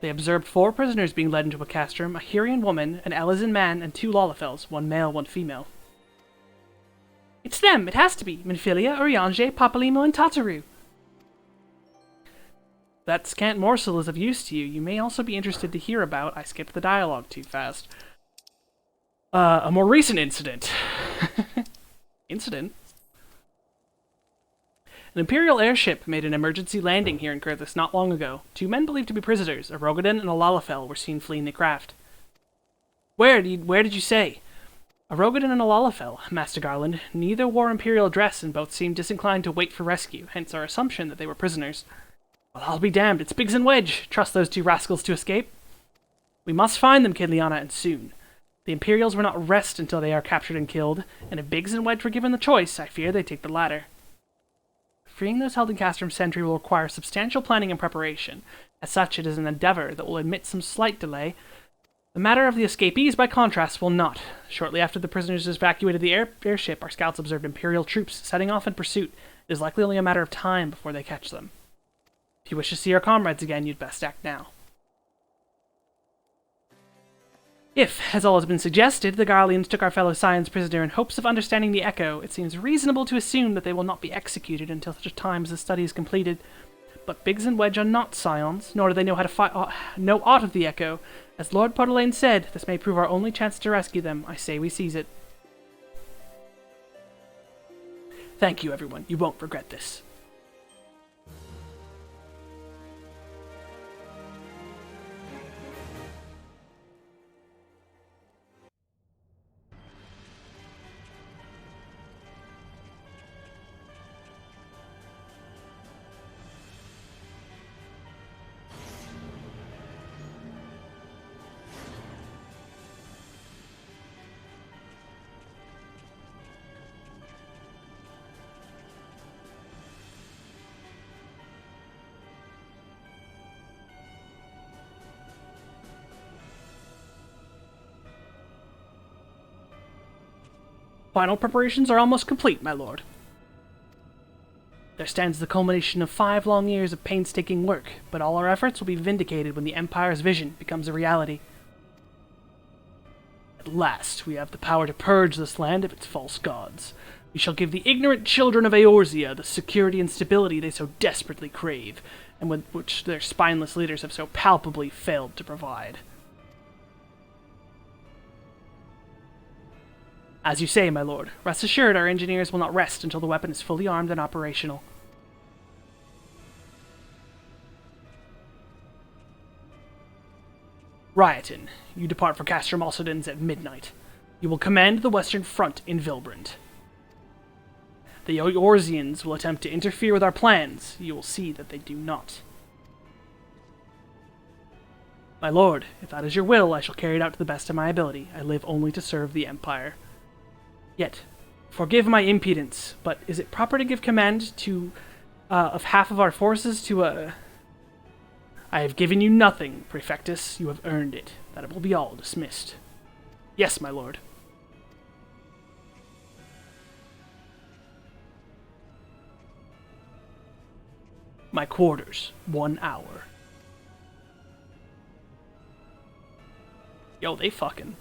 They observed 4 prisoners being led into a castrum, a Hurian woman, an Elizan man, and 2 Lalafels, 1 male, 1 female. It's them! It has to be! Minfilia, Urianger, Papalimo, and Tataru! That scant morsel is of use to you. You may also be interested to hear about— I skipped the dialogue too fast. A more recent incident. Incident? An Imperial airship made an emergency landing here in Kurthus not long ago. 2 men believed to be prisoners, a Rogadin and a Lalafell, were seen fleeing the craft. Where did you say? A Rogadin and a Lalafell, Master Garland. Neither wore Imperial dress and both seemed disinclined to wait for rescue, hence our assumption that they were prisoners. Well, I'll be damned, it's Biggs and Wedge. Trust those 2 rascals to escape. We must find them, Kinliana, and soon. The Imperials will not rest until they are captured and killed, and if Biggs and Wedge were given the choice, I fear they'd take the latter. Freeing those held in Castrum Sentry will require substantial planning and preparation. As such, it is an endeavor that will admit some slight delay. The matter of the escapees, by contrast, will not. Shortly after the prisoners evacuated the airship, our scouts observed Imperial troops setting off in pursuit. It is likely only a matter of time before they catch them. If you wish to see your comrades again, you'd best act now. If, as all has been suggested, the Garleans took our fellow Scions prisoner in hopes of understanding the Echo, it seems reasonable to assume that they will not be executed until such a time as the study is completed. But Biggs and Wedge are not Scions, nor do they know how to know aught of the Echo. As Lord Portelaine said, this may prove our only chance to rescue them. I say we seize it. Thank you, everyone. You won't regret this. Final preparations are almost complete, my lord. There stands the culmination of 5 long years of painstaking work, but all our efforts will be vindicated when the Empire's vision becomes a reality. At last, we have the power to purge this land of its false gods. We shall give the ignorant children of Eorzea the security and stability they so desperately crave, and which their spineless leaders have so palpably failed to provide. As you say, my lord, rest assured our engineers will not rest until the weapon is fully armed and operational. Riotin, you depart for Castrum Alcedens at midnight. You will command the Western Front in Vilbrand. The Eorzeans will attempt to interfere with our plans. You will see that they do not. My lord, if that is your will, I shall carry it out to the best of my ability. I live only to serve the Empire. Yet, forgive my impudence, but is it proper to give command to of half of our forces to a... I have given you nothing, Praefectus. You have earned it. That will be all dismissed. Yes, my lord. My quarters, 1 hour. Yo, they fucking.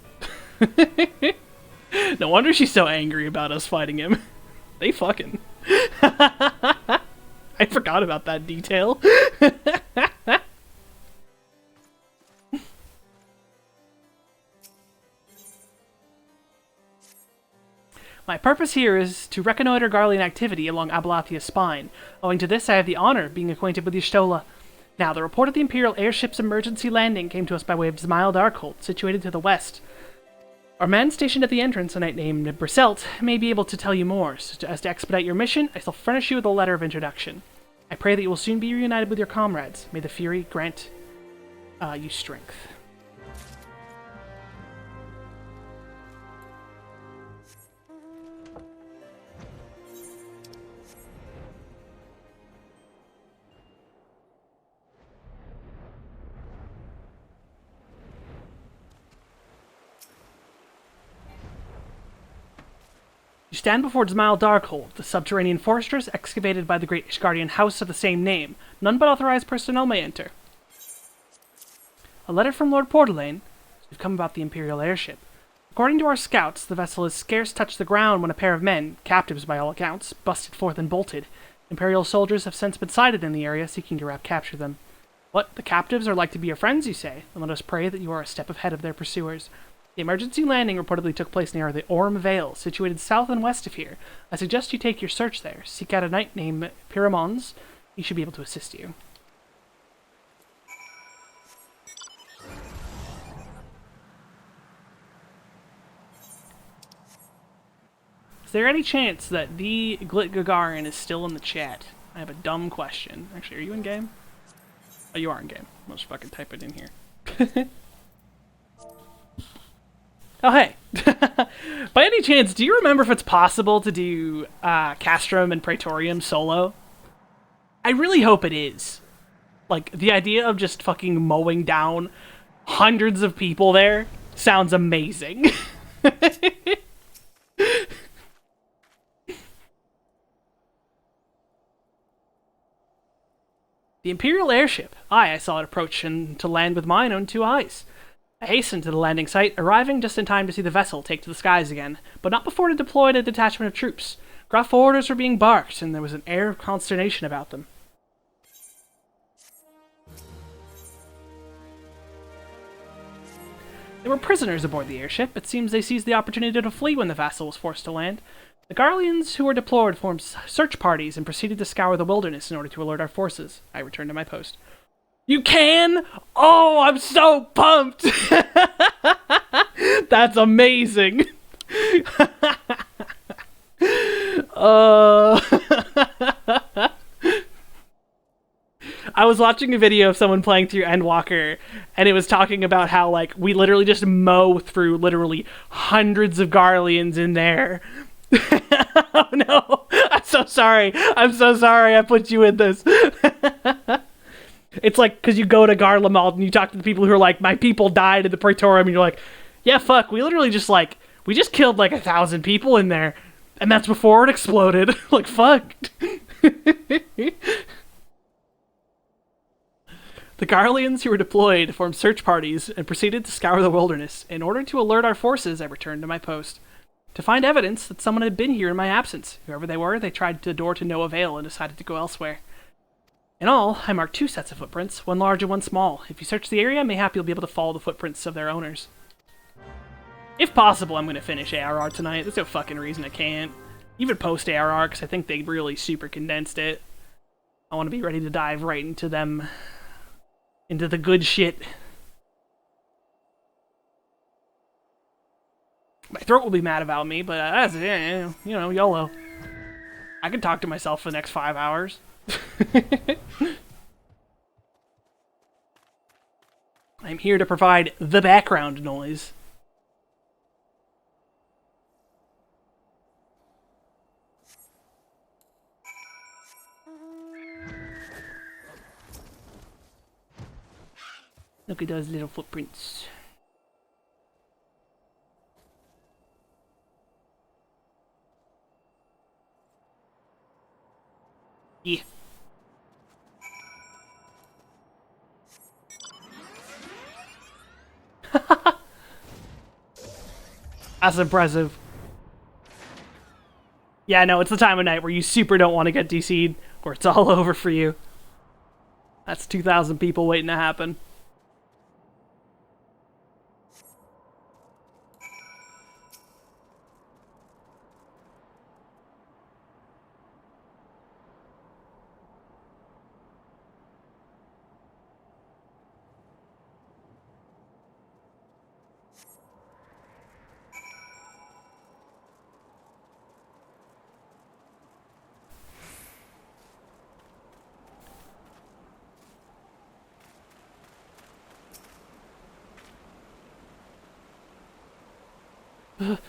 No wonder she's so angry about us fighting him. They fucking. I forgot about that detail. My purpose here is to reconnoiter Garlean activity along Abalathia's spine. Owing to this, I have the honor of being acquainted with Y'shtola. Now, the report of the Imperial airship's emergency landing came to us by way of Zmail Darkhold, situated to the west. Our man stationed at the entrance, a knight named Briselt, may be able to tell you more. So as to expedite your mission, I shall furnish you with a letter of introduction. I pray that you will soon be reunited with your comrades. May the Fury grant you strength. You stand before Zmail Darkhold, the subterranean fortress excavated by the great Ishgardian house of the same name. None but authorized personnel may enter. A letter from Lord Portelaine. We've come about the Imperial airship. According to our scouts, the vessel has scarce touched the ground when a pair of men, captives by all accounts, busted forth and bolted. Imperial soldiers have since been sighted in the area, seeking to capture them. What, the captives are like to be your friends, you say? Then let us pray that you are a step ahead of their pursuers. The emergency landing reportedly took place near the Orm Vale, situated south and west of here. I suggest you take your search there. Seek out a knight named Pyramons. He should be able to assist you. Is there any chance that the Glit Gagarin is still in the chat? I have a dumb question. Actually, are you in game? Oh, you are in game. I'll just fucking type it in here. Oh, hey. By any chance, do you remember if it's possible to do Castrum and Praetorium solo? I really hope it is. Like, the idea of just fucking mowing down hundreds of people there sounds amazing. The Imperial airship. Aye, I saw it approach and to land with mine own 2 eyes. I hastened to the landing site, arriving just in time to see the vessel take to the skies again, but not before it deployed a detachment of troops. Gruff orders were being barked, and there was an air of consternation about them. There were prisoners aboard the airship. It seems they seized the opportunity to flee when the vessel was forced to land. The Garleans who were deployed formed search parties and proceeded to scour the wilderness in order to alert our forces. I returned to my post. You can? Oh, I'm so pumped! That's amazing! I was watching a video of someone playing through Endwalker, and it was talking about how, like, we literally just mow through literally hundreds of Garleans in there. Oh no! I'm so sorry! I'm so sorry I put you in this! It's like, because you go to Garlemald and you talk to the people who are like, my people died in the Praetorium, and you're like, yeah, fuck, we literally just, like, we just killed, like, 1,000 people in there, and that's before it exploded. Like, fuck. The Garleans who were deployed formed search parties and proceeded to scour the wilderness. In order to alert our forces, I returned to my post. To find evidence that someone had been here in my absence. Whoever they were, they tried the door to no avail and decided to go elsewhere. In all, I marked 2 sets of footprints, one large and one small. If you search the area, mayhap you'll be able to follow the footprints of their owners. If possible, I'm going to finish ARR tonight. There's no fucking reason I can't. Even post ARR, because I think they really super condensed it. I want to be ready to dive right into them. Into the good shit. My throat will be mad about me, but that's it. You know, YOLO. I can talk to myself for the next 5 hours. I'm here to provide the background noise. Look at those little footprints. Yeah. That's impressive. Yeah, no, it's the time of night where you super don't want to get DC'd, or it's all over for you. That's 2,000 people waiting to happen.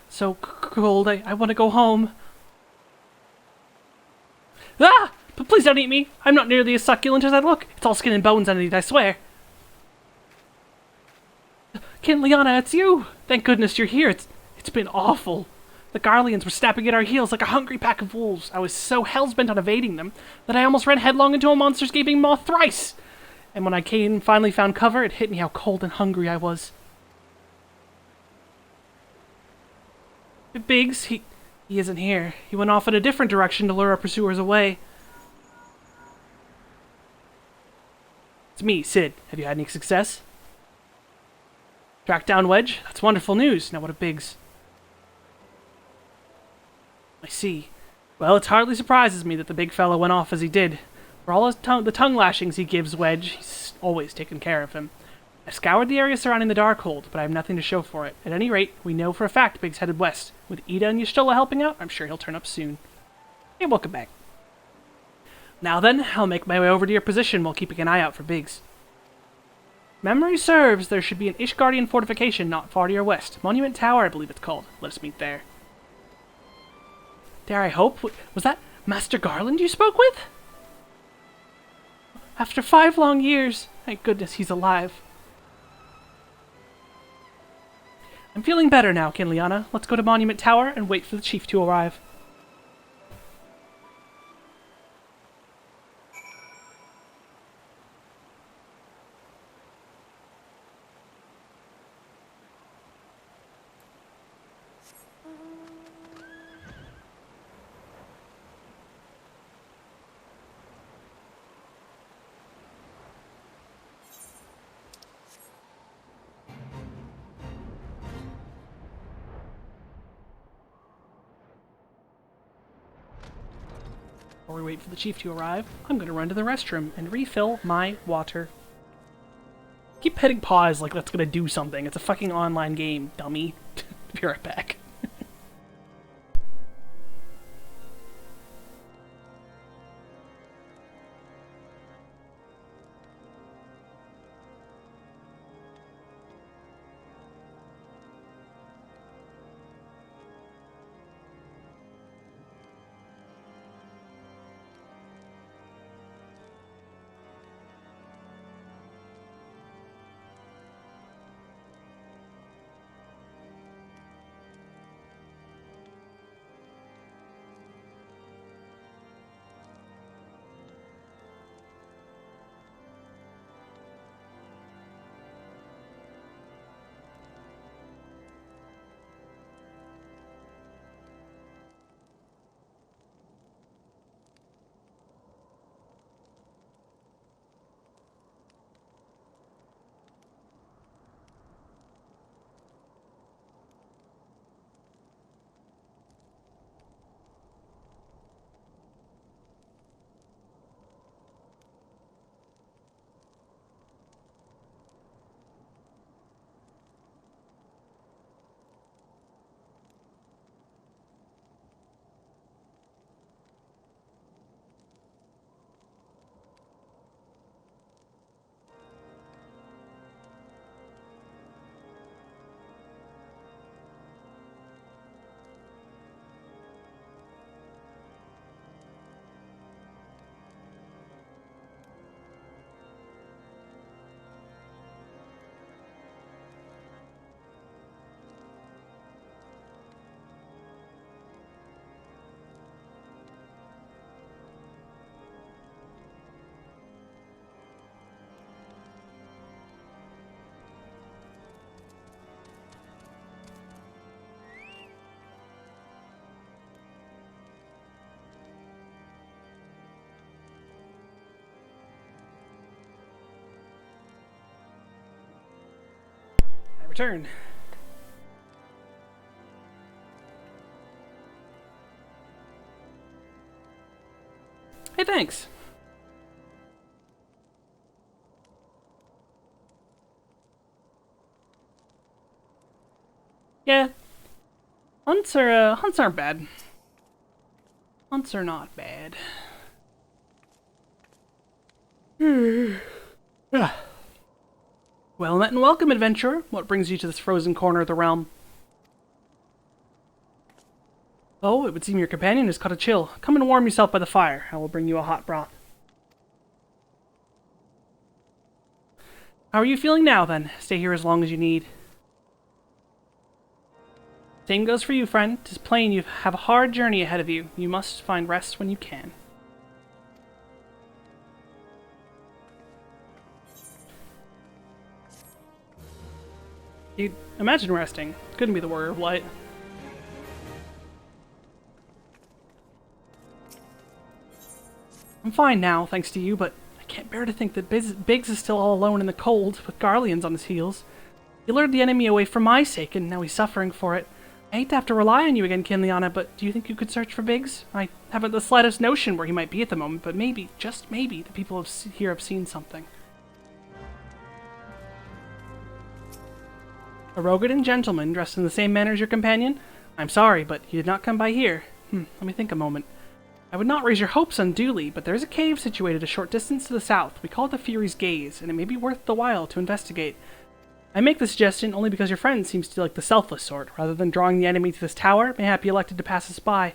So cold, I want to go home. Ah! But please don't eat me. I'm not nearly as succulent as I look. It's all skin and bones underneath, I swear. Liana, it's you! Thank goodness you're here. It's been awful. The Garleans were snapping at our heels like a hungry pack of wolves. I was so hell's-bent on evading them that I almost ran headlong into a monster's gaping maw thrice. And when I finally found cover, it hit me how cold and hungry I was. Biggs, he isn't here. He went off in a different direction to lure our pursuers away. It's me, Sid. Have you had any success? Tracked down Wedge? That's wonderful news. Now what of Biggs? I see. Well, it hardly surprises me that the big fellow went off as he did. For all the tongue lashings he gives Wedge, he's always taken care of him. I scoured the area surrounding the Darkhold, but I have nothing to show for it. At any rate, we know for a fact Biggs headed west. With Ida and Y'shtola helping out, I'm sure he'll turn up soon. Hey, welcome back. Now then, I'll make my way over to your position while keeping an eye out for Biggs. Memory serves, there should be an Ishgardian fortification not far to your west. Monument Tower, I believe it's called. Let us meet there. Dare I hope? Was that Master Garland you spoke with? After 5 long years, thank goodness he's alive. I'm feeling better now, Kinliana. Let's go to Monument Tower and wait for the chief to arrive. While we wait for the chief to arrive, I'm going to run to the restroom and refill my water. Keep hitting pause like that's going to do something. It's a fucking online game, dummy. Be right back. turn. Hey, thanks. Yeah. Hunts aren't bad. Hunts are not bad. Well met and welcome, adventurer. What brings you to this frozen corner of the realm? Oh, it would seem your companion has caught a chill. Come and warm yourself by the fire. I will bring you a hot broth. How are you feeling now, then? Stay here as long as you need. Same goes for you, friend. 'Tis plain you have a hard journey ahead of you. You must find rest when you can. You'd imagine resting. Couldn't be the warrior of light. I'm fine now, thanks to you, but I can't bear to think that Biggs is still all alone in the cold, with Garleans on his heels. He lured the enemy away for my sake, and now he's suffering for it. I hate to have to rely on you again, Kinliana, but do you think you could search for Biggs? I haven't the slightest notion where he might be at the moment, but maybe, just maybe, the people here have seen something. A Rogadin gentleman dressed in the same manner as your companion? I'm sorry, but he did not come by here. Let me think a moment. I would not raise your hopes unduly, but there is a cave situated a short distance to the south. We call it the Fury's Gaze, and it may be worth the while to investigate. I make the suggestion only because your friend seems to be like the selfless sort. Rather than drawing the enemy to this tower, mayhap he elected to pass us by.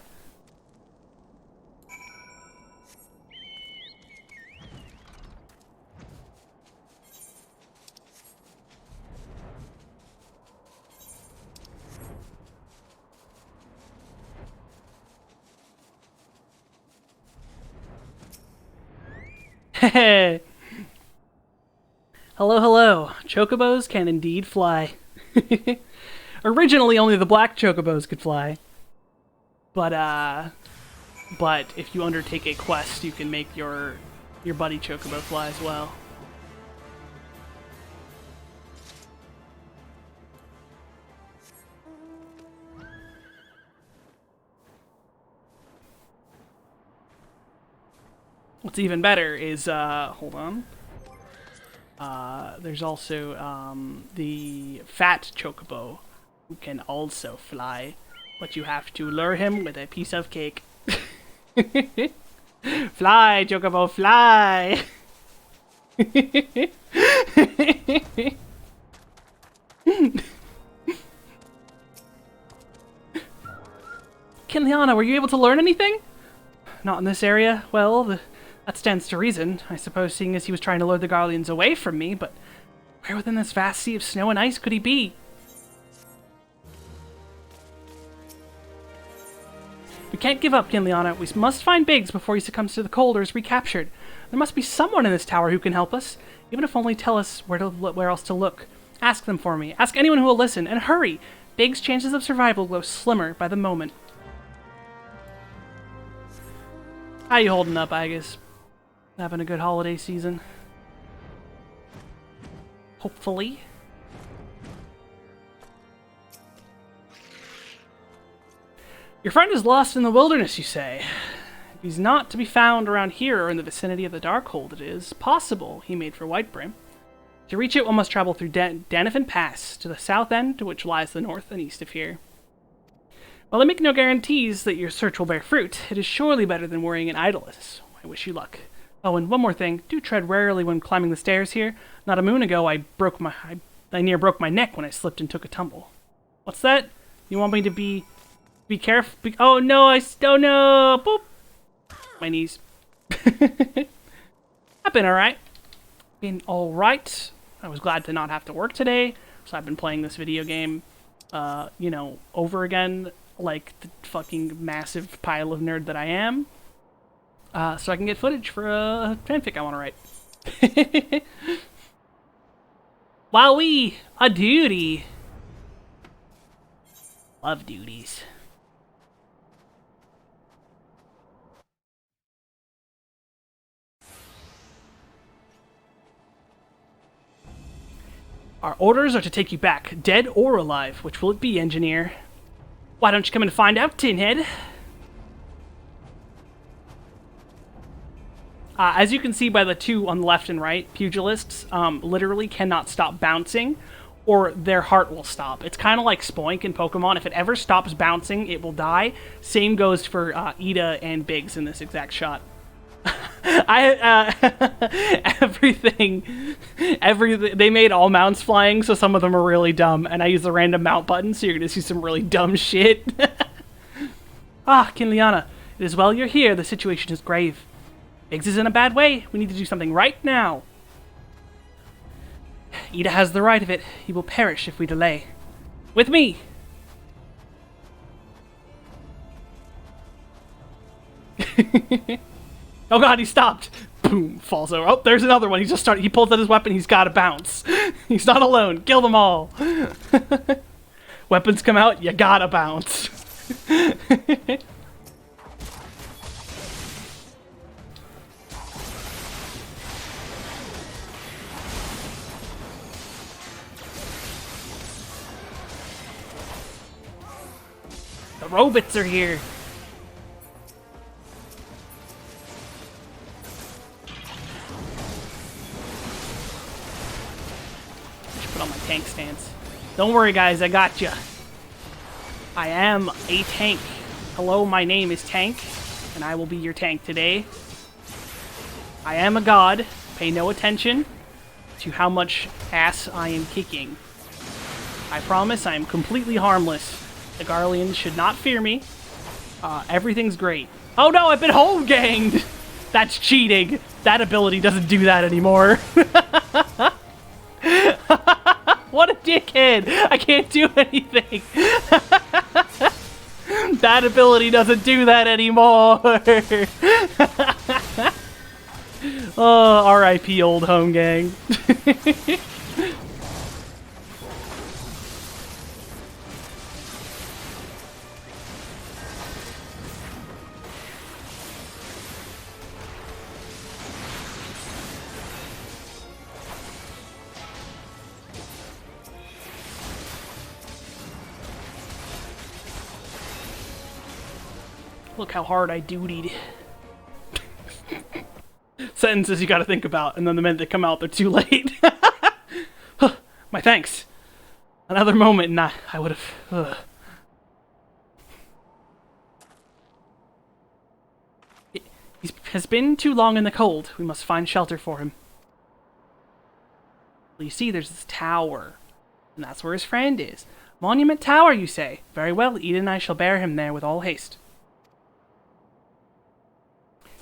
Hey. Hello, hello. Chocobos can indeed fly. Originally, only the black chocobos could fly. But if you undertake a quest, you can make your buddy chocobo fly as well. What's even better is, hold on. There's also the fat chocobo, who can also fly, but you have to lure him with a piece of cake. Fly, chocobo, fly! Kinliana, were you able to learn anything? Not in this area. Well, that stands to reason, I suppose, seeing as he was trying to lure the Garleans away from me, but where within this vast sea of snow and ice could he be? We can't give up, Kinliana. We must find Biggs before he succumbs to the cold or is recaptured. There must be someone in this tower who can help us, even if only tell us where else to look. Ask them for me. Ask anyone who will listen, and hurry! Biggs' chances of survival grow slimmer by the moment. How you holding up, Agus? Having a good holiday season? Hopefully. Your friend is lost in the wilderness, you say? If he's not to be found around here or in the vicinity of the Darkhold, it is possible he made for Whitebrim. To reach it, one must travel through Danifin Pass, to the south end, to which lies the north and east of here. While I make no guarantees that your search will bear fruit, it is surely better than worrying in idleness. I wish you luck. Oh, and one more thing. Do tread warily when climbing the stairs here. Not a moon ago, I near broke my neck when I slipped and took a tumble. What's that? You want me to be careful? Oh no, oh no! Boop! My knees. I've been alright. Been alright. I was glad to not have to work today, so I've been playing this video game, over again, like the fucking massive pile of nerd that I am. So I can get footage for a fanfic I want to write. Wowee! A duty! Love duties. Our orders are to take you back, dead or alive. Which will it be, engineer? Why don't you come and find out, Tinhead? As you can see by the two on the left and right, pugilists literally cannot stop bouncing, or their heart will stop. It's kind of like Spoink in Pokemon. If it ever stops bouncing, it will die. Same goes for Ida and Biggs in this exact shot. They made all mounts flying, so some of them are really dumb, and I use the random mount button, so you're gonna see some really dumb shit. Kinliana, it is well you're here. The situation is grave. Biggs is in a bad way. We need to do something right now. Ida has the right of it. He will perish if we delay. With me! Oh god, he stopped! Boom, falls over. Oh, there's another one. He just started. He pulls out his weapon. He's got to bounce. He's not alone. Kill them all. Weapons come out. You gotta bounce. The robots are here. Put on my tank stance. Don't worry, guys, I got you. I am a tank. Hello, my name is Tank, and I will be your tank today. I am a god. Pay no attention to how much ass I am kicking. I promise I am completely harmless. The Garleans should not fear me. Everything's great. Oh no, I've been home ganged! That's cheating. That ability doesn't do that anymore. What a dickhead! I can't do anything! That ability doesn't do that anymore! Oh, R.I.P. old home gang. Look how hard I dutied. Sentences you gotta think about, and then the minute they come out, they're too late. My thanks. Another moment and I would have... He has been too long in the cold. We must find shelter for him. Well, you see, there's this tower. And that's where his friend is. Monument Tower, you say? Very well, Eden and I shall bear him there with all haste.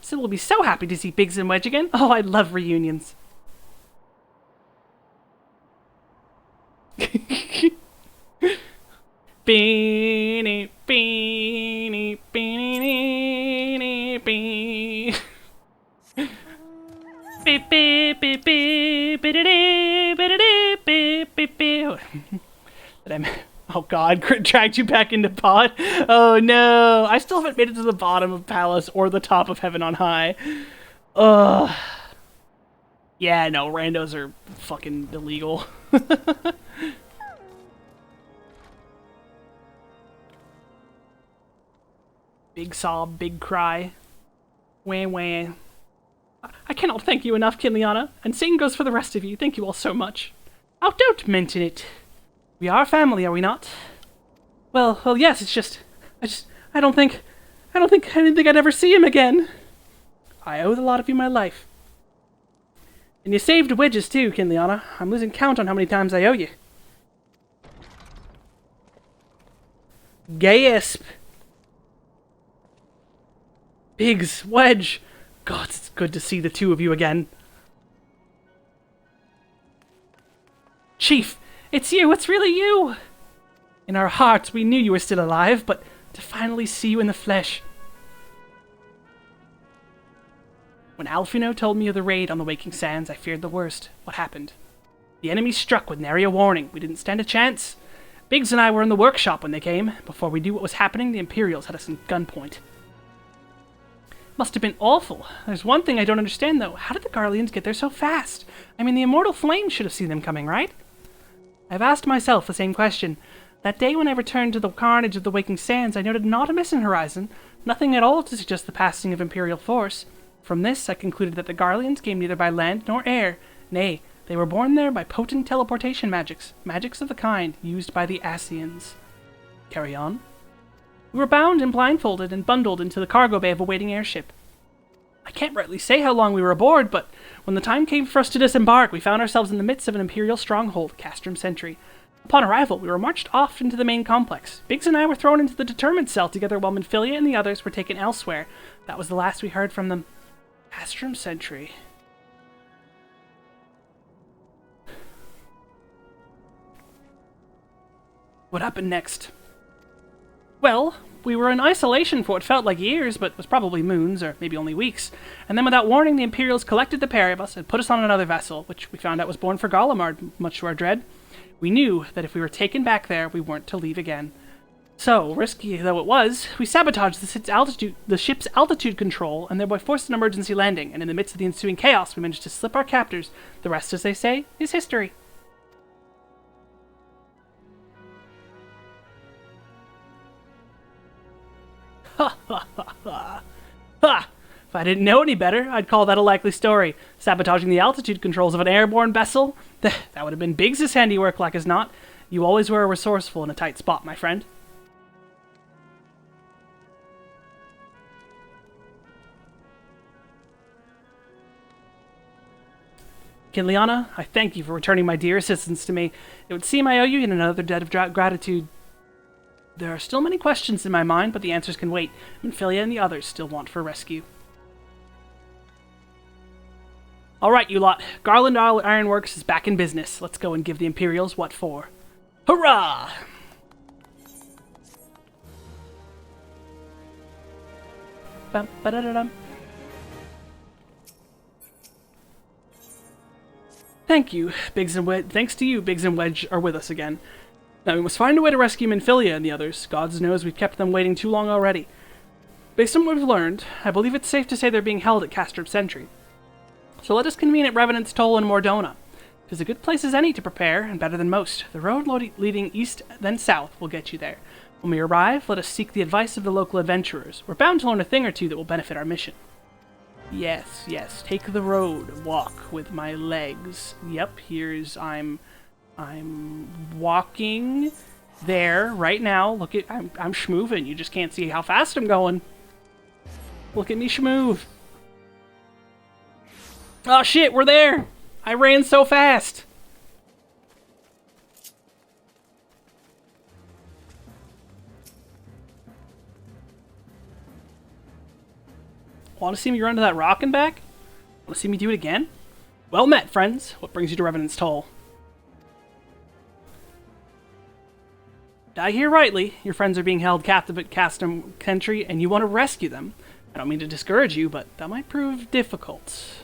Sybil will be so happy to see Biggs and Wedge again. Oh, I love reunions. Beanie, beanie, beanie, beanie. Beep, beep, beep, beep, beep, beep, beep, beep, beep. Oh god, dragged you back into pod? Oh no, I still haven't made it to the bottom of Palace or the top of Heaven on High. Ugh. Yeah, no, randos are fucking illegal. Big sob, big cry. Wah wah. I cannot thank you enough, Kinliana, and same goes for the rest of you. Thank you all so much. Oh, don't mention it. We are family, are we not? Well, yes, it's just... I didn't think I'd ever see him again. I owe the lot of you my life. And you saved Wedges too, Kinliana. I'm losing count on how many times I owe you. Gasp! Biggs, Wedge! God, it's good to see the two of you again. Chief! It's you! It's really you! In our hearts, we knew you were still alive, but to finally see you in the flesh. When Alfino told me of the raid on the Waking Sands, I feared the worst. What happened? The enemy struck with nary a warning. We didn't stand a chance. Biggs and I were in the workshop when they came. Before we knew what was happening, the Imperials had us in gunpoint. Must have been awful. There's one thing I don't understand, though. How did the Garleans get there so fast? I mean, the Immortal Flame should have seen them coming, right? I've asked myself the same question. That day when I returned to the carnage of the Waking Sands, I noted not a missing horizon, nothing at all to suggest the passing of Imperial force. From this, I concluded that the Garleans came neither by land nor air. Nay, they were born there by potent teleportation magics of the kind used by the Asians. Carry on. We were bound and blindfolded and bundled into the cargo bay of a waiting airship. I can't rightly say how long we were aboard, but when the time came for us to disembark, we found ourselves in the midst of an Imperial stronghold, Castrum Sentry. Upon arrival, we were marched off into the main complex. Biggs and I were thrown into the determined cell together while Minfilia and the others were taken elsewhere. That was the last we heard from them. Castrum Sentry. What happened next? Well, we were in isolation for what felt like years, but was probably moons, or maybe only weeks. And then without warning, the Imperials collected the pair of us and put us on another vessel, which we found out was born for Gallimard, much to our dread. We knew that if we were taken back there, we weren't to leave again. So, risky though it was, we sabotaged the ship's altitude control and thereby forced an emergency landing, and in the midst of the ensuing chaos, we managed to slip our captors. The rest, as they say, is history. Ha ha ha ha! Ha! If I didn't know any better, I'd call that a likely story. Sabotaging the altitude controls of an airborne vessel? That would have been Biggs' handiwork, like as not. You always were resourceful in a tight spot, my friend. Kinliana, I thank you for returning my dear assistance to me. It would seem I owe you another debt of gratitude. There are still many questions in my mind, but the answers can wait. Minfilia and the others still want for rescue. Alright, you lot. Garland Ironworks is back in business. Let's go and give the Imperials what for. Hurrah! Bum-ba-da-da-dum. Thanks to you, Biggs and Wedge are with us again. Now we must find a way to rescue Minfilia and the others. God knows we've kept them waiting too long already. Based on what we've learned, I believe it's safe to say they're being held at Castrum Sentry. So let us convene at Revenant's Toll in Mordona. It is a good place as any to prepare, and better than most. The road leading east then south will get you there. When we arrive, let us seek the advice of the local adventurers. We're bound to learn a thing or two that will benefit our mission. Yes, take the road. Walk with my legs. Yep, I'm walking there right now. Look at, I'm schmooving. You just can't see how fast I'm going. Look at me schmoove. Oh shit, we're there! I ran so fast! Want to see me run to that rock and back? Want to see me do it again? Well met, friends. What brings you to Revenant's Toll? Did I hear rightly? Your friends are being held captive at Castrum Sentry, and you want to rescue them. I don't mean to discourage you, but that might prove difficult.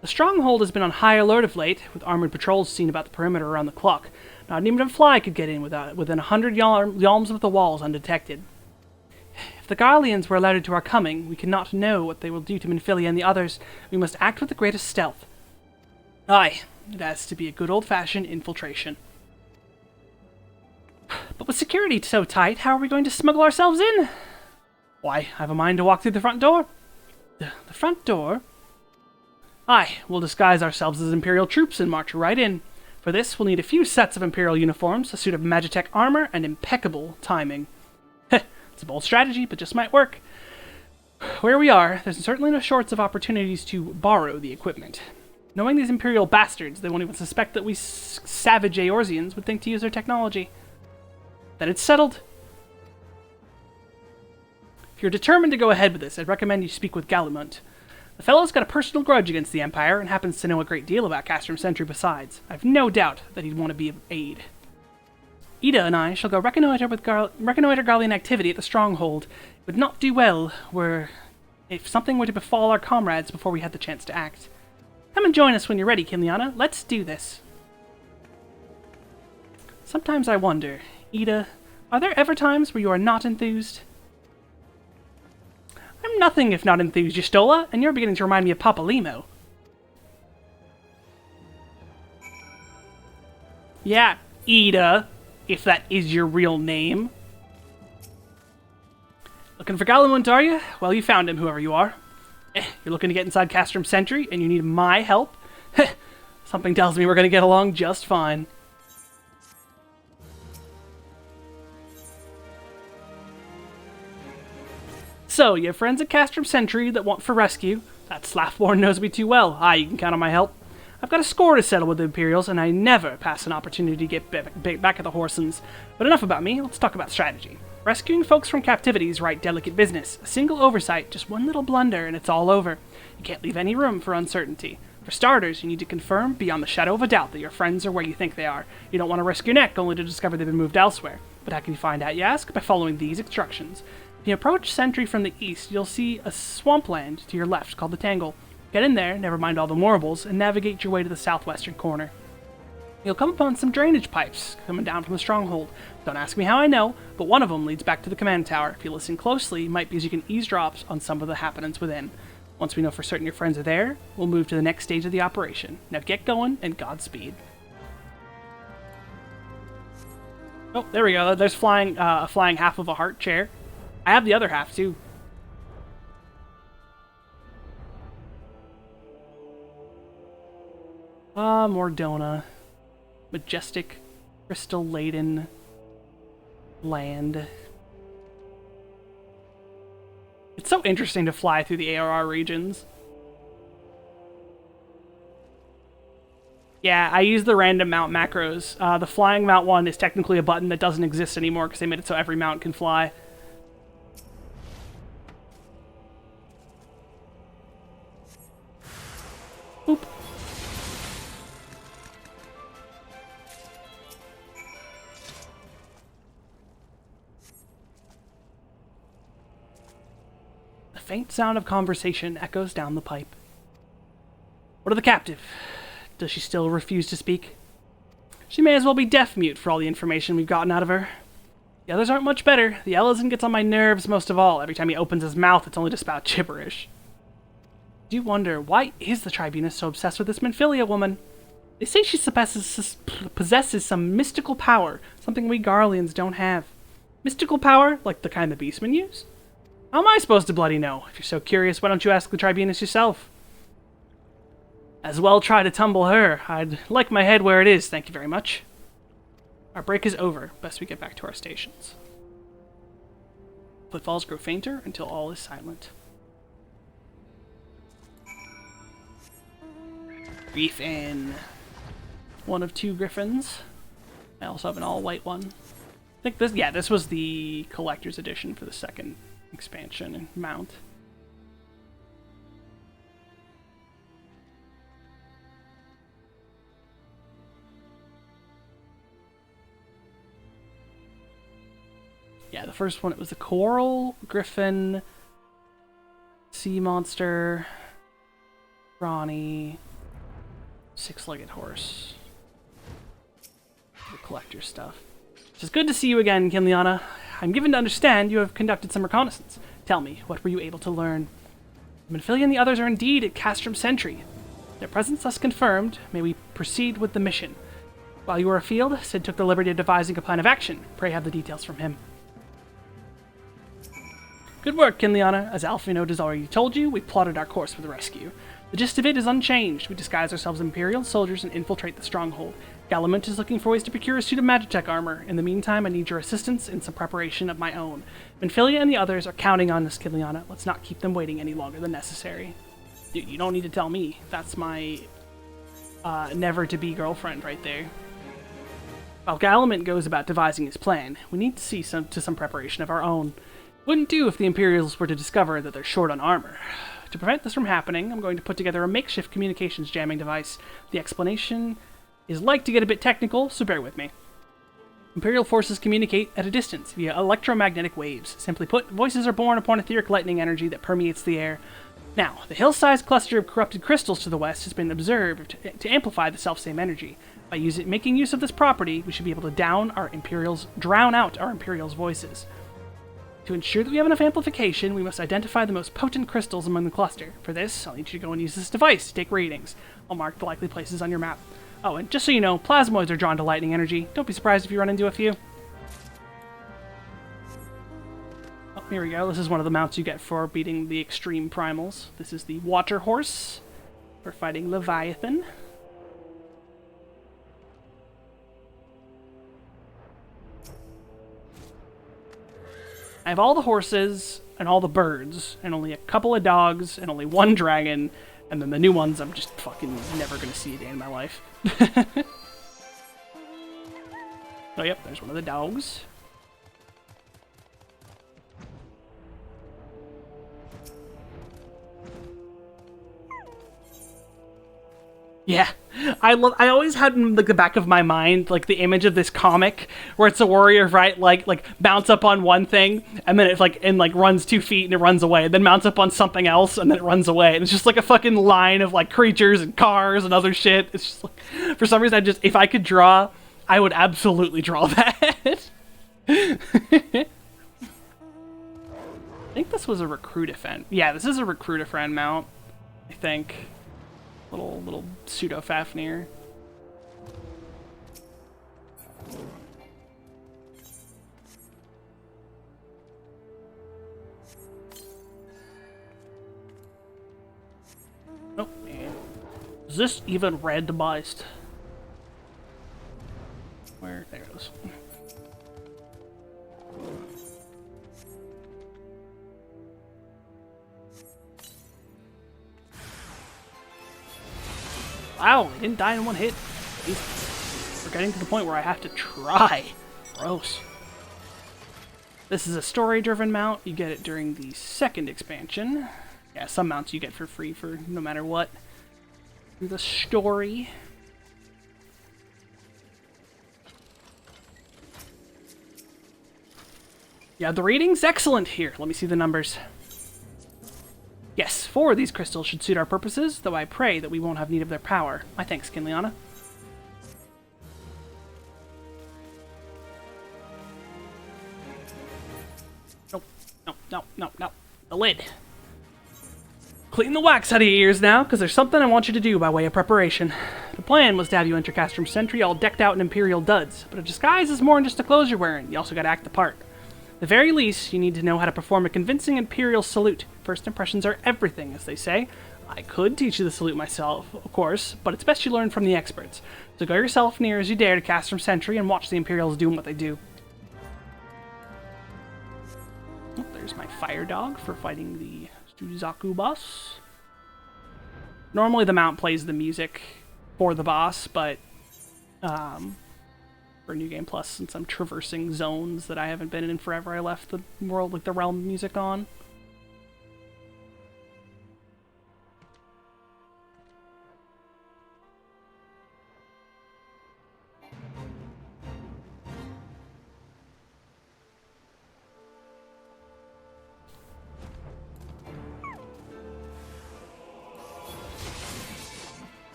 The stronghold has been on high alert of late, with armored patrols seen about the perimeter around the clock. Not even a fly could get in within 100 yalms of the walls undetected. If the Garleans were alerted to our coming, we cannot know what they will do to Minfilia and the others. We must act with the greatest stealth. Aye, it has to be a good old-fashioned infiltration. But with security so tight, how are we going to smuggle ourselves in? Why, I have a mind to walk through the front door. The front door? Aye, we'll disguise ourselves as Imperial troops and march right in. For this, we'll need a few sets of Imperial uniforms, a suit of Magitech armor, and impeccable timing. It's a bold strategy, but just might work. Where we are, there's certainly no shortage of opportunities to borrow the equipment. Knowing these Imperial bastards, they won't even suspect that we savage Eorzeans would think to use their technology. Then it's settled. If you're determined to go ahead with this, I'd recommend you speak with Gallimard. The fellow's got a personal grudge against the Empire and happens to know a great deal about Castrum Sentry besides. I've no doubt that he'd want to be of aid. Ida and I shall go reconnoiter Garlean activity at the stronghold. It would not do well if something were to befall our comrades before we had the chance to act. Come and join us when you're ready, Kinliana. Let's do this. Sometimes I wonder, Ida, are there ever times where you are not enthused? I'm nothing if not enthused, Y'shtola, and you're beginning to remind me of Papa Limo. Yeah, Ida, if that is your real name. Looking for Galamont, are you? Well, you found him, whoever you are. You're looking to get inside Castrum Sentry, and you need my help? Something tells me we're going to get along just fine. So, you have friends at Castrum Sentry that want for rescue. That Slathborn knows me too well. You can count on my help. I've got a score to settle with the Imperials, and I never pass an opportunity to get back at the Horsens. But enough about me, let's talk about strategy. Rescuing folks from captivity is right delicate business. A single oversight, just one little blunder, and it's all over. You can't leave any room for uncertainty. For starters, you need to confirm beyond the shadow of a doubt that your friends are where you think they are. You don't want to risk your neck only to discover they've been moved elsewhere. But how can you find out, you ask? By following these instructions. If you approach Sentry from the east, you'll see a swampland to your left called the Tangle. Get in there, never mind all the morables, and navigate your way to the southwestern corner. You'll come upon some drainage pipes coming down from the stronghold. Don't ask me how I know, but one of them leads back to the command tower. If you listen closely, it might be as you can eavesdrop on some of the happenings within. Once we know for certain your friends are there, we'll move to the next stage of the operation. Now get going, and Godspeed. Oh, there we go. There's flying half of a heart chair. I have the other half, too. Mordona. Majestic, crystal-laden land. It's so interesting to fly through the ARR regions. Yeah, I use the random mount macros. The flying mount one is technically a button that doesn't exist anymore because they made it so every mount can fly. Oop. A faint sound of conversation echoes down the pipe. What of the captive? Does she still refuse to speak? She may as well be deaf-mute for all the information we've gotten out of her. The others aren't much better. The Elezen gets on my nerves most of all. Every time he opens his mouth, it's only to spout gibberish. I do wonder, why is the Tribunus so obsessed with this Menphilia woman? They say she possesses some mystical power, something we Garleans don't have. Mystical power? Like the kind the Beastmen use? How am I supposed to bloody know? If you're so curious, why don't you ask the Tribunus yourself? As well try to tumble her. I'd like my head where it is, thank you very much. Our break is over. Best we get back to our stations. Footfalls grow fainter until all is silent. Griffin. One of two griffins. I also have an all-white one. I think this was the collector's edition for the second expansion and mount. Yeah, the first one, it was the Coral, Griffin, Sea Monster, Ronnie, Six-Legged Horse. The collector stuff. It's good to see you again, Kinliana. I'm given to understand you have conducted some reconnaissance. Tell me, what were you able to learn? Menphilia and the others are indeed at Castrum Sentry. Their presence thus confirmed, may we proceed with the mission. While you were afield, Sid took the liberty of devising a plan of action. Pray have the details from him. Good work, Kinliana. As Alphinaud has already told you, we plotted our course for the rescue. The gist of it is unchanged. We disguise ourselves as Imperial soldiers and infiltrate the stronghold. Galamont is looking for ways to procure a suit of Magitech armor. In the meantime, I need your assistance in some preparation of my own. Menphilia and the others are counting on us, Kinliana. Let's not keep them waiting any longer than necessary. You don't need to tell me. That's my never-to-be girlfriend right there. While Galamont goes about devising his plan, we need to see to some preparation of our own. Wouldn't do if the Imperials were to discover that they're short on armor. To prevent this from happening, I'm going to put together a makeshift communications jamming device. The explanation is like to get a bit technical, so bear with me. Imperial forces communicate at a distance via electromagnetic waves. Simply put, voices are born upon etheric lightning energy that permeates the air. Now, the hill-sized cluster of corrupted crystals to the west has been observed to amplify the selfsame energy. By making use of this property, we should be able to drown out our Imperials' voices. To ensure that we have enough amplification, we must identify the most potent crystals among the cluster. For this, I'll need you to go and use this device to take readings. I'll mark the likely places on your map. Oh, and just so you know, plasmoids are drawn to lightning energy. Don't be surprised if you run into a few. Oh, here we go. This is one of the mounts you get for beating the extreme primals. This is the Water Horse for fighting Leviathan. I have all the horses and all the birds, and only a couple of dogs, and only one dragon, and then the new ones I'm just fucking never gonna see a day in my life. Oh, yep, there's one of the dogs. Yeah, I always had in like the back of my mind like the image of this comic where it's a warrior, right? Like mounts up on one thing and then it runs 2 feet and it runs away, and then mounts up on something else and then it runs away, and it's just like a fucking line of like creatures and cars and other shit. It's just like, for some reason, if I could draw, I would absolutely draw that. I think this was a Recruit-a-Friend. Yeah, this is a Recruit-a-Friend mount, I think. Little pseudo Fafnir. Oh man, is this even randomized? Where there it is. Wow, I didn't die in one hit. We're getting to the point where I have to try. Gross. This is a story-driven mount. You get it during the second expansion. Yeah, some mounts you get for free for no matter what. The story. Yeah, the rating's excellent here. Let me see the numbers. Yes, 4 of these crystals should suit our purposes, though I pray that we won't have need of their power. My thanks, Kinliana. Nope. The lid. Clean the wax out of your ears now, because there's something I want you to do by way of preparation. The plan was to have you enter Castrum Sentry all decked out in Imperial duds, but a disguise is more than just the clothes you're wearing. You also gotta act the part. At the very least, you need to know how to perform a convincing Imperial salute. First impressions are everything, as they say. I could teach you the salute myself, of course, but it's best you learn from the experts. So go yourself near as you dare to Castrum Sentry and watch the Imperials doing what they do. Oh, there's my fire dog for fighting the Suzaku boss. Normally the mount plays the music for the boss, but for New Game Plus, since I'm traversing zones that I haven't been in forever, I left the world with the realm music on.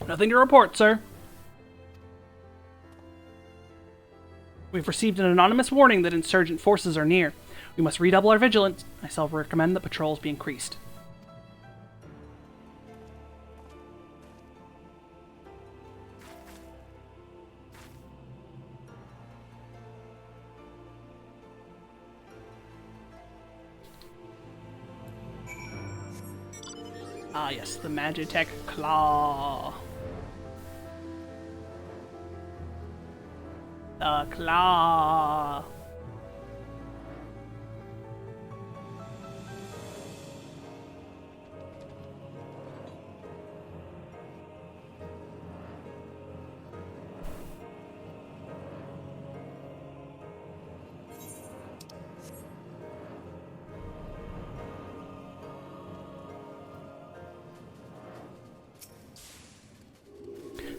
Nothing to report, sir. We've received an anonymous warning that insurgent forces are near. We must redouble our vigilance. I shall recommend that patrols be increased. Ah yes, the Magitech Claw. The claw.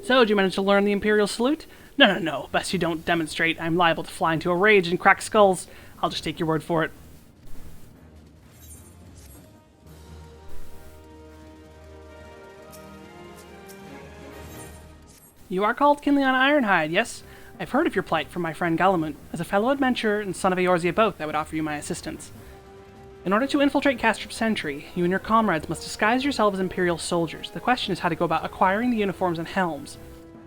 So, did you manage to learn the Imperial salute? No. Best you don't demonstrate. I'm liable to fly into a rage and crack skulls. I'll just take your word for it. You are called Kinleon Ironhide, yes? I've heard of your plight from my friend Galamut. As a fellow adventurer and son of Eorzea both, I would offer you my assistance. In order to infiltrate Castrop Sentry, you and your comrades must disguise yourselves as Imperial soldiers. The question is how to go about acquiring the uniforms and helms.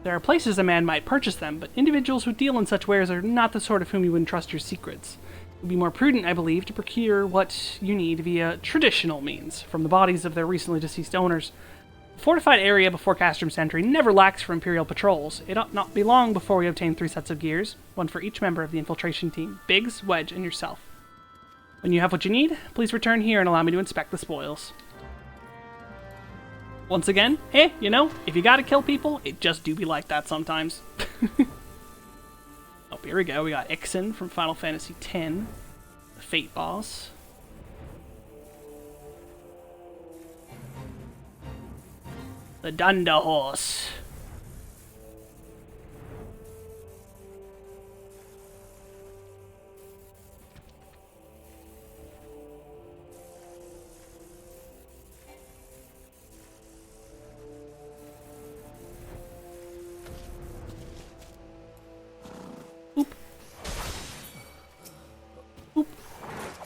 There are places a man might purchase them, but individuals who deal in such wares are not the sort of whom you would entrust your secrets. It would be more prudent, I believe, to procure what you need via traditional means, from the bodies of their recently deceased owners. The fortified area before Castrop Sentry never lacks for Imperial patrols. It ought not be long before we obtain 3 sets of gears, one for each member of the infiltration team, Biggs, Wedge, and yourself. When you have what you need, please return here and allow me to inspect the spoils. Once again, hey, you know, if you gotta kill people, it just do be like that sometimes. Oh, here we go. We got Ixen from Final Fantasy X, the Fate boss. The Dunda Horse.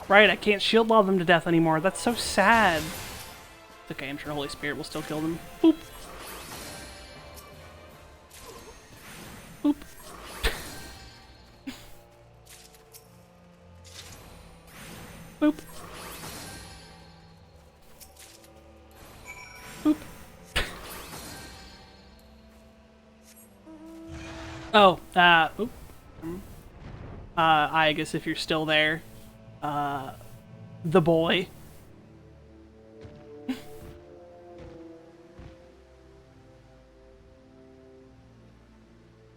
Right, I can't shield wall them to death anymore. That's so sad. It's okay, I'm sure Holy Spirit will still kill them. Boop. Boop. Boop. Boop. Oh, oop. I guess if you're still there, the boy.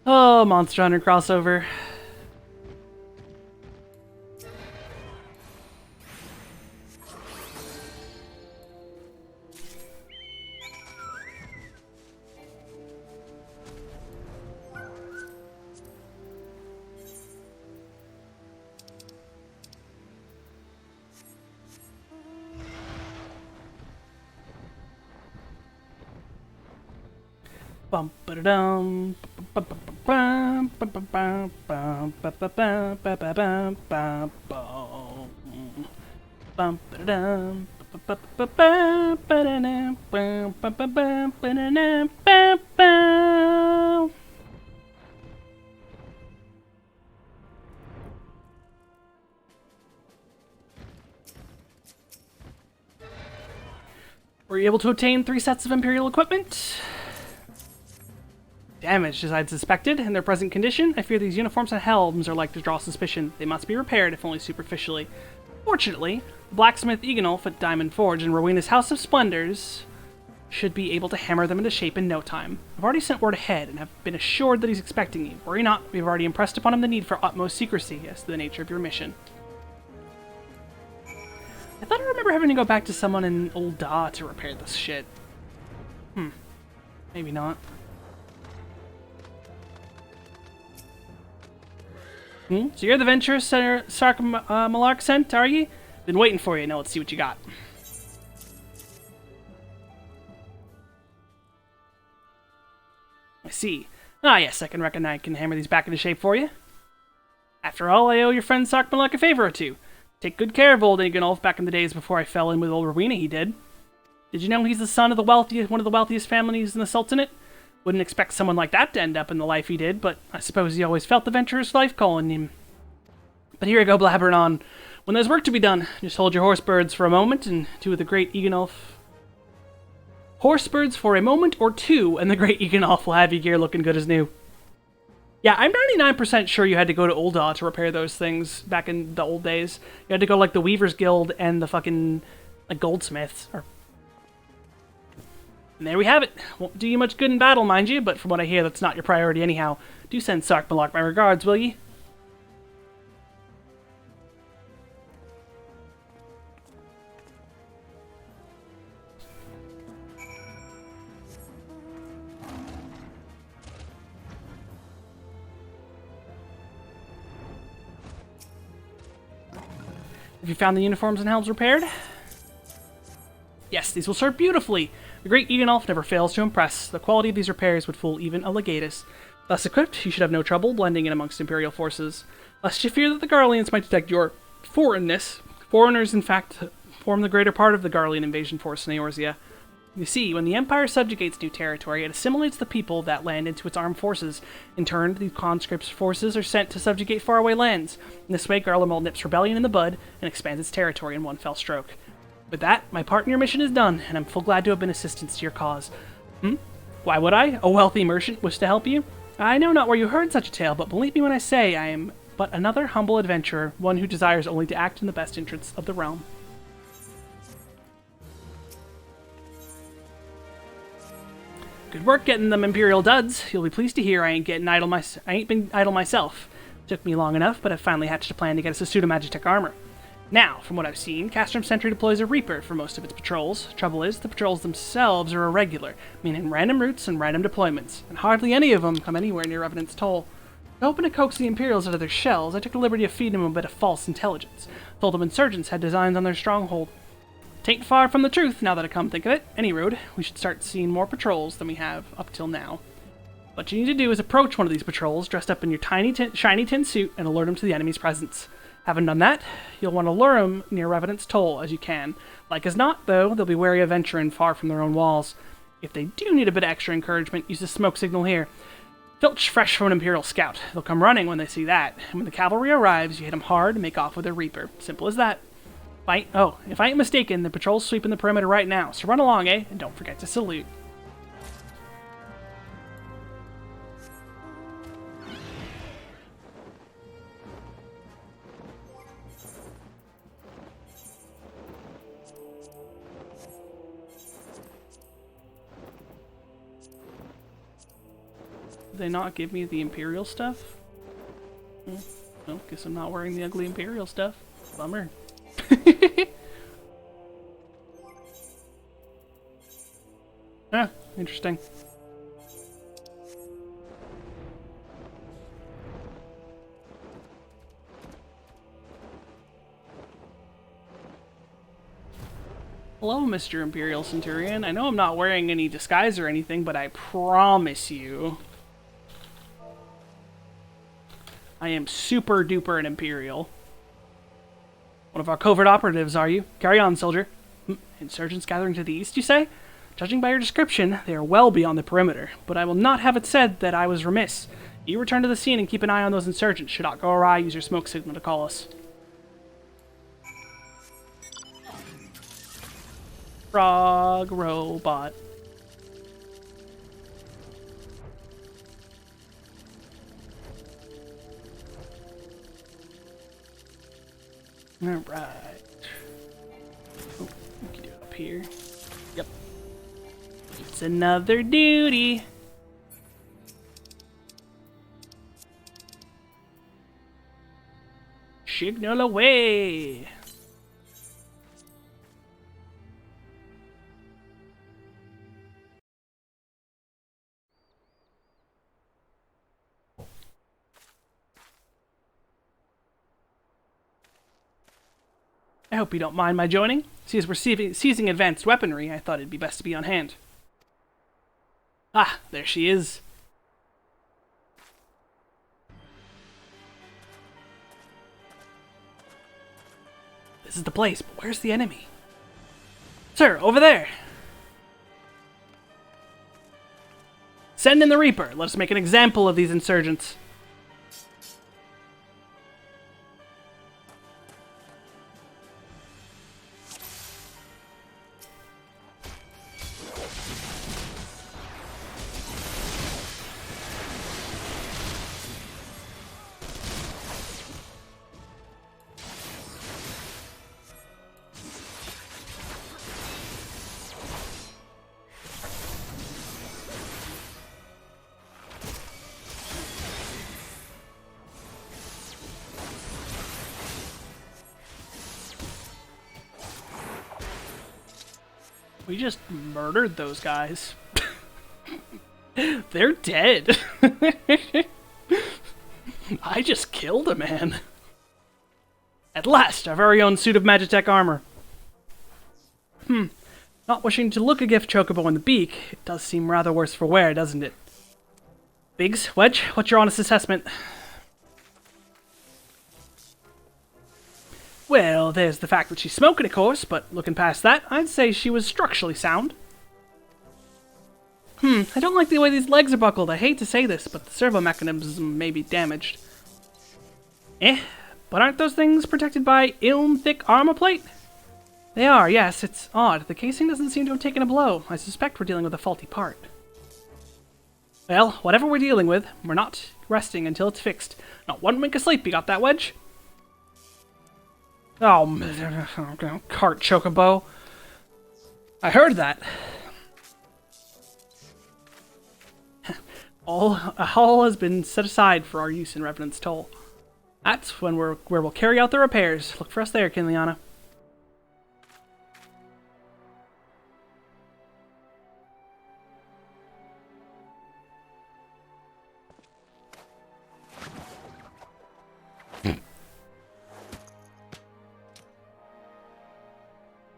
Oh, Monster Hunter crossover. Bum ba dum bum bum bum bum bum bum bum bum bum bum bum bum ba dum bum bum bum bum. Were you able to obtain 3 sets of Imperial equipment? Damaged as I'd suspected. In their present condition, I fear these uniforms and helms are like to draw suspicion. They must be repaired, if only superficially. Fortunately, blacksmith Eganulf at Diamond Forge and Rowena's House of Splendors should be able to hammer them into shape in no time. I've already sent word ahead and have been assured that he's expecting you. Worry not, we've already impressed upon him the need for utmost secrecy as to the nature of your mission. I thought I remember having to go back to someone in Old Da to repair this shit. Maybe not. So you're the venturous Sark Malark sent, are ye? Been waiting for you. Now let's see what you got. I see. Ah, yes, I can reckon I can hammer these back into shape for you. After all, I owe your friend Sark Malark a favor or two. Take good care of old Eganulf back in the days before I fell in with old Rowena, he did. Did you know he's the son of one of the wealthiest families in the Sultanate? Wouldn't expect someone like that to end up in the life he did, but I suppose he always felt the venturer's life calling him. But here I go blabbering on. When there's work to be done, just hold your horsebirds for a moment, and two of the great Eganulf... Horsebirds for a moment or two, and the great Eganulf will have your gear looking good as new. Yeah, I'm 99% sure you had to go to Ul'dah to repair those things back in the old days. You had to go, like, the Weaver's Guild and the fucking, like, goldsmiths, or... And there we have it. Won't do you much good in battle, mind you, but from what I hear, that's not your priority anyhow. Do send Sark Malark my regards, will ye? Have you found the uniforms and helms repaired? Yes, these will serve beautifully. The great Eden Elf never fails to impress. The quality of these repairs would fool even a legatus. Thus equipped, you should have no trouble blending in amongst Imperial forces. Lest you fear that the Garleans might detect your foreignness, foreigners in fact form the greater part of the Garlean invasion force in Eorzea. You see, when the Empire subjugates new territory, it assimilates the people that land into its armed forces. In turn, these conscripts' forces are sent to subjugate faraway lands. In this way, Garlemald nips rebellion in the bud and expands its territory in one fell stroke. With that, my part in your mission is done, and I'm full glad to have been assistance to your cause. Why would I? A wealthy merchant wish to help you? I know not where you heard such a tale, but believe me when I say I am but another humble adventurer, one who desires only to act in the best interests of the realm. Good work getting them Imperial duds. You'll be pleased to hear I ain't been idle myself. Took me long enough, but I've finally hatched a plan to get us a suit of Magitech armor. Now, from what I've seen, Castrum Sentry deploys a Reaper for most of its patrols. Trouble is, the patrols themselves are irregular, meaning random routes and random deployments, and hardly any of them come anywhere near Revenant's Toll. Hoping to coax the Imperials out of their shells, I took the liberty of feeding them a bit of false intelligence. Told them insurgents had designs on their stronghold. Tain't far from the truth, now that I come think of it. Any road, we should start seeing more patrols than we have up till now. What you need to do is approach one of these patrols dressed up in your shiny tin suit and alert them to the enemy's presence. Having done that, you'll want to lure them near Revenant's Toll as you can. Like as not, though, they'll be wary of venturing far from their own walls. If they do need a bit of extra encouragement, use the smoke signal here. Filch fresh from an Imperial scout. They'll come running when they see that. And when the cavalry arrives, you hit them hard and make off with their Reaper. Simple as that. If I ain't mistaken, the patrol's sweeping the perimeter right now, so run along, eh? And don't forget to salute. Did they not give me the Imperial stuff? Well, guess I'm not wearing the ugly Imperial stuff. Bummer. Ah, interesting. Hello, Mr. Imperial Centurion. I know I'm not wearing any disguise or anything, but I promise you I am super duper an Imperial. One of our covert operatives, are you? Carry on, soldier. Insurgents gathering to the east, you say? Judging by your description, they are well beyond the perimeter, but I will not have it said that I was remiss. You return to the scene and keep an eye on those insurgents. Should aught go awry, use your smoke signal to call us. Frog robot. Alright. Oh, we can do it up here. Yep. It's another duty. Signal away. I hope you don't mind my joining. See, as we're seizing advanced weaponry, I thought it'd be best to be on hand. Ah, there she is. This is the place, but where's the enemy? Sir, over there! Send in the Reaper. Let us make an example of these insurgents. We just murdered those guys. They're dead. I just killed a man. At last, our very own suit of Magitech armor. Not wishing to look a gift chocobo in the beak, it does seem rather worse for wear, doesn't it? Biggs, Wedge, what's your honest assessment? Well, there's the fact that she's smoking, of course, but looking past that, I'd say she was structurally sound. I don't like the way these legs are buckled. I hate to say this, but the servo mechanism may be damaged. But aren't those things protected by thick armor plate? They are, yes. It's odd. The casing doesn't seem to have taken a blow. I suspect we're dealing with a faulty part. Well, whatever we're dealing with, we're not resting until it's fixed. Not one wink of sleep, you got that, Wedge? Oh, cart chocobo. I heard that. All has been set aside for our use in Revenant's Toll. That's when where we'll carry out the repairs. Look for us there, Kinliana.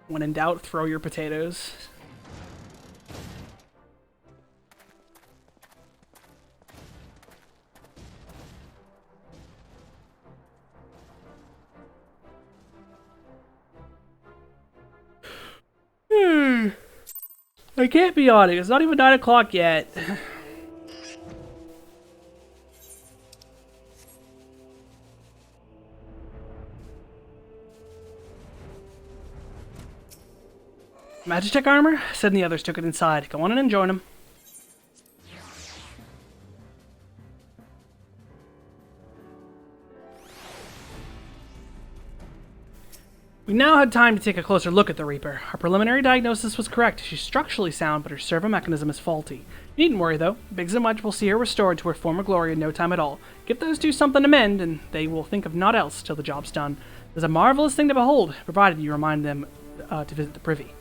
When in doubt, throw your potatoes. I can't be on it. It's not even 9 o'clock yet. Magitech armor? Said and the others took it inside. Go on in and join them. We now had time to take a closer look at the Reaper. Our preliminary diagnosis was correct. She's structurally sound, but her servo mechanism is faulty. You needn't worry, though. Biggs and Wedge will see her restored to her former glory in no time at all. Give those two something to mend, and they will think of naught else till the job's done. It's a marvelous thing to behold, provided you remind them to visit the privy.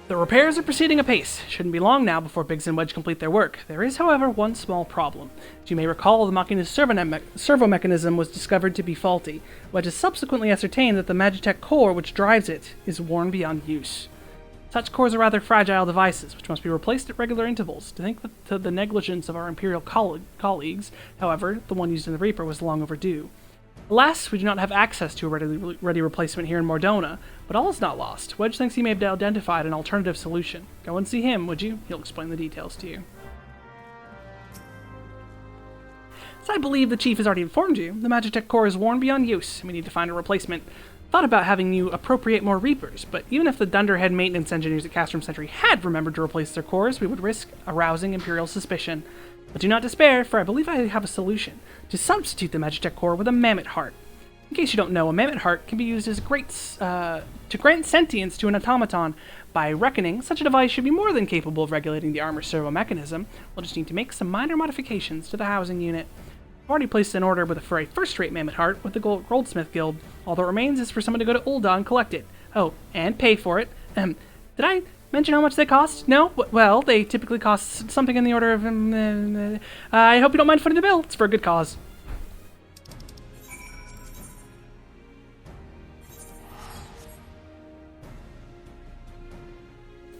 The repairs are proceeding apace. Shouldn't be long now before Biggs and Wedge complete their work. There is, however, one small problem. As you may recall, the Machina's servo mechanism was discovered to be faulty. Wedge has subsequently ascertained that the Magitech core which drives it is worn beyond use. Such cores are rather fragile devices, which must be replaced at regular intervals. To think that the negligence of our Imperial colleagues, however, the one used in the Reaper was long overdue. Alas, we do not have access to a ready replacement here in Mordona, but all is not lost. Wedge thinks he may have identified an alternative solution. Go and see him, would you? He'll explain the details to you. As I believe the Chief has already informed you, the Magitech core is worn beyond use, and we need to find a replacement. Thought about having you appropriate more Reapers, but even if the Dunderhead maintenance engineers at Castrum Sentry had remembered to replace their cores, we would risk arousing Imperial suspicion. But do not despair, for I believe I have a solution. To substitute the Magitech core with a Mammoth Heart. In case you don't know, a Mammoth Heart can be used as to grant sentience to an automaton. By reckoning, such a device should be more than capable of regulating the armor servo mechanism. We'll just need to make some minor modifications to the housing unit. I've already placed an order for a first-rate Mammoth Heart with the Goldsmith Guild. All that remains is for someone to go to Ul'dah and collect it. Oh, and pay for it. Did I mention how much they cost? No? Well, they typically cost something in the order of... I hope you don't mind footing the bill. It's for a good cause.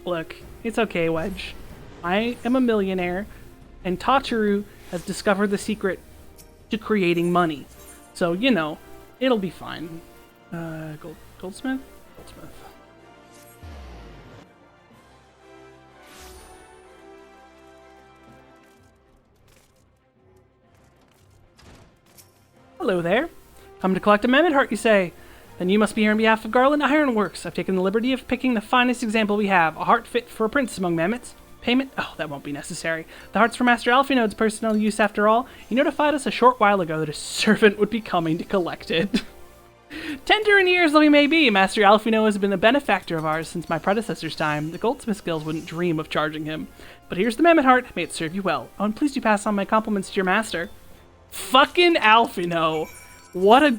Look, it's okay, Wedge. I am a millionaire, and Tataru has discovered the secret to creating money. So, you know, it'll be fine. Goldsmith? Goldsmith. Hello there. Come to collect a Mammoth Heart, you say? Then you must be here on behalf of Garland Ironworks. I've taken the liberty of picking the finest example we have, a heart fit for a prince among mammoths. Payment? Oh, that won't be necessary. The heart's for Master Alphinode's personal use after all. He notified us a short while ago that a servant would be coming to collect it. Tender in years though he may be, Master Alphino has been a benefactor of ours since my predecessor's time. The Goldsmith Guild wouldn't dream of charging him. But here's the Mammoth Heart. May it serve you well. Oh, and please do pass on my compliments to your master. Fucking Alphino. What a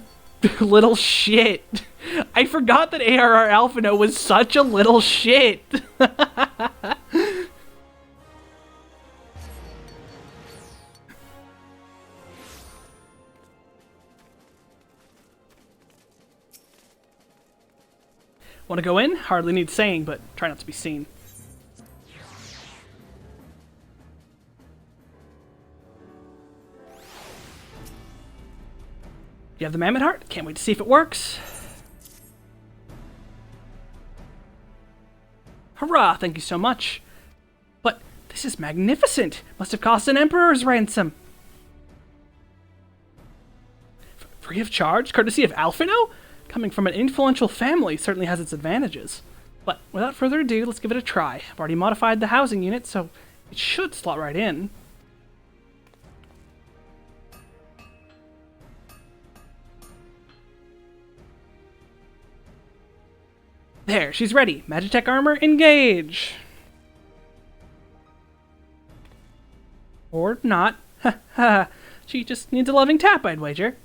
little shit. I forgot that ARR Alphino was such a little shit. Want to go in? Hardly needs saying, but try not to be seen. You have the Mammoth Heart? Can't wait to see if it works. Hurrah! Thank you so much. But this is magnificent! Must have cost an emperor's ransom. Free of charge? Courtesy of Alphino? Coming from an influential family certainly has its advantages. But without further ado, let's give it a try. I've already modified the housing unit, so it should slot right in. There, she's ready. Magitech armor, engage! Or not. Ha ha. She just needs a loving tap, I'd wager.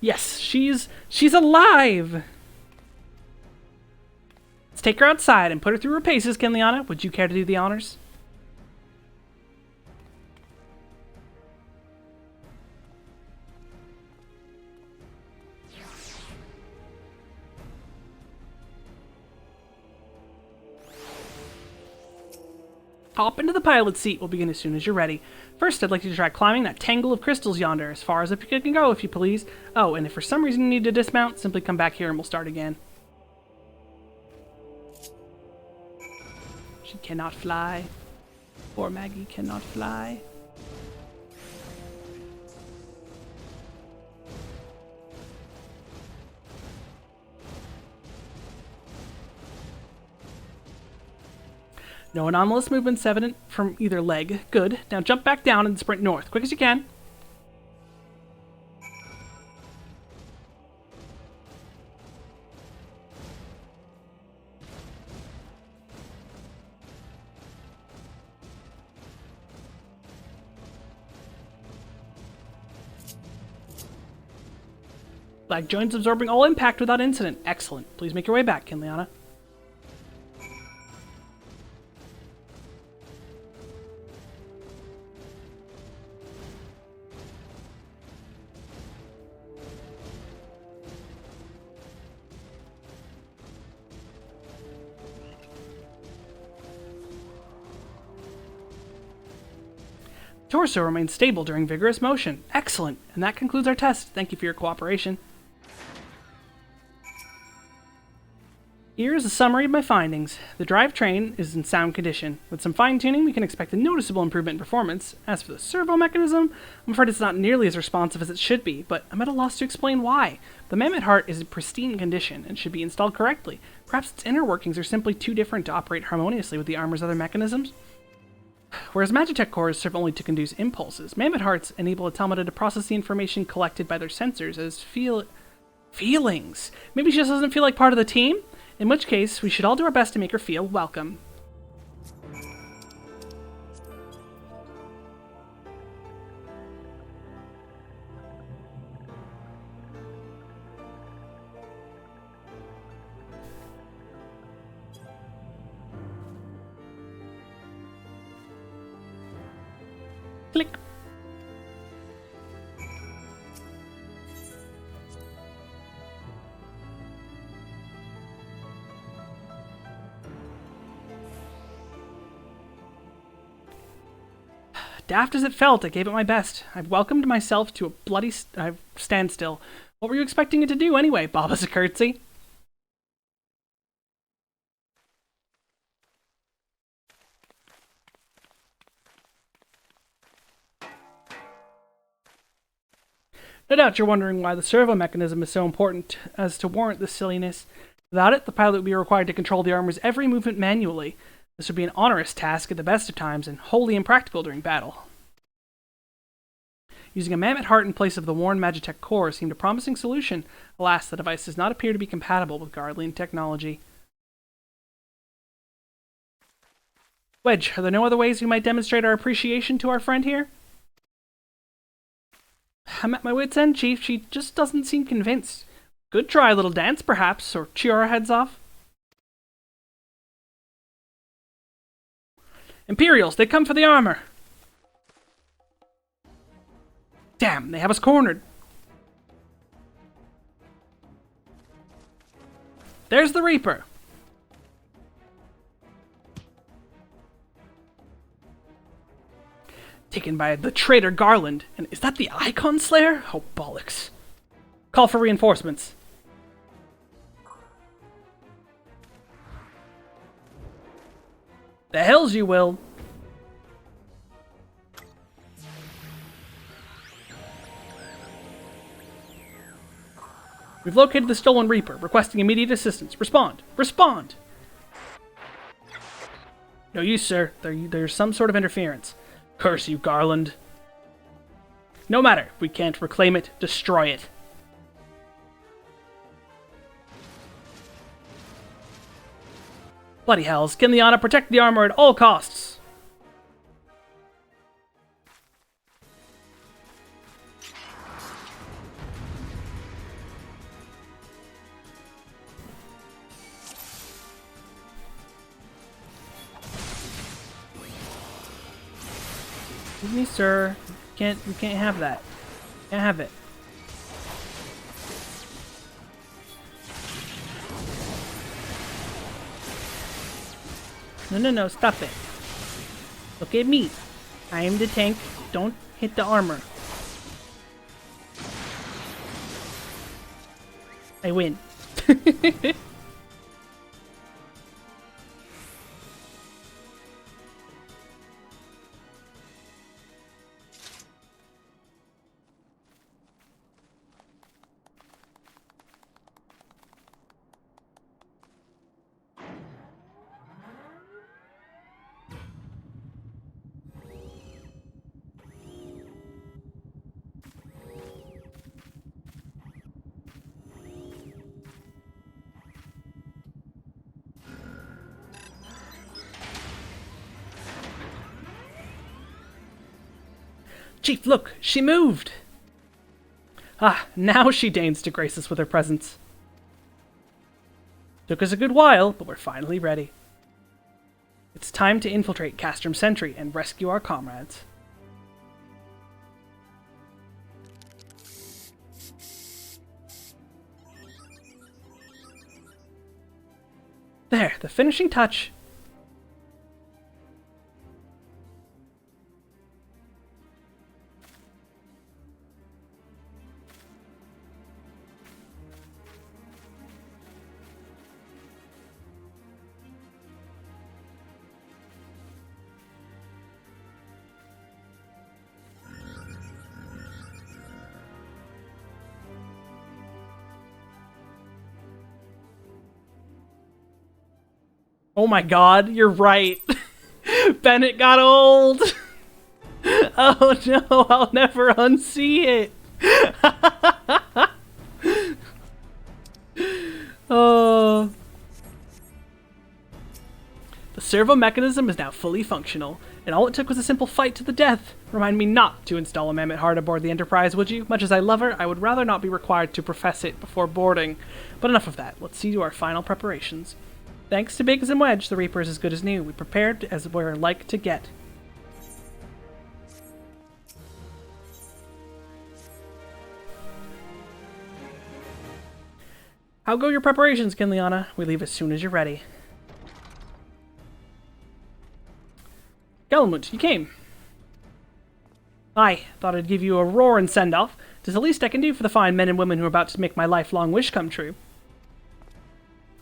Yes, she's alive! Let's take her outside and put her through her paces, Kinliana. Would you care to do the honors? Hop into the pilot seat. We'll begin as soon as you're ready. First, I'd like you to try climbing that tangle of crystals yonder, as far as you can go, if you please. Oh, and if for some reason you need to dismount, simply come back here and we'll start again. She cannot fly. Poor Maggie cannot fly. No anomalous movements evident from either leg. Good. Now jump back down and sprint north. Quick as you can. Lag joints absorbing all impact without incident. Excellent. Please make your way back, Kinliana. Torso remains stable during vigorous motion. Excellent. And that concludes our test. Thank you for your cooperation. Here is a summary of my findings. The drivetrain is in sound condition. With some fine-tuning, we can expect a noticeable improvement in performance. As for the servo mechanism, I'm afraid it's not nearly as responsive as it should be, but I'm at a loss to explain why. The Mammoth Heart is in pristine condition and should be installed correctly. Perhaps its inner workings are simply too different to operate harmoniously with the armor's other mechanisms. Whereas Magitech cores serve only to conduce impulses, Mammoth Hearts enable automata to process the information collected by their sensors as feelings. Maybe she just doesn't feel like part of the team? In which case, we should all do our best to make her feel welcome. Click. Daft as it felt, I gave it my best. I've welcomed myself to a bloody standstill. What were you expecting it to do anyway, Bob as a curtsy? No doubt you're wondering why the servo mechanism is so important as to warrant this silliness. Without it, the pilot would be required to control the armor's every movement manually. This would be an onerous task at the best of times and wholly impractical during battle. Using a Mammoth Heart in place of the worn Magitech core seemed a promising solution. Alas, the device does not appear to be compatible with Guardian technology. Wedge, are there no other ways we might demonstrate our appreciation to our friend here? I'm at my wit's end, Chief. She just doesn't seem convinced. Could try a little dance, perhaps, or cheer our heads off. Imperials, they come for the armor! Damn, they have us cornered. There's the Reaper. Taken by the traitor Garland. And is that the Icon Slayer? Oh, bollocks. Call for reinforcements. The hells you will. We've located the stolen Reaper, requesting immediate assistance. Respond! Respond! No use, sir. There's some sort of interference. Curse you, Garland. No matter. If we can't reclaim it, destroy it. Bloody hells. Kinliana, protect the armor at all costs. Excuse me, sir. We can't have that. Can't have it. No, stop it. Look at me. I am the tank. Don't hit the armor. I win. Chief, look! She moved! Ah, now she deigns to grace us with her presence. Took us a good while, but we're finally ready. It's time to infiltrate Castrum Sentry and rescue our comrades. There, the finishing touch. Oh my god, you're right. Bennett got old. Oh no, I'll never unsee it. Oh. The servo mechanism is now fully functional, and all it took was a simple fight to the death. Remind me not to install a Mammoth Heart aboard the Enterprise, would you? Much as I love her, I would rather not be required to profess it before boarding. But enough of that. Let's see to our final preparations. Thanks to Biggs and Wedge, the Reaper is as good as new. We prepared as we're like to get. How go your preparations, Kinliana? We leave as soon as you're ready. Gelmund, you came. Aye, thought I'd give you a roaring send-off. 'Tis the least I can do for the fine men and women who are about to make my lifelong wish come true.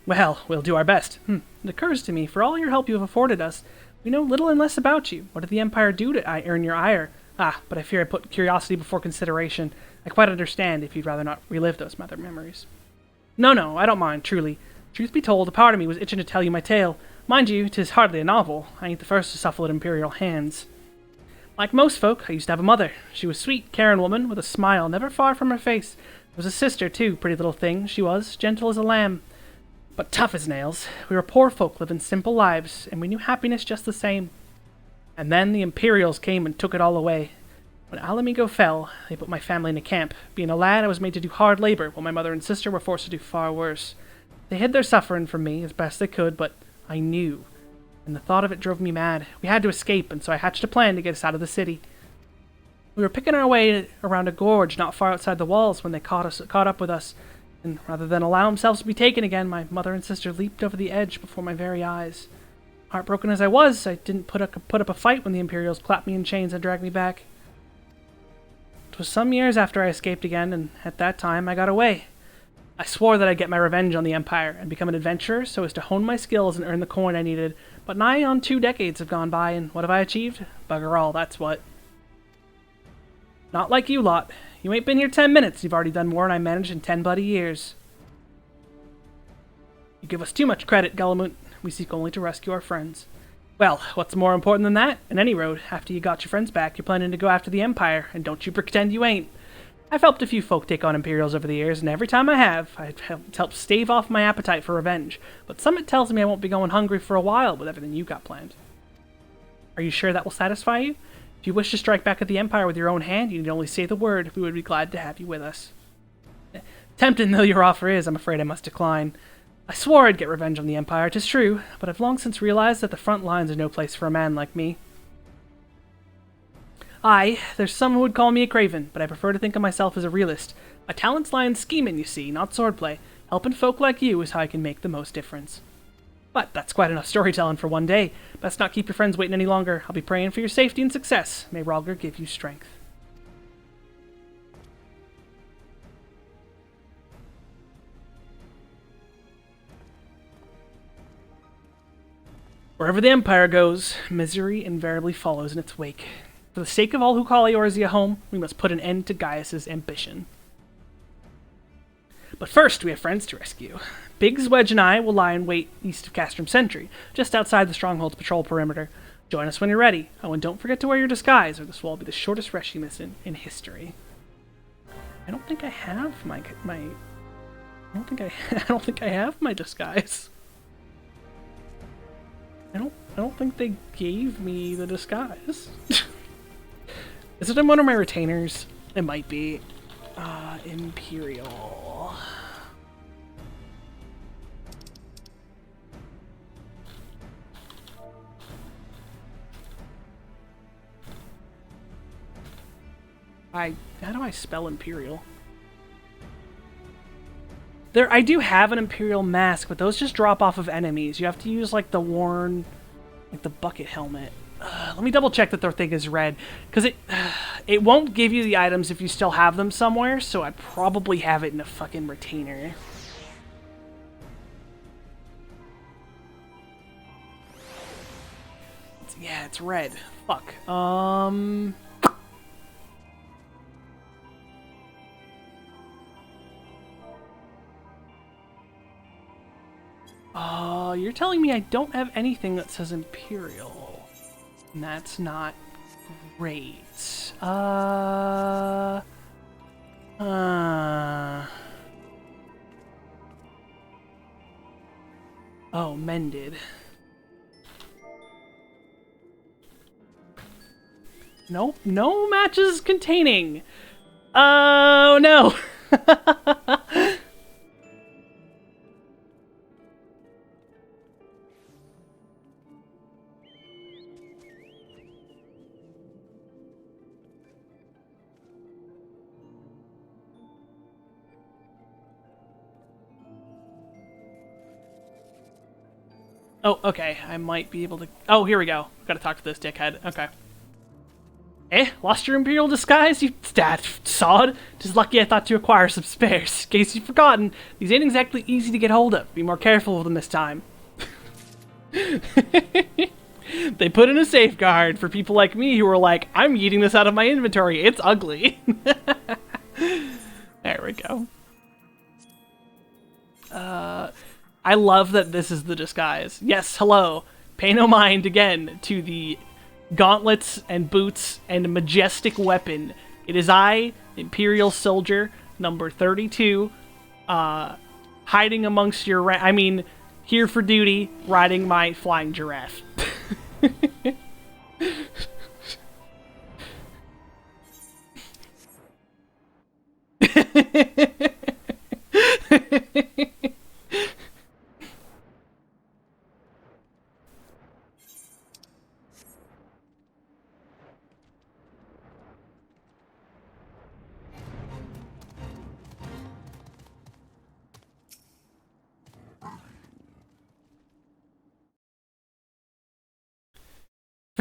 Well, we'll do our best. It occurs to me, for all your help you have afforded us, we know little and less about you. What did the Empire do to earn your ire? Ah, but I fear I put curiosity before consideration. I quite understand if you'd rather not relive those mother memories. No, I don't mind, truly. Truth be told, a part of me was itching to tell you my tale. Mind you, 'tis hardly a novel. I ain't the first to suffer at Imperial hands. Like most folk, I used to have a mother. She was sweet, caring woman, with a smile never far from her face. There was a sister, too, pretty little thing, she was, gentle as a lamb. But tough as nails. We were poor folk living simple lives, and we knew happiness just the same. And then the Imperials came and took it all away. When Alamigo fell, they put my family in a camp. Being a lad, I was made to do hard labor, while my mother and sister were forced to do far worse. They hid their suffering from me as best they could, but I knew. and the thought of it drove me mad. We had to escape, and so I hatched a plan to get us out of the city. We were picking our way around a gorge not far outside the walls when they caught up with us, and rather than allow themselves to be taken again, my mother and sister leaped over the edge before my very eyes. Heartbroken as I was, I didn't put up a fight when the Imperials clapped me in chains and dragged me back. It was some years after I escaped again, and at that time I got away. I swore that I'd get my revenge on the Empire and become an adventurer so as to hone my skills and earn the coin I needed, but nigh on 2 decades have gone by, and what have I achieved? Bugger all, that's what. Not like you lot. You ain't been here 10 minutes, you've already done more than I managed in 10 bloody years. You give us too much credit, Guillemot. We seek only to rescue our friends. Well, what's more important than that? In any road, after you got your friends back, you're planning to go after the Empire, and don't you pretend you ain't. I've helped a few folk take on Imperials over the years, and every time I have, I've helped stave off my appetite for revenge. But something tells me I won't be going hungry for a while with everything you got planned. Are you sure that will satisfy you? If you wish to strike back at the Empire with your own hand, you need only say the word. We would be glad to have you with us. Tempting though your offer is, I'm afraid I must decline. I swore I'd get revenge on the Empire, 'tis true, but I've long since realized that the front lines are no place for a man like me. Aye, there's some who would call me a craven, but I prefer to think of myself as a realist. My talents lie in scheming, you see, not swordplay. Helping folk like you is how I can make the most difference. But that's quite enough storytelling for one day. Best not keep your friends waiting any longer. I'll be praying for your safety and success. May Rhalgr give you strength. Wherever the Empire goes, misery invariably follows in its wake. For the sake of all who call Eorzea home, we must put an end to Gaius's ambition. But first, we have friends to rescue. Biggs, Wedge, and I will lie in wait east of Castrum Sentry, just outside the Stronghold's patrol perimeter. Join us when you're ready. Oh, and don't forget to wear your disguise, or this will be the shortest rest you miss in history. I don't think I have I don't think I have my disguise. I don't think they gave me the disguise. Is it in one of my retainers? It might be. Imperial. How do I spell Imperial? I do have an Imperial mask, but those just drop off of enemies. You have to use, like, the worn, like, the bucket helmet. Let me double check that their thing is red, because it won't give you the items if you still have them somewhere, so I probably have it in a fucking retainer. Yeah, it's red. Fuck. You're telling me I don't have anything that says Imperial. And that's not great. Oh, mended. Nope, no matches containing. Oh, no. Oh, okay. I might be able to... Oh, here we go. Gotta talk to this dickhead. Okay. Eh? Lost your Imperial disguise, you sod? Just lucky I thought to acquire some spares. In case you've forgotten, these ain't exactly easy to get hold of. Be more careful with them this time. They put in a safeguard for people like me who are like, I'm eating this out of my inventory. It's ugly. There we go. I love that this is the disguise. Yes, hello. Pay no mind again to the gauntlets and boots and majestic weapon. It is I, Imperial Soldier, number 32, hiding amongst your... here for duty, riding my flying giraffe.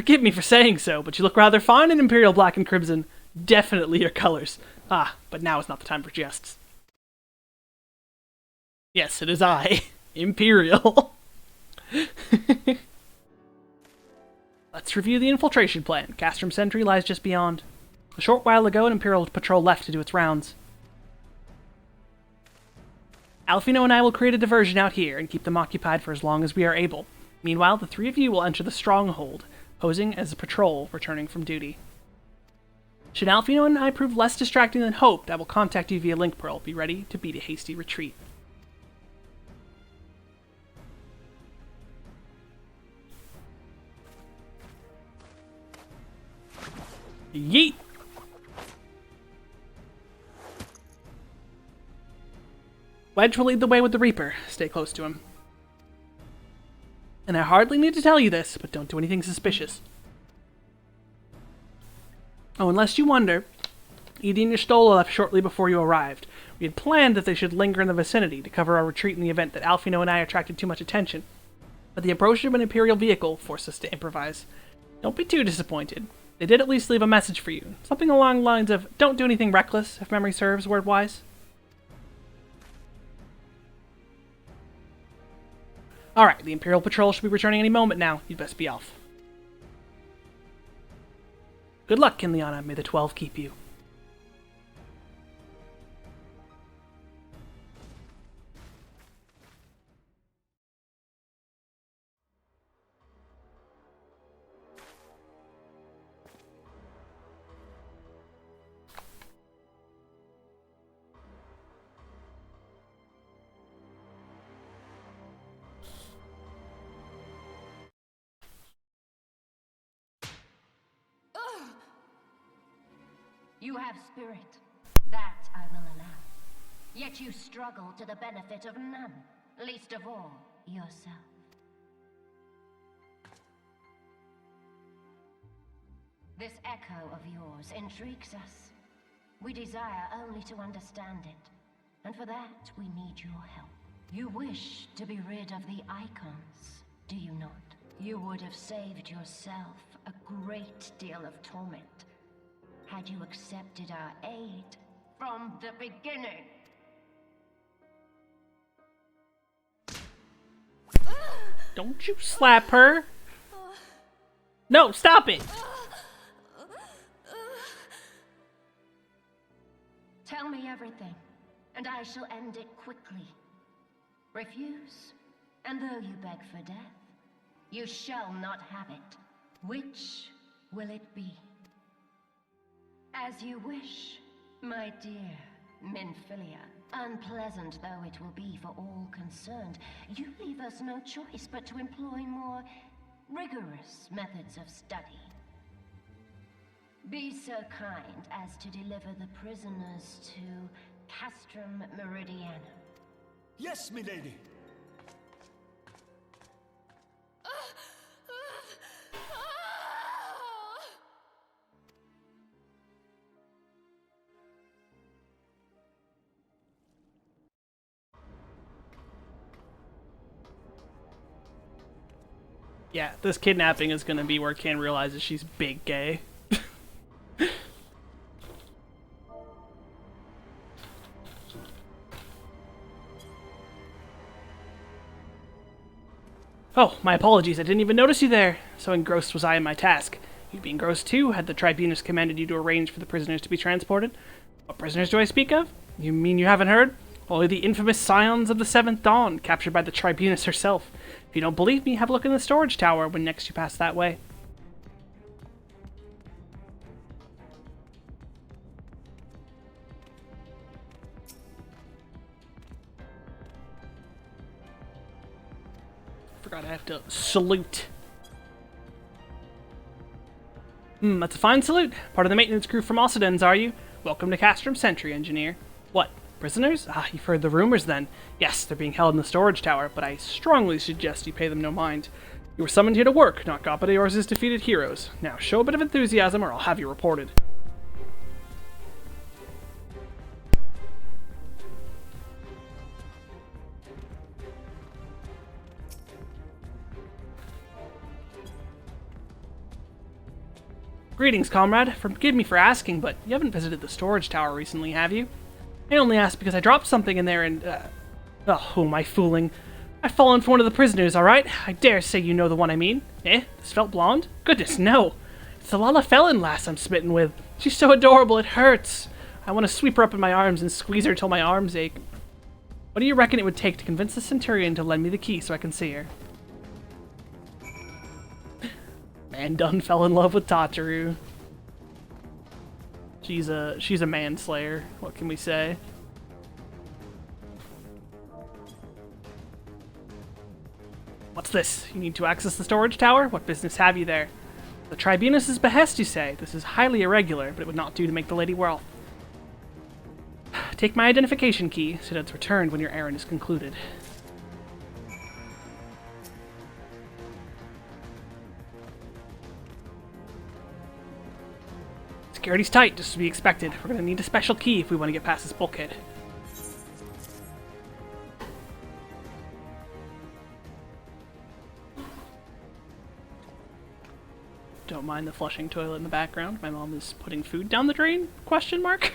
Forgive me for saying so, but you look rather fine in Imperial black and crimson. Definitely your colors. Ah, but now is not the time for jests. Yes, it is I, Imperial. Let's review the infiltration plan. Castrum Sentry lies just beyond. A short while ago, an Imperial patrol left to do its rounds. Alfino and I will create a diversion out here and keep them occupied for as long as we are able. Meanwhile, the three of you will enter the stronghold, posing as a patrol returning from duty. Should Alfino and I prove less distracting than hoped, I will contact you via Link Pearl. Be ready to beat a hasty retreat. Yeet! Wedge will lead the way with the Reaper. Stay close to him. And I hardly need to tell you this, but don't do anything suspicious. Oh, unless you wonder, Edie and Y'shtola left shortly before you arrived. We had planned that they should linger in the vicinity to cover our retreat in the event that Alfino and I attracted too much attention. But the approach of an Imperial vehicle forced us to improvise. Don't be too disappointed. They did at least leave a message for you. Something along the lines of, don't do anything reckless, if memory serves, word-wise. Alright, the Imperial Patrol should be returning any moment now. You'd best be off. Good luck, Kinliana. May the 12 keep you. You have spirit. That I will allow. Yet you struggle to the benefit of none, least of all, yourself. This echo of yours intrigues us. We desire only to understand it, and for that we need your help. You wish to be rid of the icons, do you not? You would have saved yourself a great deal of torment had you accepted our aid from the beginning. Don't you slap her. No, stop it. Tell me everything, and I shall end it quickly. Refuse, and though you beg for death, you shall not have it. Which will it be? As you wish, my dear Minfilia. Unpleasant though it will be for all concerned, you leave us no choice but to employ more rigorous methods of study. Be so kind as to deliver the prisoners to Castrum Meridianum. Yes, milady. Yeah, this kidnapping is gonna be where Ken realizes she's big gay. Oh, my apologies, I didn't even notice you there. So engrossed was I in my task. You'd be engrossed too, had the Tribunus commanded you to arrange for the prisoners to be transported. What prisoners do I speak of? You mean you haven't heard? Only the infamous Scions of the Seventh Dawn, captured by the Tribunus herself. If you don't believe me, have a look in the storage tower when next you pass that way. Forgot I have to salute. That's a fine salute. Part of the maintenance crew from Ossidens, are you? Welcome to Castrum Sentry, Engineer. What? Prisoners? Ah, you've heard the rumors then. Yes, they're being held in the storage tower, but I strongly suggest you pay them no mind. You were summoned here to work, not Gopadior's defeated heroes. Now, show a bit of enthusiasm or I'll have you reported. Greetings, comrade. Forgive me for asking, but you haven't visited the storage tower recently, have you? I only asked because I dropped something in there and, oh, who am I fooling? I've fallen for one of the prisoners, alright? I dare say you know the one I mean. Eh? The svelte blonde? Goodness, no! It's the Lala Felon lass I'm smitten with. She's so adorable, it hurts. I want to sweep her up in my arms and squeeze her till my arms ache. What do you reckon it would take to convince the Centurion to lend me the key so I can see her? Man done fell in love with Tataru. She's a manslayer. What can we say? What's this? You need to access the storage tower? What business have you there? The Tribunus's behest, you say? This is highly irregular, but it would not do to make the lady wealth. Take my identification key, so that it's returned when your errand is concluded. Security's tight, just to be expected. We're gonna need a special key if we want to get past this bulkhead. Don't mind the flushing toilet in the background. My mom is putting food down the drain? Question mark?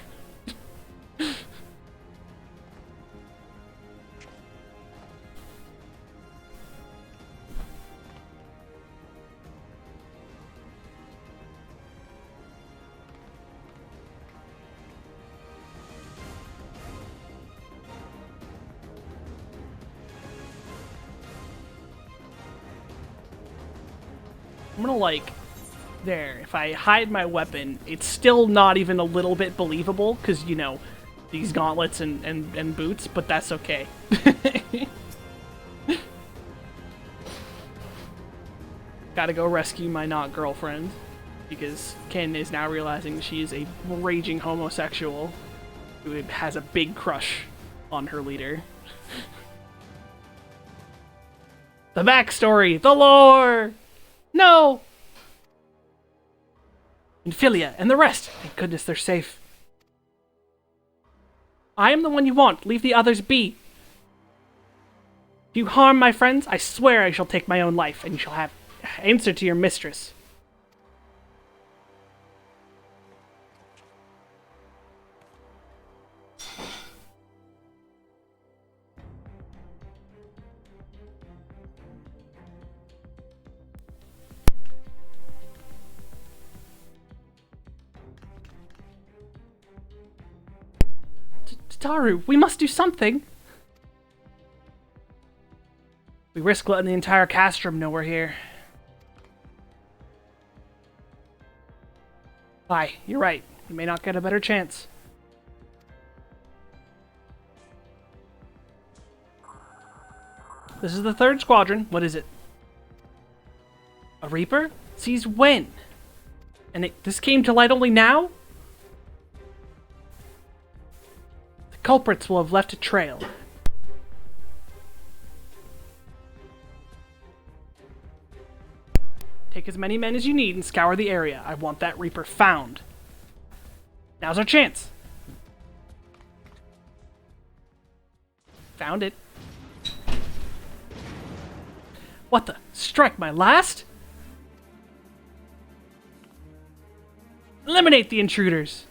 I'm gonna, like, there. If I hide my weapon, it's still not even a little bit believable, because, you know, these gauntlets and boots, but that's okay. Gotta go rescue my not-girlfriend, because Ken is now realizing she is a raging homosexual who has a big crush on her leader. The backstory! The lore! No! And Philia, and the rest! Thank goodness they're safe. I am the one you want. Leave the others be. If you harm my friends, I swear I shall take my own life, and you shall have answer to your mistress. Taru, we must do something. We risk letting the entire castrum know we're here. Aye, you're right. We may not get a better chance. This is the 3rd squadron. What is it? A Reaper? Sees when? And this came to light only now? The culprits will have left a trail. Take as many men as you need and scour the area. I want that Reaper found. Now's our chance. Found it. What the? Strike my last? Eliminate the intruders.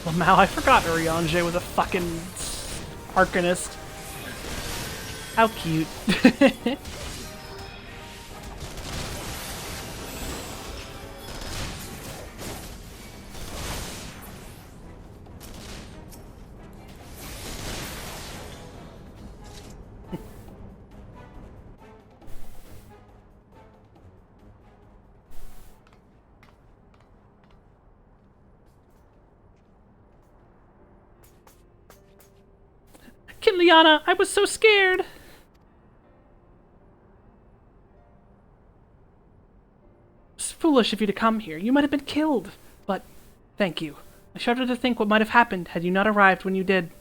Well, Mal, I forgot Urianger was a fucking arcanist. How cute. Kinliana, I was so scared! It's foolish of you to come here. You might have been killed. But, thank you. I shudder to think what might have happened had you not arrived when you did.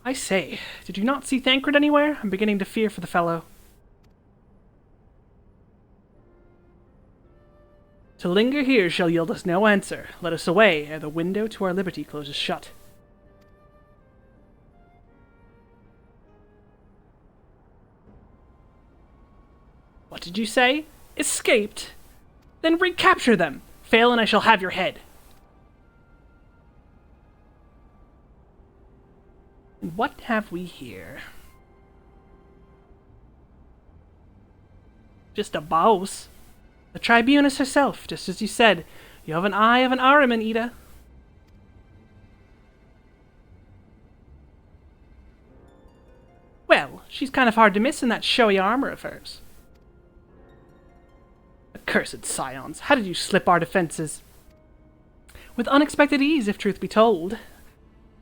I say, did you not see Thancred anywhere? I'm beginning to fear for the fellow. To linger here shall yield us no answer. Let us away, ere the window to our liberty closes shut. What did you say? Escaped? Then recapture them! Fail and I shall have your head. And what have we here? Just a boss. The Tribunus herself, just as you said. You have an eye of an Ahriman, Ida. Well, she's kind of hard to miss in that showy armor of hers. Accursed scions, how did you slip our defenses? With unexpected ease, if truth be told.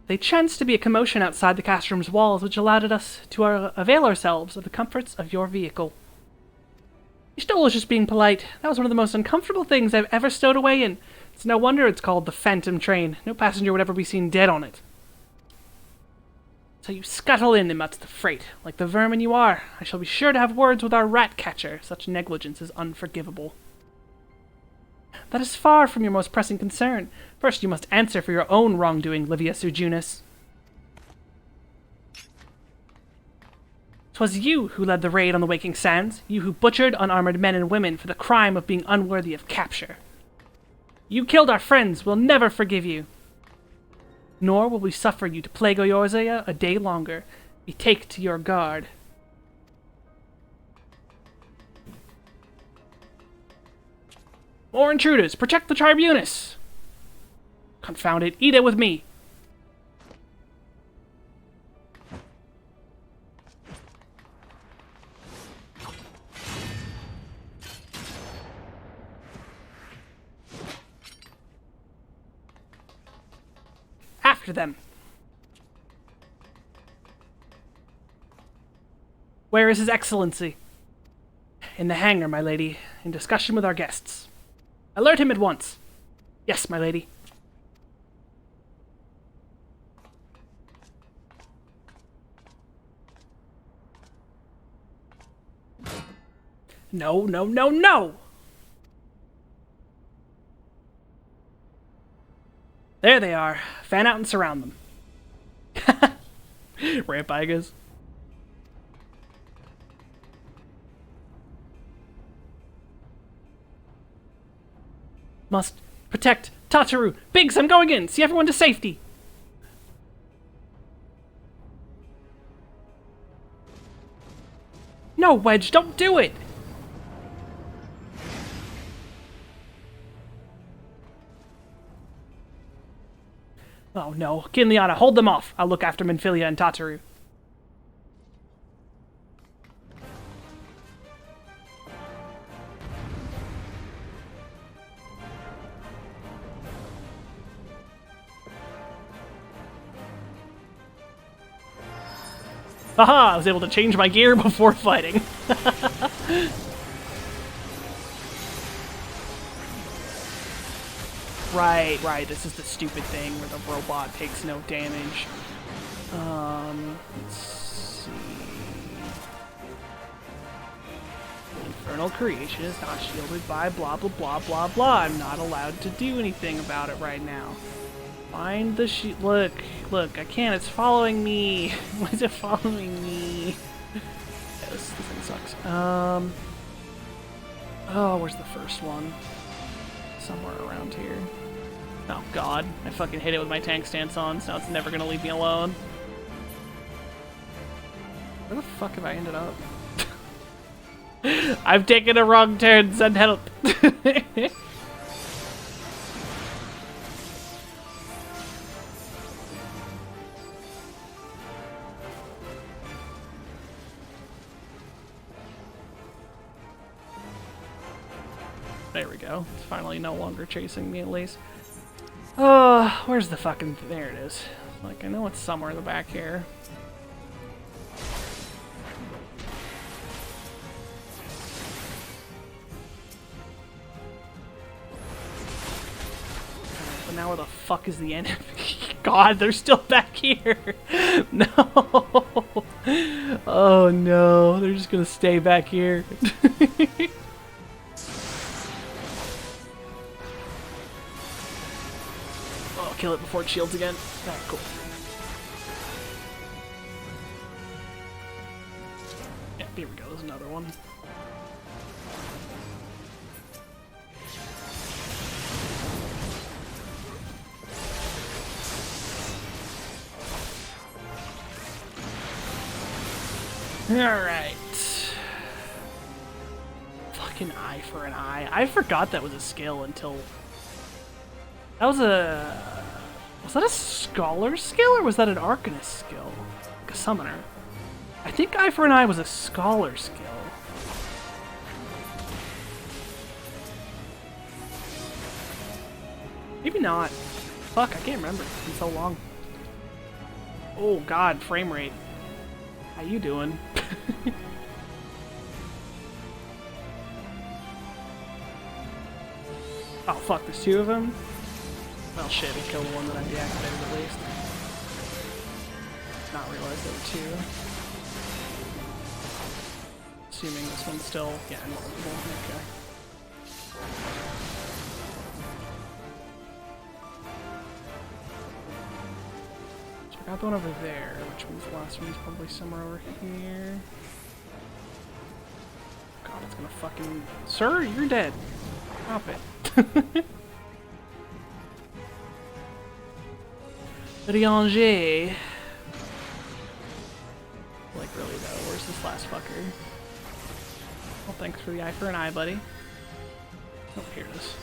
They chanced to be a commotion outside the castroom's walls, which allowed us to avail ourselves of the comforts of your vehicle. You stole was just being polite. That was one of the most uncomfortable things I've ever stowed away in. It's no wonder it's called the Phantom Train. No passenger would ever be seen dead on it. So you scuttle in amidst the freight, like the vermin you are. I shall be sure to have words with our rat catcher. Such negligence is unforgivable. That is far from your most pressing concern. First you must answer for your own wrongdoing, Livia Serjunis. 'Twas you who led the raid on the Waking Sands, you who butchered unarmored men and women for the crime of being unworthy of capture. You killed our friends, we'll never forgive you. Nor will we suffer you to plague Eorzea a day longer. Betake to your guard. More intruders! Protect the Tribunus! Confound it, eat it with me! After them! Where is His Excellency? In the hangar, my lady, in discussion with our guests. Alert him at once. Yes, my lady. No, no, no, no! There they are. Fan out and surround them. Ramp Igas. Must protect Tataru. Biggs, I'm going in. See everyone to safety. No, Wedge, don't do it. Oh no, Kinliana, hold them off. I'll look after Minfilia and Tataru. Haha, I was able to change my gear before fighting. Right, this is the stupid thing where the robot takes no damage. Let's see. Infernal creation is not shielded by blah blah blah blah blah. I'm not allowed to do anything about it right now. Find the look, I can't, it's following me. Why is it following me? Yeah, this thing sucks. Oh, where's the first one? Somewhere around here. Oh god, I fucking hit it with my tank stance on, so now it's never gonna leave me alone. Where the fuck have I ended up? I've taken a wrong turn, send help! There we go. It's finally no longer chasing me, at least. Oh, where's the fucking... There it is. Like, I know it's somewhere in the back here. But now where the fuck is the enemy? God, they're still back here! No! Oh no, they're just gonna stay back here. Oh, kill it before it shields again. Alright, cool. Yeah, here we go, there's another one. Alright. Fucking eye for an eye. I forgot that was a skill until... That was a... Was that a scholar skill or was that an arcanist skill? Like a summoner. I think eye for an eye was a scholar skill. Maybe not. Fuck, I can't remember. It's been so long. Oh god, frame rate. How you doing? Oh fuck, there's two of them? Well shit, we killed the one that I deactivated at least. Not realize there were two. Assuming this one's still, yeah, invulnerable. Okay. So I got the one over there, which means the last one's probably somewhere over here. God, it's gonna fucking... Sir, you're dead. Stop it. Rianger. Like, really though, where's this last fucker? Well, thanks for the eye for an eye, buddy. Oh, here it is.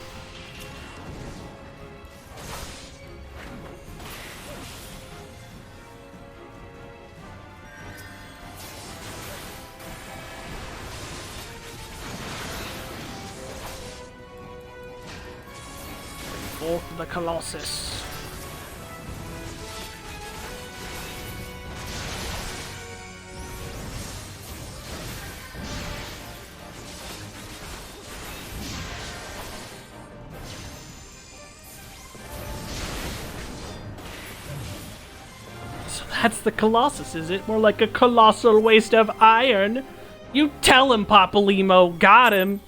Bring forth the Colossus. That's the Colossus, is it? More like a colossal waste of iron. You tell him, Papalymo. Got him.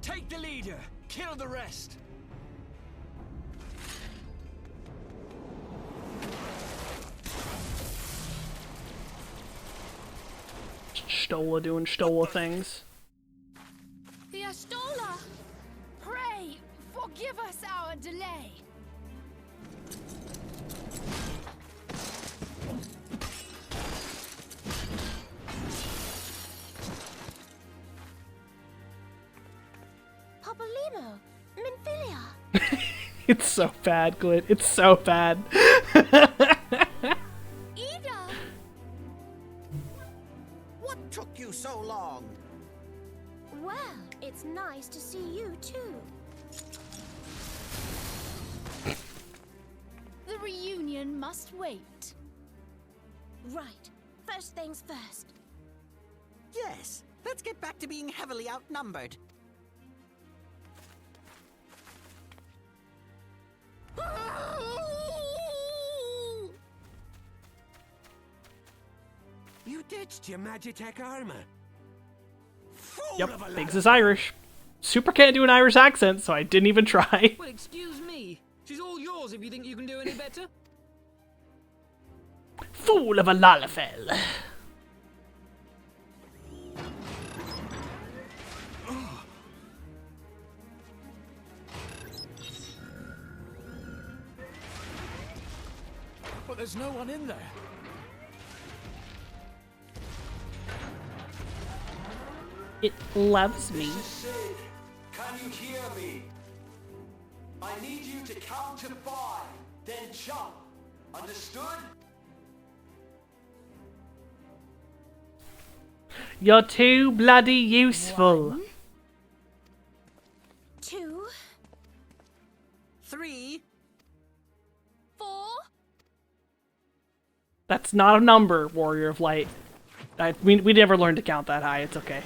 Take the leader, kill the rest. Stola doing Stola things. The Astola! Pray, forgive us our delay. Papalymo, Minfilia. It's so bad, Glit. It's so bad. Ida! What took you so long? Well, it's nice to see you too. The reunion must wait. Right. First things first. Yes, let's get back to being heavily outnumbered. You ditched your Magitech armor. Fool Yep, of a Biggs lad. is Irish. Super can't do an Irish accent, so I didn't even try. Well, excuse me. She's all yours if you think you can do any better. Fool of a Lalafell. But there's no one in there. It loves me. This is Sid. Can you hear me? I need you to count to 5, then jump. Understood? You're too bloody useful. 1, 2, 3. 4. That's not a number, Warrior of Light. We never learned to count that high. It's okay.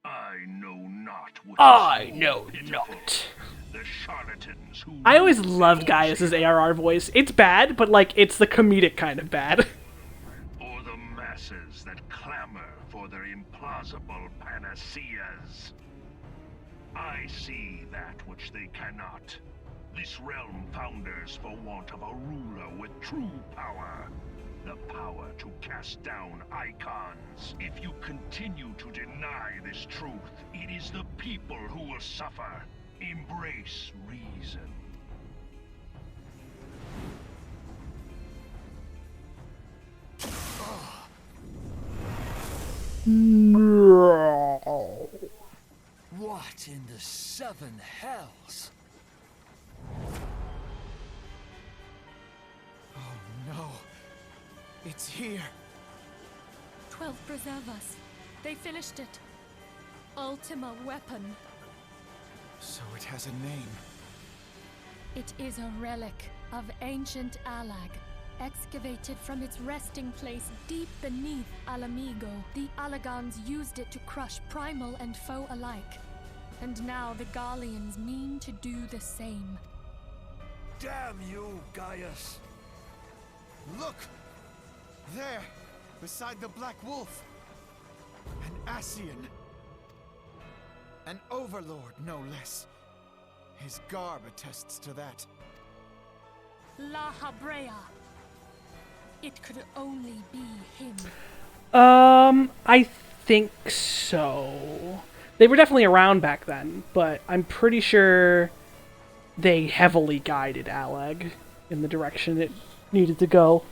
I know not what I know pitiful. not. The charlatans who I always loved Gaius's ARR voice. It's bad, but like it's the comedic kind of bad. or the masses that clamor for their implausible panaceas. I see that which they cannot. This realm founders for want of a ruler with true power. The power to cast down icons. If you continue to deny this truth, it is the people who will suffer. Embrace reason. What in the 7 hells? Oh no. It's here. 12 preserve us. They finished it. Ultima weapon. So it has a name. It is a relic of ancient Alag, excavated from its resting place deep beneath Alamigo. The Alagans used it to crush primal and foe alike. And now the Garleans mean to do the same. Damn you, Gaius! Look! There! Beside the Black Wolf! An Ascian! An overlord, no less. His garb attests to that. La Habrea. It could only be him. I think so. They were definitely around back then, but I'm pretty sure they heavily guided Alag in the direction it needed to go.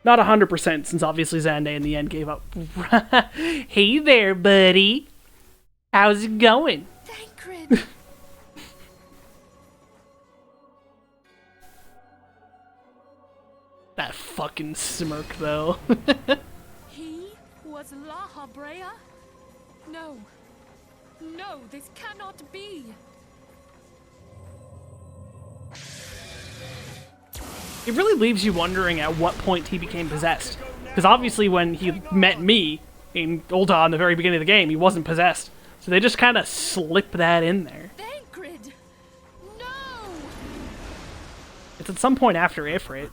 Not 100%, since obviously Xande in the end gave up. Hey there, buddy. How's it going? Thancred! That fucking smirk, though. He was La Habrea? No. No, this cannot be. It really leaves you wondering at what point he became possessed. Because obviously when he met me in Ulta in the very beginning of the game, he wasn't possessed. So they just kind of slip that in there. Thancred! No! It's at some point after Ifrit.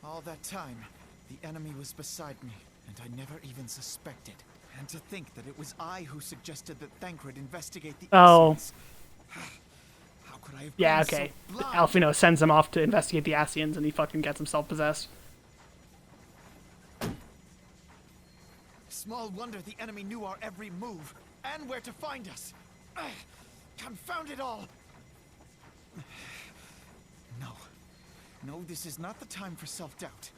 All that time, the enemy was beside me, and I never even suspected. And to think that it was I who suggested that Thancred investigate the Oh. Ascians. How could I have Yeah, been okay. so blind? Alphino sends him off to investigate the Ascians, and he fucking gets himself possessed. Small wonder the enemy knew our every move, and where to find us. Confound it all! No, this is not the time for self-doubt.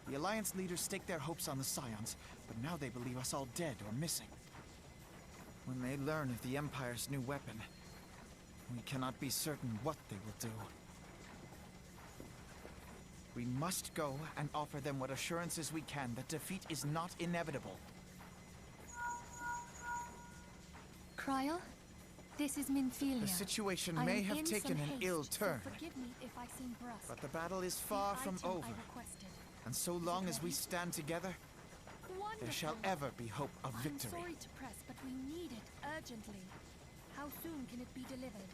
The Alliance leaders stake their hopes on the Scions, but now they believe us all dead or missing. When they learn of the Empire's new weapon, we cannot be certain what they will do. We must go and offer them what assurances we can that defeat is not inevitable. Cryle, this is Minfilia. The situation I may am have in taken some an haste, ill so turn, forgive me if I seem brusque. but the battle is far The from item I over. requested. And so long as we stand together, there shall Wonderful. ever be hope of I'm victory. sorry to press, but we need it urgently. How soon can it be delivered?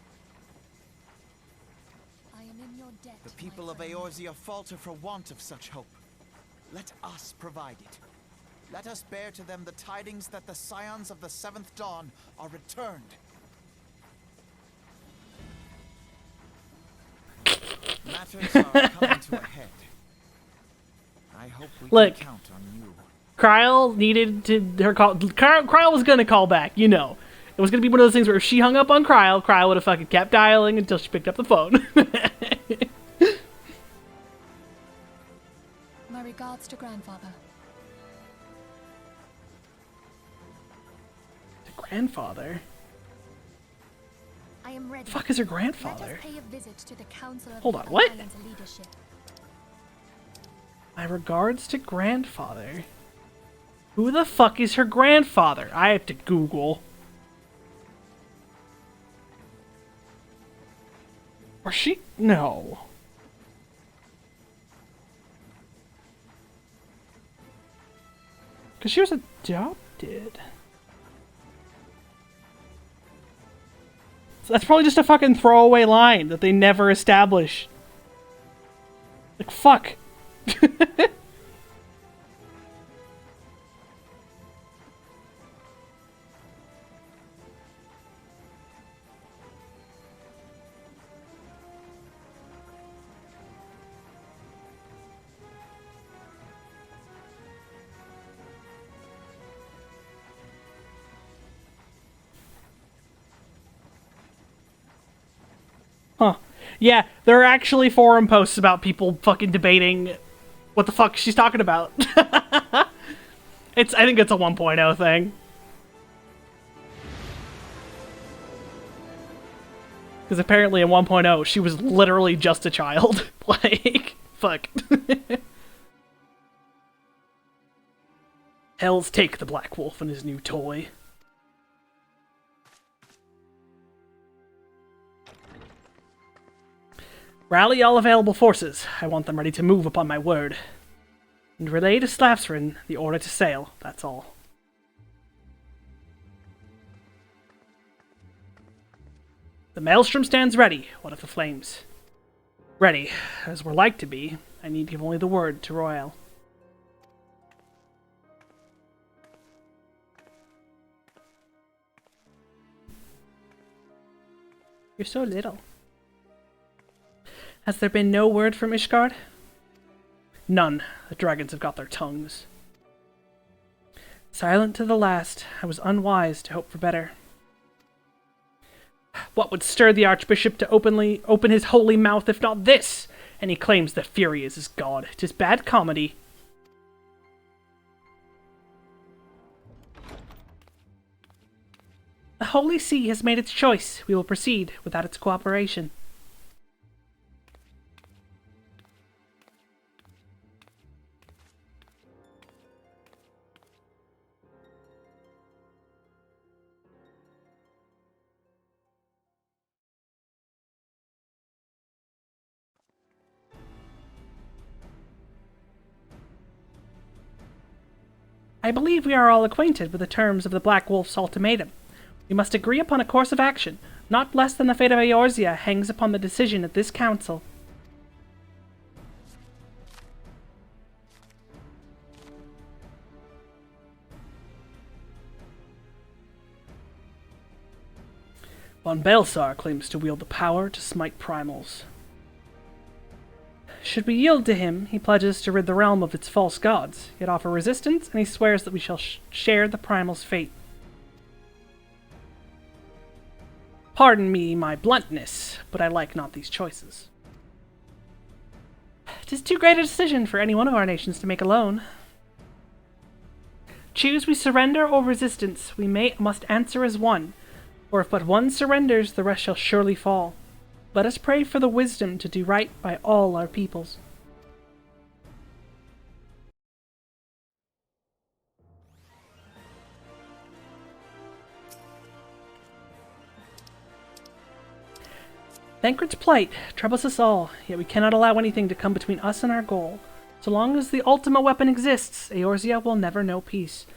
I I am in your debt, The people of Eorzea falter for want of such hope. Let us provide it. Let us bear to them the tidings that the scions of the Seventh Dawn are returned. Matters are coming to a head. I hope we Look, can count on you. Kryl needed to her call. Kryl was gonna call back, you know. It was gonna be one of those things where if she hung up on Kryl would have fucking kept dialing until she picked up the phone. My regards to grandfather. Grandfather? I am ready. Fuck is her Let grandfather? us pay a visit to the Council of Hold the on, what? Alliance leadership. My regards to grandfather. Who the fuck is her grandfather? I have to Google. Or she? No. Because she was adopted. So that's probably just a fucking throwaway line that they never establish. Like, fuck. Huh. Yeah, there are actually forum posts about people fucking debating what the fuck she's talking about. I think it's a 1.0 thing. Because apparently in 1.0, she was literally just a child. Like, fuck. Hells take the Black Wolf and his new toy. Rally all available forces. I want them ready to move upon my word. And relay to Slavsrin the order to sail, that's all. The Maelstrom stands ready. What of the flames? Ready, as we're like to be. I need to give only the word to Royal. You're so little. Has there been no word from Ishgard? None. The dragons have got their tongues. Silent to the last, I was unwise to hope for better. What would stir the Archbishop to open his holy mouth if not this? And he claims that Fury is his god. 'Tis bad comedy. The Holy See has made its choice. We will proceed without its cooperation. I believe we are all acquainted with the terms of the Black Wolf's ultimatum. We must agree upon a course of action. Not less than the fate of Eorzea hangs upon the decision of this council. Von Baelsar claims to wield the power to smite primals. Should we yield to him, he pledges to rid the realm of its false gods, yet offer resistance, and he swears that we shall share the primal's fate. Pardon me my bluntness, but I like not these choices. 'Tis too great a decision for any one of our nations to make alone. Choose we surrender or resistance, we must answer as one, for if but one surrenders, the rest shall surely fall. Let us pray for the wisdom to do right by all our peoples. Thancred's plight troubles us all, yet we cannot allow anything to come between us and our goal. So long as the Ultima weapon exists, Eorzea will never know peace.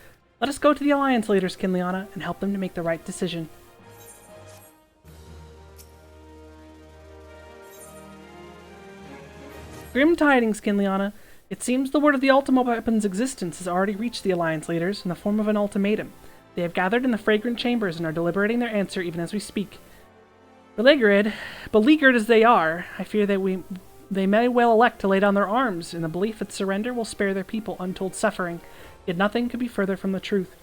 Let us go to the Alliance leaders, Kinliana, and help them to make the right decision. Grim tidings, Kinliana. It seems the word of the Ultima Weapon's existence has already reached the Alliance leaders in the form of an ultimatum. They have gathered in the fragrant chambers and are deliberating their answer even as we speak. Beleaguered as they are, I fear that they may well elect to lay down their arms in the belief that surrender will spare their people untold suffering, yet nothing could be further from the truth.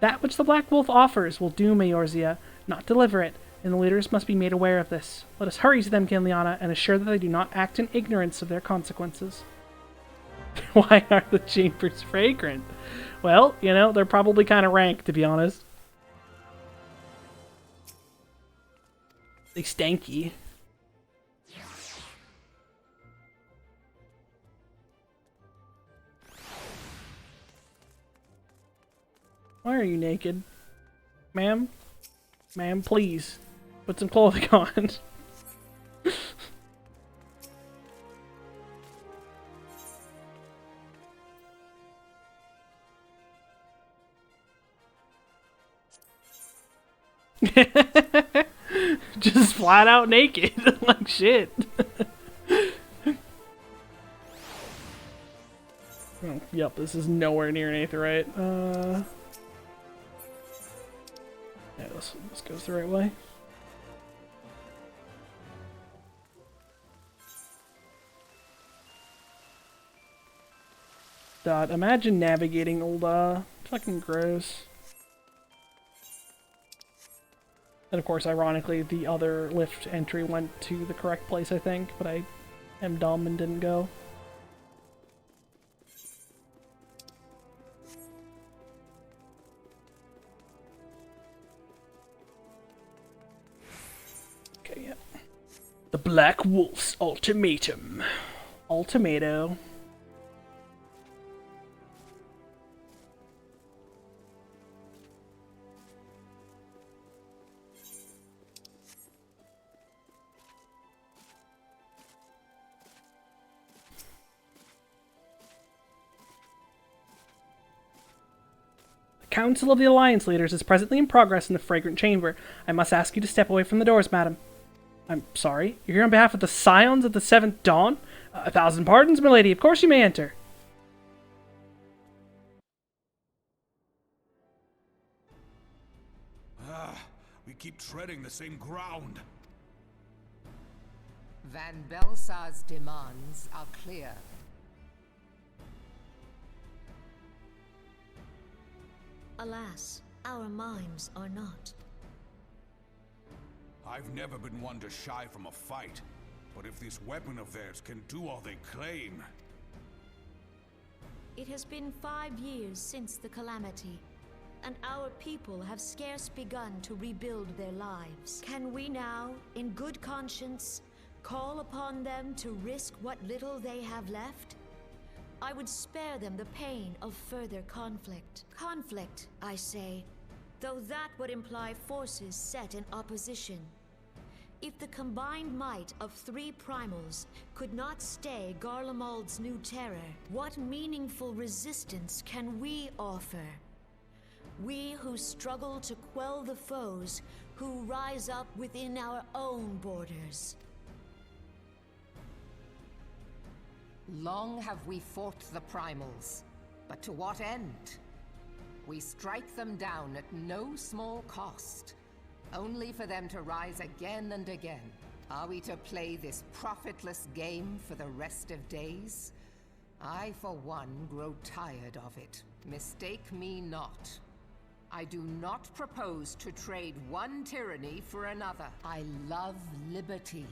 That which the Black Wolf offers will doom Eorzea, not deliver it, and the leaders must be made aware of this. Let us hurry to them, Kinliana, and assure that they do not act in ignorance of their consequences. Why are the chambers fragrant? Well, you know, they're probably kind of rank, to be honest. They stanky. Why are you naked? Ma'am? Ma'am, please. Put some clothing on. Just flat out naked. Like shit. Oh, yep, this is nowhere near an aetheryte. Yeah, this goes the right way. God, imagine navigating old, fucking gross. And of course, ironically, the other lift entry went to the correct place, I think, but I am dumb and didn't go. Okay, yeah. The Black Wolf's ultimatum. Ultimato. Council of the Alliance Leaders is presently in progress in the Fragrant Chamber. I must ask you to step away from the doors, madam. I'm sorry? You're here on behalf of the Scions of the Seventh Dawn? 1,000 pardons, milady. Of course you may enter. We keep treading the same ground. Van Belsar's demands are clear. Alas, our minds are not. I've never been one to shy from a fight, but if this weapon of theirs can do all they claim... It has been 5 years since the calamity, and our people have scarce begun to rebuild their lives. Can we now, in good conscience, call upon them to risk what little they have left? I would spare them the pain of further conflict. Conflict, I say, though that would imply forces set in opposition. If the combined might of 3 primals could not stay Garlemald's new terror, what meaningful resistance can we offer? We who struggle to quell the foes who rise up within our own borders. Long have we fought the primals, but to what end? We strike them down at no small cost, only for them to rise again and again. Are we to play this profitless game for the rest of days? I, for one, grow tired of it. Mistake me not. I do not propose to trade one tyranny for another. I love liberty.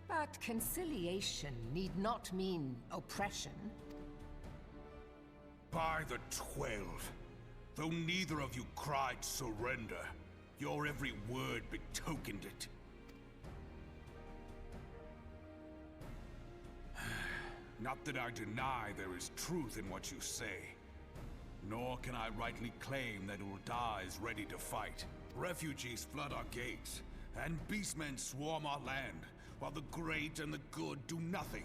But conciliation need not mean oppression. By the 12, though neither of you cried surrender, your every word betokened it. Not that I deny there is truth in what you say, nor can I rightly claim that Ul'dah ready to fight. Refugees flood our gates, and beastmen swarm our land, while the great and the good do nothing.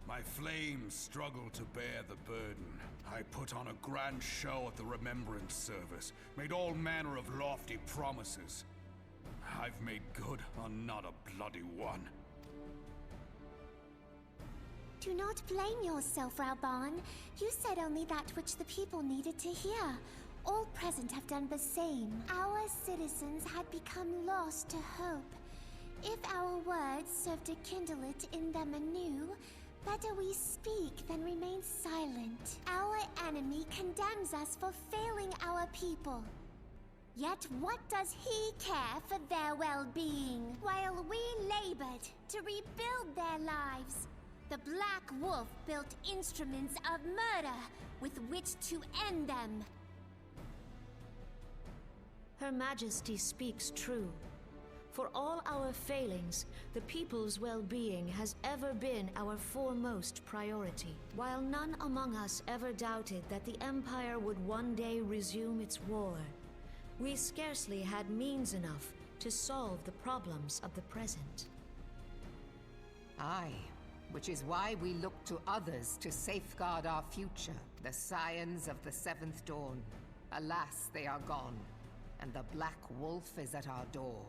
My flames struggle to bear the burden. I put on a grand show at the Remembrance Service, made all manner of lofty promises. I've made good on not a bloody one. Do not blame yourself, Reborn. You said only that which the people needed to hear. All present have done the same. Our citizens had become lost to hope. If our words serve to kindle it in them anew, better we speak than remain silent. Our enemy condemns us for failing our people. Yet what does he care for their well-being? While we labored to rebuild their lives, the Black Wolf built instruments of murder with which to end them. Her Majesty speaks true. For all our failings, the people's well-being has ever been our foremost priority. While none among us ever doubted that the Empire would one day resume its war, we scarcely had means enough to solve the problems of the present. Aye, which is why we look to others to safeguard our future. The Scions of the Seventh Dawn. Alas, they are gone, and the Black Wolf is at our door.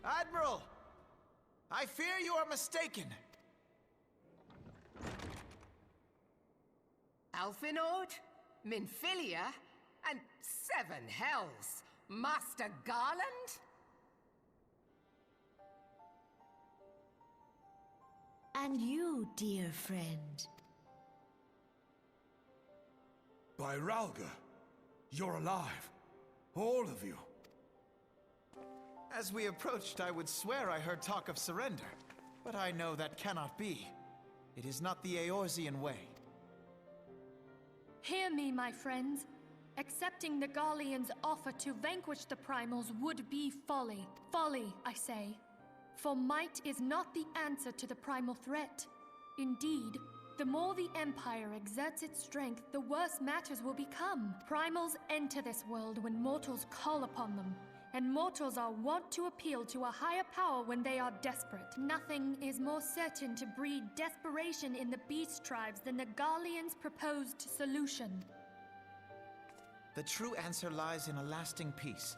Admiral! I fear you are mistaken. Alphinaud, Minfilia, and Seven Hells. Master Garland? And you, dear friend. By Ralga, you're alive. All of you. As we approached, I would swear I heard talk of surrender, but I know that cannot be. It is not the Eorzean way. Hear me, my friends. Accepting the Garleans' offer to vanquish the Primals would be folly. Folly, I say. For might is not the answer to the primal threat. Indeed, the more the Empire exerts its strength, the worse matters will become. Primals enter this world when mortals call upon them, and mortals are wont to appeal to a higher power when they are desperate. Nothing is more certain to breed desperation in the beast tribes than the Garleans' proposed solution. The true answer lies in a lasting peace,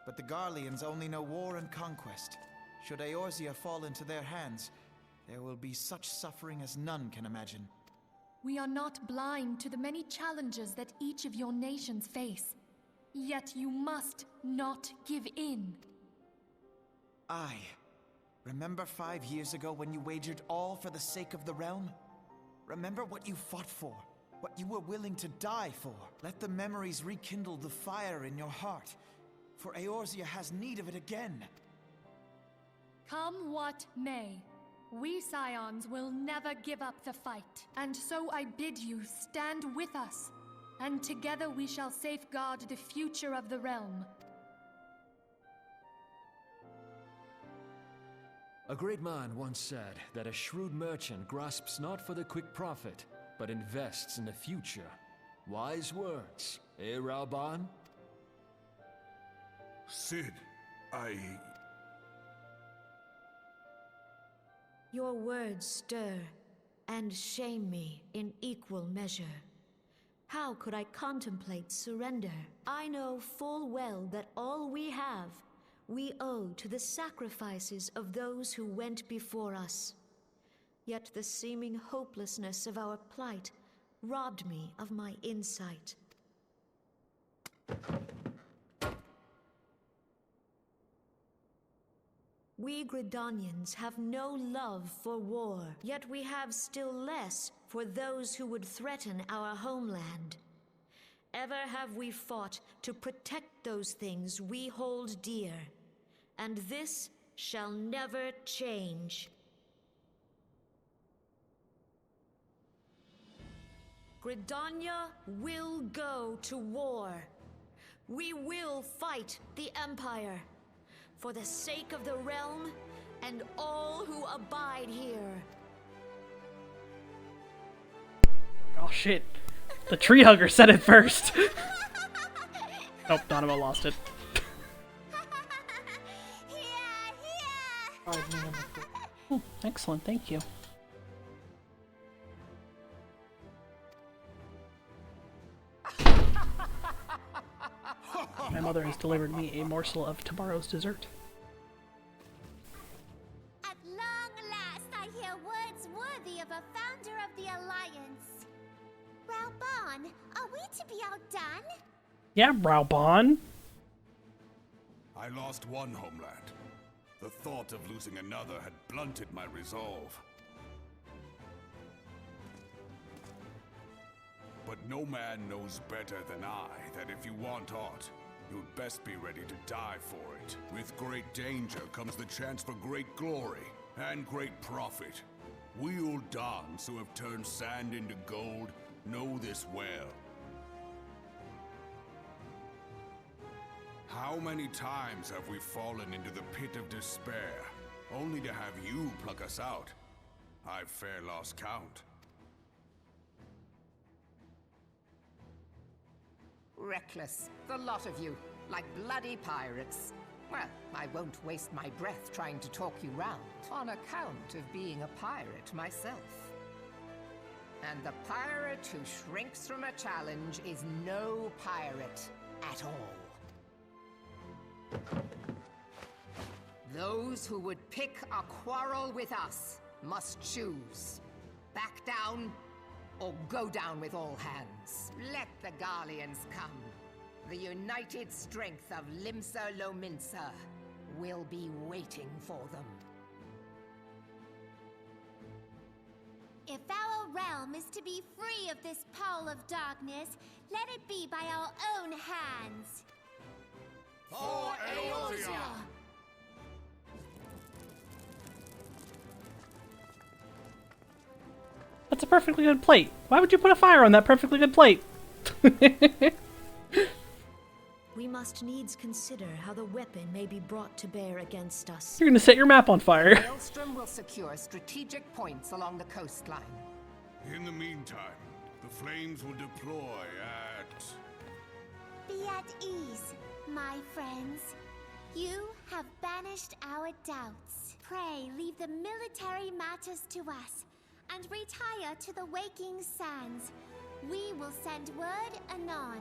but the Garleans only know war and conquest. Should Eorzea fall into their hands, there will be such suffering as none can imagine. We are not blind to the many challenges that each of your nations face. Yet you must not give in. Remember 5 years ago when you wagered all for the sake of the realm? Remember what you fought for, what you were willing to die for. Let the memories rekindle the fire in your heart, for Eorzea has need of it again. Come what may, we Scions will never give up the fight. And so I bid you stand with us, and together we shall safeguard the future of the realm. A great man once said that a shrewd merchant grasps not for the quick profit, but invests in the future. Wise words, eh, Reborn? Cid, Your words stir and shame me in equal measure. How could I contemplate surrender? I know full well that all we have, we owe to the sacrifices of those who went before us. Yet the seeming hopelessness of our plight robbed me of my insight. We Gridanians have no love for war, yet we have still less for those who would threaten our homeland. Ever have we fought to protect those things we hold dear, and this shall never change. Gridania will go to war. We will fight the Empire. For the sake of the realm, and all who abide here. Oh shit. The tree hugger said it first. Oh, Donovan lost it. Oh, excellent, thank you. My mother has delivered me a morsel of tomorrow's dessert. are words worthy of a founder of the Alliance. Raubon, are we to be outdone? Yeah, Raubon. I lost one homeland. The thought of losing another had blunted my resolve. But no man knows better than I that if you want aught, you'd best be ready to die for it. With great danger comes the chance for great glory and great profit. We Uldans who have turned sand into gold know this well. How many times have we fallen into the pit of despair, only to have you pluck us out? I've fair lost count. Reckless, the lot of you, like bloody pirates. Well, I won't waste my breath trying to talk you round, on account of being a pirate myself. And the pirate who shrinks from a challenge is no pirate at all. Those who would pick a quarrel with us must choose. Back down, or go down with all hands. Let the Garleans come. The united strength of Limsa Lominsa will be waiting for them. If our realm is to be free of this pole of darkness, let it be by our own hands. For Eorzea! That's a perfectly good plate. Why would you put a fire on that perfectly good plate? We must needs consider how the weapon may be brought to bear against us. You're gonna set your map on fire. Maelstrom will secure strategic points along the coastline. In the meantime, the flames will deploy at... Be at ease, my friends. You have banished our doubts. Pray leave the military matters to us, and retire to the waking sands. We will send word anon.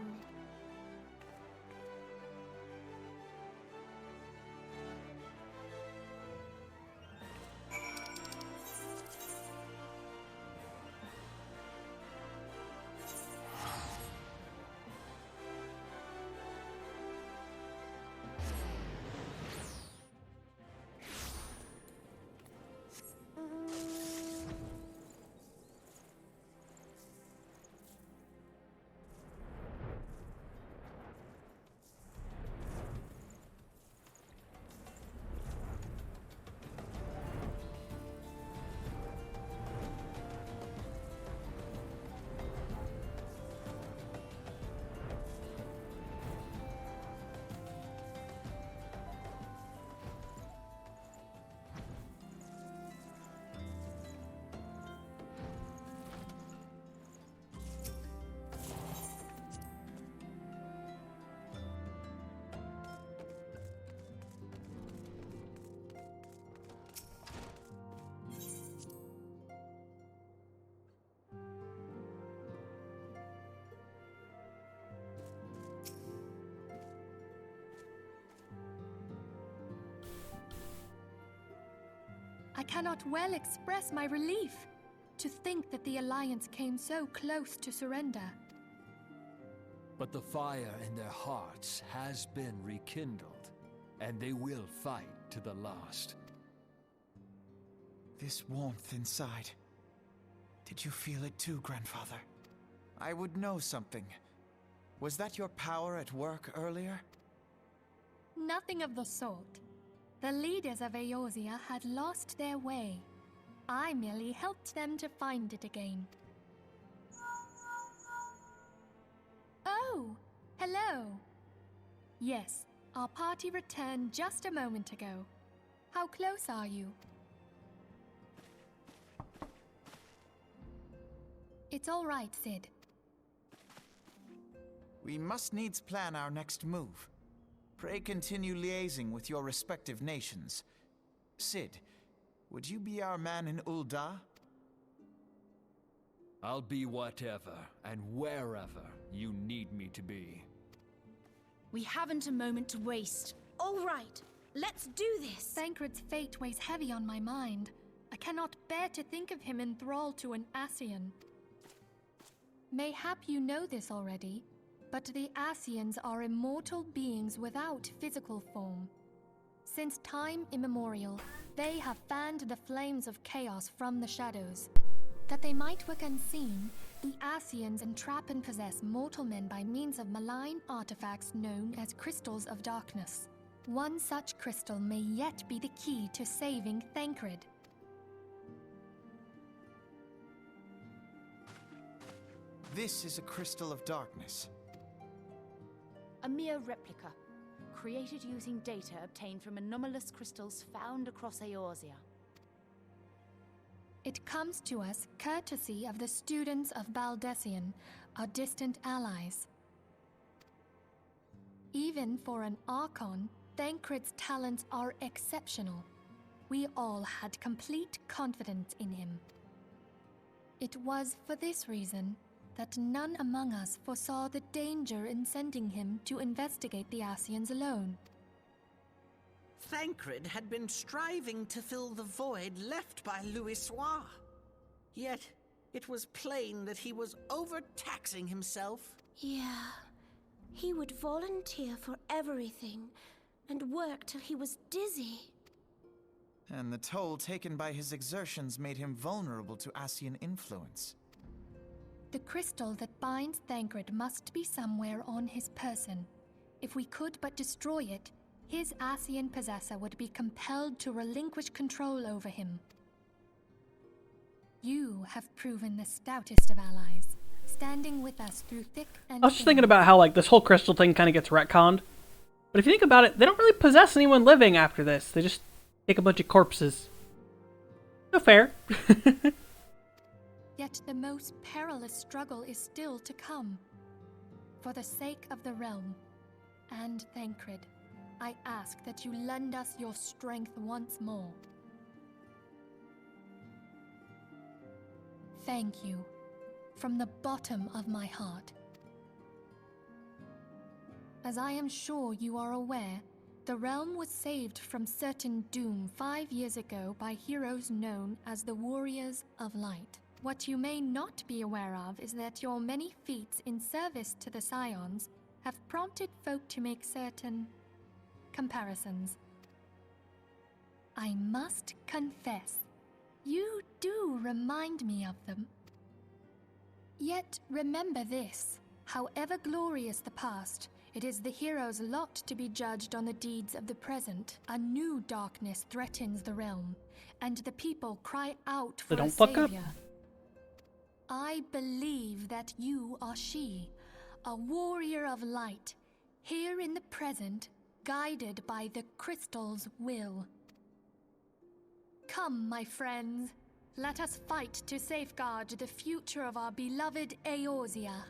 I cannot well express my relief to think that the Alliance came so close to surrender. But the fire in their hearts has been rekindled, and they will fight to the last. This warmth inside. Did you feel it too, Grandfather? I would know something. Was that your power at work earlier? Nothing of the sort. The leaders of Eorzea had lost their way. I merely helped them to find it again. Oh, hello. Yes, our party returned just a moment ago. How close are you? It's all right, Cid. We must needs plan our next move. Pray continue liaising with your respective nations. Cid, would you be our man in Ul'dah? I'll be whatever and wherever you need me to be. We haven't a moment to waste. All right, let's do this. Thancred's fate weighs heavy on my mind. A cannot bear to think of him in thrall to an Ascian. Mayhap you know this already, but the Ascians are immortal beings without physical form. Since time immemorial, they have fanned the flames of chaos from the shadows. That they might work unseen, the Ascians entrap and possess mortal men by means of malign artifacts known as crystals of darkness. One such crystal may yet be the key to saving Thancred. This is a crystal of darkness. A mere replica, created using data obtained from anomalous crystals found across Eorzea. It comes to us courtesy of the students of Baldessian, our distant allies. Even for an Archon, Thancred's talents are exceptional. We all had complete confidence in him. It was for this reason that none among us foresaw the danger in sending him to investigate the Ascians alone. Thancred had been striving to fill the void left by Louisoix. Yet, it was plain that he was overtaxing himself. Yeah, he would volunteer for everything and work till he was dizzy. And the toll taken by his exertions made him vulnerable to Ascian influence. The crystal that binds Thancred must be somewhere on his person. If we could but destroy it, his Ascian possessor would be compelled to relinquish control over him. You have proven the stoutest of allies, standing with us through thick and I was just thinking about how, like, this whole crystal thing kind of gets retconned. But if you think about it, they don't really possess anyone living after this. They just take a bunch of corpses. No fair. Yet the most perilous struggle is still to come. For the sake of the realm and Thancred, I ask that you lend us your strength once more. Thank you, from the bottom of my heart. As I am sure you are aware, the realm was saved from certain doom 5 years ago by heroes known as the Warriors of Light. What you may not be aware of is that your many feats in service to the Scions have prompted folk to make certain comparisons. I must confess, you do remind me of them. Yet remember this, however glorious the past, it is the hero's lot to be judged on the deeds of the present. A new darkness threatens the realm, and the people cry out for a savior. I believe that you are she, a warrior of light, here in the present, guided by the crystal's will. Come, my friends, let us fight to safeguard the future of our beloved Eorzea.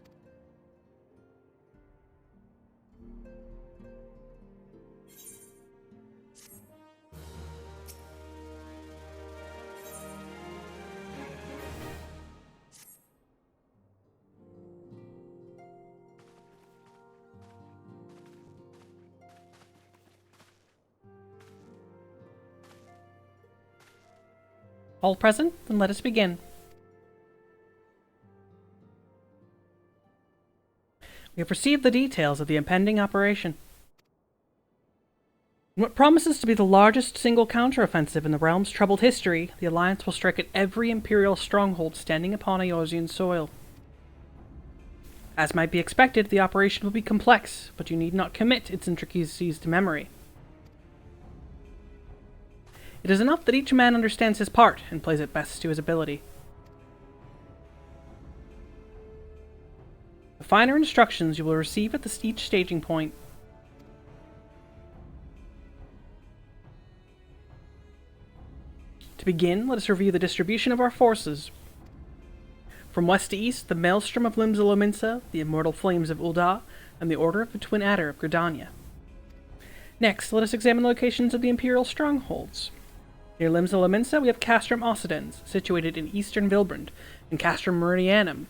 All present? Then let us begin. We have received the details of the impending operation. In what promises to be the largest single counteroffensive in the realm's troubled history, the Alliance will strike at every Imperial stronghold standing upon Eorzean soil. As might be expected, the operation will be complex, but you need not commit its intricacies to memory. It is enough that each man understands his part and plays it best to his ability. The finer instructions you will receive at each staging point. To begin, let us review the distribution of our forces. From west to east, the Maelstrom of Limsa, the Immortal Flames of Ul'dah, and the Order of the Twin Adder of Gridania. Next, let us examine the locations of the Imperial strongholds. Near Limsa, we have Castrum Occidens, situated in eastern Vilbrand, and Castrum Marinium,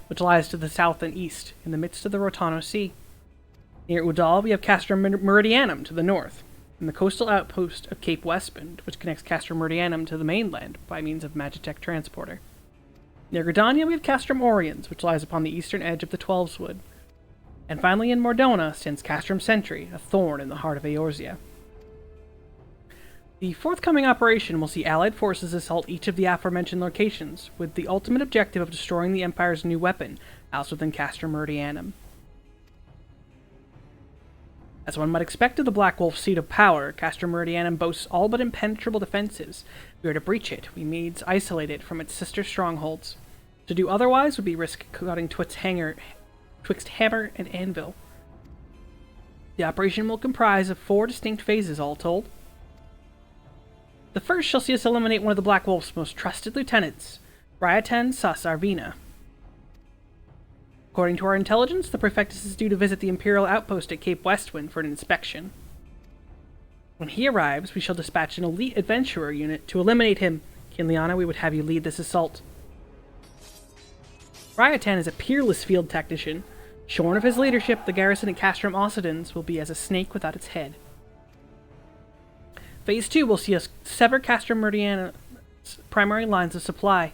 which lies to the south and east, in the midst of the Rotano Sea. Near Udal, we have Castrum Meridianum to the north. and the coastal outpost of Cape Westwind, which connects Castrum Meridianum to the mainland by means of Magitech transporter. Near Gridania we have Castrum Oriens, which lies upon the eastern edge of the Twelveswood. And finally in Mordona stands Castrum Sentry, a thorn in the heart of Eorzea. The forthcoming operation will see Allied forces assault each of the aforementioned locations, with the ultimate objective of destroying the Empire's new weapon, housed within Castrum Meridianum. As one might expect of the Black Wolf's seat of power, Castrum Meridianum boasts all but impenetrable defenses. If we are to breach it, we needs isolate it from its sister strongholds. To do otherwise would be risk cutting twixt hammer and anvil. The operation will comprise of 4 distinct phases all told. The first shall see us eliminate one of the Black Wolf's most trusted lieutenants, Ryaten Sas Arvina. According to our intelligence, the Prefectus is due to visit the Imperial outpost at Cape Westwind for an inspection. When he arrives, we shall dispatch an elite adventurer unit to eliminate him. Kinliana, we would have you lead this assault. Ryaten is a peerless field tactician. Shorn of his leadership, the garrison at Castrum Occidens will be as a snake without its head. Phase 2 will see us sever Castrum Meridianum's primary lines of supply.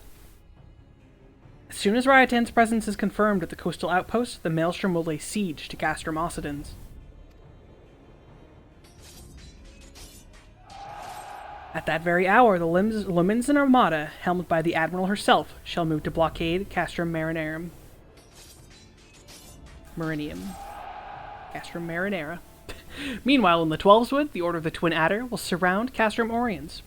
As soon as Ryaten's presence is confirmed at the coastal outpost, the Maelstrom will lay siege to Castrum Occidens. At that very hour, the Lumenzen Armada, helmed by the Admiral herself, shall move to blockade Castrum Marinarum. Castrum Marinara. Meanwhile, in the Twelveswood, the Order of the Twin Adder will surround Castrum Oriens.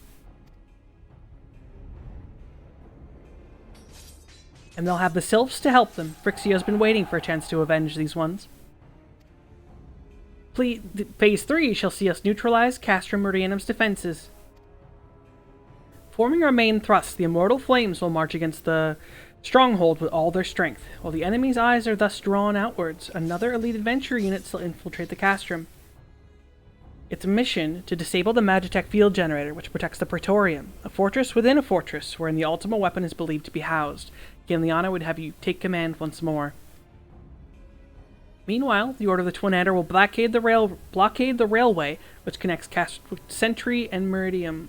And they'll have the Sylphs to help them. Phrixio's been waiting for a chance to avenge these ones. Phase 3 shall see us neutralize Castrum Meridianum's defenses. Forming our main thrust, the Immortal Flames will march against the stronghold with all their strength. While the enemy's eyes are thus drawn outwards, another elite adventure unit shall infiltrate the Castrum. Its mission to disable the Magitech field generator, which protects the Praetorium, a fortress within a fortress wherein the ultimate weapon is believed to be housed. Kinliana would have you take command once more. Meanwhile, the Order of the Twin Adder will blockade the railway which connects Sentry and Meridium.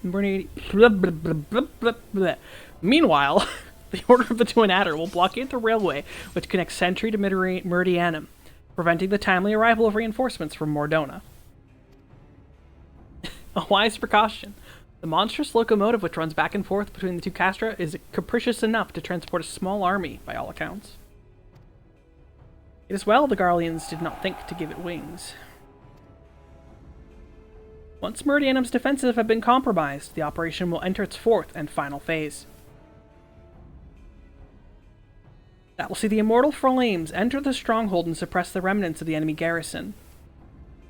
Meanwhile, the Order of the Twin Adder will blockade the railway which connects Sentry to Meridianum, preventing the timely arrival of reinforcements from Mordona. A wise precaution. The monstrous locomotive which runs back and forth between the two castra is capricious enough to transport a small army, by all accounts. It is well the Garleans did not think to give it wings. Once Meridianum's defenses have been compromised, the operation will enter its 4th and final phase. That will see the Immortal Flames enter the stronghold and suppress the remnants of the enemy garrison,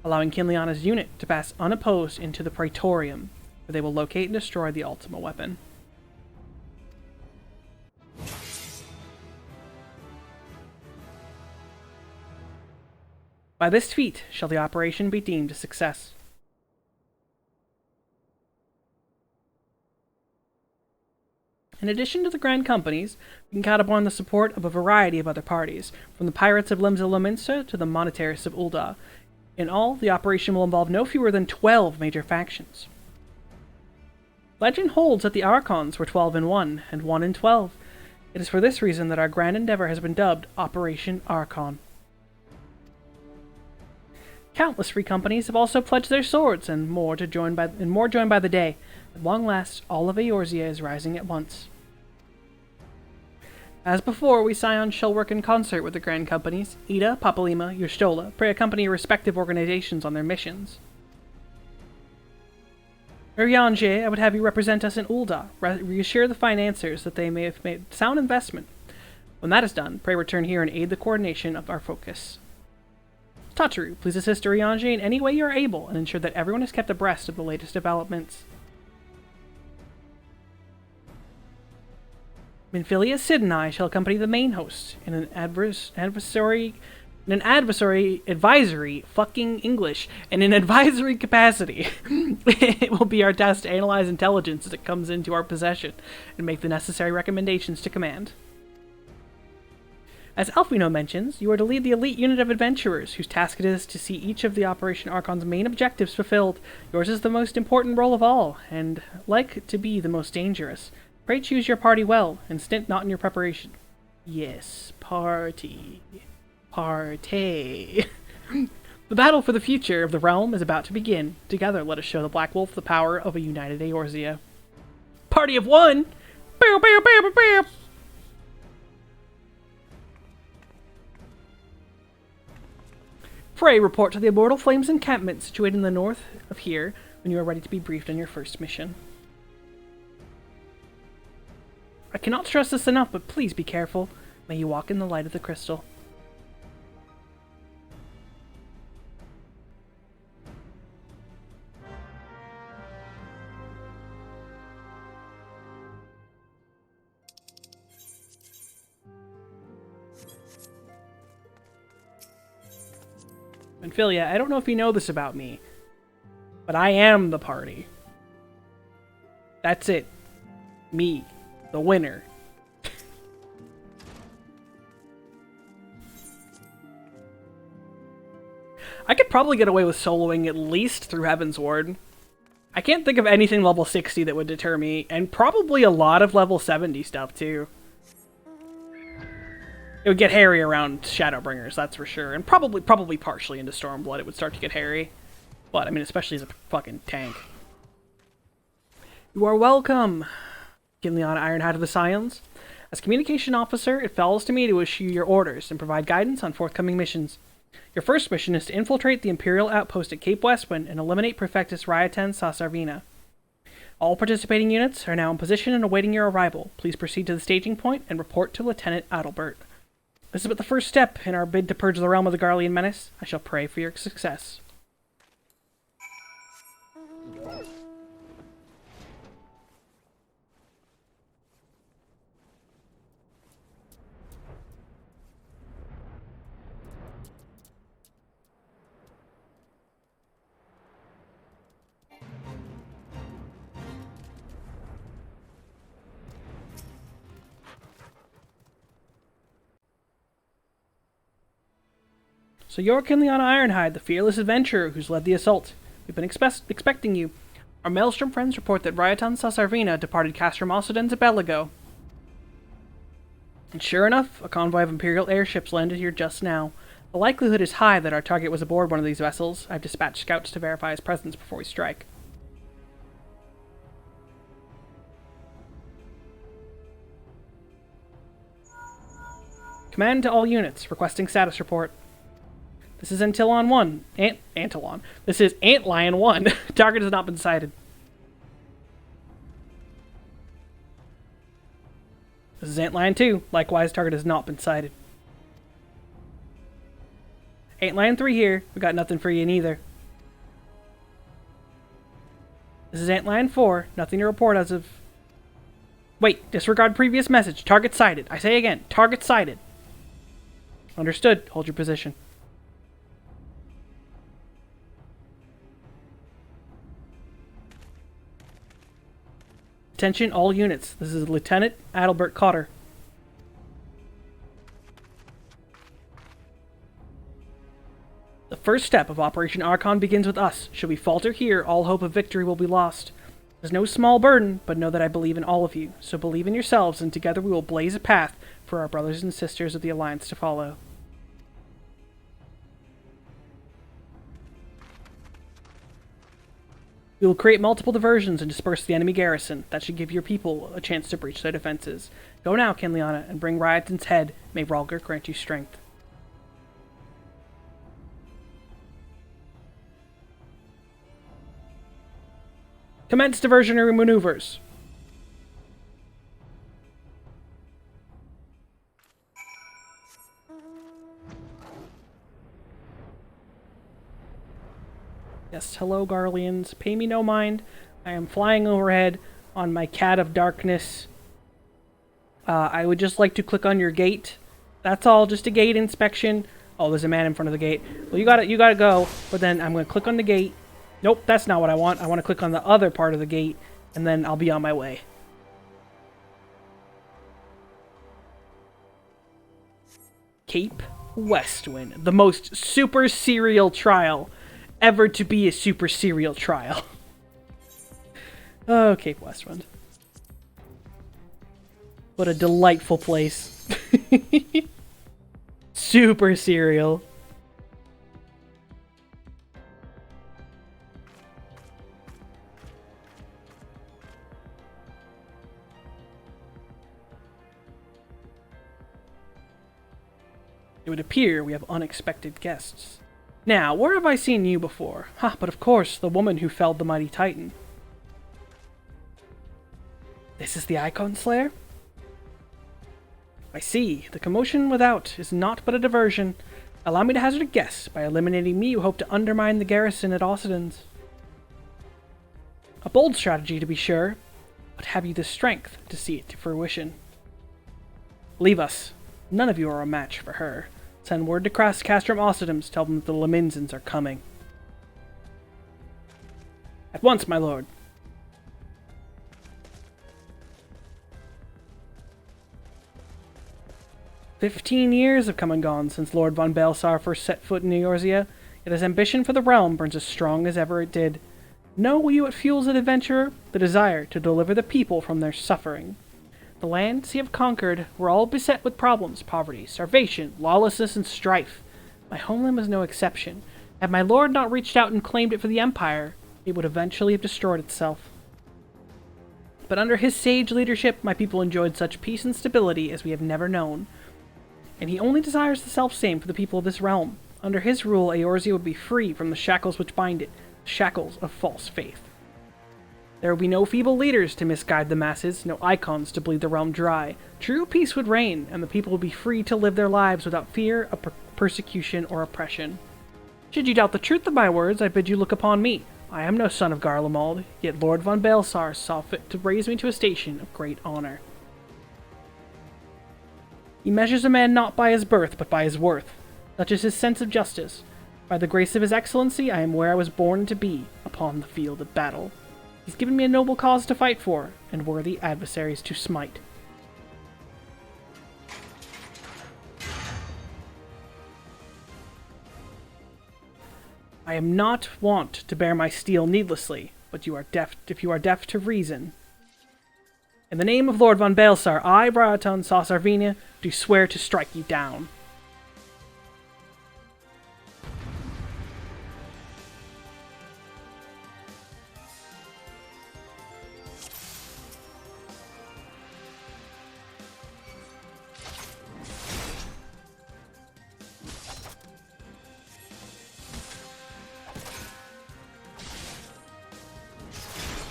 allowing Kinliana's unit to pass unopposed into the Praetorium, where they will locate and destroy the ultimate weapon. By this feat shall the operation be deemed a success. In addition to the Grand Companies, we can count upon the support of a variety of other parties, from the Pirates of Limsa Lominsa to the Monetarists of Ul'dah. In all, the operation will involve no fewer than 12 major factions. Legend holds that the Archons were 12 in 1, and 1 in 12. It is for this reason that our grand endeavor has been dubbed Operation Archon. Countless free companies have also pledged their swords, and more joined by the day. At long last, all of Eorzea is rising at once. As before, we Scions shall work in concert with the Grand Companies. Ida, Papalima, Yustola pray accompany your respective organizations on their missions. Urianger, I would have you represent us in Ul'dah. Reassure the financiers that they may have made sound investment. When that is done, pray return here and aid the coordination of our focus. Tataru, please assist Urianger in any way you are able and ensure that everyone is kept abreast of the latest developments. Minfilia, Sid and I shall accompany the main host in an advisory capacity. It will be our task to analyze intelligence as it comes into our possession and make the necessary recommendations to command. As Alfino mentions, you are to lead the elite unit of adventurers, whose task it is to see each of the Operation Archon's main objectives fulfilled. Yours is the most important role of all, and like to be the most dangerous. Pray choose your party well, and stint not in your preparation. Yes, party. Party. The battle for the future of the realm is about to begin. Together, let us show the Black Wolf the power of a united Eorzea. Party of one! Bow, bow, bow, bow, bow. Frey, report to the Immortal Flames encampment situated in the north of here when you are ready to be briefed on your first mission. I cannot stress this enough, but please be careful. May you walk in the light of the crystal. And Philia, I don't know if you know this about me, but I am the party. That's it. Me, the winner. I could probably get away with soloing at least through Heaven's Ward. I can't think of anything level 60 that would deter me, and probably a lot of level 70 stuff too. It would get hairy around Shadowbringers, that's for sure. And probably partially into Stormblood it would start to get hairy. But, I mean, especially as a fucking tank. You are welcome, Kinleon Ironhide of the Scions. As Communication Officer, it falls to me to issue your orders and provide guidance on forthcoming missions. Your first mission is to infiltrate the Imperial outpost at Cape Westwind and eliminate Prefectus Ryaten Sasarvina. All participating units are now in position and awaiting your arrival. Please proceed to the staging point and report to Lieutenant Adalbert. This is but the first step in our bid to purge the realm of the Garlean menace. I shall pray for your success. So you're Kinleon Ironhide, the fearless adventurer who's led the assault. We've been expecting you. Our Maelstrom friends report that Ryaten Sasarvina departed Castrum Ossidens a bell ago. And sure enough, a convoy of Imperial airships landed here just now. The likelihood is high that our target was aboard one of these vessels. I've dispatched scouts to verify his presence before we strike. Command to all units, requesting status report. This is Antlion 1. Antlion. This is Antlion 1. Target has not been sighted. This is Antlion 2. Likewise, target has not been sighted. Antlion 3 here. We got nothing for you neither. This is Antlion 4. Nothing to report as of... Wait, disregard previous message. Target sighted. I say again, target sighted. Understood. Hold your position. Attention all units. This is Lieutenant Adalbert Cotter. The first step of Operation Archon begins with us. Should we falter here, all hope of victory will be lost. It is no small burden, but know that I believe in all of you. So believe in yourselves, and together we will blaze a path for our brothers and sisters of the Alliance to follow. We will create multiple diversions and disperse the enemy garrison. That should give your people a chance to breach their defenses. Go now, Kinleana, and bring Ryaten's head. May Rhalgr grant you strength. Commence diversionary maneuvers. Yes, hello Garleans. Pay me no mind. I am flying overhead on my cat of darkness. I would just like to click on your gate. That's all, just a gate inspection. Oh, there's a man in front of the gate. Well, you gotta go, but then I'm gonna click on the gate. Nope, that's not what I want. I want to click on the other part of the gate, and then I'll be on my way. Cape Westwind, the most super serial trial ever to be a super serial trial. Oh, Cape Westwind. What a delightful place. Super serial. It would appear we have unexpected guests. Now, where have I seen you before? Ha, but of course, the woman who felled the mighty Titan. This is the Icon Slayer? I see. The commotion without is naught but a diversion. Allow me to hazard a guess. By eliminating me, you hope to undermine the garrison at Occidens. A bold strategy, to be sure, but have you the strength to see it to fruition? Leave us. None of you are a match for her. Send word to Castrum Occidens, tell them that the Laminsans are coming. At once, my lord. "15 years have come and gone since Lord von Baelsar first set foot in Eorzea, yet his ambition for the realm burns as strong as ever it did. Know you what fuels an adventurer? The desire to deliver the people from their suffering. The lands he have conquered were all beset with problems, poverty, starvation, lawlessness, and strife. My homeland was no exception. Had my lord not reached out and claimed it for the Empire, it would eventually have destroyed itself. But under his sage leadership, my people enjoyed such peace and stability as we have never known. And he only desires the self-same for the people of this realm. Under his rule, Eorzea would be free from the shackles which bind it, the shackles of false faith. There would be no feeble leaders to misguide the masses, no icons to bleed the realm dry. True peace would reign, and the people would be free to live their lives without fear of persecution or oppression. Should you doubt the truth of my words, I bid you look upon me. I am no son of Garlemald, yet Lord von Baelsar saw fit to raise me to a station of great honor. He measures a man not by his birth, but by his worth. Such is his sense of justice. By the grace of his excellency, I am where I was born to be, upon the field of battle. He's given me a noble cause to fight for, and worthy adversaries to smite. I am not wont to bear my steel needlessly, but if you are deaf to reason. In the name of Lord von Baelsar, I, Briaton Sarsarvina, do swear to strike you down.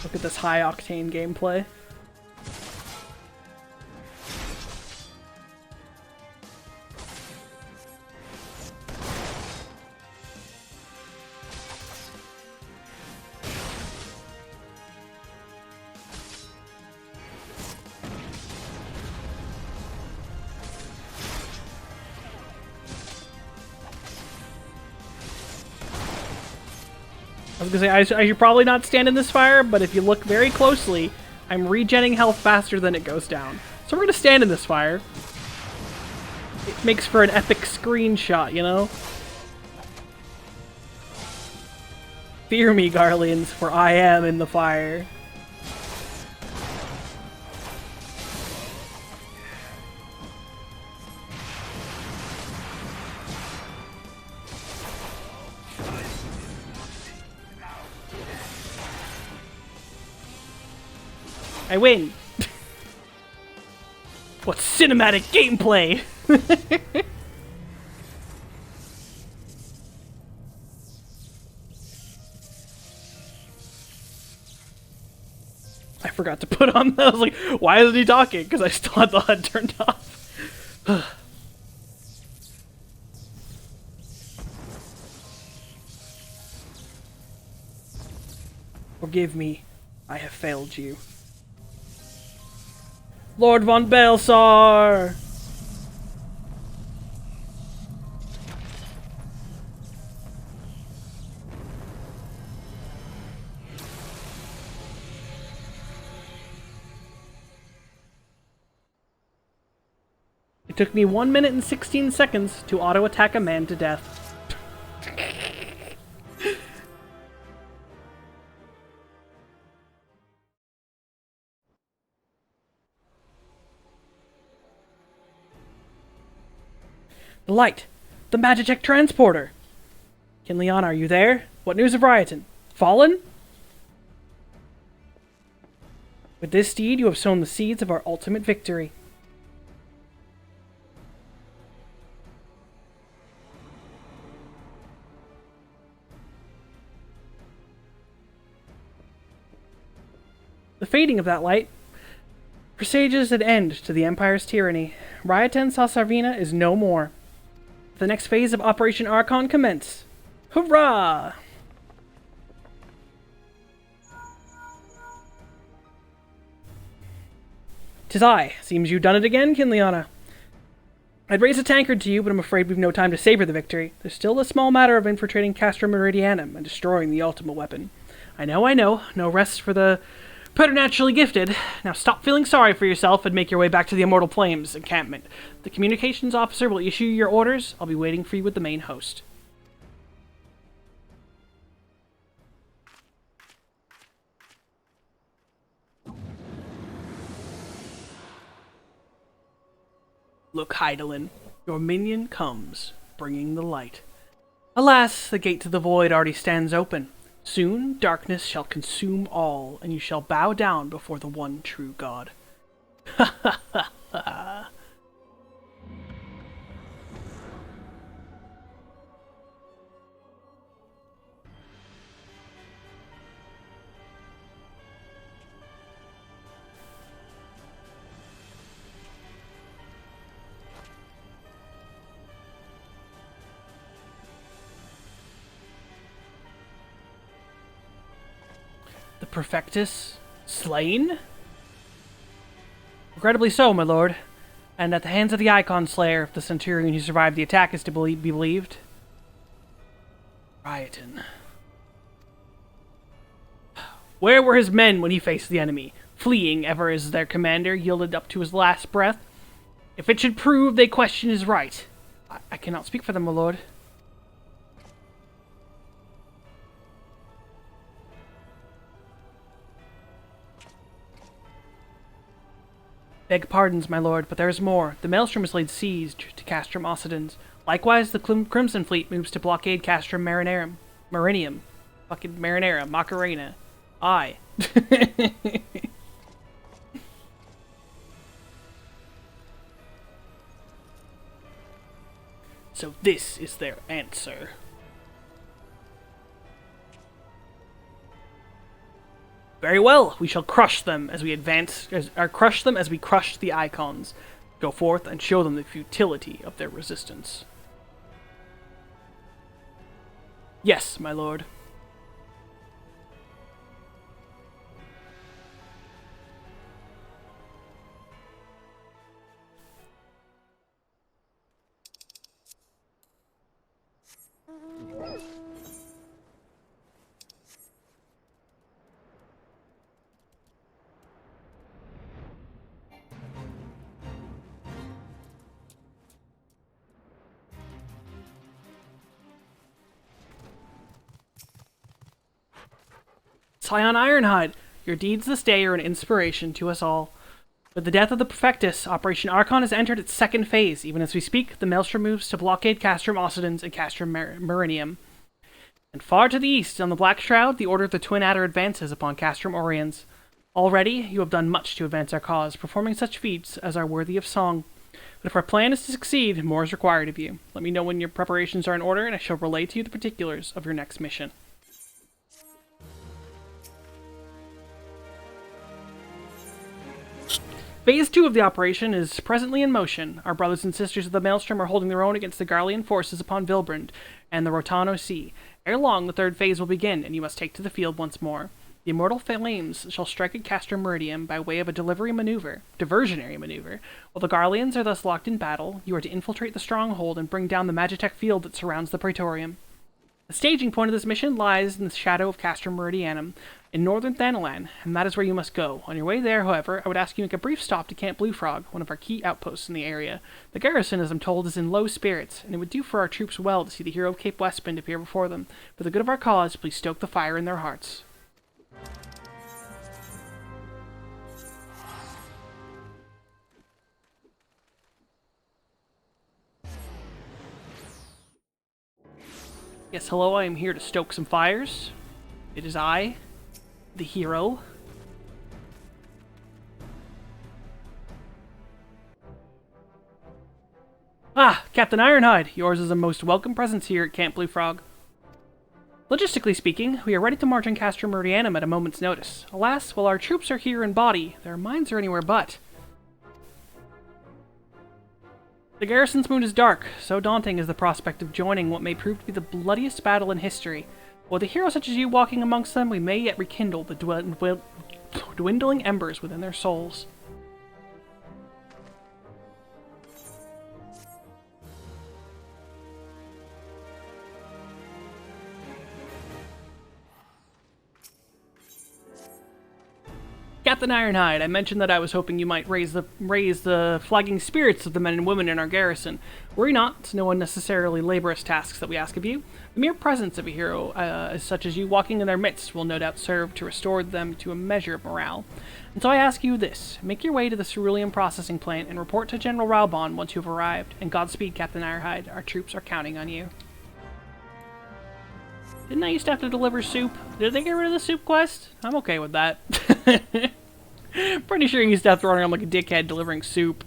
Look at this high-octane gameplay. I was gonna say, I should probably not stand in this fire, but if you look very closely, I'm regenning health faster than it goes down. So we're gonna stand in this fire. It makes for an epic screenshot, you know? Fear me, Garleans, for I am in the fire. I win! What cinematic gameplay! I forgot to put on that. I was like, why isn't he talking? Because I still had the HUD turned off. Forgive me, I have failed you. Lord von Baelsar! It took me 1 minute and 16 seconds to auto-attack a man to death. The light! The Magitech transporter! Kinliana, are you there? What news of Rioton? Fallen? With this deed, you have sown the seeds of our ultimate victory. The fading of that light presages an end to the Empire's tyranny. Rioton Salsarvina is no more. The next phase of Operation Archon commence. Hurrah! "'Tis I. Seems you've done it again, Kinliana. I'd raise a tankard to you, but I'm afraid we've no time to savor the victory. There's still a small matter of infiltrating Castrum Meridianum and destroying the Ultima weapon. I know. No rest for the preternaturally gifted. Now stop feeling sorry for yourself and make your way back to the Immortal Flames encampment. The communications officer will issue your orders. I'll be waiting for you with the main host." Look, Hydaelyn, your minion comes, bringing the light. Alas, the gate to the void already stands open. Soon darkness shall consume all, and you shall bow down before the one true God. Ha ha ha ha. The Perfectus slain? Regrettably so, my lord. And at the hands of the Icon Slayer, if the Centurion who survived the attack is to be believed. Rioton. Where were his men when he faced the enemy? Fleeing ever as their commander yielded up to his last breath? If it should prove they question his right. I cannot speak for them, my lord. Beg pardons, my lord, but there is more. The Maelstrom has laid siege to Castrum Occidens. Likewise, the Crimson Fleet moves to blockade Castrum Marinium. Fucking Marinera. Macarena. Aye. So this is their answer. Very well, we shall crush them as we advance, crush them as we crushed the Icons. Go forth and show them the futility of their resistance. Yes, my lord. Scion Ironhide, your deeds this day are an inspiration to us all. With the death of the Perfectus, Operation Archon has entered its second phase. Even as we speak, the Maelstrom moves to blockade Castrum Occidens and Castrum Marinium. And far to the east, on the Black Shroud, the Order of the Twin Adder advances upon Castrum Oriens. Already, you have done much to advance our cause, performing such feats as are worthy of song. But if our plan is to succeed, more is required of you. Let me know when your preparations are in order, and I shall relay to you the particulars of your next mission. Phase 2 of the operation is presently in motion. Our brothers and sisters of the Maelstrom are holding their own against the Garlean forces upon Vilbrand and the Rotano Sea. Ere long, the third phase will begin, and you must take to the field once more. The Immortal Flames shall strike at Castrum Meridium by way of a diversionary maneuver. While the Garleans are thus locked in battle, you are to infiltrate the stronghold and bring down the Magitech field that surrounds the Praetorium. The staging point of this mission lies in the shadow of Castrum Meridianum in northern Thanalan, and that is where you must go. On your way there, however, I would ask you to make a brief stop to Camp Blue Frog, one of our key outposts in the area. The garrison, as I'm told, is in low spirits, and it would do for our troops well to see the hero of Cape Westwind appear before them. For the good of our cause, please stoke the fire in their hearts. Yes, hello, I am here to stoke some fires. It is I, the hero. Ah, Captain Ironhide, yours is a most welcome presence here at Camp Blue Frog. Logistically speaking, we are ready to march on Castrum Meridianum at a moment's notice. Alas, while our troops are here in body, their minds are anywhere but. The garrison's mood is dark, so daunting is the prospect of joining what may prove to be the bloodiest battle in history. With a hero such as you walking amongst them, we may yet rekindle the dwindling embers within their souls. Captain Ironhide, I mentioned that I was hoping you might raise the flagging spirits of the men and women in our garrison. Worry not, it's no unnecessarily laborious tasks that we ask of you. The mere presence of a hero, such as you walking in their midst, will no doubt serve to restore them to a measure of morale. And so I ask you this, make your way to the cerulean processing plant and report to General Raubon once you have arrived. And Godspeed, Captain Ironhide, our troops are counting on you. Didn't I used to have to deliver soup? Did they get rid of the soup quest? I'm okay with that. Pretty sure you used to have to run around like a dickhead delivering soup.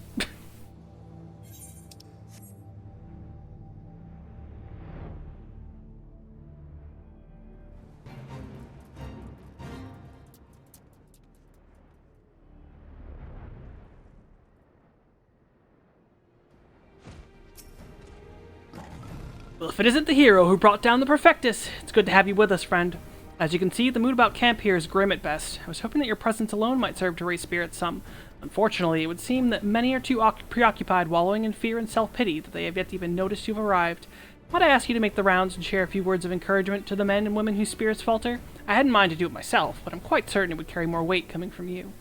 Well, if it isn't the hero who brought down the Perfectus, it's good to have you with us, friend. As you can see, the mood about camp here is grim at best. I was hoping that your presence alone might serve to raise spirits some. Unfortunately, it would seem that many are too preoccupied wallowing in fear and self-pity that they have yet even noticed you've arrived. Might I ask you to make the rounds and share a few words of encouragement to the men and women whose spirits falter? I hadn't mind to do it myself, but I'm quite certain it would carry more weight coming from you.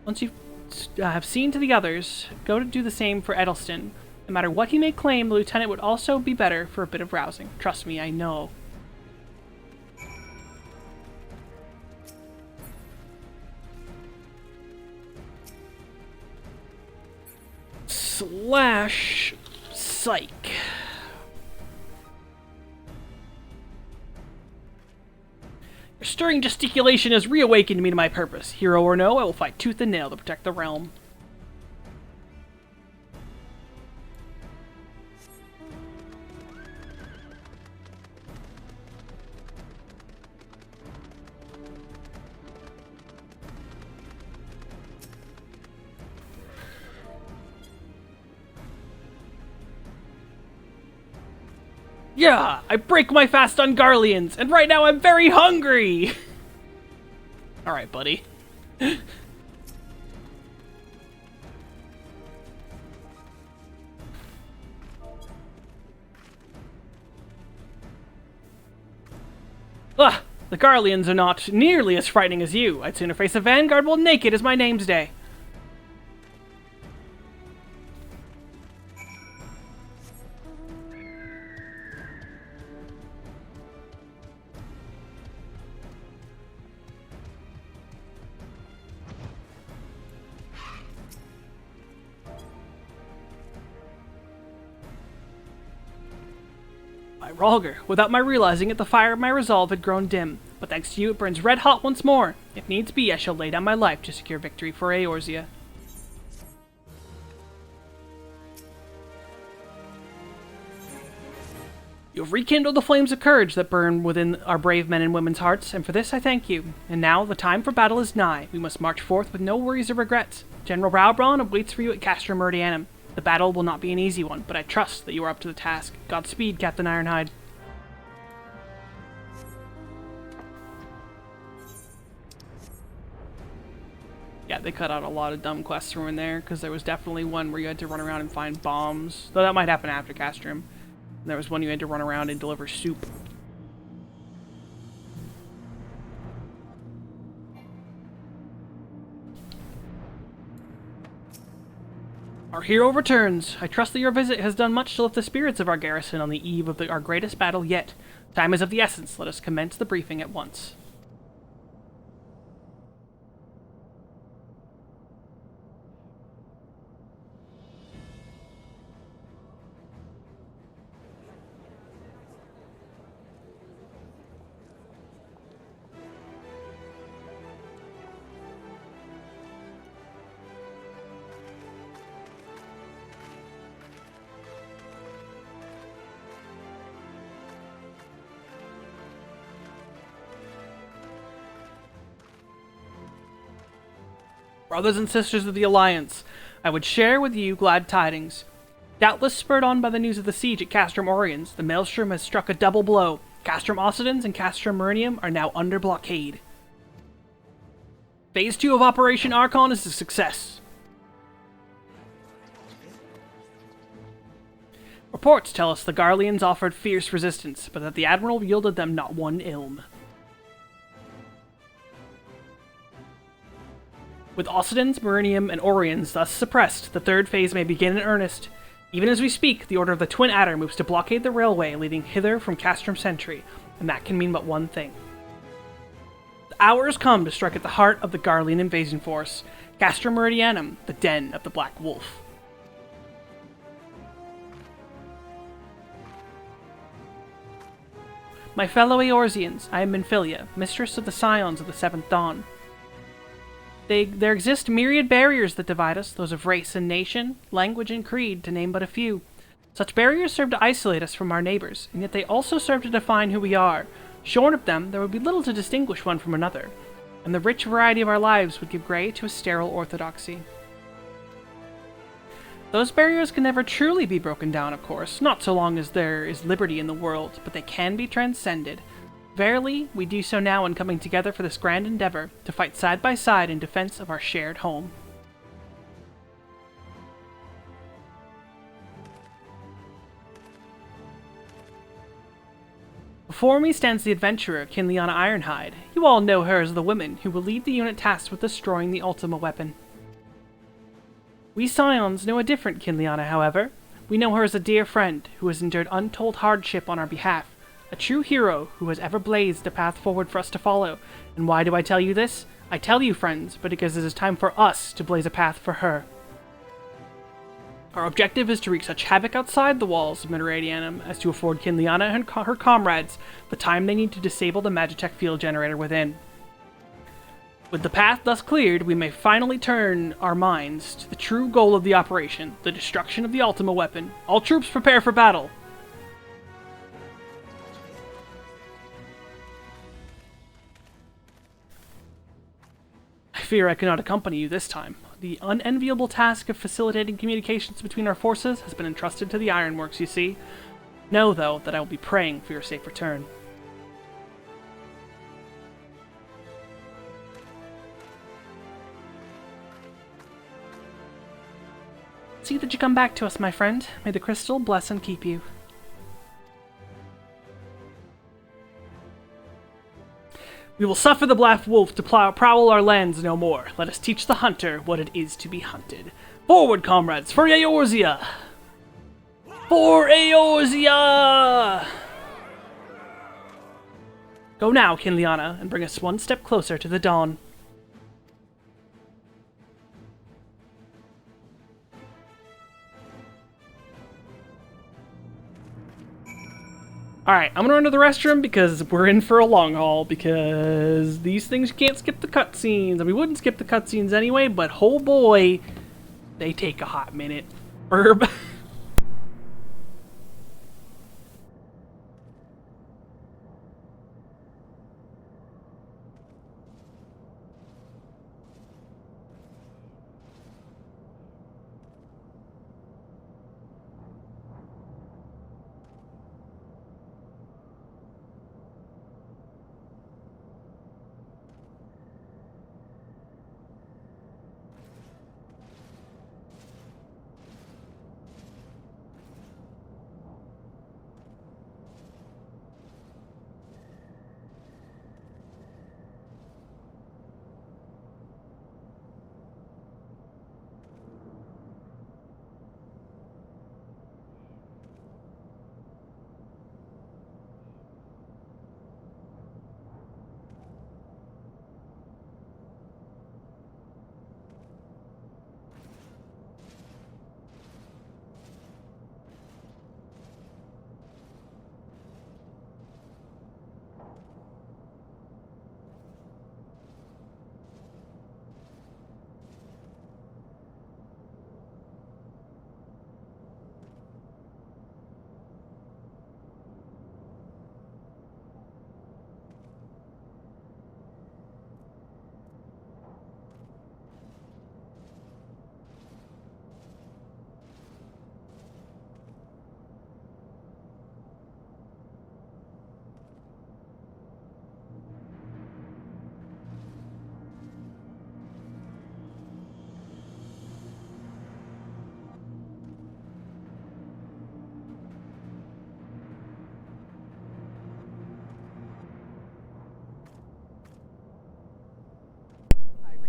Once you have seen to the others, go to do the same for Edelston. No matter what he may claim, the lieutenant would also be better for a bit of rousing. Trust me, I know. Slash psych. Your stirring gesticulation has reawakened me to my purpose. Hero or no, I will fight tooth and nail to protect the realm. Yeah, I break my fast on Garleans, and right now I'm very hungry! Alright, buddy. Ugh, the Garleans are not nearly as frightening as you. I'd sooner face a vanguard while naked as my name's day. Rolger. Without my realizing it, the fire of my resolve had grown dim, but thanks to you it burns red hot once more. If needs be, I shall lay down my life to secure victory for Eorzea. You have rekindled the flames of courage that burn within our brave men and women's hearts, and for this I thank you. And now, the time for battle is nigh. We must march forth with no worries or regrets. General Raubron awaits for you at Castrum Meridianum. The battle will not be an easy one, but I trust that you are up to the task. Godspeed, Captain Ironhide. Yeah, they cut out a lot of dumb quests from in there, because there was definitely one where you had to run around and find bombs. Though that might happen after Castrum. And there was one you had to run around and deliver soup. Our hero returns. I trust that your visit has done much to lift the spirits of our garrison on the eve of our greatest battle yet. Time is of the essence. Let us commence the briefing at once. Brothers and sisters of the Alliance, I would share with you glad tidings. Doubtless spurred on by the news of the siege at Castrum Oriens, the Maelstrom has struck a double blow. Castrum Occidens and Castrum Myrnium are now under blockade. Phase 2 of Operation Archon is a success. Reports tell us the Garleans offered fierce resistance, but that the Admiral yielded them not one ilm. With Occidens, Myrnium, and Oriens thus suppressed, the third phase may begin in earnest. Even as we speak, the Order of the Twin Adder moves to blockade the railway leading hither from Castrum Sentry, and that can mean but one thing. The hour has come to strike at the heart of the Garlean invasion force, Castrum Meridianum, the den of the Black Wolf. My fellow Eorzeans, I am Minfilia, mistress of the Scions of the Seventh Dawn. There exist myriad barriers that divide us, those of race and nation, language and creed, to name but a few. Such barriers serve to isolate us from our neighbors, and yet they also serve to define who we are. Shorn of them, there would be little to distinguish one from another, and the rich variety of our lives would give gray to a sterile orthodoxy. Those barriers can never truly be broken down, of course, not so long as there is liberty in the world, but they can be transcended. Verily, we do so now in coming together for this grand endeavor, to fight side by side in defense of our shared home. Before me stands the adventurer, Kinliana Ironhide. You all know her as the woman who will lead the unit tasked with destroying the Ultima weapon. We Scions know a different Kinliana, however. We know her as a dear friend, who has endured untold hardship on our behalf. A true hero who has ever blazed a path forward for us to follow. And why do I tell you this? I tell you, friends, but because it is time for us to blaze a path for her. Our objective is to wreak such havoc outside the walls of Meridianum as to afford Kinliana and her comrades the time they need to disable the Magitech field generator within. With the path thus cleared, we may finally turn our minds to the true goal of the operation, the destruction of the Ultima weapon. All troops prepare for battle! I fear I cannot accompany you this time. The unenviable task of facilitating communications between our forces has been entrusted to the Ironworks, you see. Know, though, that I will be praying for your safe return. See that you come back to us, my friend. May the crystal bless and keep you. We will suffer the Black Wolf to prowl our lands no more. Let us teach the hunter what it is to be hunted. Forward, comrades, for Eorzea! For Eorzea! Go now, Kinliana, and bring us one step closer to the dawn. Alright, I'm gonna run to the restroom because we're in for a long haul, because these things can't skip the cutscenes. And we wouldn't skip the cutscenes anyway, but oh boy, they take a hot minute. Herb.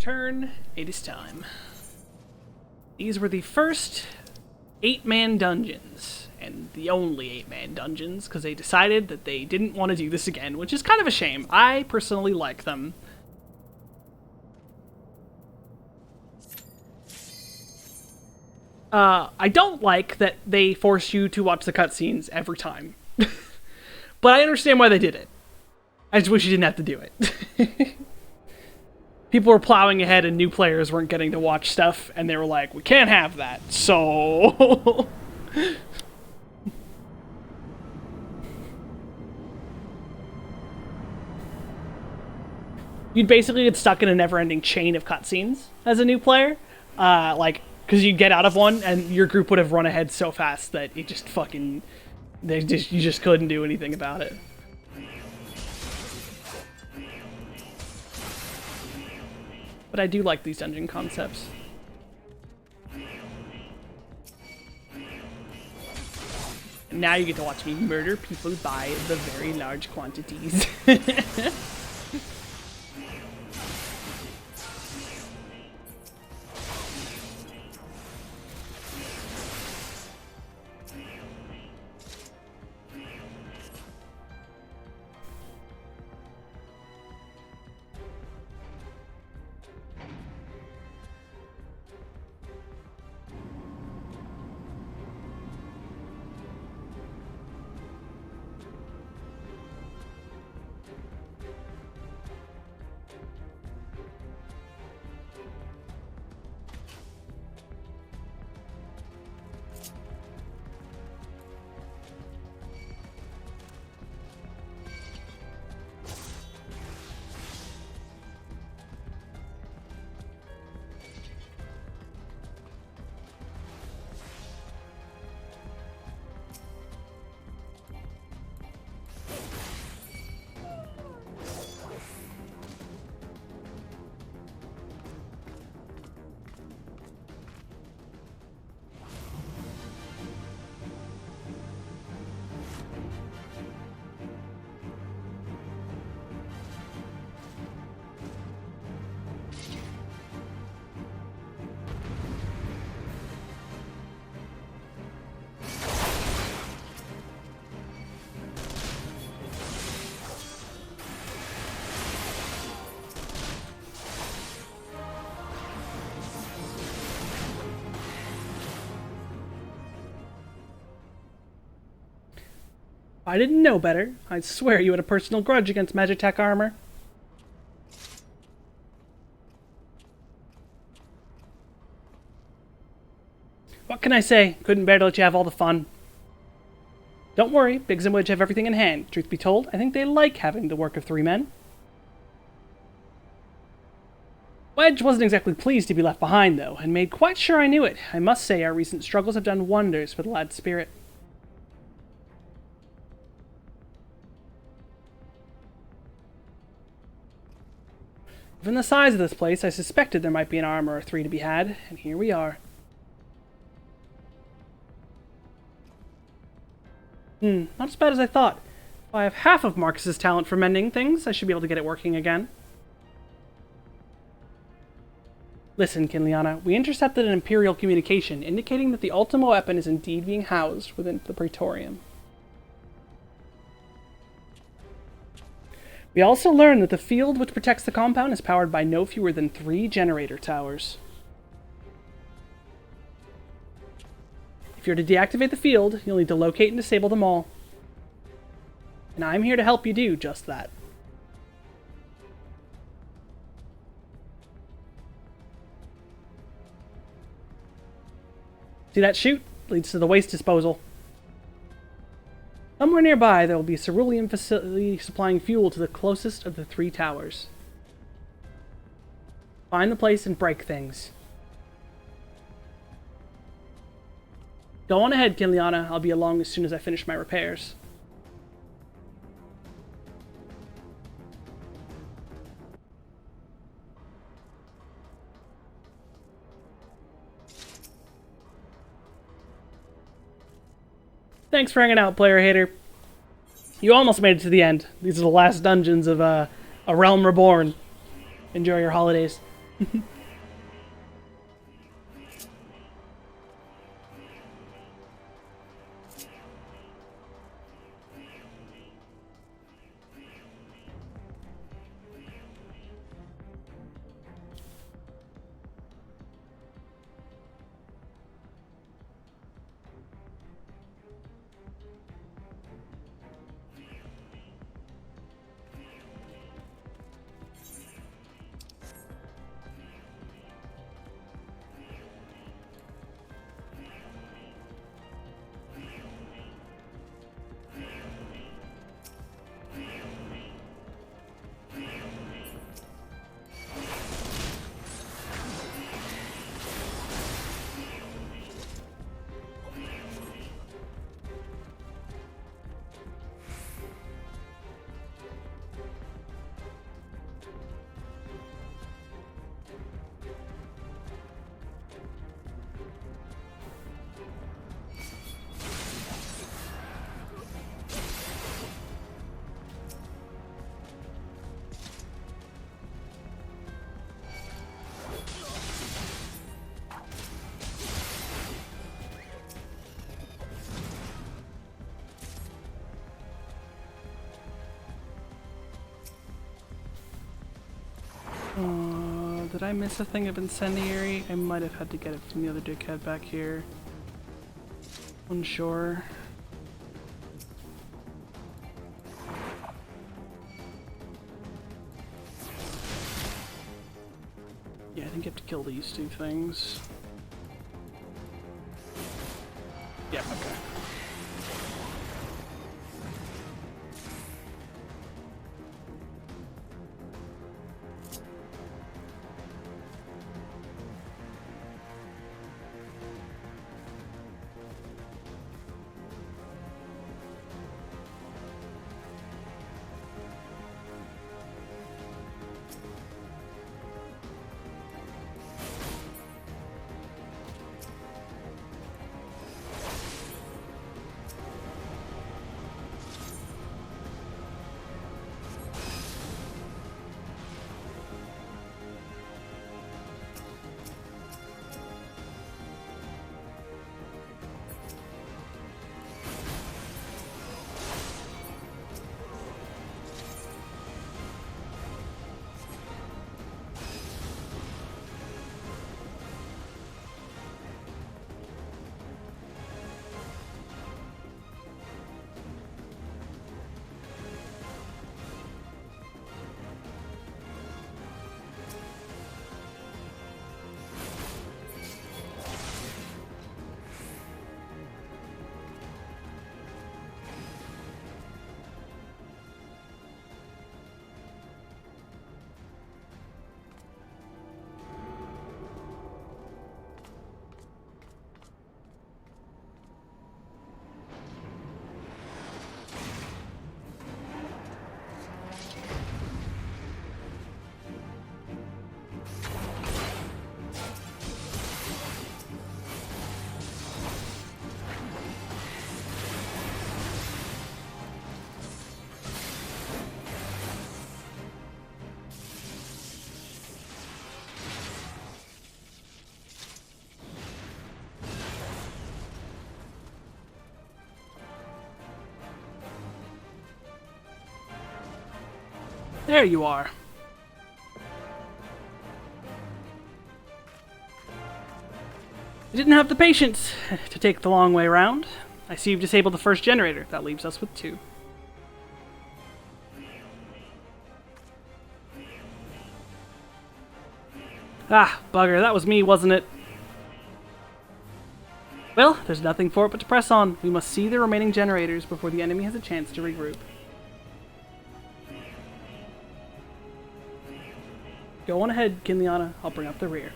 Turn, it is time. These were the first 8-man dungeons, and the only 8-man dungeons, because they decided that they didn't want to do this again, which is kind of a shame. I personally like them. I don't like that they force you to watch the cutscenes every time. But I understand why they did it. I just wish you didn't have to do it. People were plowing ahead and new players weren't getting to watch stuff, and they were like, we can't have that, so... You'd basically get stuck in a never-ending chain of cutscenes as a new player. Because you'd get out of one, and your group would have run ahead so fast that it just fucking... you just couldn't do anything about it. But I do like these dungeon concepts. And now you get to watch me murder people by the very large quantities. I didn't know better. I swear you had a personal grudge against Magitech armor. What can I say? Couldn't bear to let you have all the fun. Don't worry, Biggs and Wedge have everything in hand. Truth be told, I think they like having the work of 3 men. Wedge wasn't exactly pleased to be left behind, though, and made quite sure I knew it. I must say our recent struggles have done wonders for the lad's spirit. Given the size of this place, I suspected there might be an armor or 3 to be had, and here we are. Not as bad as I thought. If I have half of Marcus's talent for mending things, I should be able to get it working again. Listen, Kinliana, we intercepted an Imperial communication indicating that the Ultima weapon is indeed being housed within the Praetorium. We also learned that the field which protects the compound is powered by no fewer than 3 generator towers. If you're to deactivate the field, you'll need to locate and disable them all. And I'm here to help you do just that. See that chute? Leads to the waste disposal. Somewhere nearby, there will be a cerulean facility supplying fuel to the closest of the 3 towers. Find the place and break things. Go on ahead, Kinliana. I'll be along as soon as I finish my repairs. Thanks for hanging out, player hater. You almost made it to the end. These are the last dungeons of A Realm Reborn. Enjoy your holidays. Did I miss a thing of incendiary? I might have had to get it from the other dickhead back here. Unsure. Yeah, I think you have to kill these two things. Yeah, okay. There you are. I didn't have the patience to take the long way around. I see you've disabled the first generator. That leaves us with 2. Ah, bugger, that was me, wasn't it? Well, there's nothing for it but to press on. We must see the remaining generators before the enemy has a chance to regroup. Go on ahead, Kinliana. I'll bring up the rear.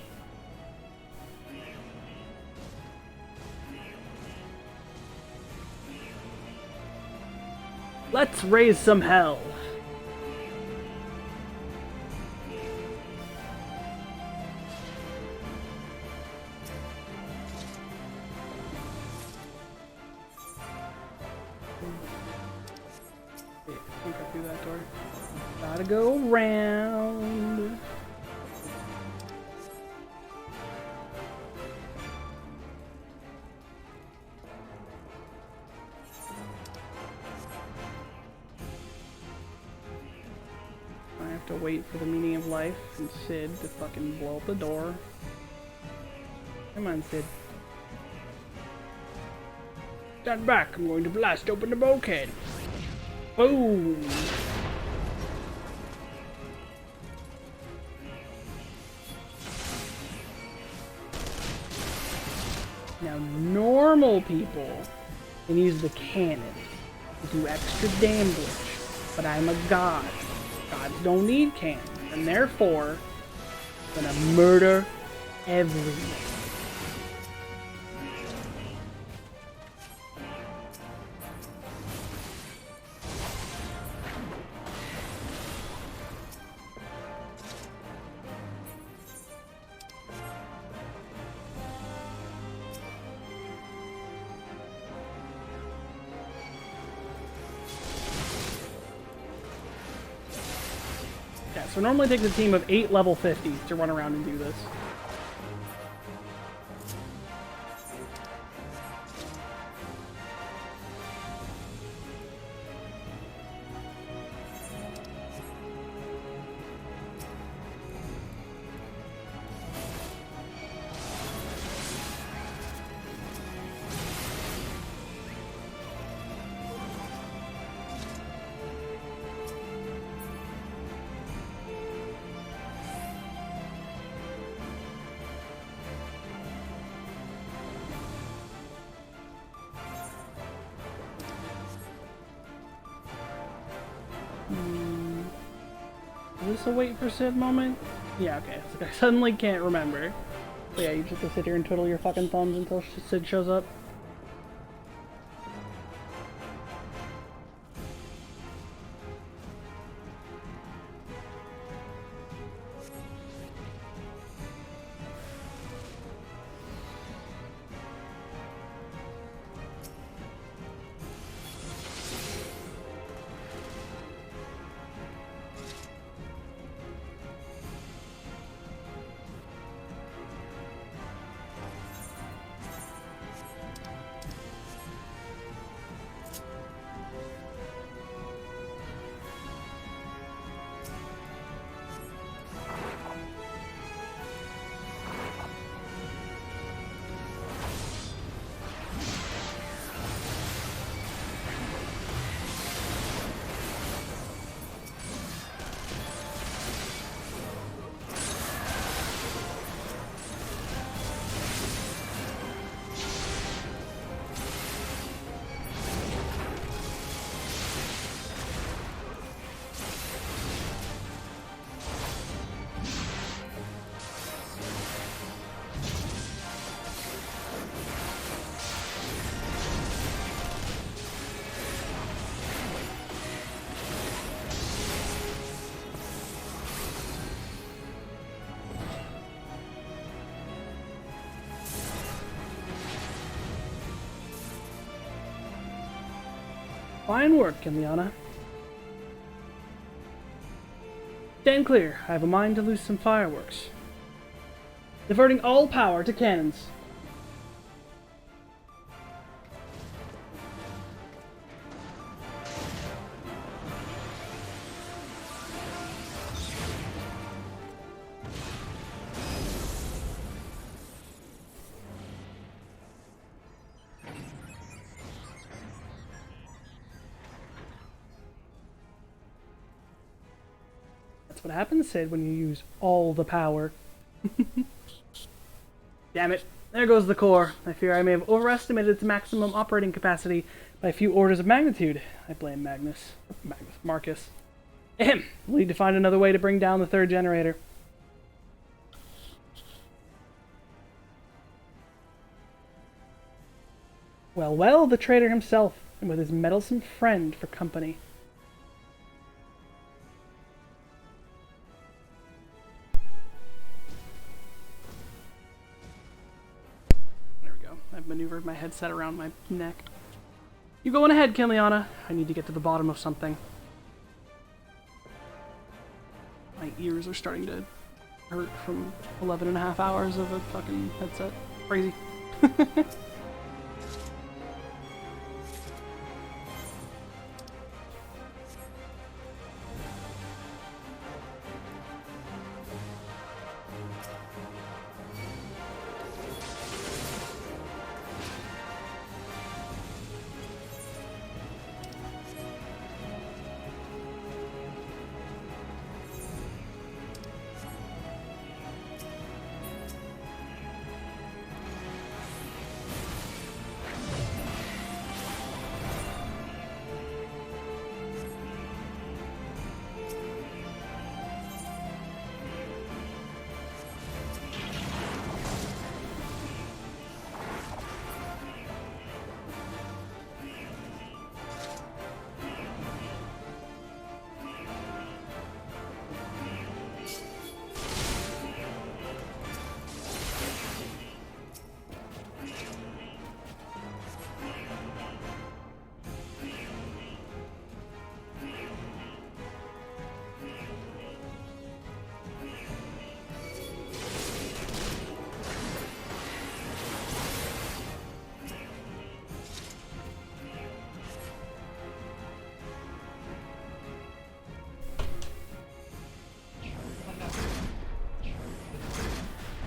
Let's raise some hell. Wait, I think I through that door. Gotta go around. wait for the meaning of life and Sid to fucking blow up the door. Come on, Sid. Stand back, I'm going to blast open the bulkhead. Boom! Now, normal people can use the cannon to do extra damage, but I'm a god. Gods don't need cannons, and therefore, I'm gonna murder everyone. Yeah, so normally it takes a team of 8 level 50s to run around and do this. Is this a wait for Sid moment? Yeah, okay. It's like I suddenly can't remember. But yeah, you just have to sit here and twiddle your fucking thumbs until Sid shows up. Fine work, Kimliana. Stand clear. I have a mind to loose some fireworks. Diverting all power to cannons. What happens, Sid, when you use all the power. Damn it. There goes the core. I fear I may have overestimated its maximum operating capacity by a few orders of magnitude. I blame Marcus. Ahem. We'll need to find another way to bring down the third generator. Well, the traitor himself, and with his meddlesome friend for company. I've maneuvered my headset around my neck. You going ahead, Kimliana. I need to get to the bottom of something. My ears are starting to hurt from 11.5 hours of a fucking headset. Crazy.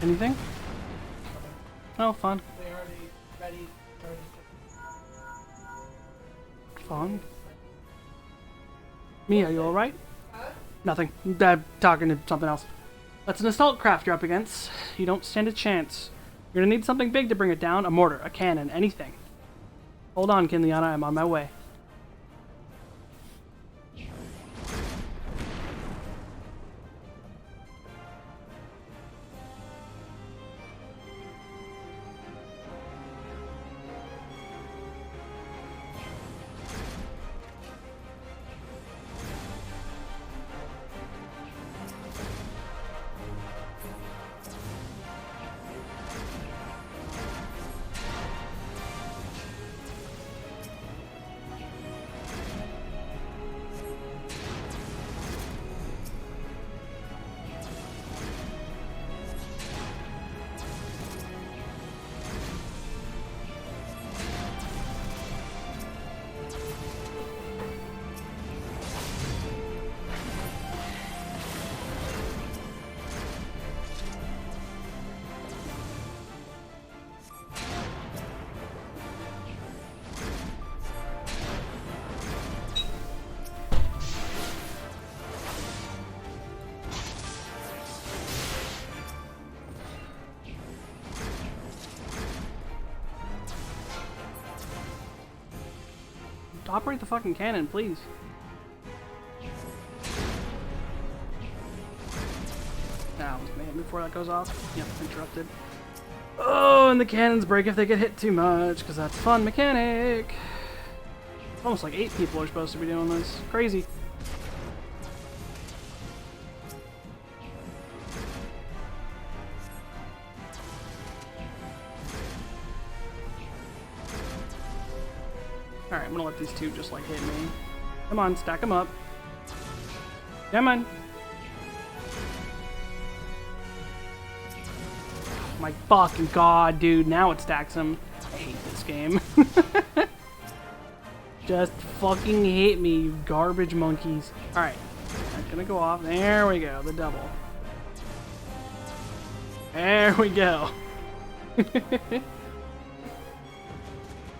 Anything? Oh, fun. They already ready. Fun. Mia, you alright? Huh? Nothing. I'm talking to something else. That's an assault craft you're up against. You don't stand a chance. You're gonna need something big to bring it down. A mortar, a cannon, anything. Hold on, Kinliana, I'm on my way. Operate the fucking cannon, please. Now, man, before that goes off. Yep, interrupted. Oh, and the cannons break if they get hit too much, because that's fun mechanic. Almost like 8 people are supposed to be doing this. Crazy. Alright, I'm gonna let these two just like hit me. Come on, stack them up. Come on. My fucking god, dude. Now it stacks them. I hate this game. Just fucking hit me, you garbage monkeys. Alright. That's gonna go off. There we go. The double. There we go.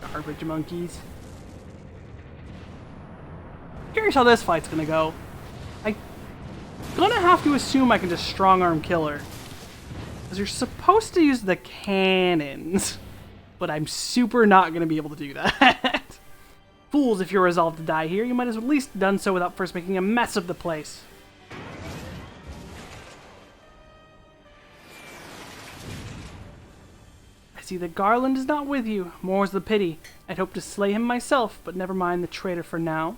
Garbage monkeys. Curious how this fight's gonna go. I'm gonna have to assume I can just strong arm kill her. Because you're supposed to use the cannons. But I'm super not gonna be able to do that. Fools, if you're resolved to die here, you might have at least done so without first making a mess of the place. I see that Garland is not with you. More's the pity. I'd hoped to slay him myself, but never mind the traitor for now.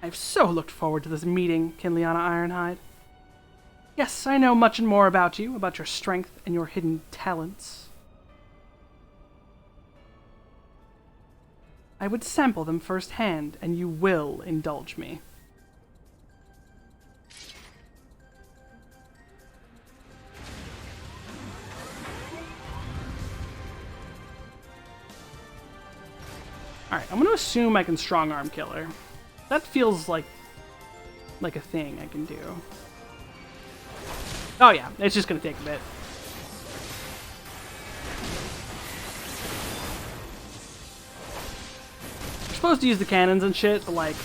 I've so looked forward to this meeting, Kinliana Ironhide. Yes, I know much and more about you, about your strength and your hidden talents. I would sample them firsthand, and you will indulge me. Alright, I'm going to assume I can strong arm kill her. That feels like a thing I can do. Oh yeah, it's just gonna take a bit. You're supposed to use the cannons and shit, but like,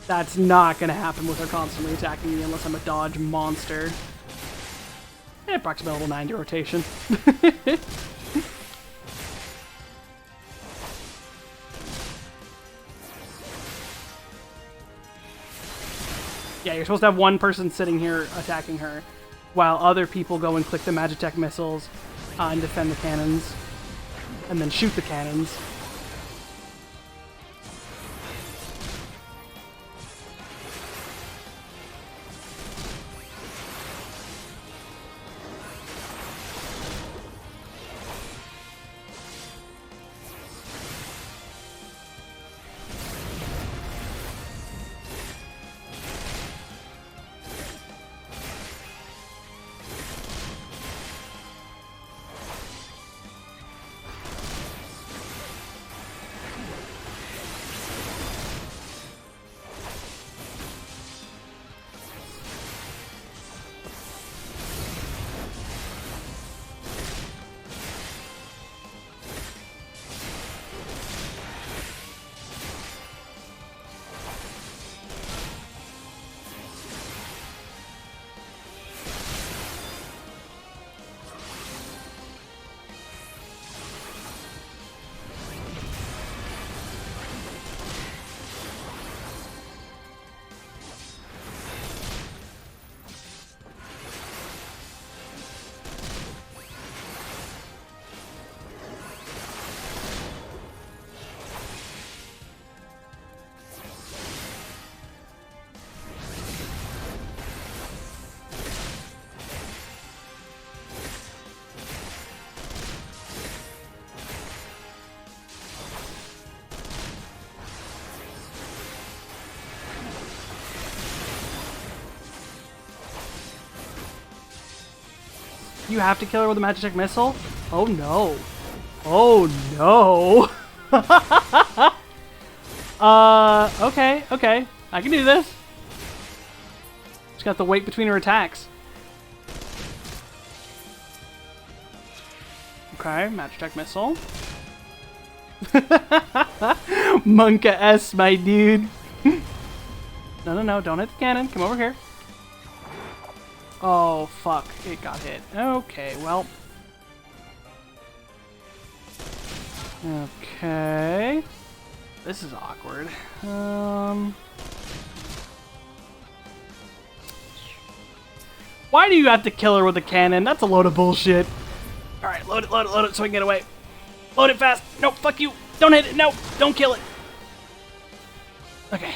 that's not gonna happen with her constantly attacking me unless I'm a dodge monster. Approximately level 90 rotation. Yeah, you're supposed to have one person sitting here attacking her, while other people go and click the Magitech missiles and defend the cannons, and then shoot the cannons. You have to kill her with a Magitech missile? Oh no. Oh no. Okay, okay. I can do this. Just got to wait between her attacks. Okay, Magitech missile. Monka S, my dude. No, don't hit the cannon. Come over here. Oh, fuck. It got hit. Okay, well. Okay. This is awkward. Why do you have to kill her with a cannon? That's a load of bullshit. Alright, load it so I can get away. Load it fast. No, fuck you. Don't hit it. No, don't kill it. Okay.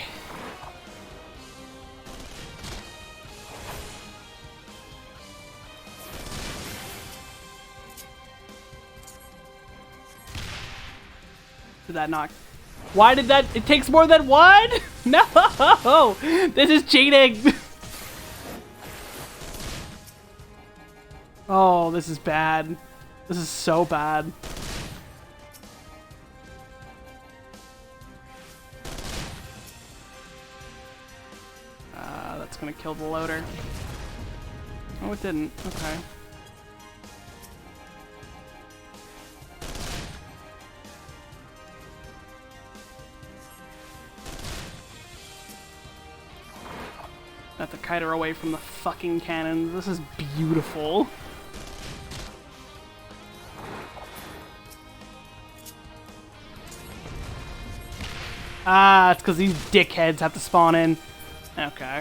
Did that knock? Why did that? It takes more than one? No! This is cheating! Oh, this is bad. This is so bad. That's gonna kill the loader. Oh, it didn't. Okay. I have to kite her away from the fucking cannons. This is beautiful. Ah, it's because these dickheads have to spawn in. Okay.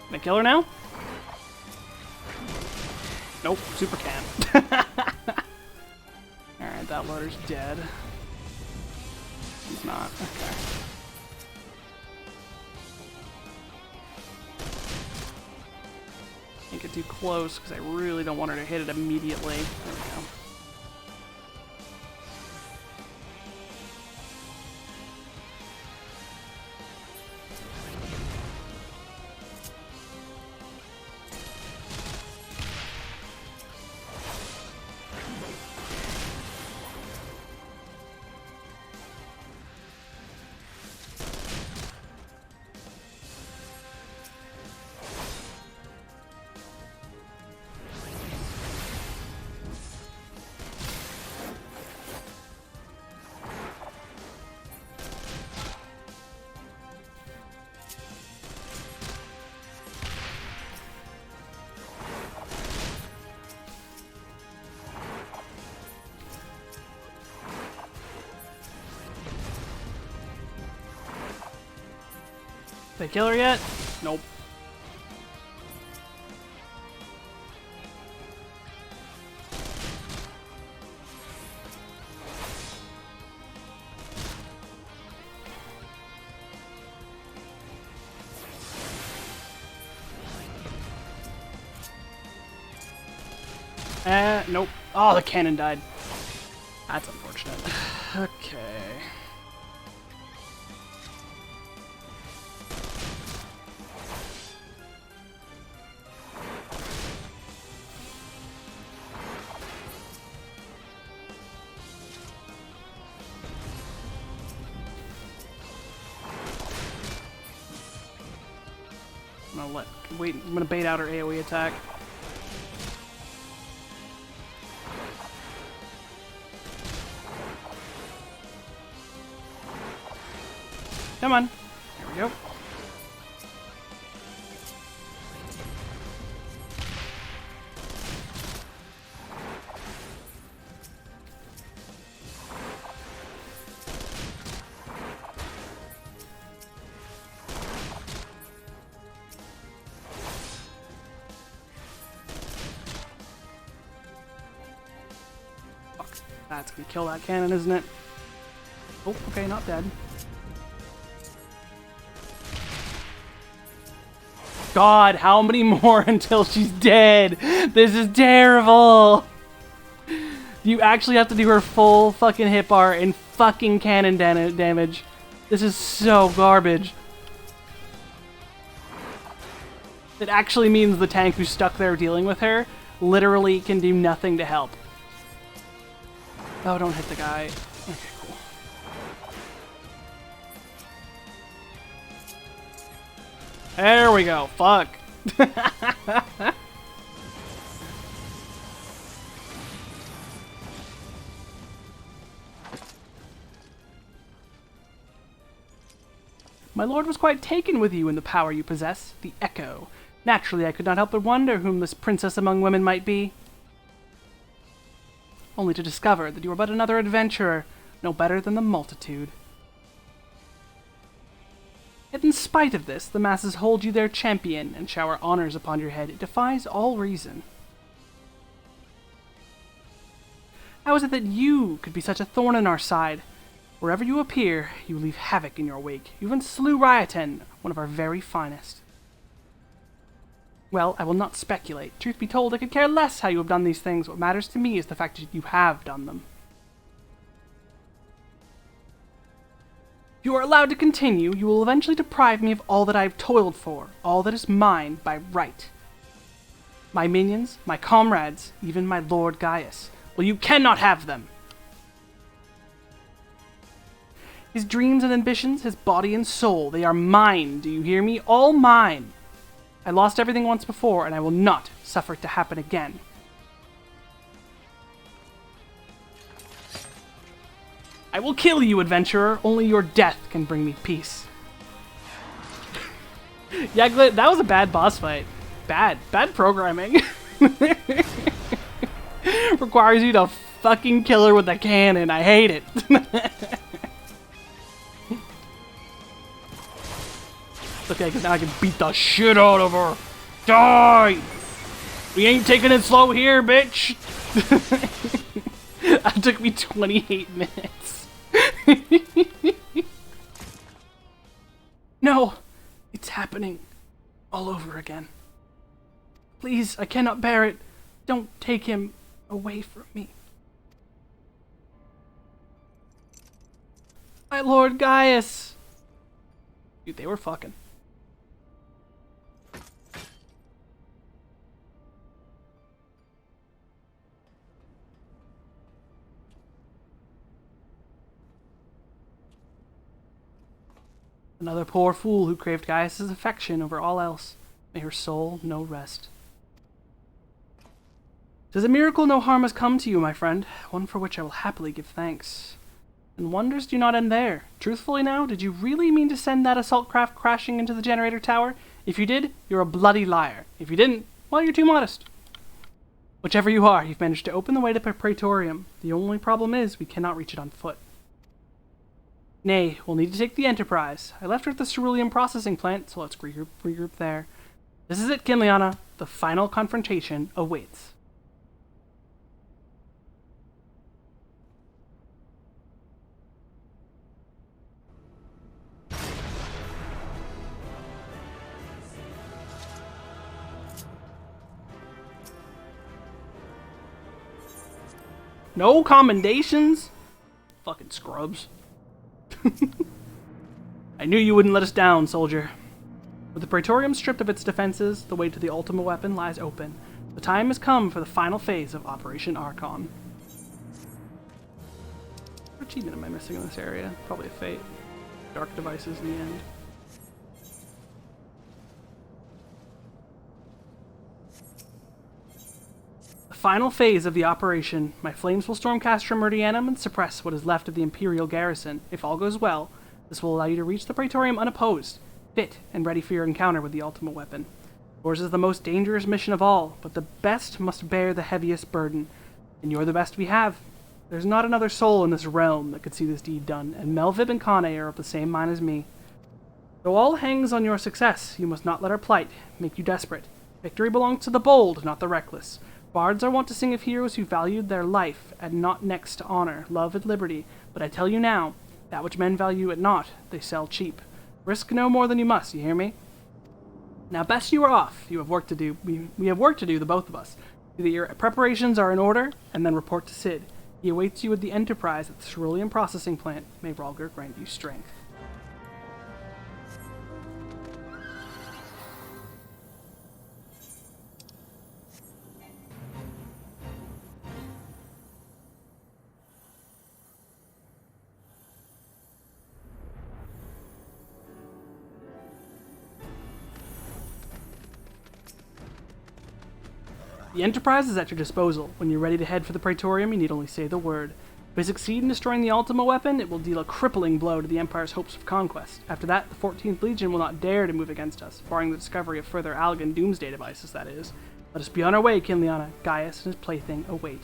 Can I kill her now? Nope, super can. Alright, that loader's dead. He's not. Okay. Can't get too close because I really don't want her to hit it immediately. There we go. Did I kill her yet? Nope. Nope. Oh, the cannon died. That's unfortunate. Okay. I'm gonna bait out her AoE attack. Come on. There we go. That's gonna kill that cannon, isn't it? Oh, okay, not dead. God, how many more until she's dead? This is terrible! You actually have to do her full fucking hit bar and fucking cannon damage. This is so garbage. It actually means the tank who's stuck there dealing with her literally can do nothing to help. Oh, don't hit the guy. Okay, cool. There we go. Fuck. My lord was quite taken with you and the power you possess, the Echo. Naturally, I could not help but wonder whom this princess among women might be. Only to discover that you are but another adventurer, no better than the multitude. Yet in spite of this, the masses hold you their champion and shower honors upon your head. It defies all reason. How is it that you could be such a thorn in our side? Wherever you appear, you leave havoc in your wake. You even slew Ryaten, one of our very finest. Well, I will not speculate. Truth be told, I could care less how you have done these things. What matters to me is the fact that you have done them. If you are allowed to continue, you will eventually deprive me of all that I have toiled for, all that is mine by right. My minions, my comrades, even my Lord Gaius. Well, you cannot have them! His dreams and ambitions, his body and soul, they are mine, do you hear me? All mine! I lost everything once before, and I will not suffer it to happen again. I will kill you, adventurer. Only your death can bring me peace. Yeah, that was a bad boss fight. Bad programming. Requires you to fucking kill her with a cannon. I hate it. Okay, because now I can beat the shit out of her. Die! We ain't taking it slow here, bitch! That took me 28 minutes. No! It's happening. All over again. Please, I cannot bear it. Don't take him away from me. My Lord Gaius! Dude, they were fucking. Another poor fool who craved Gaius' affection over all else. May her soul know rest. 'Tis a miracle no harm has come to you, my friend, one for which I will happily give thanks. And wonders do not end there. Truthfully now, did you really mean to send that assault craft crashing into the generator tower? If you did, you're a bloody liar. If you didn't, well, you're too modest. Whichever you are, you've managed to open the way to Praetorium. The only problem is we cannot reach it on foot. Nay, we'll need to take the Enterprise. I left her at the cerulean processing plant, so let's regroup there. This is it, Kinliana. The final confrontation awaits. No commendations? Fucking scrubs. I knew you wouldn't let us down, soldier. With the Praetorium stripped of its defenses, the way to the ultimate weapon lies open. The time has come for the final phase of Operation Archon. What achievement am I missing in this area? Probably a fate. Dark devices in the end. The final phase of the operation. My flames will storm Castrum Meridianum and suppress what is left of the Imperial garrison. If all goes well, this will allow you to reach the Praetorium unopposed, fit and ready for your encounter with the ultimate weapon. Yours is the most dangerous mission of all, but the best must bear the heaviest burden. And you're the best we have. There's not another soul in this realm that could see this deed done, and Melvib and Kane are of the same mind as me. Though all hangs on your success, you must not let our plight make you desperate. Victory belongs to the bold, not the reckless. Bards are wont to sing of heroes who valued their life and not next to honor, love, and liberty. But I tell you now, that which men value at naught, they sell cheap. Risk no more than you must, you hear me? Now best you are off. You have work to do. We have work to do, the both of us. See that your preparations are in order, and then report to Cid. He awaits you at the Enterprise at the Cerulean Processing Plant. May Rhalgr grant you strength. The Enterprise is at your disposal. When you're ready to head for the Praetorium, you need only say the word. If we succeed in destroying the Ultima weapon, it will deal a crippling blow to the Empire's hopes of conquest. After that, the 14th Legion will not dare to move against us, barring the discovery of further Allagan doomsday devices, that is. Let us be on our way, Kinliana. Gaius and his plaything await.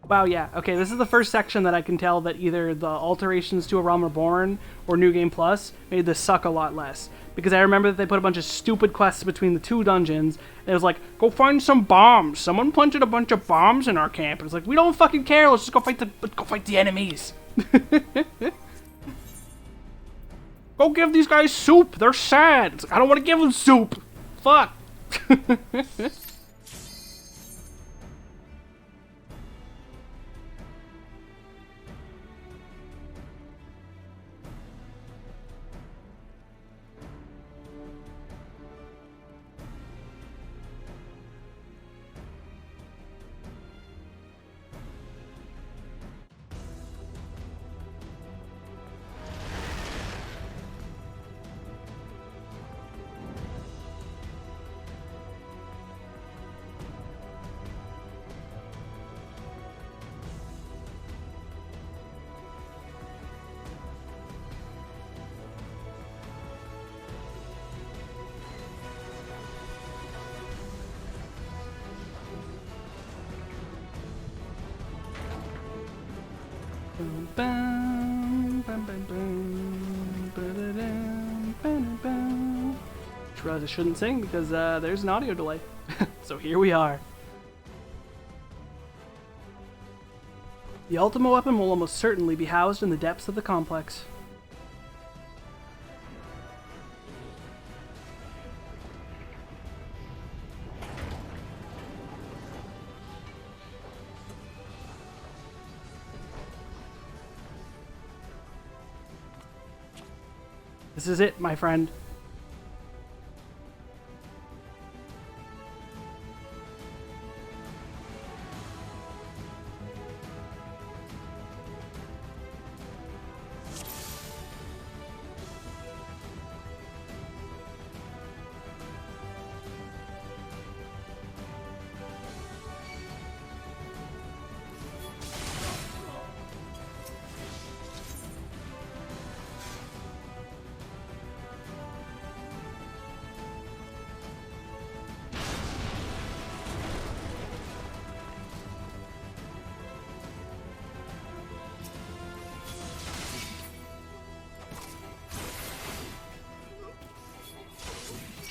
Wow, yeah. Okay, this is the first section that I can tell that either the alterations to A Realm Reborn or New Game Plus made this suck a lot less. Because I remember that they put a bunch of stupid quests between the two dungeons, and it was like, go find some bombs. Someone planted a bunch of bombs in our camp. And it's like, we don't fucking care. Let's just go fight the enemies. Go give these guys soup. They're sad. It's like, I don't want to give them soup. Fuck. Which I shouldn't sing because there's an audio delay. So here we are. The Ultima weapon will almost certainly be housed in the depths of the complex. This is it, my friend.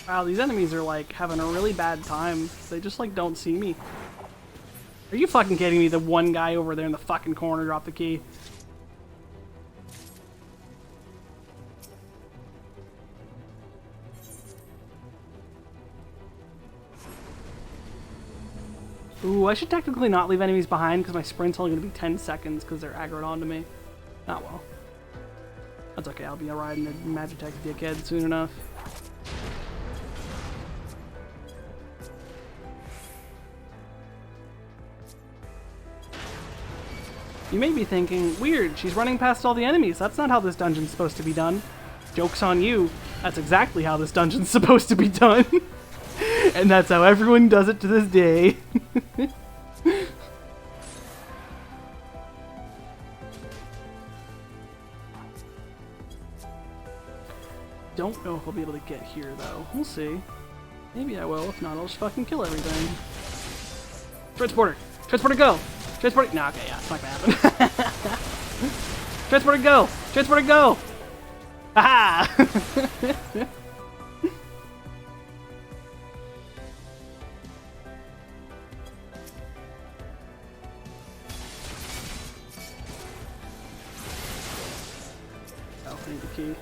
Wow, these enemies are like having a really bad time. They just like don't see me. Are you fucking kidding me? The one guy over there in the fucking corner dropped the key. Ooh, I should technically not leave enemies behind because my sprint's only going to be 10 seconds because they're aggroed onto me. Not well. That's okay, I'll be riding a Magitech dickhead soon enough. You may be thinking, weird, she's running past all the enemies. That's not how this dungeon's supposed to be done. Joke's on you. That's exactly how this dungeon's supposed to be done. And that's how everyone does it to this day. Don't know if I'll be able to get here, though. We'll see. Maybe I will. If not, I'll just fucking kill everything. Transporter! Transporter, go! Transporter. Nah, okay, yeah, it's not gonna happen. Transporter, go! Transporter, go! Aha! Oh, I need the key.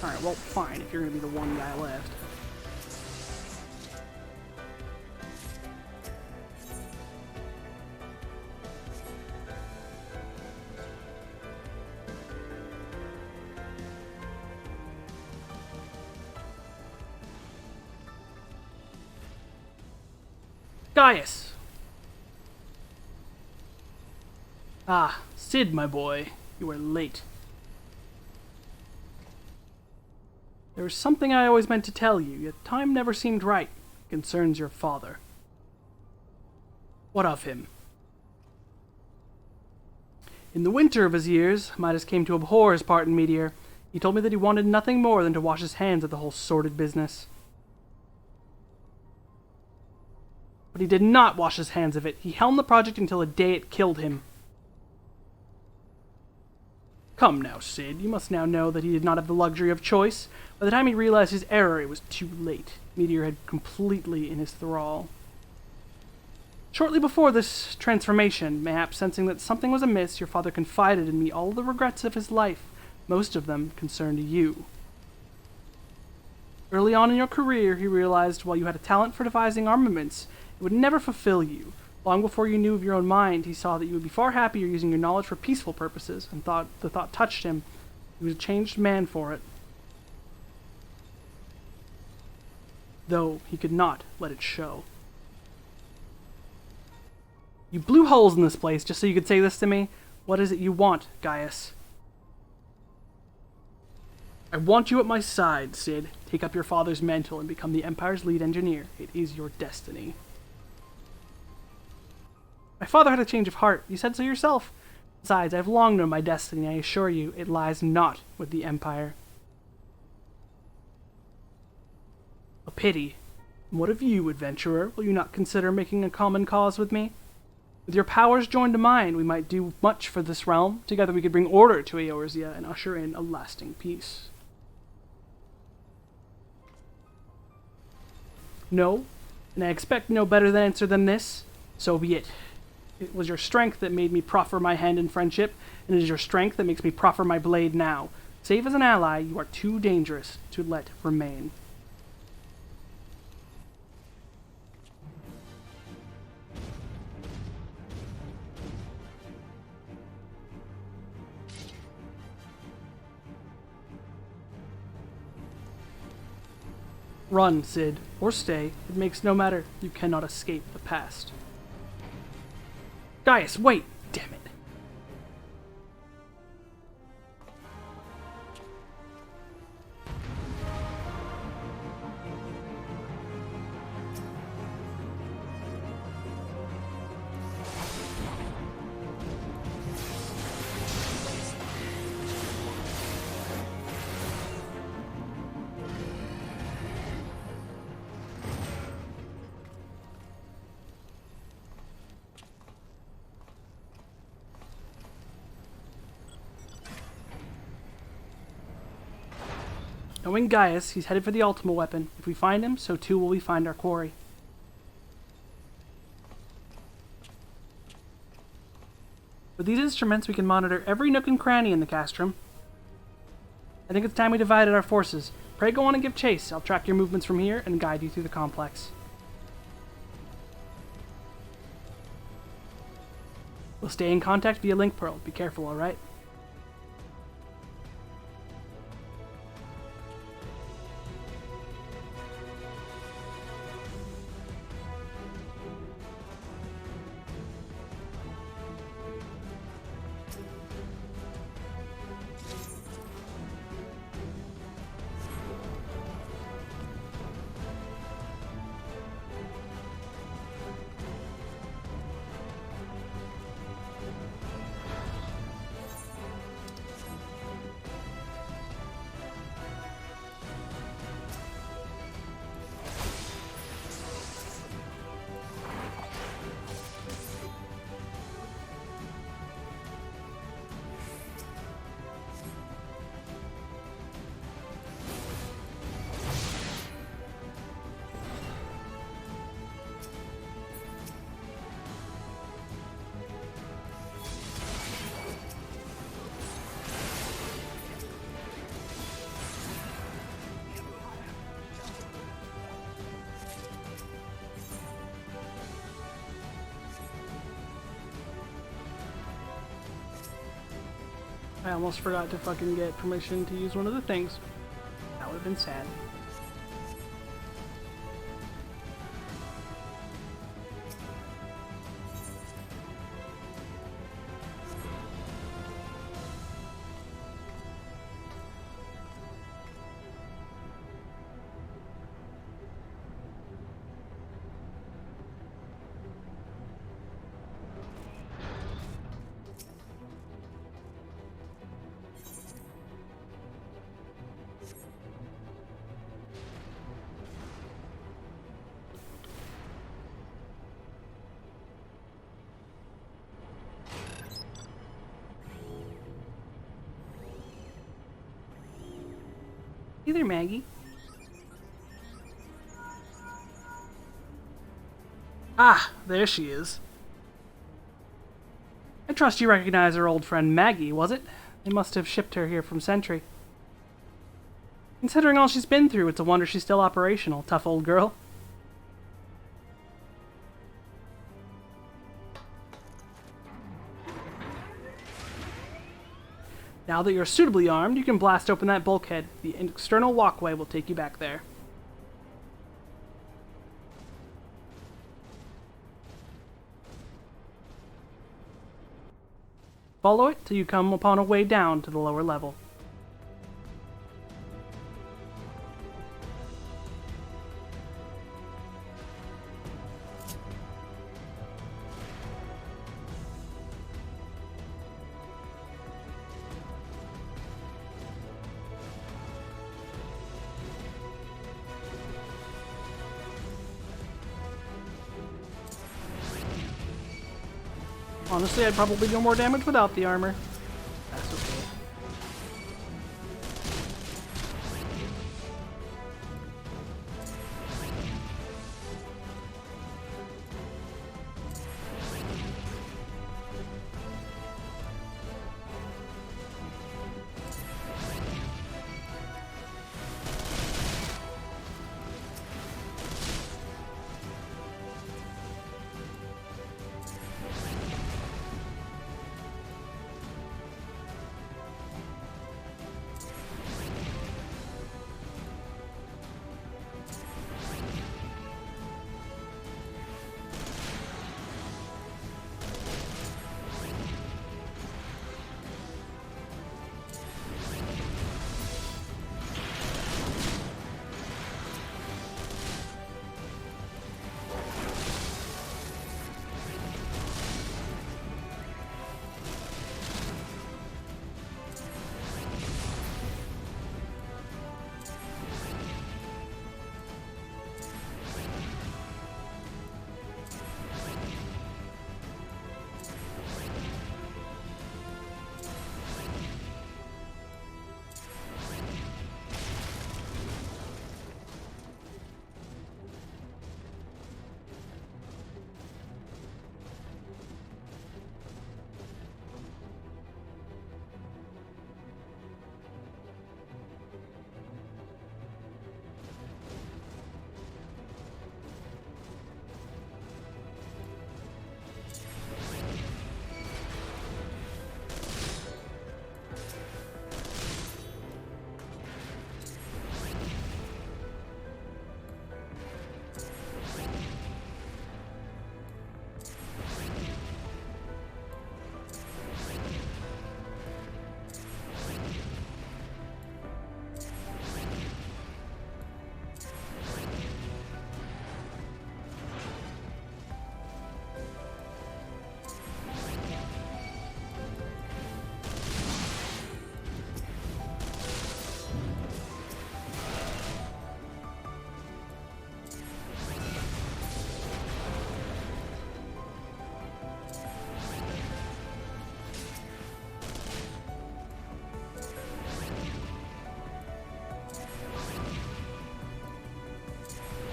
Alright, well, fine, if you're gonna be the one guy left. Gaius! Ah, Sid, my boy. You are late. There was something I always meant to tell you, yet time never seemed right. It concerns your father. What of him? In the winter of his years, Midas came to abhor his part in Meteor. He told me that he wanted nothing more than to wash his hands of the whole sordid business. But he did not wash his hands of it. He helmed the project until the day it killed him. Come now, Cid. You must now know that he did not have the luxury of choice. By the time he realized his error, it was too late. Meteor had completely in his thrall. Shortly before this transformation, mayhap sensing that something was amiss, your father confided in me all the regrets of his life. Most of them concerned you. Early on in your career, he realized while you had a talent for devising armaments, it would never fulfill you. Long before you knew of your own mind, he saw that you would be far happier using your knowledge for peaceful purposes, and the thought touched him. He was a changed man for it. Though he could not let it show. You blew holes in this place just so you could say this to me? What is it you want, Gaius? I want you at my side, Cid. Take up your father's mantle and become the Empire's lead engineer. It is your destiny. My father had a change of heart. You said so yourself. Besides, I have long known my destiny. I assure you, it lies not with the Empire. A pity. And what of you, adventurer? Will you not consider making a common cause with me? With your powers joined to mine, we might do much for this realm. Together we could bring order to Eorzea and usher in a lasting peace. No, and I expect no better answer than this. So be it. It was your strength that made me proffer my hand in friendship, and it is your strength that makes me proffer my blade now. Save as an ally, you are too dangerous to let remain. Run, Cid, or stay. It makes no matter. You cannot escape the past. Gaius, wait! Damn it. Knowing Gaius, he's headed for the Ultima weapon. If we find him, so too will we find our quarry. With these instruments, we can monitor every nook and cranny in the castrum. I think it's time we divided our forces. Pray go on and give chase. I'll track your movements from here and guide you through the complex. We'll stay in contact via link pearl. Be careful, alright? I almost forgot to fucking get permission to use one of the things. That would have been sad. Hey there, Maggie. Ah, there she is. I trust you recognize our old friend Maggie, was it? They must have shipped her here from Sentry. Considering all she's been through, it's a wonder she's still operational. Tough old girl. Now that you're suitably armed, you can blast open that bulkhead. The external walkway will take you back there. Follow it till you come upon a way down to the lower level. Honestly, I'd probably do more damage without the armor. That's okay.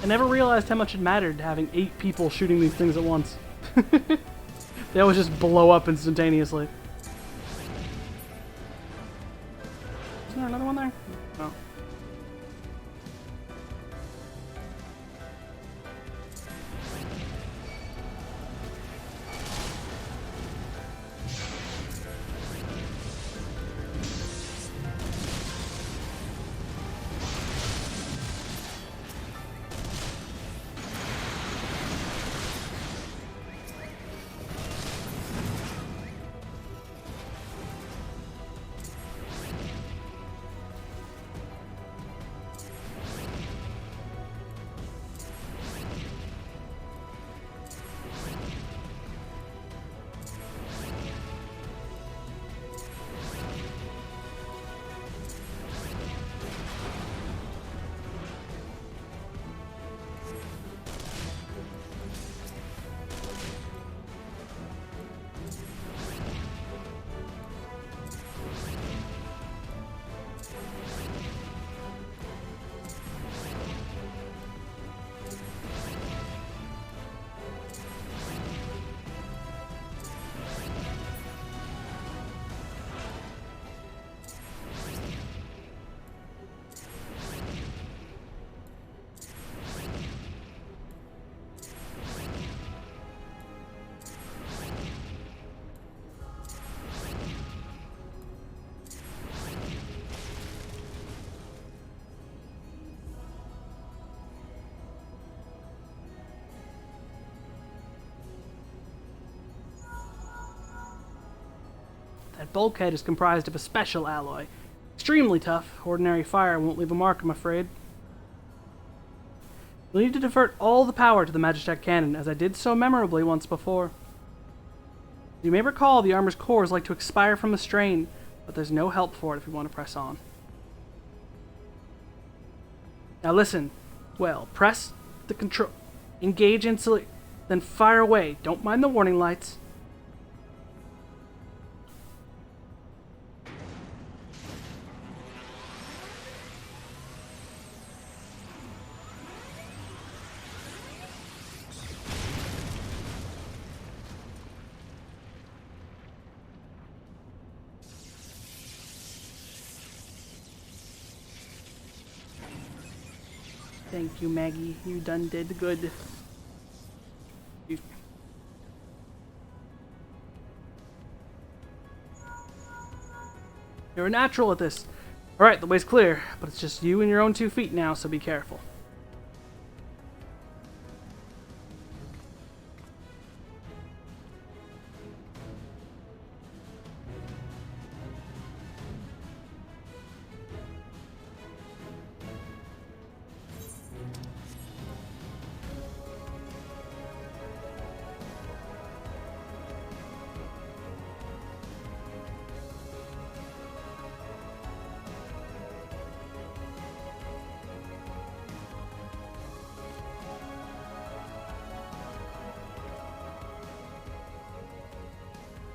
I never realized how much it mattered having 8 people shooting these things at once. They always just blow up instantaneously. Isn't there another one there? Oh. That bulkhead is comprised of a special alloy. Extremely tough. Ordinary fire won't leave a mark, I'm afraid. You'll need to divert all the power to the Magitech cannon, as I did so memorably once before. You may recall the armor's cores like to expire from the strain, but there's no help for it if you want to press on. Now listen. Well, press the control. Engage instantly, then fire away. Don't mind the warning lights. Thank you, Maggie. You done did good. Excuse me. You're a natural at this. Alright, the way's clear, but it's just you and your own 2 feet now, so be careful.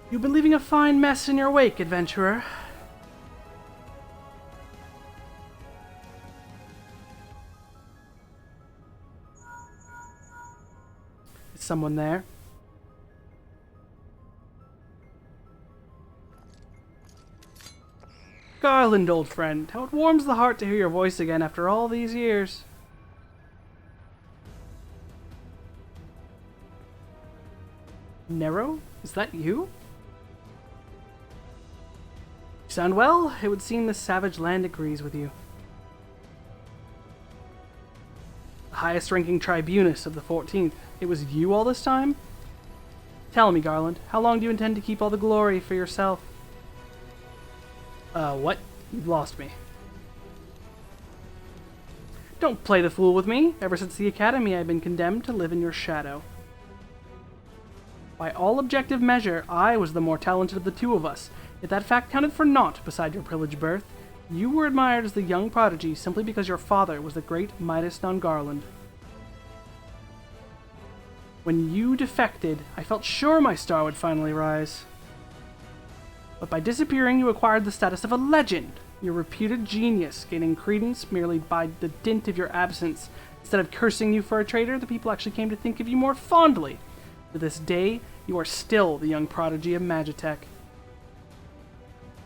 You've been leaving a fine mess in your wake, adventurer. Is someone there? Garland, old friend, how it warms the heart to hear your voice again after all these years. Nero? Is that you? You sound well. It would seem this savage land agrees with you. The highest-ranking tribunus of the 14th. It was you all this time? Tell me, Garland, how long do you intend to keep all the glory for yourself? What? You've lost me. Don't play the fool with me. Ever since the Academy, I've been condemned to live in your shadow. By all objective measure, I was the more talented of the 2 of us, yet that fact counted for naught beside your privileged birth. You were admired as the young prodigy simply because your father was the great Midas non Garland. When you defected, I felt sure my star would finally rise. But by disappearing, you acquired the status of a legend, your reputed genius, gaining credence merely by the dint of your absence. Instead of cursing you for a traitor, the people actually came to think of you more fondly. To this day, you are still the young prodigy of Magitech.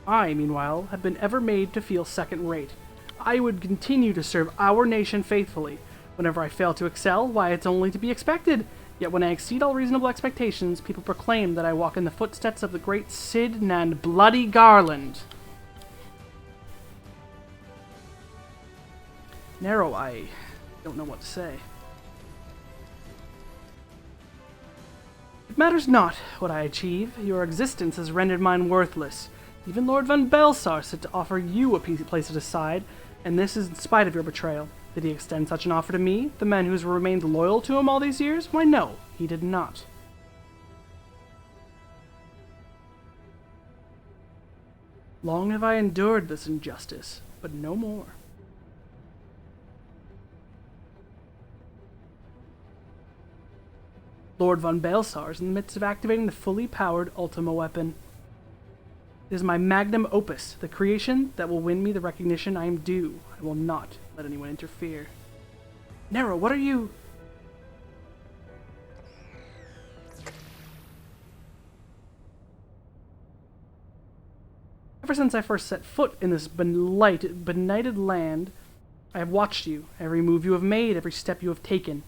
I, meanwhile, have been ever made to feel second-rate. I would continue to serve our nation faithfully. Whenever I fail to excel, why, it's only to be expected. Yet when I exceed all reasonable expectations, people proclaim that I walk in the footsteps of the great Cid and Bloody Garland. Nero, I don't know what to say. It matters not what I achieve. Your existence has rendered mine worthless. Even Lord Van Belsar said to offer you a place at his side, and this is in spite of your betrayal. Did he extend such an offer to me, the man who has remained loyal to him all these years? Why, no, he did not. Long have I endured this injustice, but no more. Lord Von Belsar is in the midst of activating the fully powered Ultima weapon. It is my magnum opus, the creation that will win me the recognition I am due. I will not let anyone interfere. Nero, what are you... Ever since I first set foot in this benighted land, I have watched you, every move you have made, every step you have taken.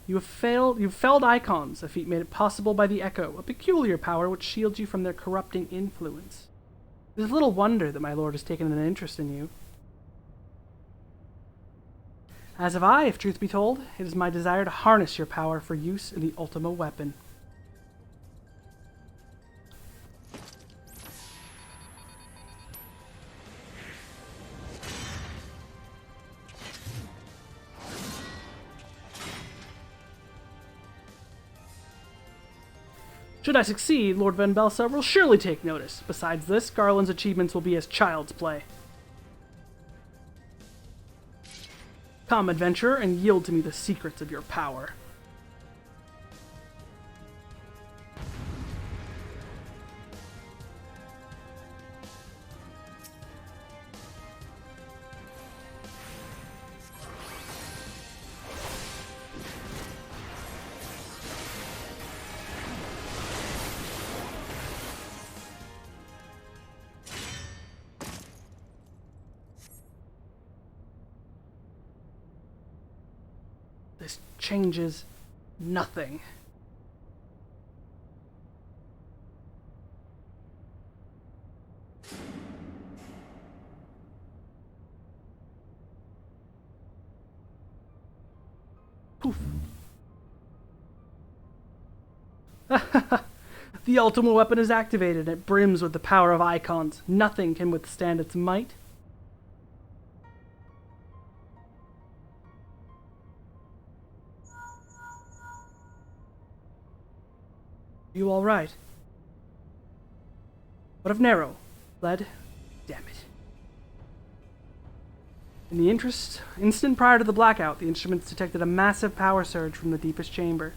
You've felled icons, a feat made it possible by the Echo, a peculiar power which shields you from their corrupting influence. It is little wonder that my lord has taken an interest in you. As have I, if truth be told. It is my desire to harness your power for use in the Ultima weapon. Should I succeed, Lord Van Belsar will surely take notice. Besides this, Garland's achievements will be as child's play. Come, adventurer, and yield to me the secrets of your power. This changes nothing. Poof. The ultimate weapon is activated. It brims with the power of icons. Nothing can withstand its might. You all right? What of Nero? Lead? Damn it. In the instant prior to the blackout, the instruments detected a massive power surge from the deepest chamber.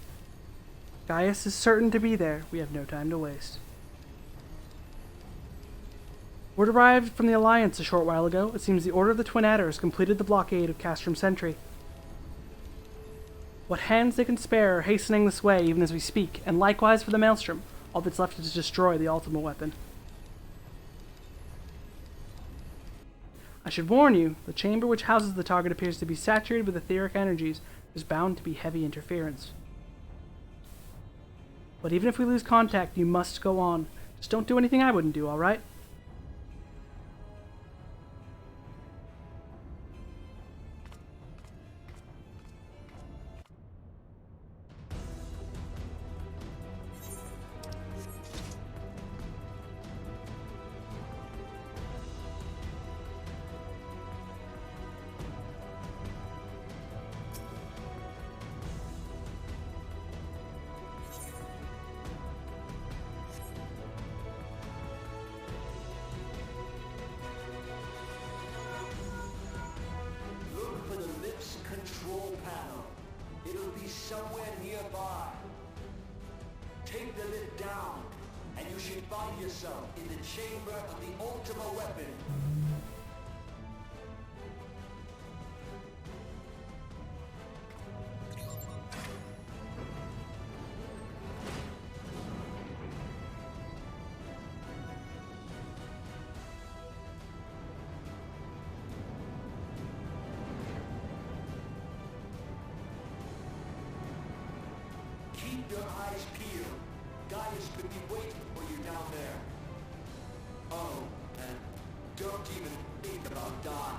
Gaius is certain to be there. We have no time to waste. Word arrived from the Alliance a short while ago. It seems the Order of the Twin Adders completed the blockade of Castrum Sentry. What hands they can spare are hastening this way even as we speak, and likewise for the Maelstrom. All that's left is to destroy the ultimate weapon. I should warn you, the chamber which houses the target appears to be saturated with etheric energies. There's bound to be heavy interference. But even if we lose contact, you must go on. Just don't do anything I wouldn't do, alright? Control panel. It'll be somewhere nearby. Take the lid down, and you should find yourself in the chamber of the ultimate weapon. Keep your eyes peeled. Gaius could be waiting for you down there. Oh, and don't even think about dying.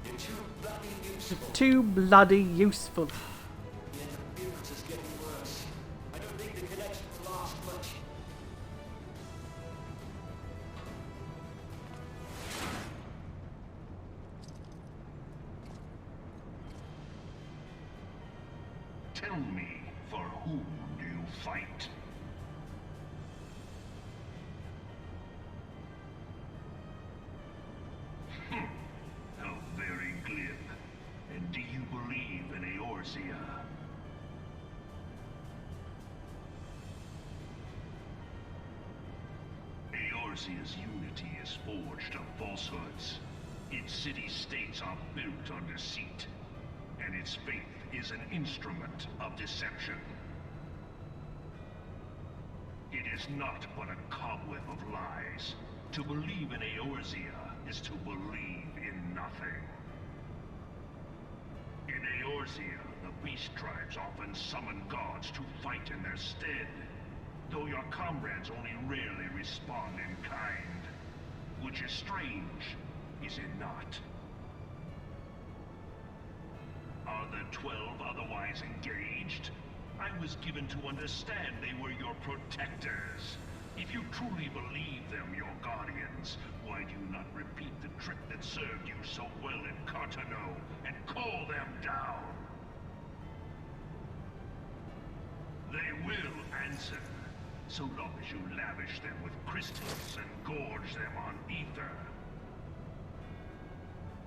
You're too bloody useful. Too bloody useful. The interference is getting worse. I don't think the connection will last much. Tell me, for whom do you fight? How very glib. And do you believe in Eorzea? Eorzea's unity is forged of falsehoods. Its city-states are built on deceit, and its faith is an instrument of deception. It is not but a cobweb of lies. To believe in Eorzea is to believe in nothing. In Eorzea, the beast tribes often summon gods to fight in their stead, though your comrades only rarely respond in kind. Which is strange, is it not? Are the 12 otherwise engaged? I was given to understand they were your protectors. If you truly believe them your guardians, why do you not repeat the trick that served you so well in Cartano and call them down? They will answer. so long as you lavish them with crystals and gorge them on ether.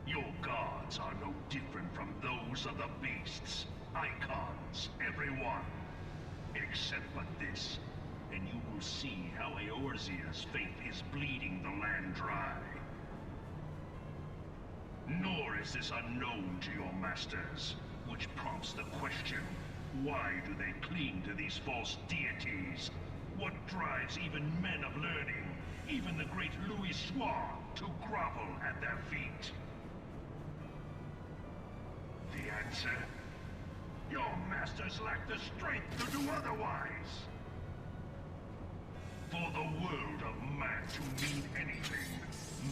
Your gods are no different from those of the beasts. Icons, everyone. Except for this, and you will see how Eorzea's faith is bleeding the land dry. Nor is this unknown to your masters, which prompts the question, why do they cling to these false deities? What drives even men of learning, even the great Louis Soir, to grovel at their feet? The answer? Your masters lack the strength to do otherwise. For the world of man to mean anything,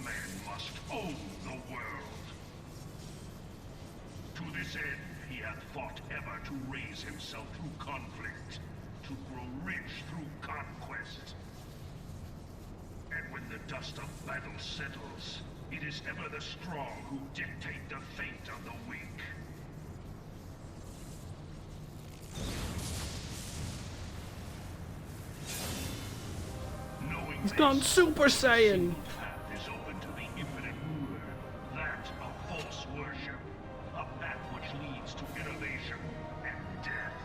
man must own the world. To this end, he hath fought ever to raise himself through conflict, to grow rich through conquest. And when the dust of battle settles, it is ever the strong who dictate the fate of the weak. He's gone Super Saiyan! Path is open to the infinite ruler, that of false worship, a path which leads to innovation and death.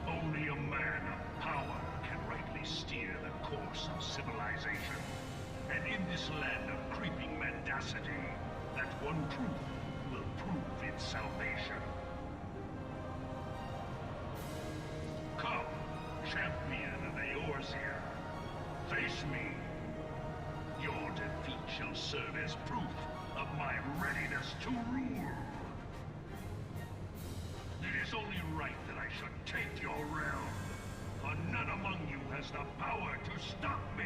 Only a man of power can rightly steer the course of civilization. And in this land of creeping mendacity, that one truth will prove its salvation. Come, champion of Eorzea, face me. Your defeat shall serve as proof of my readiness to rule. It is only right that I should take your realm, for none among you has the power to stop me.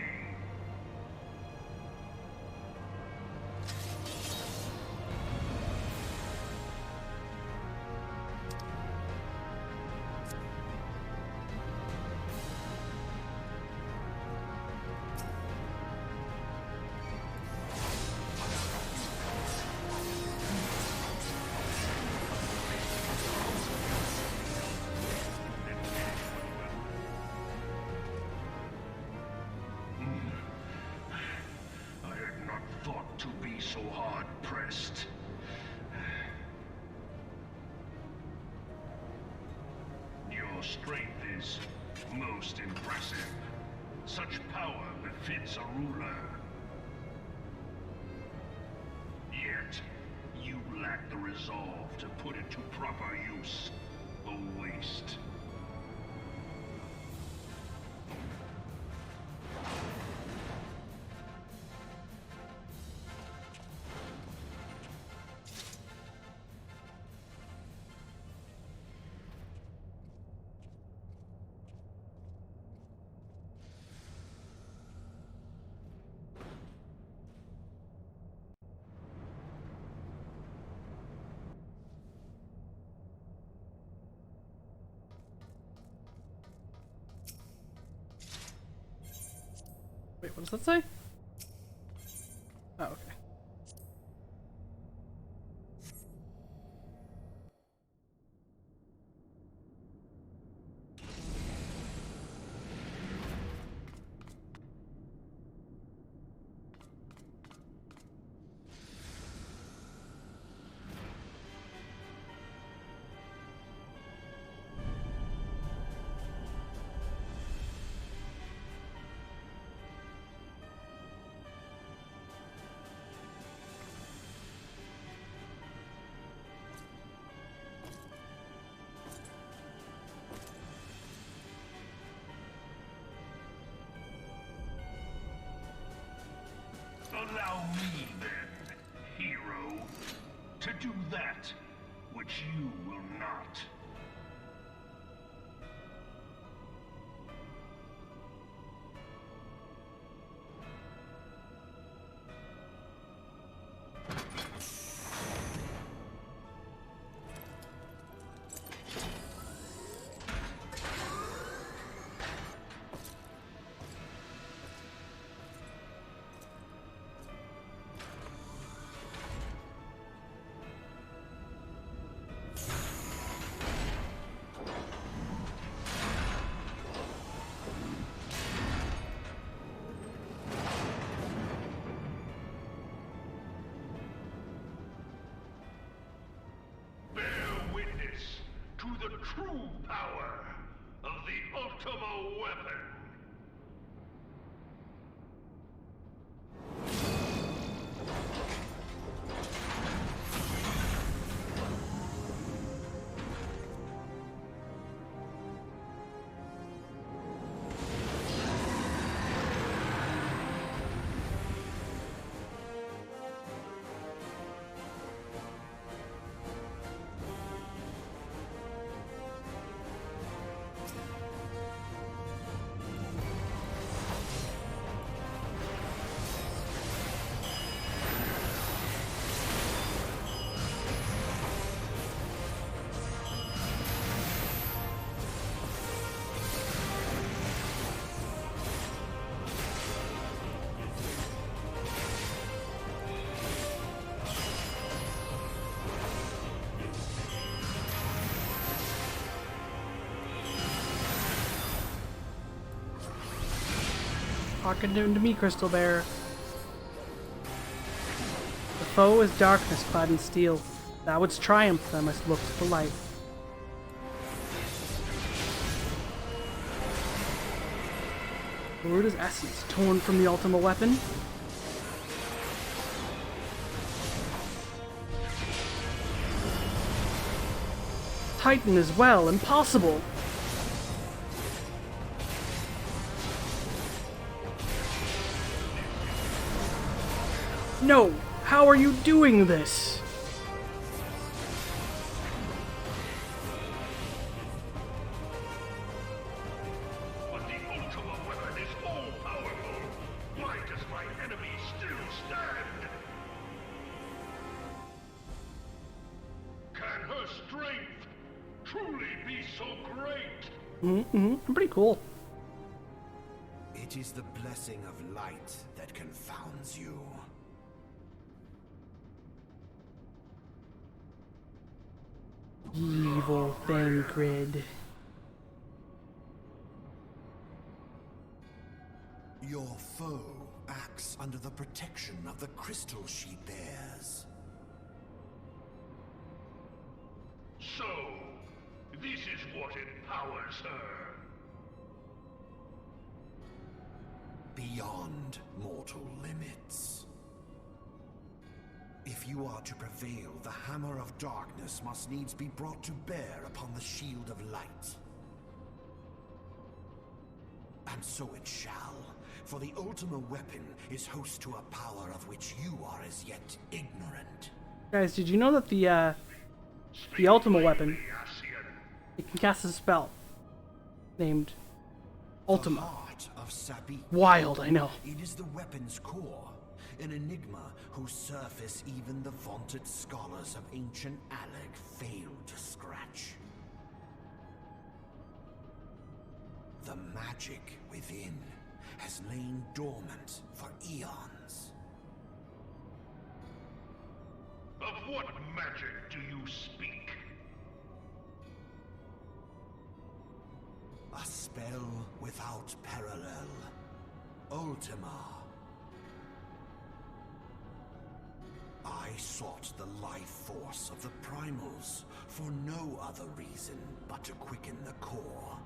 To be so hard-pressed. Your strength is most impressive. Such power befits a ruler. Yet, you lack the resolve to put it to proper use. A waste. Wait, what does that say? Oh, okay. Allow me, then, hero, to do that which you will not. true power of the Ultima weapon. Hearken to me, Crystal Bearer. The foe is darkness clad in steel. Thou wouldst triumph, I must look to the light. Garuda's essence torn from the Ultima weapon. Titan as well, impossible! No! How are you doing this? But the Ultima weapon is all-powerful. Why does my enemy still stand? Can her strength truly be so great? Pretty cool. It is the blessing of light that confounds you. Evil thing grid. Your foe acts under the protection of the crystal she bears. So, this is what empowers her. Beyond mortal limits. If you are to prevail, the hammer of darkness must needs be brought to bear upon the shield of light. And so it shall, for the Ultima weapon is host to a power of which you are as yet ignorant. Guys, did you know that the Ultima weapon, it can cast a spell named Ultima? The heart of Sabik. Wild, I know. It is the weapon's core, an enigma whose surface even the vaunted scholars of ancient Alag failed to scratch. The magic within has lain dormant for eons. Of what magic do you speak? A spell without parallel. Ultima. I sought the life force of the primals for no other reason but to quicken the core.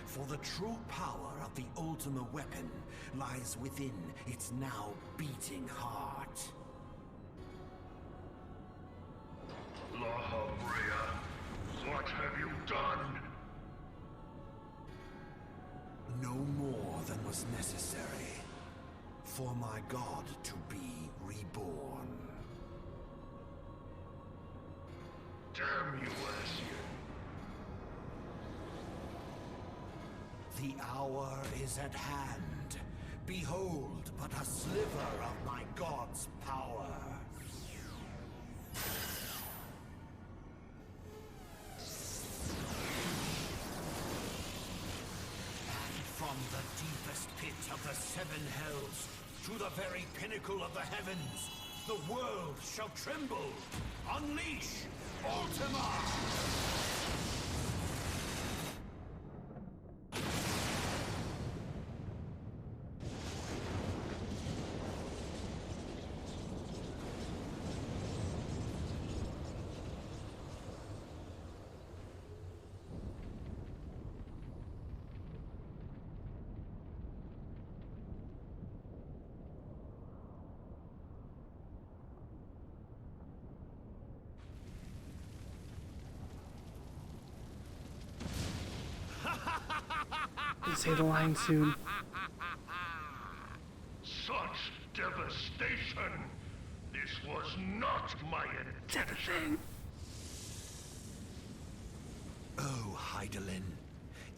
For the true power of the Ultima weapon lies within its now beating heart. Lahabrea, what have you done? No more than was necessary for my god to be reborn. Damn you, Ascian. The hour is at hand. Behold but a sliver of my god's power. And from the deepest pit of the seven hells to the very pinnacle of the heavens, the world shall tremble. Unleash Ultima! say the line soon. Such devastation! This was not my intention! Oh, Hydaelyn.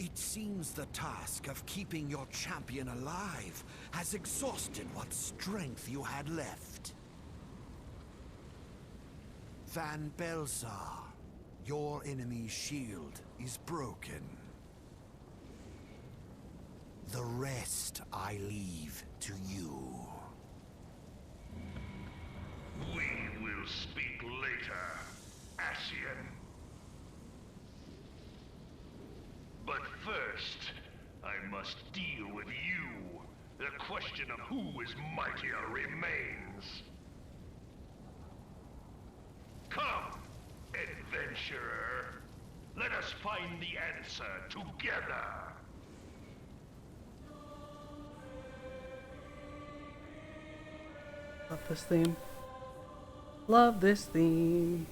It seems the task of keeping your champion alive has exhausted what strength you had left. Van Belsar, your enemy's shield is broken. The rest I leave to you. We will speak later, Ascian. But first, I must deal with you. The question of who is mightier remains. Come, adventurer. Let us find the answer together. Love this theme. Love this theme.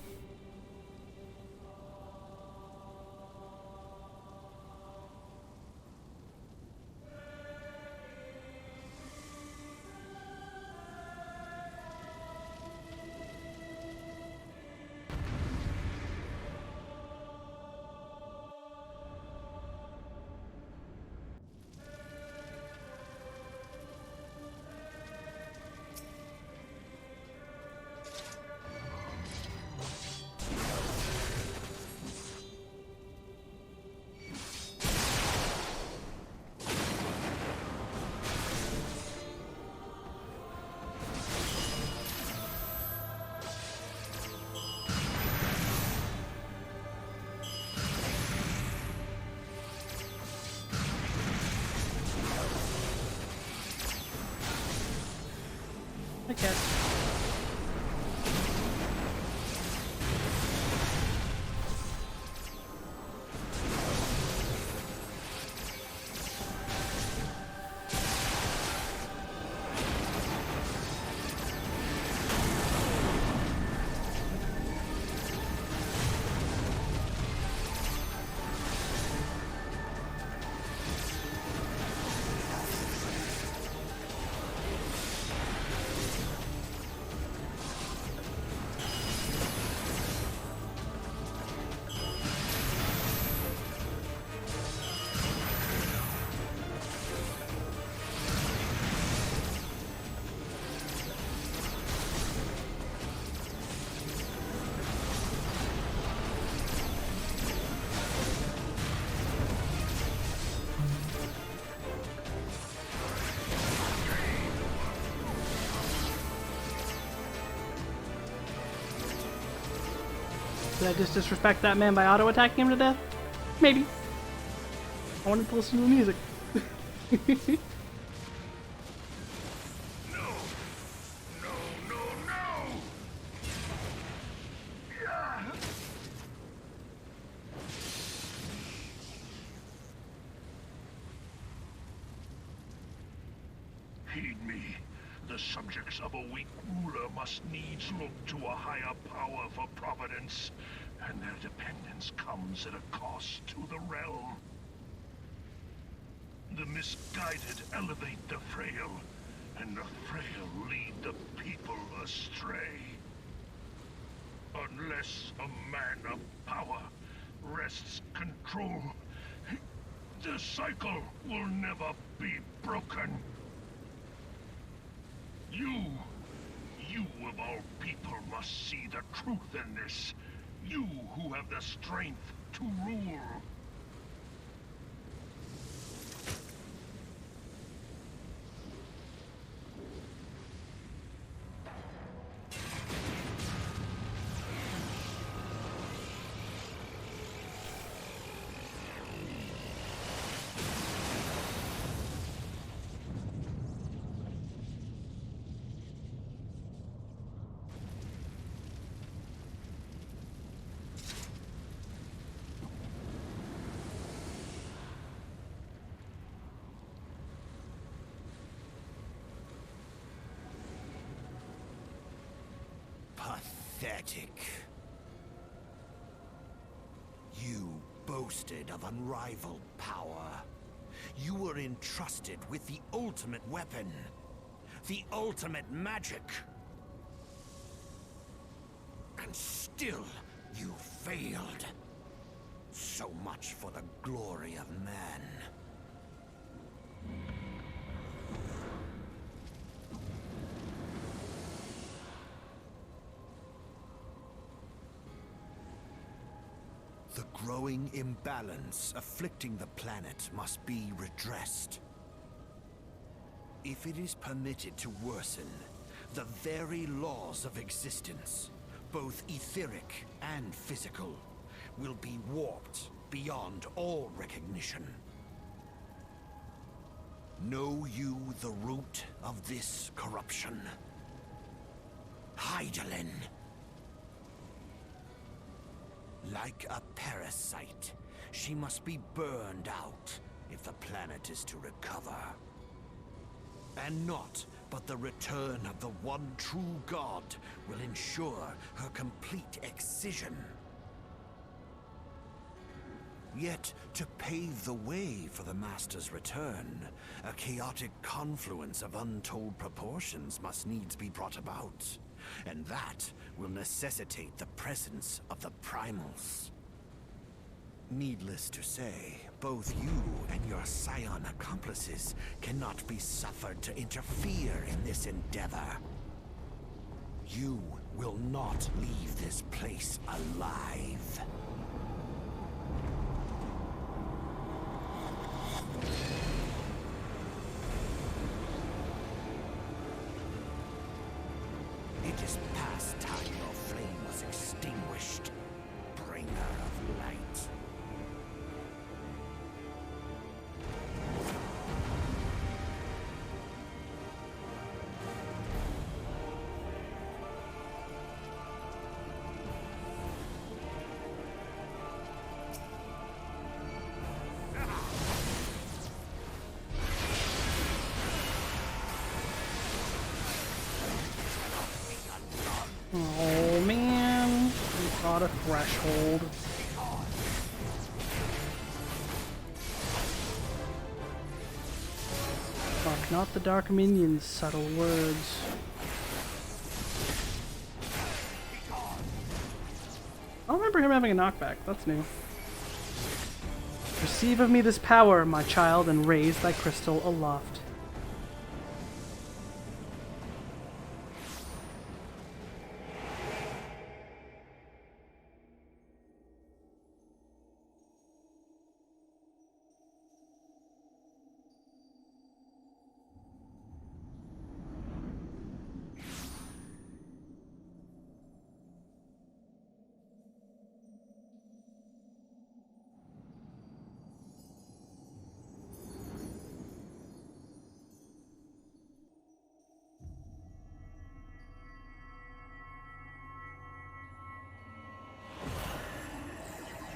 I guess. Did I just disrespect that man by auto-attacking him to death? Maybe. I wanted to listen to the music. Heed me. The subjects of a weak ruler must needs look to a higher power for providence, and their dependence comes at a cost to the realm. The misguided elevate the frail, and the frail lead the people astray. Unless a man of power wrests control, the cycle will never be broken. You of all people must see the truth in this. You who have the strength to rule. Pathetic. You boasted of unrivaled power. You were entrusted with the ultimate weapon. The ultimate magic. And still, you failed. So much for the glory of man. The growing imbalance afflicting the planet must be redressed. If it is permitted to worsen, the very laws of existence, both etheric and physical, will be warped beyond all recognition. Know you the root of this corruption? Hydaelyn. Like a parasite, she must be burned out if the planet is to recover. And naught but the return of the one true god will ensure her complete excision. Yet, to pave the way for the Master's return, a chaotic confluence of untold proportions must needs be brought about. And that will necessitate the presence of the primals. Needless to say, both you and your scion accomplices cannot be suffered to interfere in this endeavor. You will not leave this place alive. It is past time your flame was extinguished, bringer of light. Oh man, we got a threshold. Fuck, not the dark minions, subtle words. I don't remember him having a knockback, that's new. Receive of me this power, my child, and raise thy crystal aloft.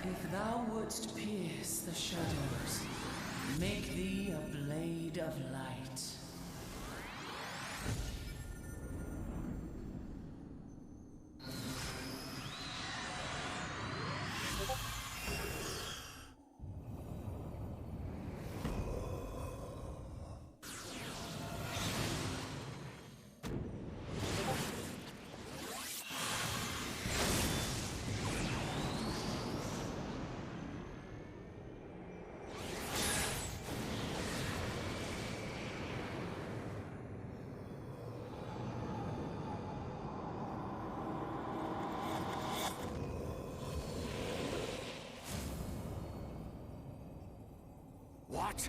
If thou wouldst pierce the shadows, make thee a blade of light. What?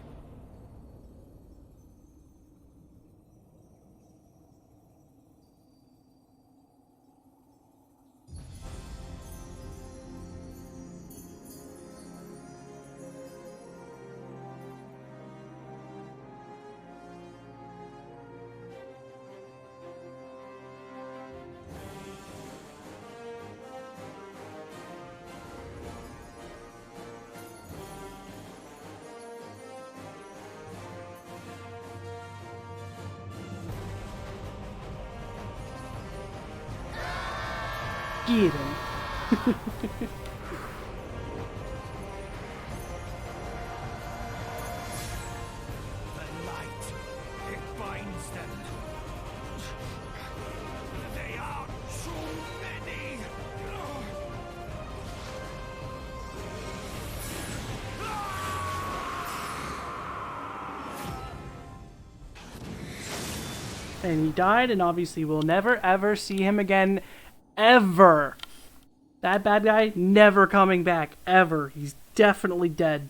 Get him. And he died, and obviously we'll never ever see him again. Ever. That bad guy, never coming back. Ever. He's definitely dead.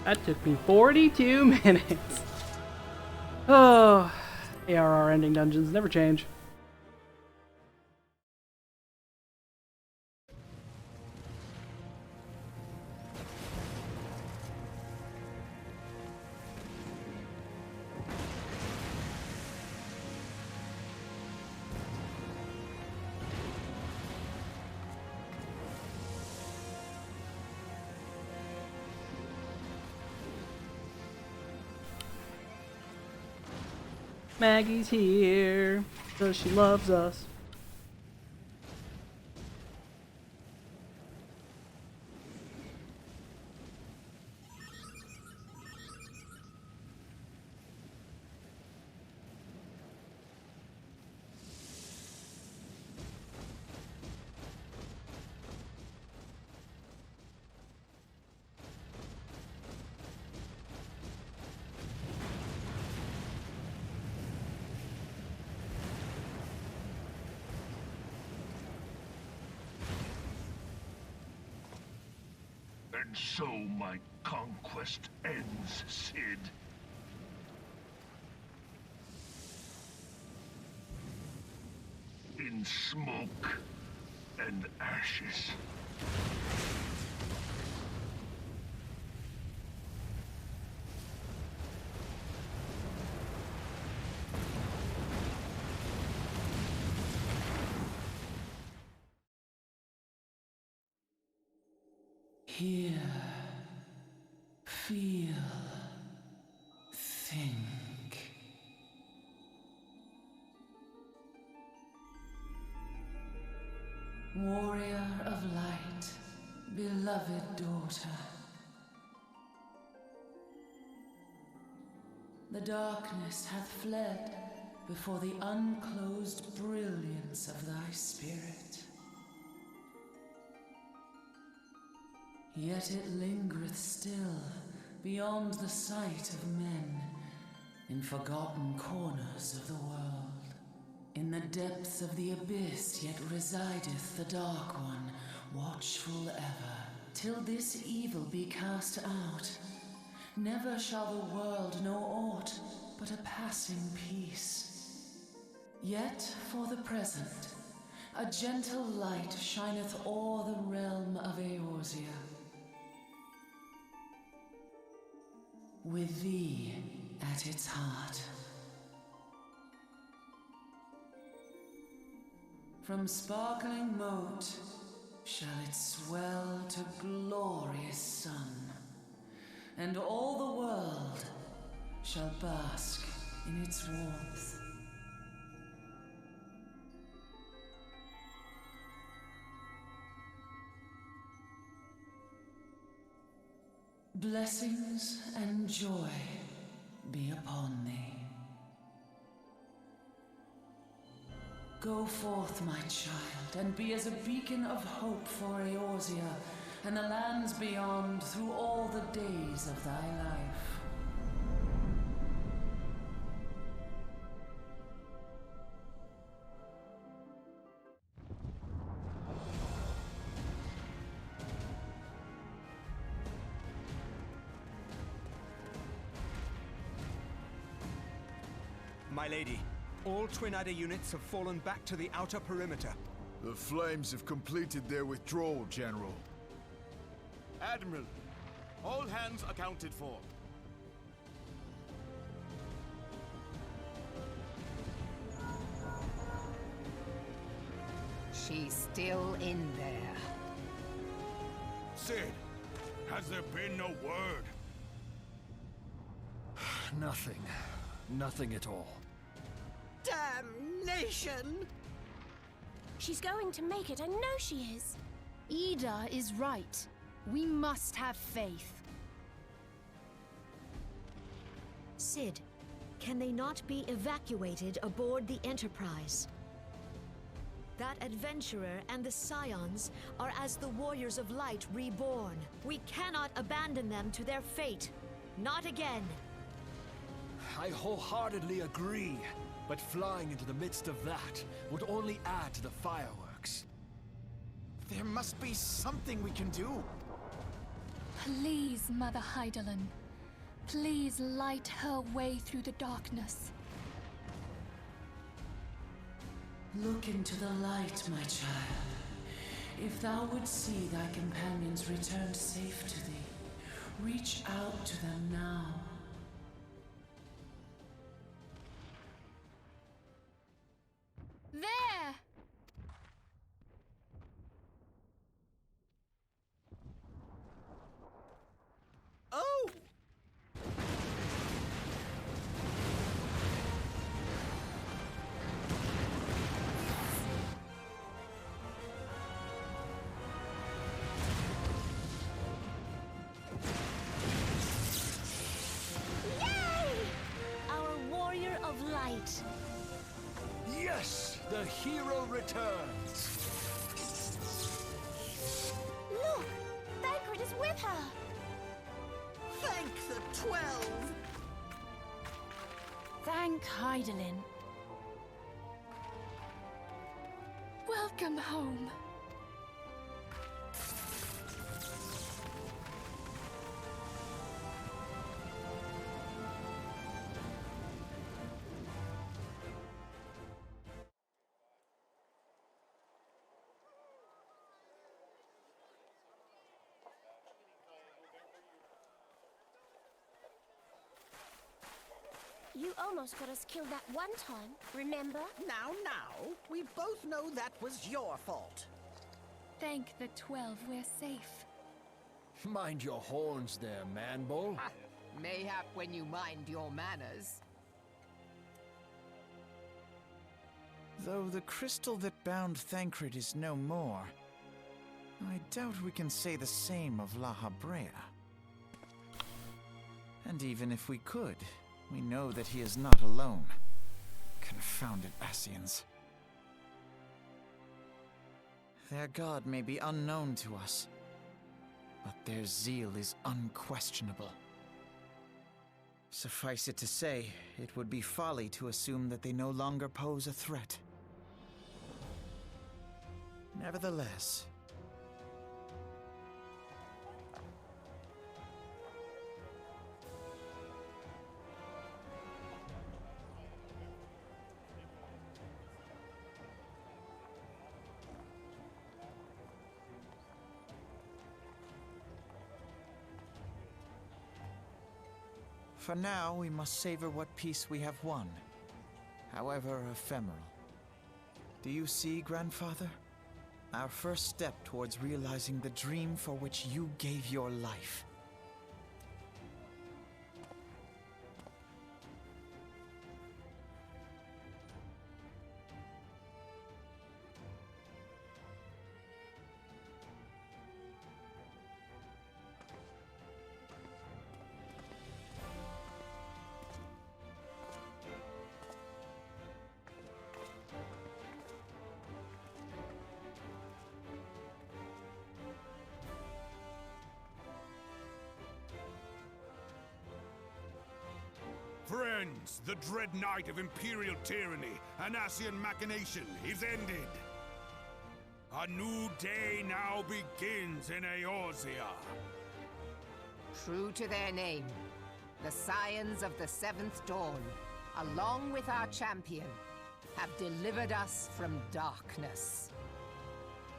That took me 42 minutes. Oh, ARR ending dungeons never change. Maggie's here, because she loves us. And so my conquest ends, Cid. In smoke and ashes. Hear, feel, think. Warrior of light, beloved daughter. The darkness hath fled before the unclosed brilliance of thy spirit. Yet it lingereth still beyond the sight of men, in forgotten corners of the world. In the depths of the abyss yet resideth the Dark One, watchful ever, till this evil be cast out. Never shall the world know aught but a passing peace. Yet for the present, a gentle light shineth o'er the realm of Eorzea. With thee at its heart. From sparkling moat shall it swell to glorious sun, and all the world shall bask in its warmth. Blessings and joy be upon thee. Go forth, my child, and be as a beacon of hope for Eorzea and the lands beyond through all the days of thy life. My lady, all Twin Adder units have fallen back to the outer perimeter. The Flames have completed their withdrawal, General. Admiral, all hands accounted for. She's still in there. Cid, has there been no word? Nothing. Nothing at all. Damnation! She's going to make it, I know she is. Ida is right. We must have faith. Cid, can they not be evacuated aboard the Enterprise? That adventurer and the Scions are as the Warriors of Light reborn. We cannot abandon them to their fate. Not again. I wholeheartedly agree, but flying into the midst of that would only add to the fireworks. There must be something we can do. Please, Mother Heidelin. Please light her way through the darkness. Look into the light, my child. If thou would see thy companions return safe to thee, reach out to them now. There! Oh! Our Warrior of Light. Yes! The hero returns! Look! Thancred is with her! Thank the 12! Thank Heidelin. Welcome home. You almost got us killed that one time, remember? Now, we both know that was your fault. Thank the 12 we're safe. Mind your horns there, man-bull. Mayhap when you mind your manners. Though the crystal that bound Thancred is no more, I doubt we can say the same of La Habrea. And even if we could, we know that he is not alone. Confounded Ascians. Their god may be unknown to us, but their zeal is unquestionable. Suffice it to say, it would be folly to assume that they no longer pose a threat. Nevertheless, for now, we must savor what peace we have won, however ephemeral. Do you see, Grandfather? Our first step towards realizing the dream for which you gave your life. Friends, the dread night of Imperial tyranny and Ascian machination is ended. A new day now begins in Eorzea. True to their name, the Scions of the Seventh Dawn, along with our champion, have delivered us from darkness.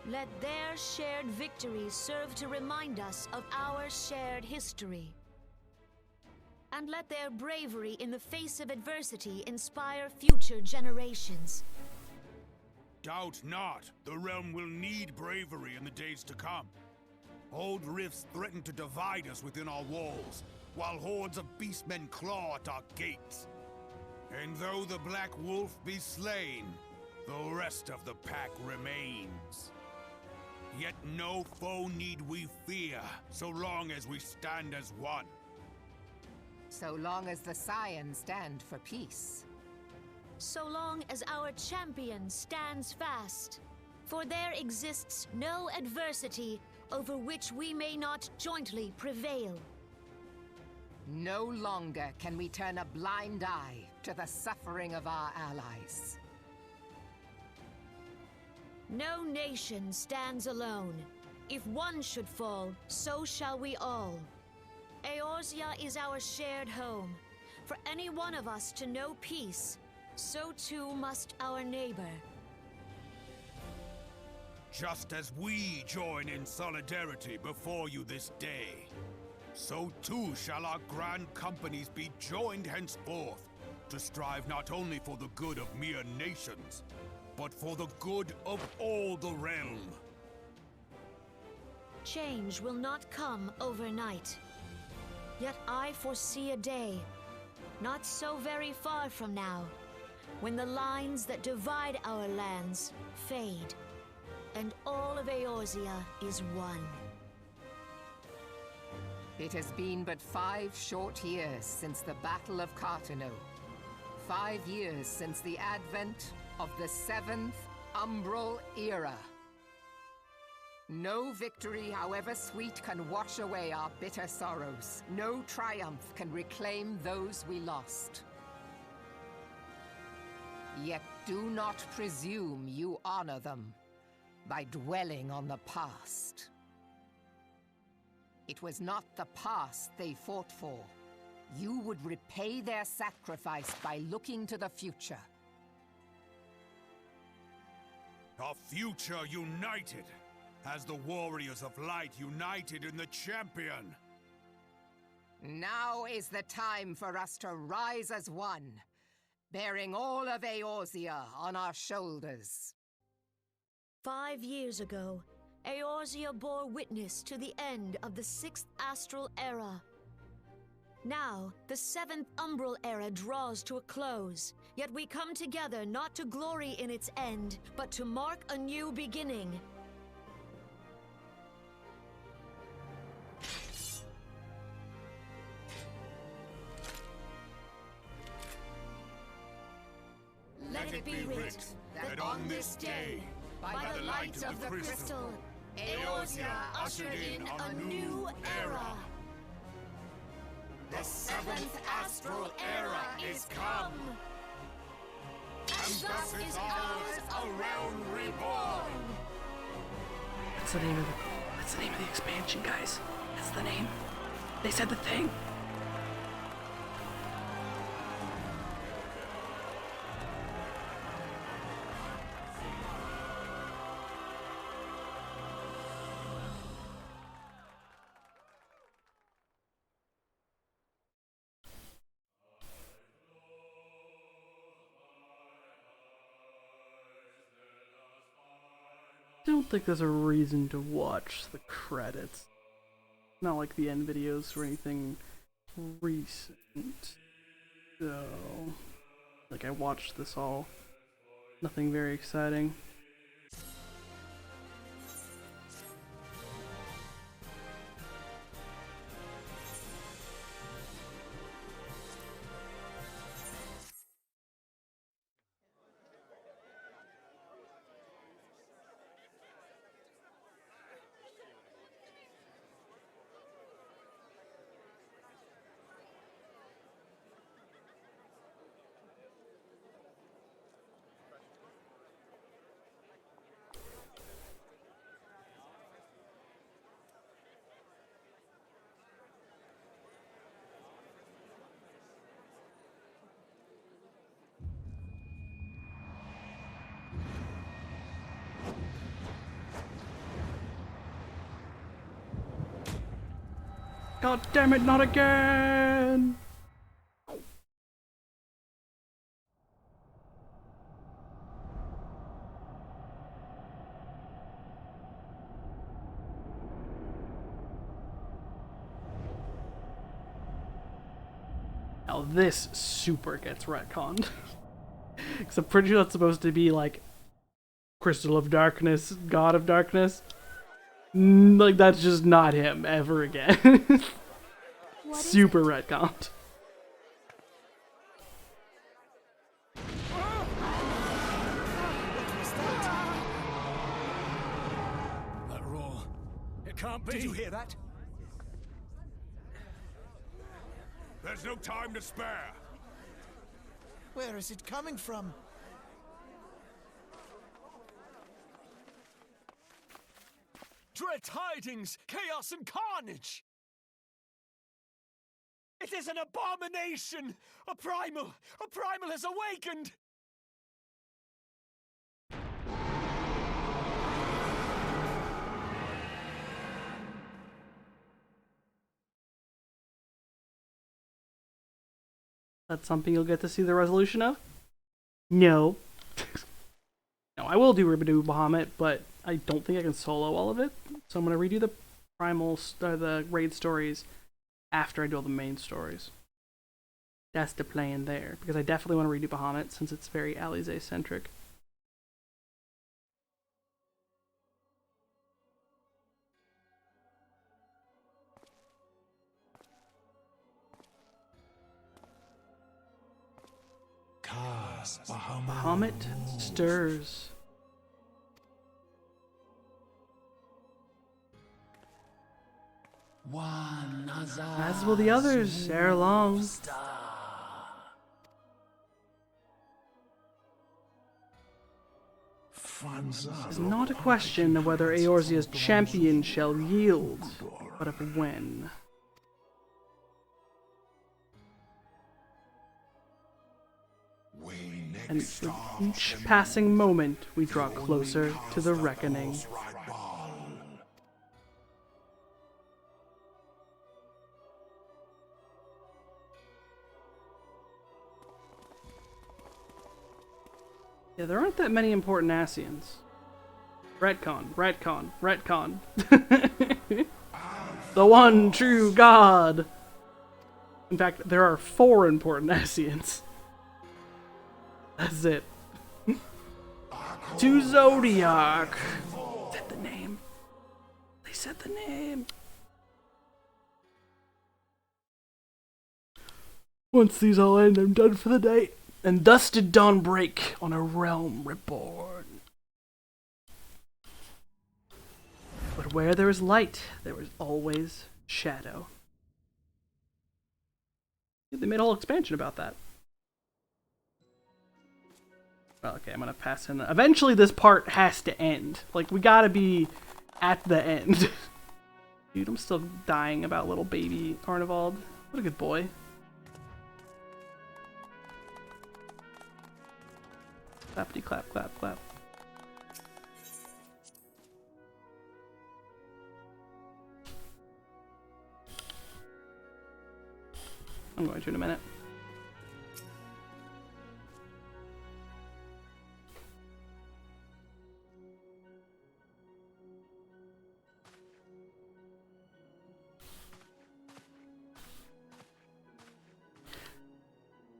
Let their shared victory serve to remind us of our shared history. And let their bravery in the face of adversity inspire future generations. Doubt not, the realm will need bravery in the days to come. Old rifts threaten to divide us within our walls, while hordes of beastmen claw at our gates. And though the Black Wolf be slain, the rest of the pack remains. Yet no foe need we fear, so long as we stand as one. So long as the Scions stand for peace. So long as our champion stands fast. For there exists no adversity over which we may not jointly prevail. No longer can we turn a blind eye to the suffering of our allies. No nation stands alone. If one should fall, so shall we all. Eorzea is our shared home. For any one of us to know peace, so too must our neighbor. Just as we join in solidarity before you this day, so too shall our grand companies be joined henceforth to strive not only for the good of mere nations, but for the good of all the realm. Change will not come overnight. Yet I foresee a day, not so very far from now, when the lines that divide our lands fade, and all of Eorzea is one. It has been but 5 short years since the Battle of Cartano. 5 years since the advent of the 7th Umbral Era. No victory, however sweet, can wash away our bitter sorrows. No triumph can reclaim those we lost. Yet do not presume you honor them by dwelling on the past. It was not the past they fought for. You would repay their sacrifice by looking to the future. A future united, as the warriors of light united in the champion. Now is the time for us to rise as one, bearing all of Eorzea on our shoulders. 5 years ago, Eorzea bore witness to the end of the 6th Astral Era. Now, the 7th Umbral Era draws to a close, yet we come together not to glory in its end, but to mark a new beginning. Let it be writ that on this day, by the light of the crystal, Eorzea ushered in a new era. The 7th Astral Era is come, and thus is ours a realm reborn. That's the name of the expansion, guys. That's the name. They said the thing. I don't think there's a reason to watch the credits. Not like the end videos or anything recent. So, like I watched this all. Nothing very exciting. God damn it, not again! Now this super gets retconned. Because I'm pretty sure that's supposed to be like Crystal of Darkness, God of Darkness. Like, that's just not him ever again. Super retconned. That roar. It can't be. Did you hear that? There's no time to spare. Where is it coming from? Dread tidings! Chaos and carnage! It is an abomination! A primal has awakened! That's something you'll get to see the resolution of? No. No, I will do Ribadoo Bahamut, but I don't think I can solo all of it. So I'm going to redo the the raid stories after I do all the main stories. That's the plan there, because I definitely want to redo Bahamut since it's very Alize-centric. Bahamut stirs. As will the others ere long. It's not a question of whether Eorzea's champion shall yield, but of when. And with each passing moment, we draw closer to the reckoning. Yeah, there aren't that many important Ascians. Retcon, retcon, retcon. The one true God! In fact, there are 4 important Ascians. That's it. To Zodiac! Said the name. They said the name. Once these all end, I'm done for the day. And thus did dawn break on a realm reborn. But where there is light, there is always shadow. They made a whole expansion about that. Well, okay, I'm gonna pass in. Eventually this part has to end. Like, we gotta be at the end. Dude, I'm still dying about little baby Arnivald. What a good boy. Clappity clap, clap, clap. I'm going to in a minute.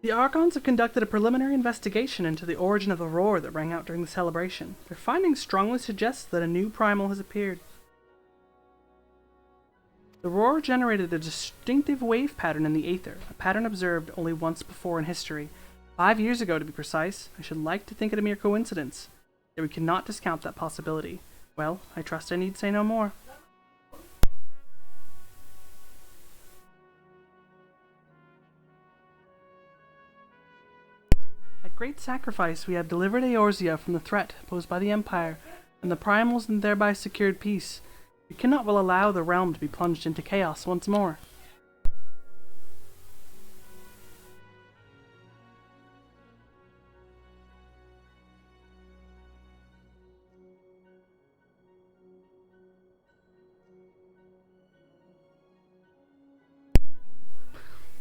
The Archons have conducted a preliminary investigation into the origin of the roar that rang out during the celebration. Their findings strongly suggest that a new primal has appeared. The roar generated a distinctive wave pattern in the aether, a pattern observed only once before in history. 5 years ago, to be precise. I should like to think it a mere coincidence, yet we cannot discount that possibility. Well, I trust I need say no more. At great sacrifice, we have delivered Eorzea from the threat posed by the Empire, and the primals and thereby secured peace. We cannot well allow the realm to be plunged into chaos once more.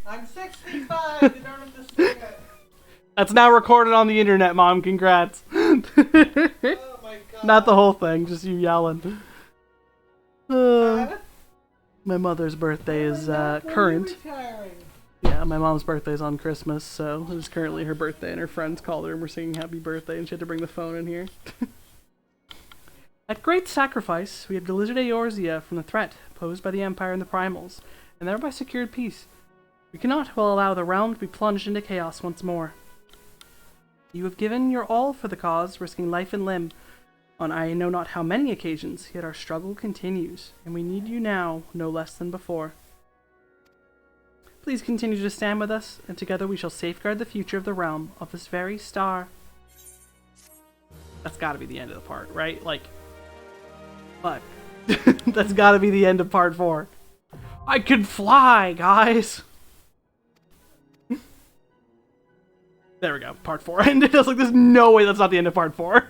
I'm 6'5", you don't understand. That's now recorded on the internet, Mom. Congrats. Oh my God. Not the whole thing, just you yelling. My mother's birthday is current. Yeah, my mom's birthday is on Christmas, so it is currently her birthday, and her friends called her and were singing happy birthday, and she had to bring the phone in here. At great sacrifice, we have delivered Eorzea from the threat posed by the Empire and the Primals, and thereby secured peace. We cannot well allow the realm to be plunged into chaos once more. You have given your all for the cause, risking life and limb on I know not how many occasions, yet our struggle continues, and we need you now no less than before. Please continue to stand with us, and together we shall safeguard the future of the realm, of this very star. That's gotta be the end of the part, right? Like, fuck. That's gotta be the end of part 4. I can fly, guys! There we go, part 4 ended. I was like, there's no way that's not the end of part 4.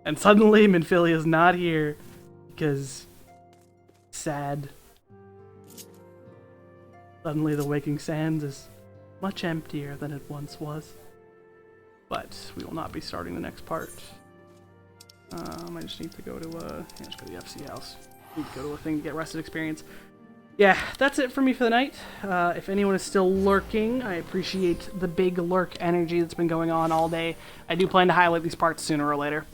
And suddenly, Minfilia is not here, because... sad. Suddenly the Waking Sands is much emptier than it once was. But we will not be starting the next part. I just need to go to just go to the FC house. Need to go to a thing to get rested experience. Yeah, that's it for me for the night. If anyone is still lurking, I appreciate the big lurk energy that's been going on all day. I do plan to highlight these parts sooner or later.